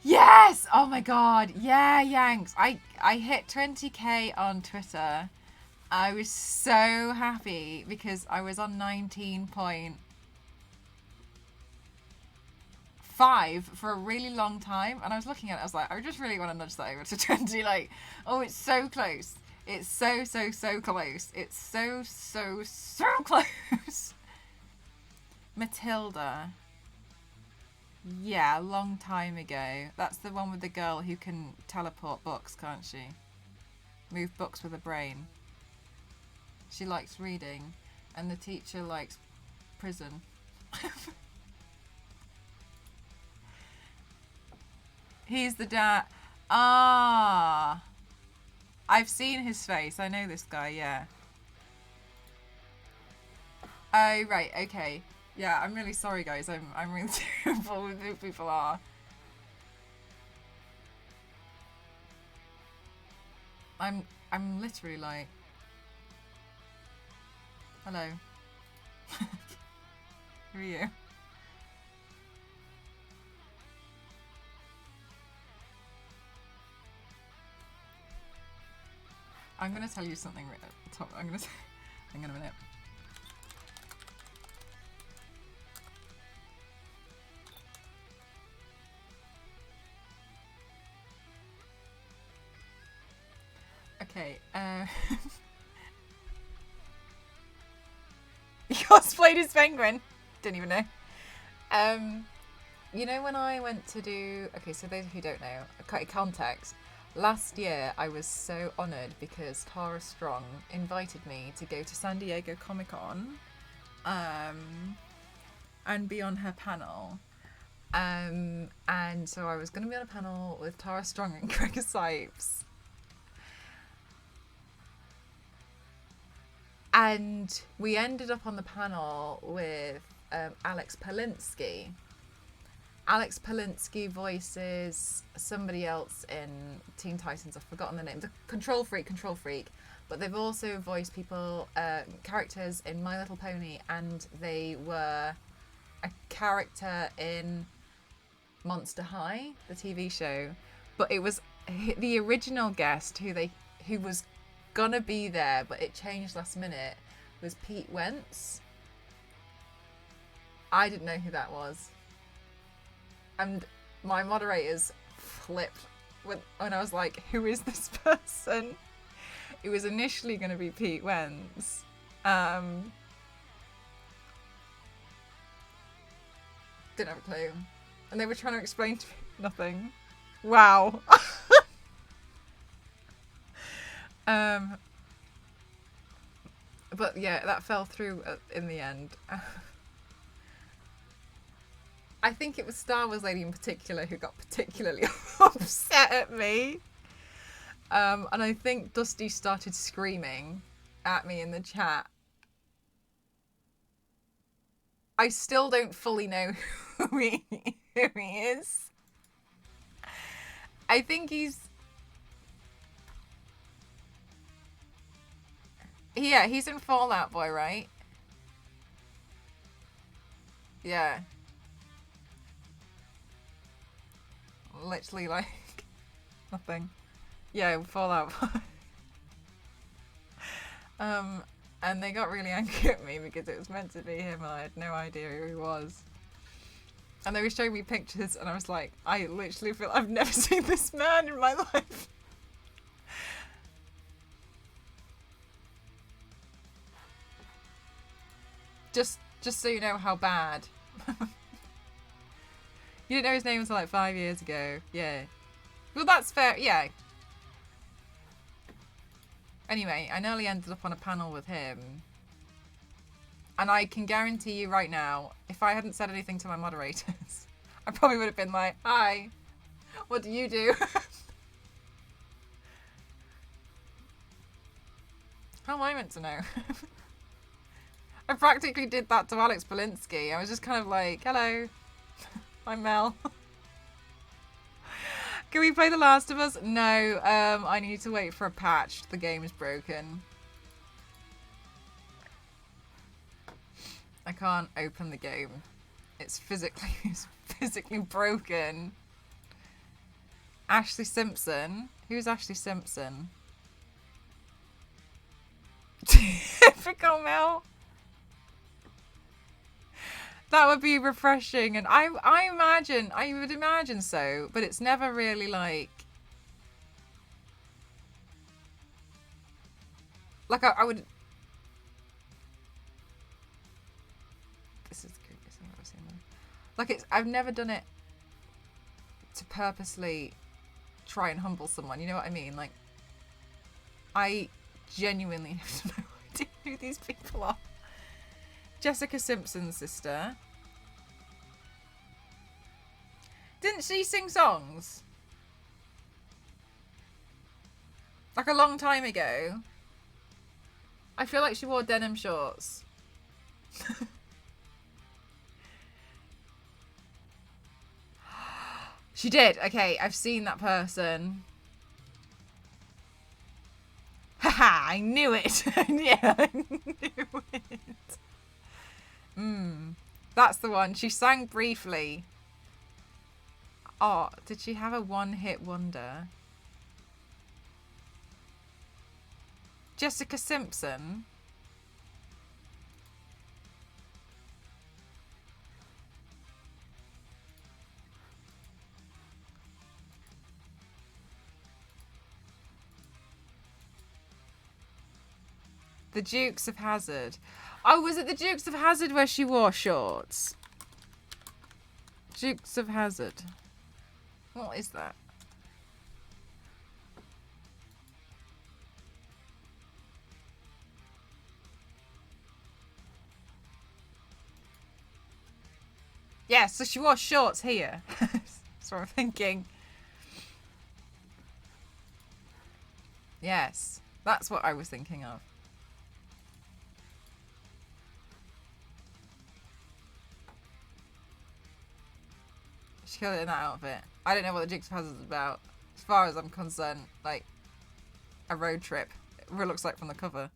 Yes! Oh my god. Yeah, Yanks. I hit 20k on Twitter. I was so happy because I was on 19.5 for a really long time, and I was looking at it, I was like, I just really want to nudge that over to 20. Like, oh, it's so close. It's so close. It's so close. Matilda. Yeah, a long time ago. That's the one with the girl who can teleport books, can't she? Move books with her brain. She likes reading, and the teacher likes prison. He's the dad. Ah, I've seen his face. I know this guy, yeah. Oh, right, okay. Yeah, I'm really sorry, guys. I'm really terrible with who people are. I'm literally like, hello. Who are you? I'm gonna tell you something. I'm gonna. Hang on a minute. Okay, he cosplayed as Penguin. Didn't even know. You know when I went to do... Okay, so those who don't know, context. Last year, I was so honoured because Tara Strong invited me to go to San Diego Comic-Con and be on her panel. And so I was going to be on a panel with Tara Strong and Gregor Sipes. And we ended up on the panel with Alex Polinsky. Alex Polinsky voices somebody else in Teen Titans. I've forgotten the name. The Control Freak. But they've also voiced people, characters in My Little Pony, and they were a character in Monster High, the TV show. But it was the original guest who was gonna be there, but it changed last minute, was Pete Wentz. I didn't know who that was. And my moderators flipped when I was like, who is this person? It was initially going to be Pete Wentz. Didn't have a clue. And they were trying to explain to me nothing. Wow. But yeah, that fell through in the end. I think it was Star Wars Lady in particular who got particularly upset at me. And I think Dusty started screaming at me in the chat. I still don't fully know who he is. I think he's in Fall Out Boy, right? Yeah. Literally, like, nothing. Yeah, Fallout. And they got really angry at me because it was meant to be him and I had no idea who he was. And they were showing me pictures and I was like, I literally feel I've never seen this man in my life. Just so you know how bad. You didn't know his name until like 5 years ago. Yeah. Well, that's fair. Yeah. Anyway, I nearly ended up on a panel with him. And I can guarantee you right now, if I hadn't said anything to my moderators, I probably would have been like, hi, what do you do? How am I meant to know? I practically did that to Alex Belinsky. I was just kind of like, hello, I'm Mel. Can we play The Last of Us? No, I need to wait for a patch. The game is broken. I can't open the game. It's physically broken. Ashley Simpson. Who's Ashley Simpson? Typical Mel. That would be refreshing, and I would imagine so, but it's never really like I would. This is the creepiest thing I've ever seen. Like I've never done it to purposely try and humble someone. You know what I mean? Like I genuinely have no idea who these people are. Jessica Simpson's sister. Didn't she sing songs? Like a long time ago. I feel like she wore denim shorts. She did. Okay, I've seen that person. Haha, I knew it. Yeah, I knew it. That's the one. She sang briefly. Oh, did she have a one-hit wonder? Jessica Simpson. The Dukes of Hazzard. Oh, was it the Dukes of Hazzard where she wore shorts? Dukes of Hazzard. What is that? Yeah, so she wore shorts here. That's what I'm thinking. Yes, that's what I was thinking of. She killed it in that outfit. I don't know what the Dukes of Hazzard is about. As far as I'm concerned, like a road trip. It really looks like from the cover.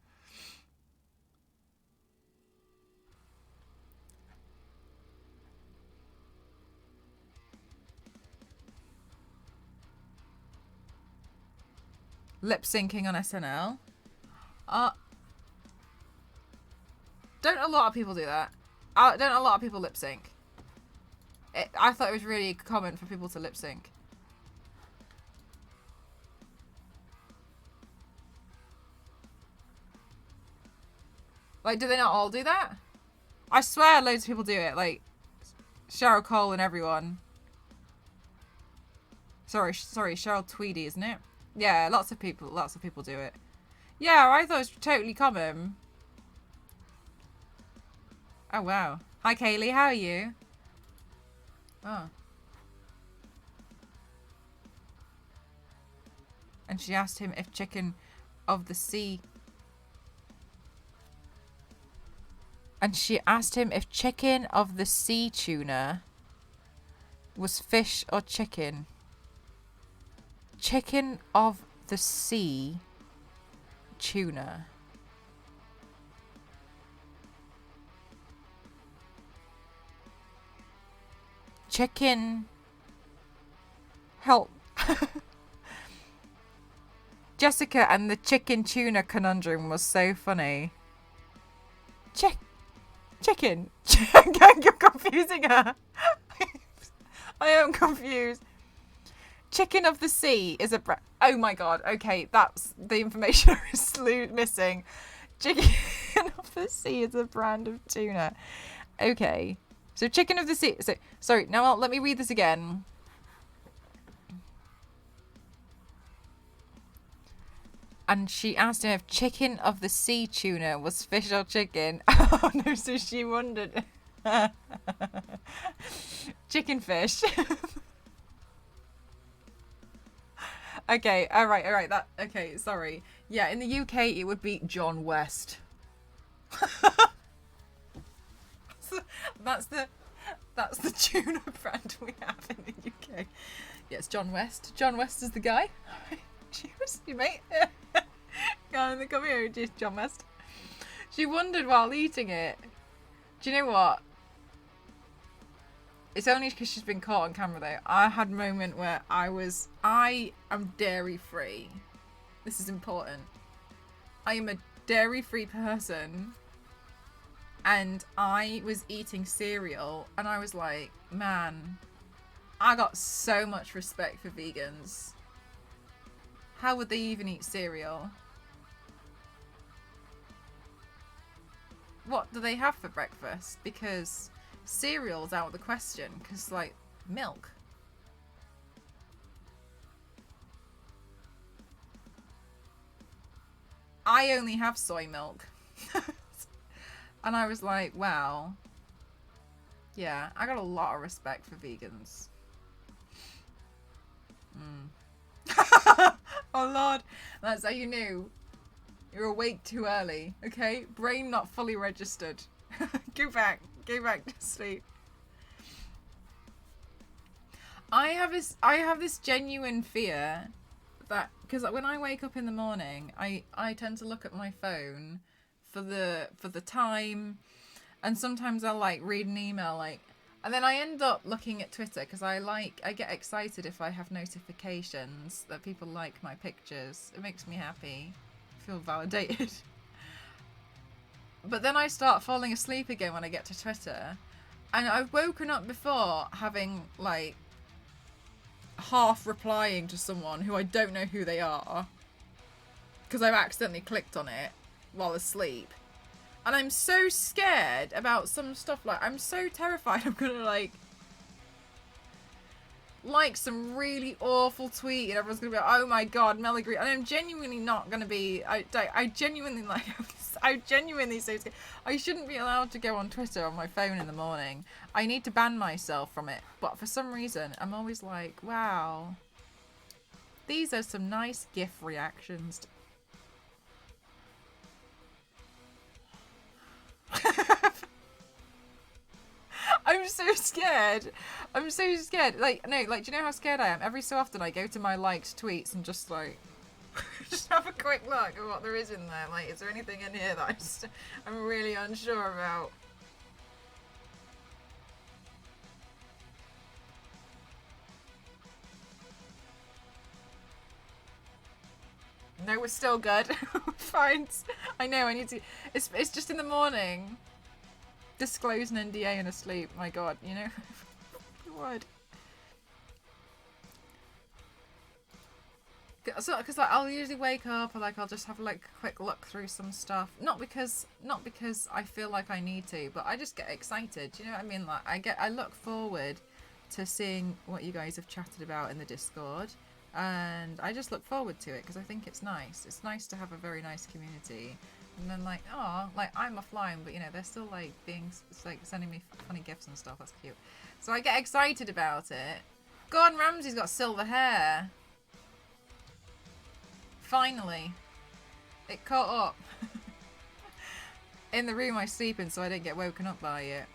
Lip syncing on SNL. Don't a lot of people do that? Don't a lot of people lip sync? I thought it was really common for people to lip sync. Like, do they not all do that? I swear loads of people do it. Like, Cheryl Cole and everyone. Sorry, Cheryl Tweedy, isn't it? Yeah, lots of people do it. Yeah, I thought it was totally common. Oh, wow. Hi, Kaylee, how are you? Oh. And she asked him if chicken of the sea... And she asked him if chicken of the sea tuna was fish or chicken. Chicken of the sea tuna. chicken. Help. Jessica and the chicken tuna conundrum was so funny. Chicken. You're confusing her. I am confused. Chicken of the sea is a brand. Oh my god. Okay, that's the information I was missing. Chicken of the sea is a brand of tuna. Okay. So chicken of the sea. So sorry. Now let me read this again. And she asked him if chicken of the sea tuna was fish or chicken. Oh no, so she wondered. Chicken fish. Okay, alright, okay, sorry. Yeah, in the UK it would be John West. That's the tuna brand we have in the UK. Yes, John West. John West is the guy. Cheers, you mate. Come here, just John West. She wondered while eating it. Do you know what? It's only because she's been caught on camera though. I had a moment where I am dairy free. This is important. I am a dairy free person. And I was eating cereal and I was like, man, I got so much respect for vegans. How would they even eat cereal? What do they have for breakfast? Because cereal's out of the question. Because, like, milk. I only have soy milk. And I was like, wow. Yeah, I got a lot of respect for vegans. Oh lord, that's how you knew. You're awake too early, okay? Brain not fully registered. Go back to sleep. I have this genuine fear that, because when I wake up in the morning, I tend to look at my phone for the time, and sometimes I'll like read an email like, and then I end up looking at Twitter because I get excited if I have notifications that people like my pictures. It makes me happy. I feel validated. But then I start falling asleep again when I get to Twitter. And I've woken up before having like half replying to someone who I don't know who they are because I've accidentally clicked on it while asleep. And I'm so scared about some stuff. Like, I'm so terrified I'm gonna like some really awful tweet and everyone's gonna be like, oh my god, Mel agreed. And I'm genuinely not gonna be. I genuinely like. I'm genuinely so scared. I shouldn't be allowed to go on Twitter on my phone in the morning. I need to ban myself from it. But for some reason, I'm always like, wow, these are some nice GIF reactions. I'm so scared. I'm so scared. Like, no, like, do you know how scared I am? Every so often I go to my liked tweets and just like, just have a quick look at what there is in there. Like, is there anything in here that I'm really unsure about? No, we're still good. Fine. I know, I need to. It's just in the morning. Disclose an NDA and asleep. My god, you know? What? So, because like, I'll usually wake up, or like I'll just have like a quick look through some stuff. Not because I feel like I need to, but I just get excited. Do you know what I mean? Like I look forward to seeing what you guys have chatted about in the Discord, and I just look forward to it because I think it's nice. It's nice to have a very nice community. And then like, oh, like I'm offline, but you know, they're still like like sending me funny gifts and stuff. That's cute. So I get excited about it. Gordon Ramsay's got silver hair. Finally. It caught up. In the room I sleep in, so I don't get woken up by it.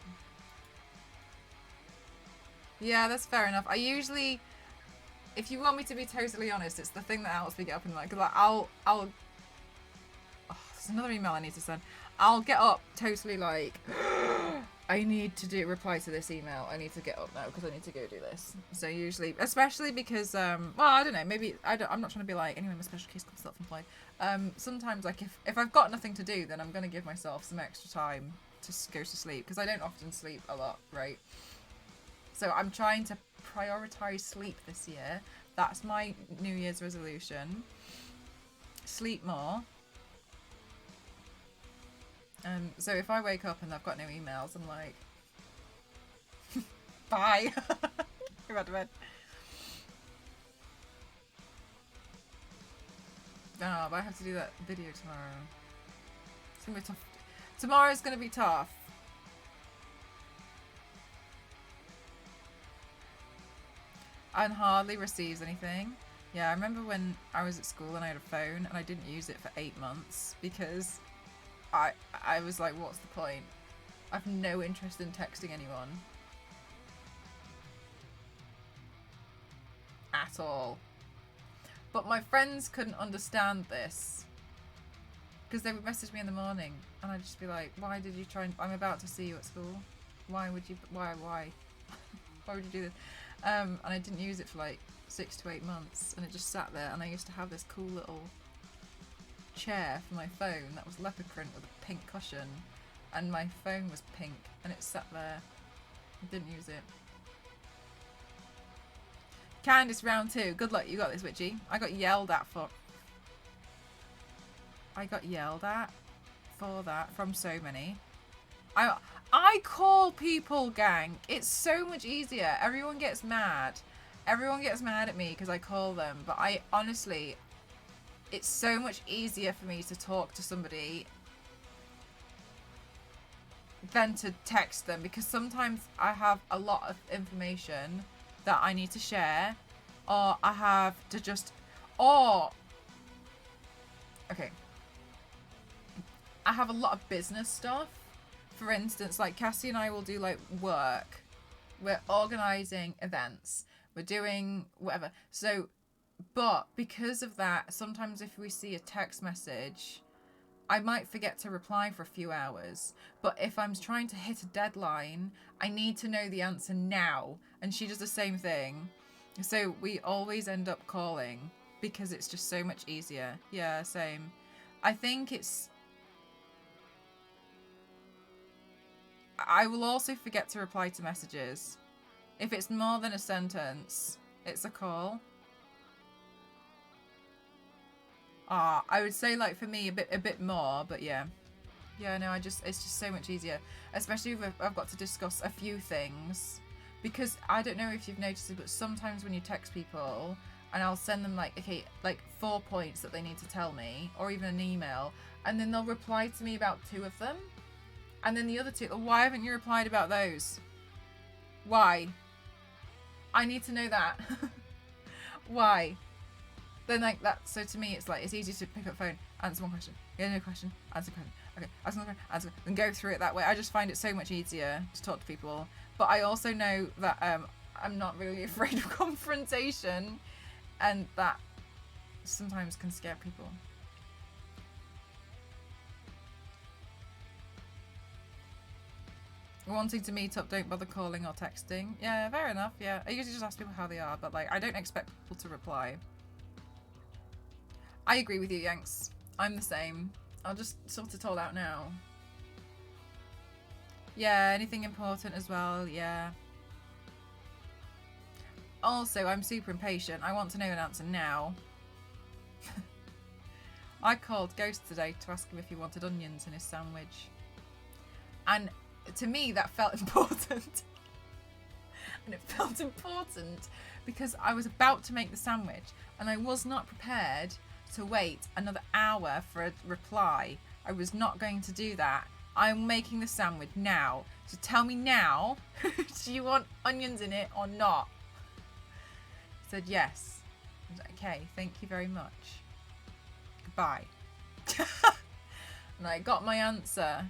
Yeah, that's fair enough. I usually, if you want me to be totally honest, it's the thing that helps me get up in the night. Because like, I'll there's another email I need to send. I'll get up totally like I need to reply to this email. I need to get up now because I need to go do this. So usually, especially because, well, I don't know, maybe, I'm not trying to be like, anyway, my special case called self-employed. Sometimes, like, if I've got nothing to do, then I'm going to give myself some extra time to go to sleep because I don't often sleep a lot, right? So I'm trying to prioritize sleep this year. That's my New Year's resolution. Sleep more. So if I wake up and I've got no emails, I'm like, bye. Go back to bed. Oh, but I have to do that video tomorrow. It's gonna be tough. Tomorrow's gonna be tough. And hardly receives anything. Yeah, I remember when I was at school and I had a phone and I didn't use it for 8 months because I was like, what's the point? I've no interest in texting anyone. At all. But my friends couldn't understand this. Because they would message me in the morning and I'd just be like, why did you try and... I'm about to see you at school. Why would you... Why? Why would you do this? And I didn't use it for like 6 to 8 months and it just sat there, and I used to have this cool little chair for my phone that was leopard print with a pink cushion, and my phone was pink and it sat there. I didn't use it. Candice, round 2. Good luck, you got this, Witchy. I got yelled at for that from so many. I call people, gang. It's so much easier. Everyone gets mad. Everyone gets mad at me because I call them, but I honestly, it's so much easier for me to talk to somebody than to text them, because sometimes I have a lot of information that I need to share, or I have to just, okay, I have a lot of business stuff. For instance, like Cassie and I will do like work. We're organising events. We're doing whatever. So, but because of that, sometimes if we see a text message, I might forget to reply for a few hours. But if I'm trying to hit a deadline, I need to know the answer now. And she does the same thing. So we always end up calling because it's just so much easier. Yeah, same. I think it's... I will also forget to reply to messages. If it's more than a sentence, it's a call. I would say, like, for me a bit more, but yeah. Yeah, no, it's just so much easier. Especially if I've got to discuss a few things. Because I don't know if you've noticed it, but sometimes when you text people and I'll send them like 4 points that they need to tell me, or even an email, and then they'll reply to me about 2 of them. And then the other 2, why haven't you replied about those? Why? I need to know that. Why? Then like that, so to me it's like, it's easy to pick up the phone, answer one question, get another question, answer a question, okay, answer another question, answer, and go through it that way. I just find it so much easier to talk to people. But I also know that I'm not really afraid of confrontation, and that sometimes can scare people. Wanting to meet up, don't bother calling or texting. Yeah, fair enough, yeah. I usually just ask people how they are, but like, I don't expect people to reply. I agree with you, Yanks. I'm the same. I'll just sort it all out now. Yeah, anything important as well, yeah. Also, I'm super impatient. I want to know an answer now. I called Ghost today to ask him if he wanted onions in his sandwich. And to me, that felt important. And it felt important because I was about to make the sandwich and I was not prepared to wait another hour for a reply. I was not going to do that. I'm making the sandwich now. So tell me now, do you want onions in it or not? He said yes. I was like, okay, thank you very much. Goodbye. And I got my answer.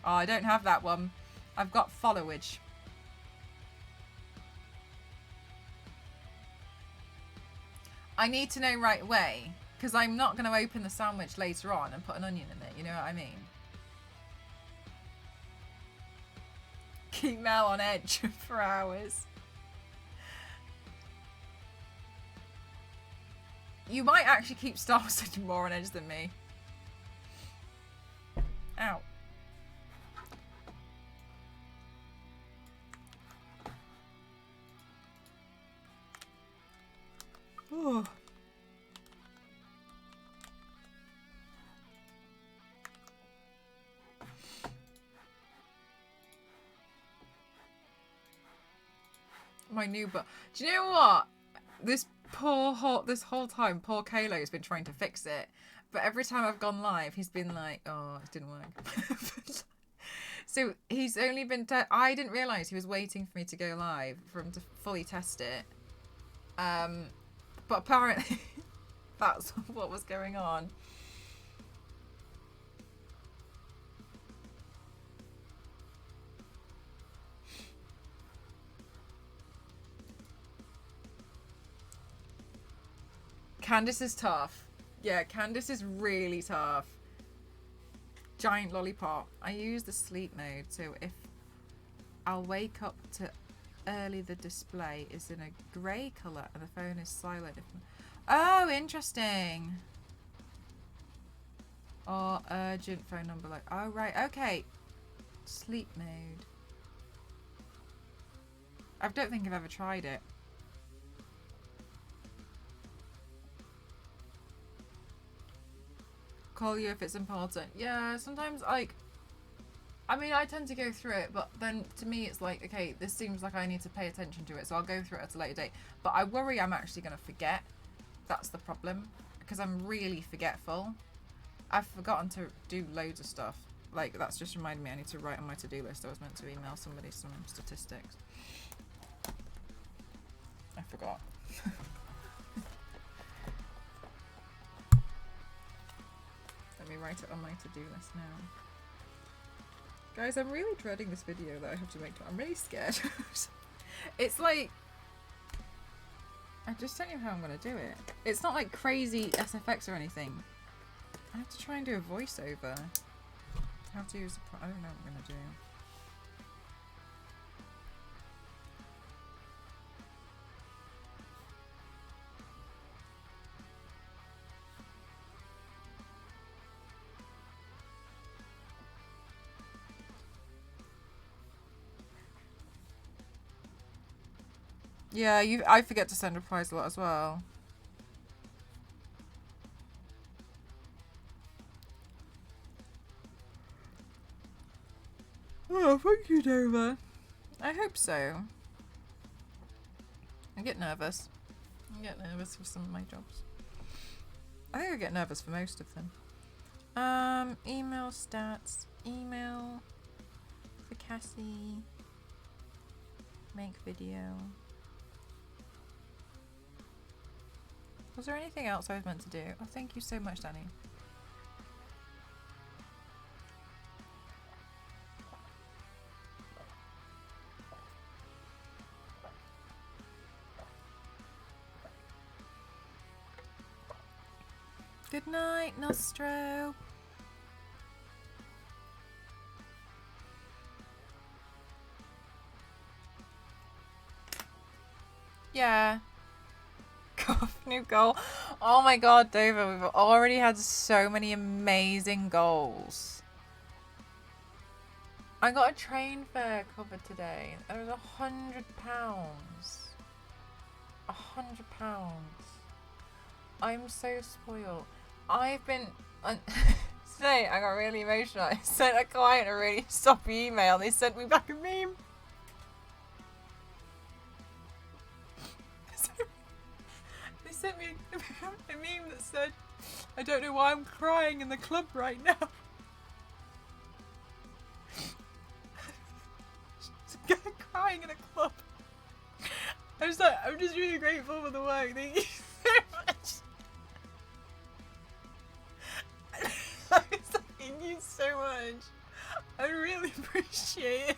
Oh, I don't have that one. I've got followage. I need to know right away, because I'm not going to open the sandwich later on and put an onion in it, you know what I mean? Keep Mel on edge for hours. You might actually keep Star Wars more on edge than me. Ow. Oh. My new but do you know what? This whole time, poor Kalo's been trying to fix it. But every time I've gone live, he's been like, oh, it didn't work. So he's only been... I didn't realise he was waiting for me to go live for him to fully test it. But apparently that's what was going on. Candace is tough. Yeah, Candace is really tough. Giant lollipop. I use the sleep mode, so if I'll wake up to early, the display is in a grey colour and the phone is silent. Oh, interesting. Or urgent phone number, like, oh right, okay. Sleep mode. I don't think I've ever tried it. Call you if it's important. Yeah, sometimes, like, I mean, I tend to go through it, but then to me it's like, okay, this seems like I need to pay attention to it, so I'll go through it at a later date. But I worry I'm actually going to forget. That's the problem, because I'm really forgetful. I've forgotten to do loads of stuff. Like, that's just reminded me I need to write on my to-do list. I was meant to email somebody some statistics. I forgot. Let me write it on my to-do list now. Guys, I'm really dreading this video that I have to make. I'm really scared. It's like... I just don't know how I'm going to do it. It's not like crazy SFX or anything. I have to try and do a voiceover. How to use the... I don't know what I'm going to do. Yeah, I forget to send replies a lot as well. Oh, thank you, Nova. I hope so. I get nervous. I get nervous for some of my jobs. I think I get nervous for most of them. Email stats. Email for Cassie. Make video. Was there anything else I was meant to do? Oh, thank you so much, Danny. Good night, Nostro. Yeah. New goal. Oh my god, Dover, we've already had so many amazing goals. I got a train fare covered today. It was £100. £100. I'm so spoiled. I've been... today I got really emotional. I sent a client a really soppy email. They sent me back a meme. They sent me a meme that said, I don't know why I'm crying in the club right now. Crying in a club. I was like, I'm just really grateful for the work. Thank you so much. I was like, thank you so much. I really appreciate it.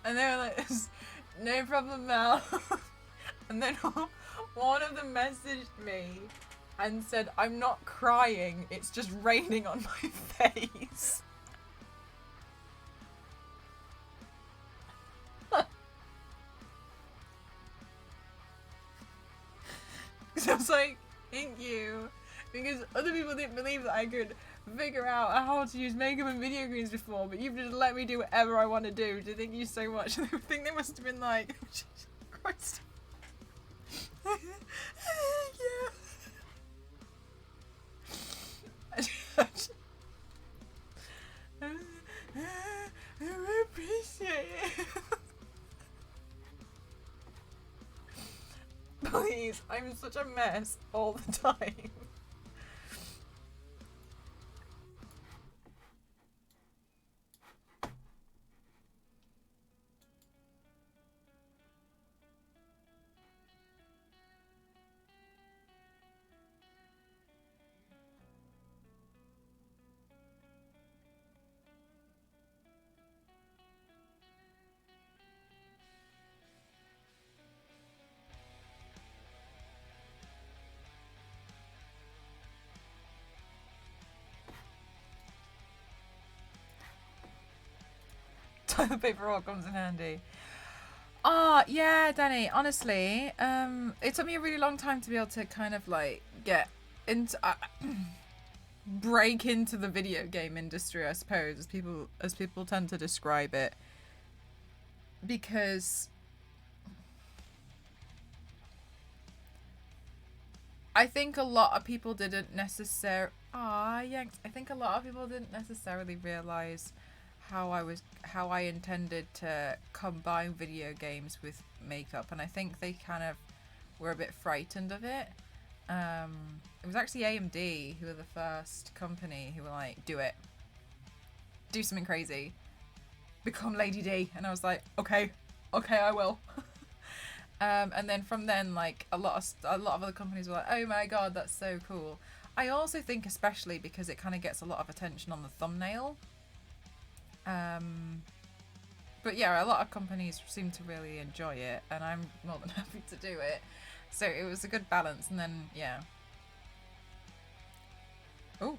And they were like, no problem, Mel. And then One of them messaged me and said, "I'm not crying, it's just raining on my face." So I was like, thank you. Because other people didn't believe that I could figure out how to use makeup and video games before, but you've just let me do whatever I want to do. So thank you so much. And I think they must have been like, oh, Jesus Christ. Thank you. I really appreciate it. Please, I'm such a mess all the time. Toilet paper roll comes in handy. Yeah, Danny, honestly, it took me a really long time to be able to kind of like get into break into the video game industry, I suppose, as people tend to describe it, because I think a lot of people didn't necessarily realize how I intended to combine video games with makeup, and I think they kind of were a bit frightened of it. It was actually AMD who were the first company who were like, do it, do something crazy, become Lady D, and I was like, okay, I will. And then from then, like a lot of other companies were like, oh my god, that's so cool. I also think especially because it kind of gets a lot of attention on the thumbnail. But yeah, a lot of companies seem to really enjoy it, and I'm more than happy to do it. So it was a good balance, and then, yeah. Oh.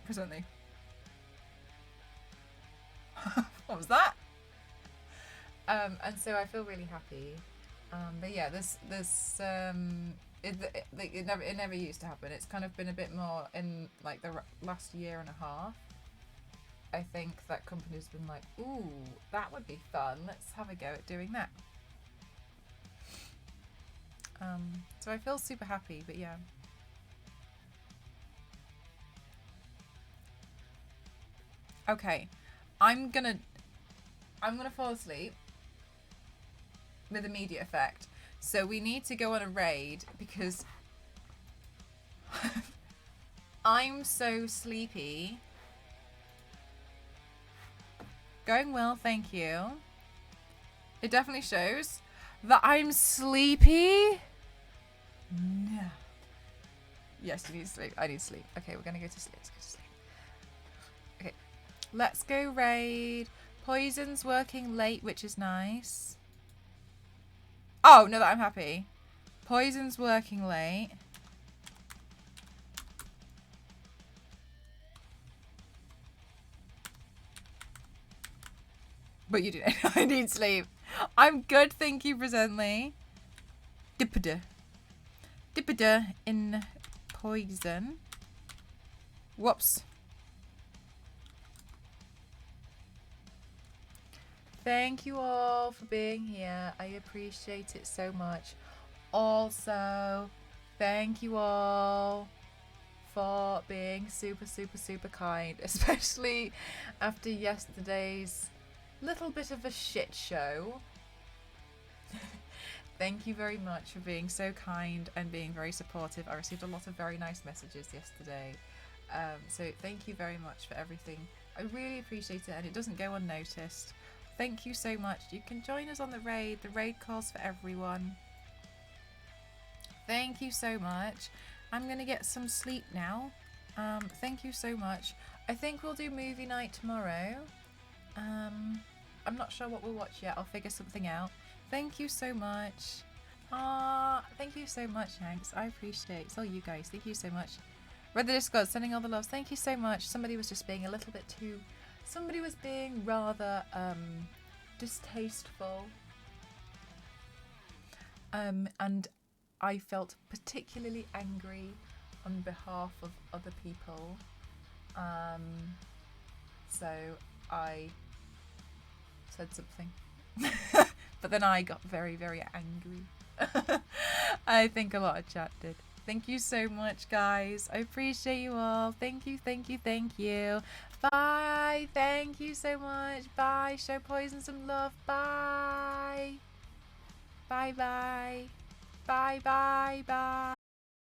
Presently. What was that? And so I feel really happy. But yeah, it never used to happen. It's kind of been a bit more in like the last year and a half. I think that company's been like, ooh, that would be fun. Let's have a go at doing that. So I feel super happy, but yeah. Okay, I'm gonna fall asleep with immediate effect. So we need to go on a raid because I'm so sleepy. Going well, thank you. It definitely shows that I'm sleepy. No. Yes, you need sleep. I need sleep. Okay, we're gonna go to sleep. Let's go to sleep. Okay, let's go raid. Poison's working late, which is nice. Oh, no, that I'm happy. Poison's working late. But you do. I need sleep. I'm good, thank you, presently. Dippada in poison. Whoops. Thank you all for being here. I appreciate it so much. Also, thank you all for being super, super, super kind, especially after yesterday's little bit of a shit show. Thank you very much for being so kind and being very supportive. I received a lot of very nice messages yesterday. So thank you very much for everything. I really appreciate it, and it doesn't go unnoticed. Thank you so much. You can join us on the raid. The raid calls for everyone. Thank you so much. I'm going to get some sleep now. Thank you so much. I think we'll do movie night tomorrow. I'm not sure what we'll watch yet. I'll figure something out. Thank you so much. Thank you so much, Hanks. I appreciate it. It's all you guys. Thank you so much. Read the Discord, sending all the loves. Thank you so much. Somebody was just being a little bit too... Somebody was being rather distasteful. And I felt particularly angry on behalf of other people. So I said something. But then I got very, very angry. I think a lot of chat did. Thank you so much, guys. I appreciate you all. Thank you, thank you, thank you. Bye. Thank you so much. Bye. Show Poison some love. Bye. Bye, bye. Bye, bye, bye.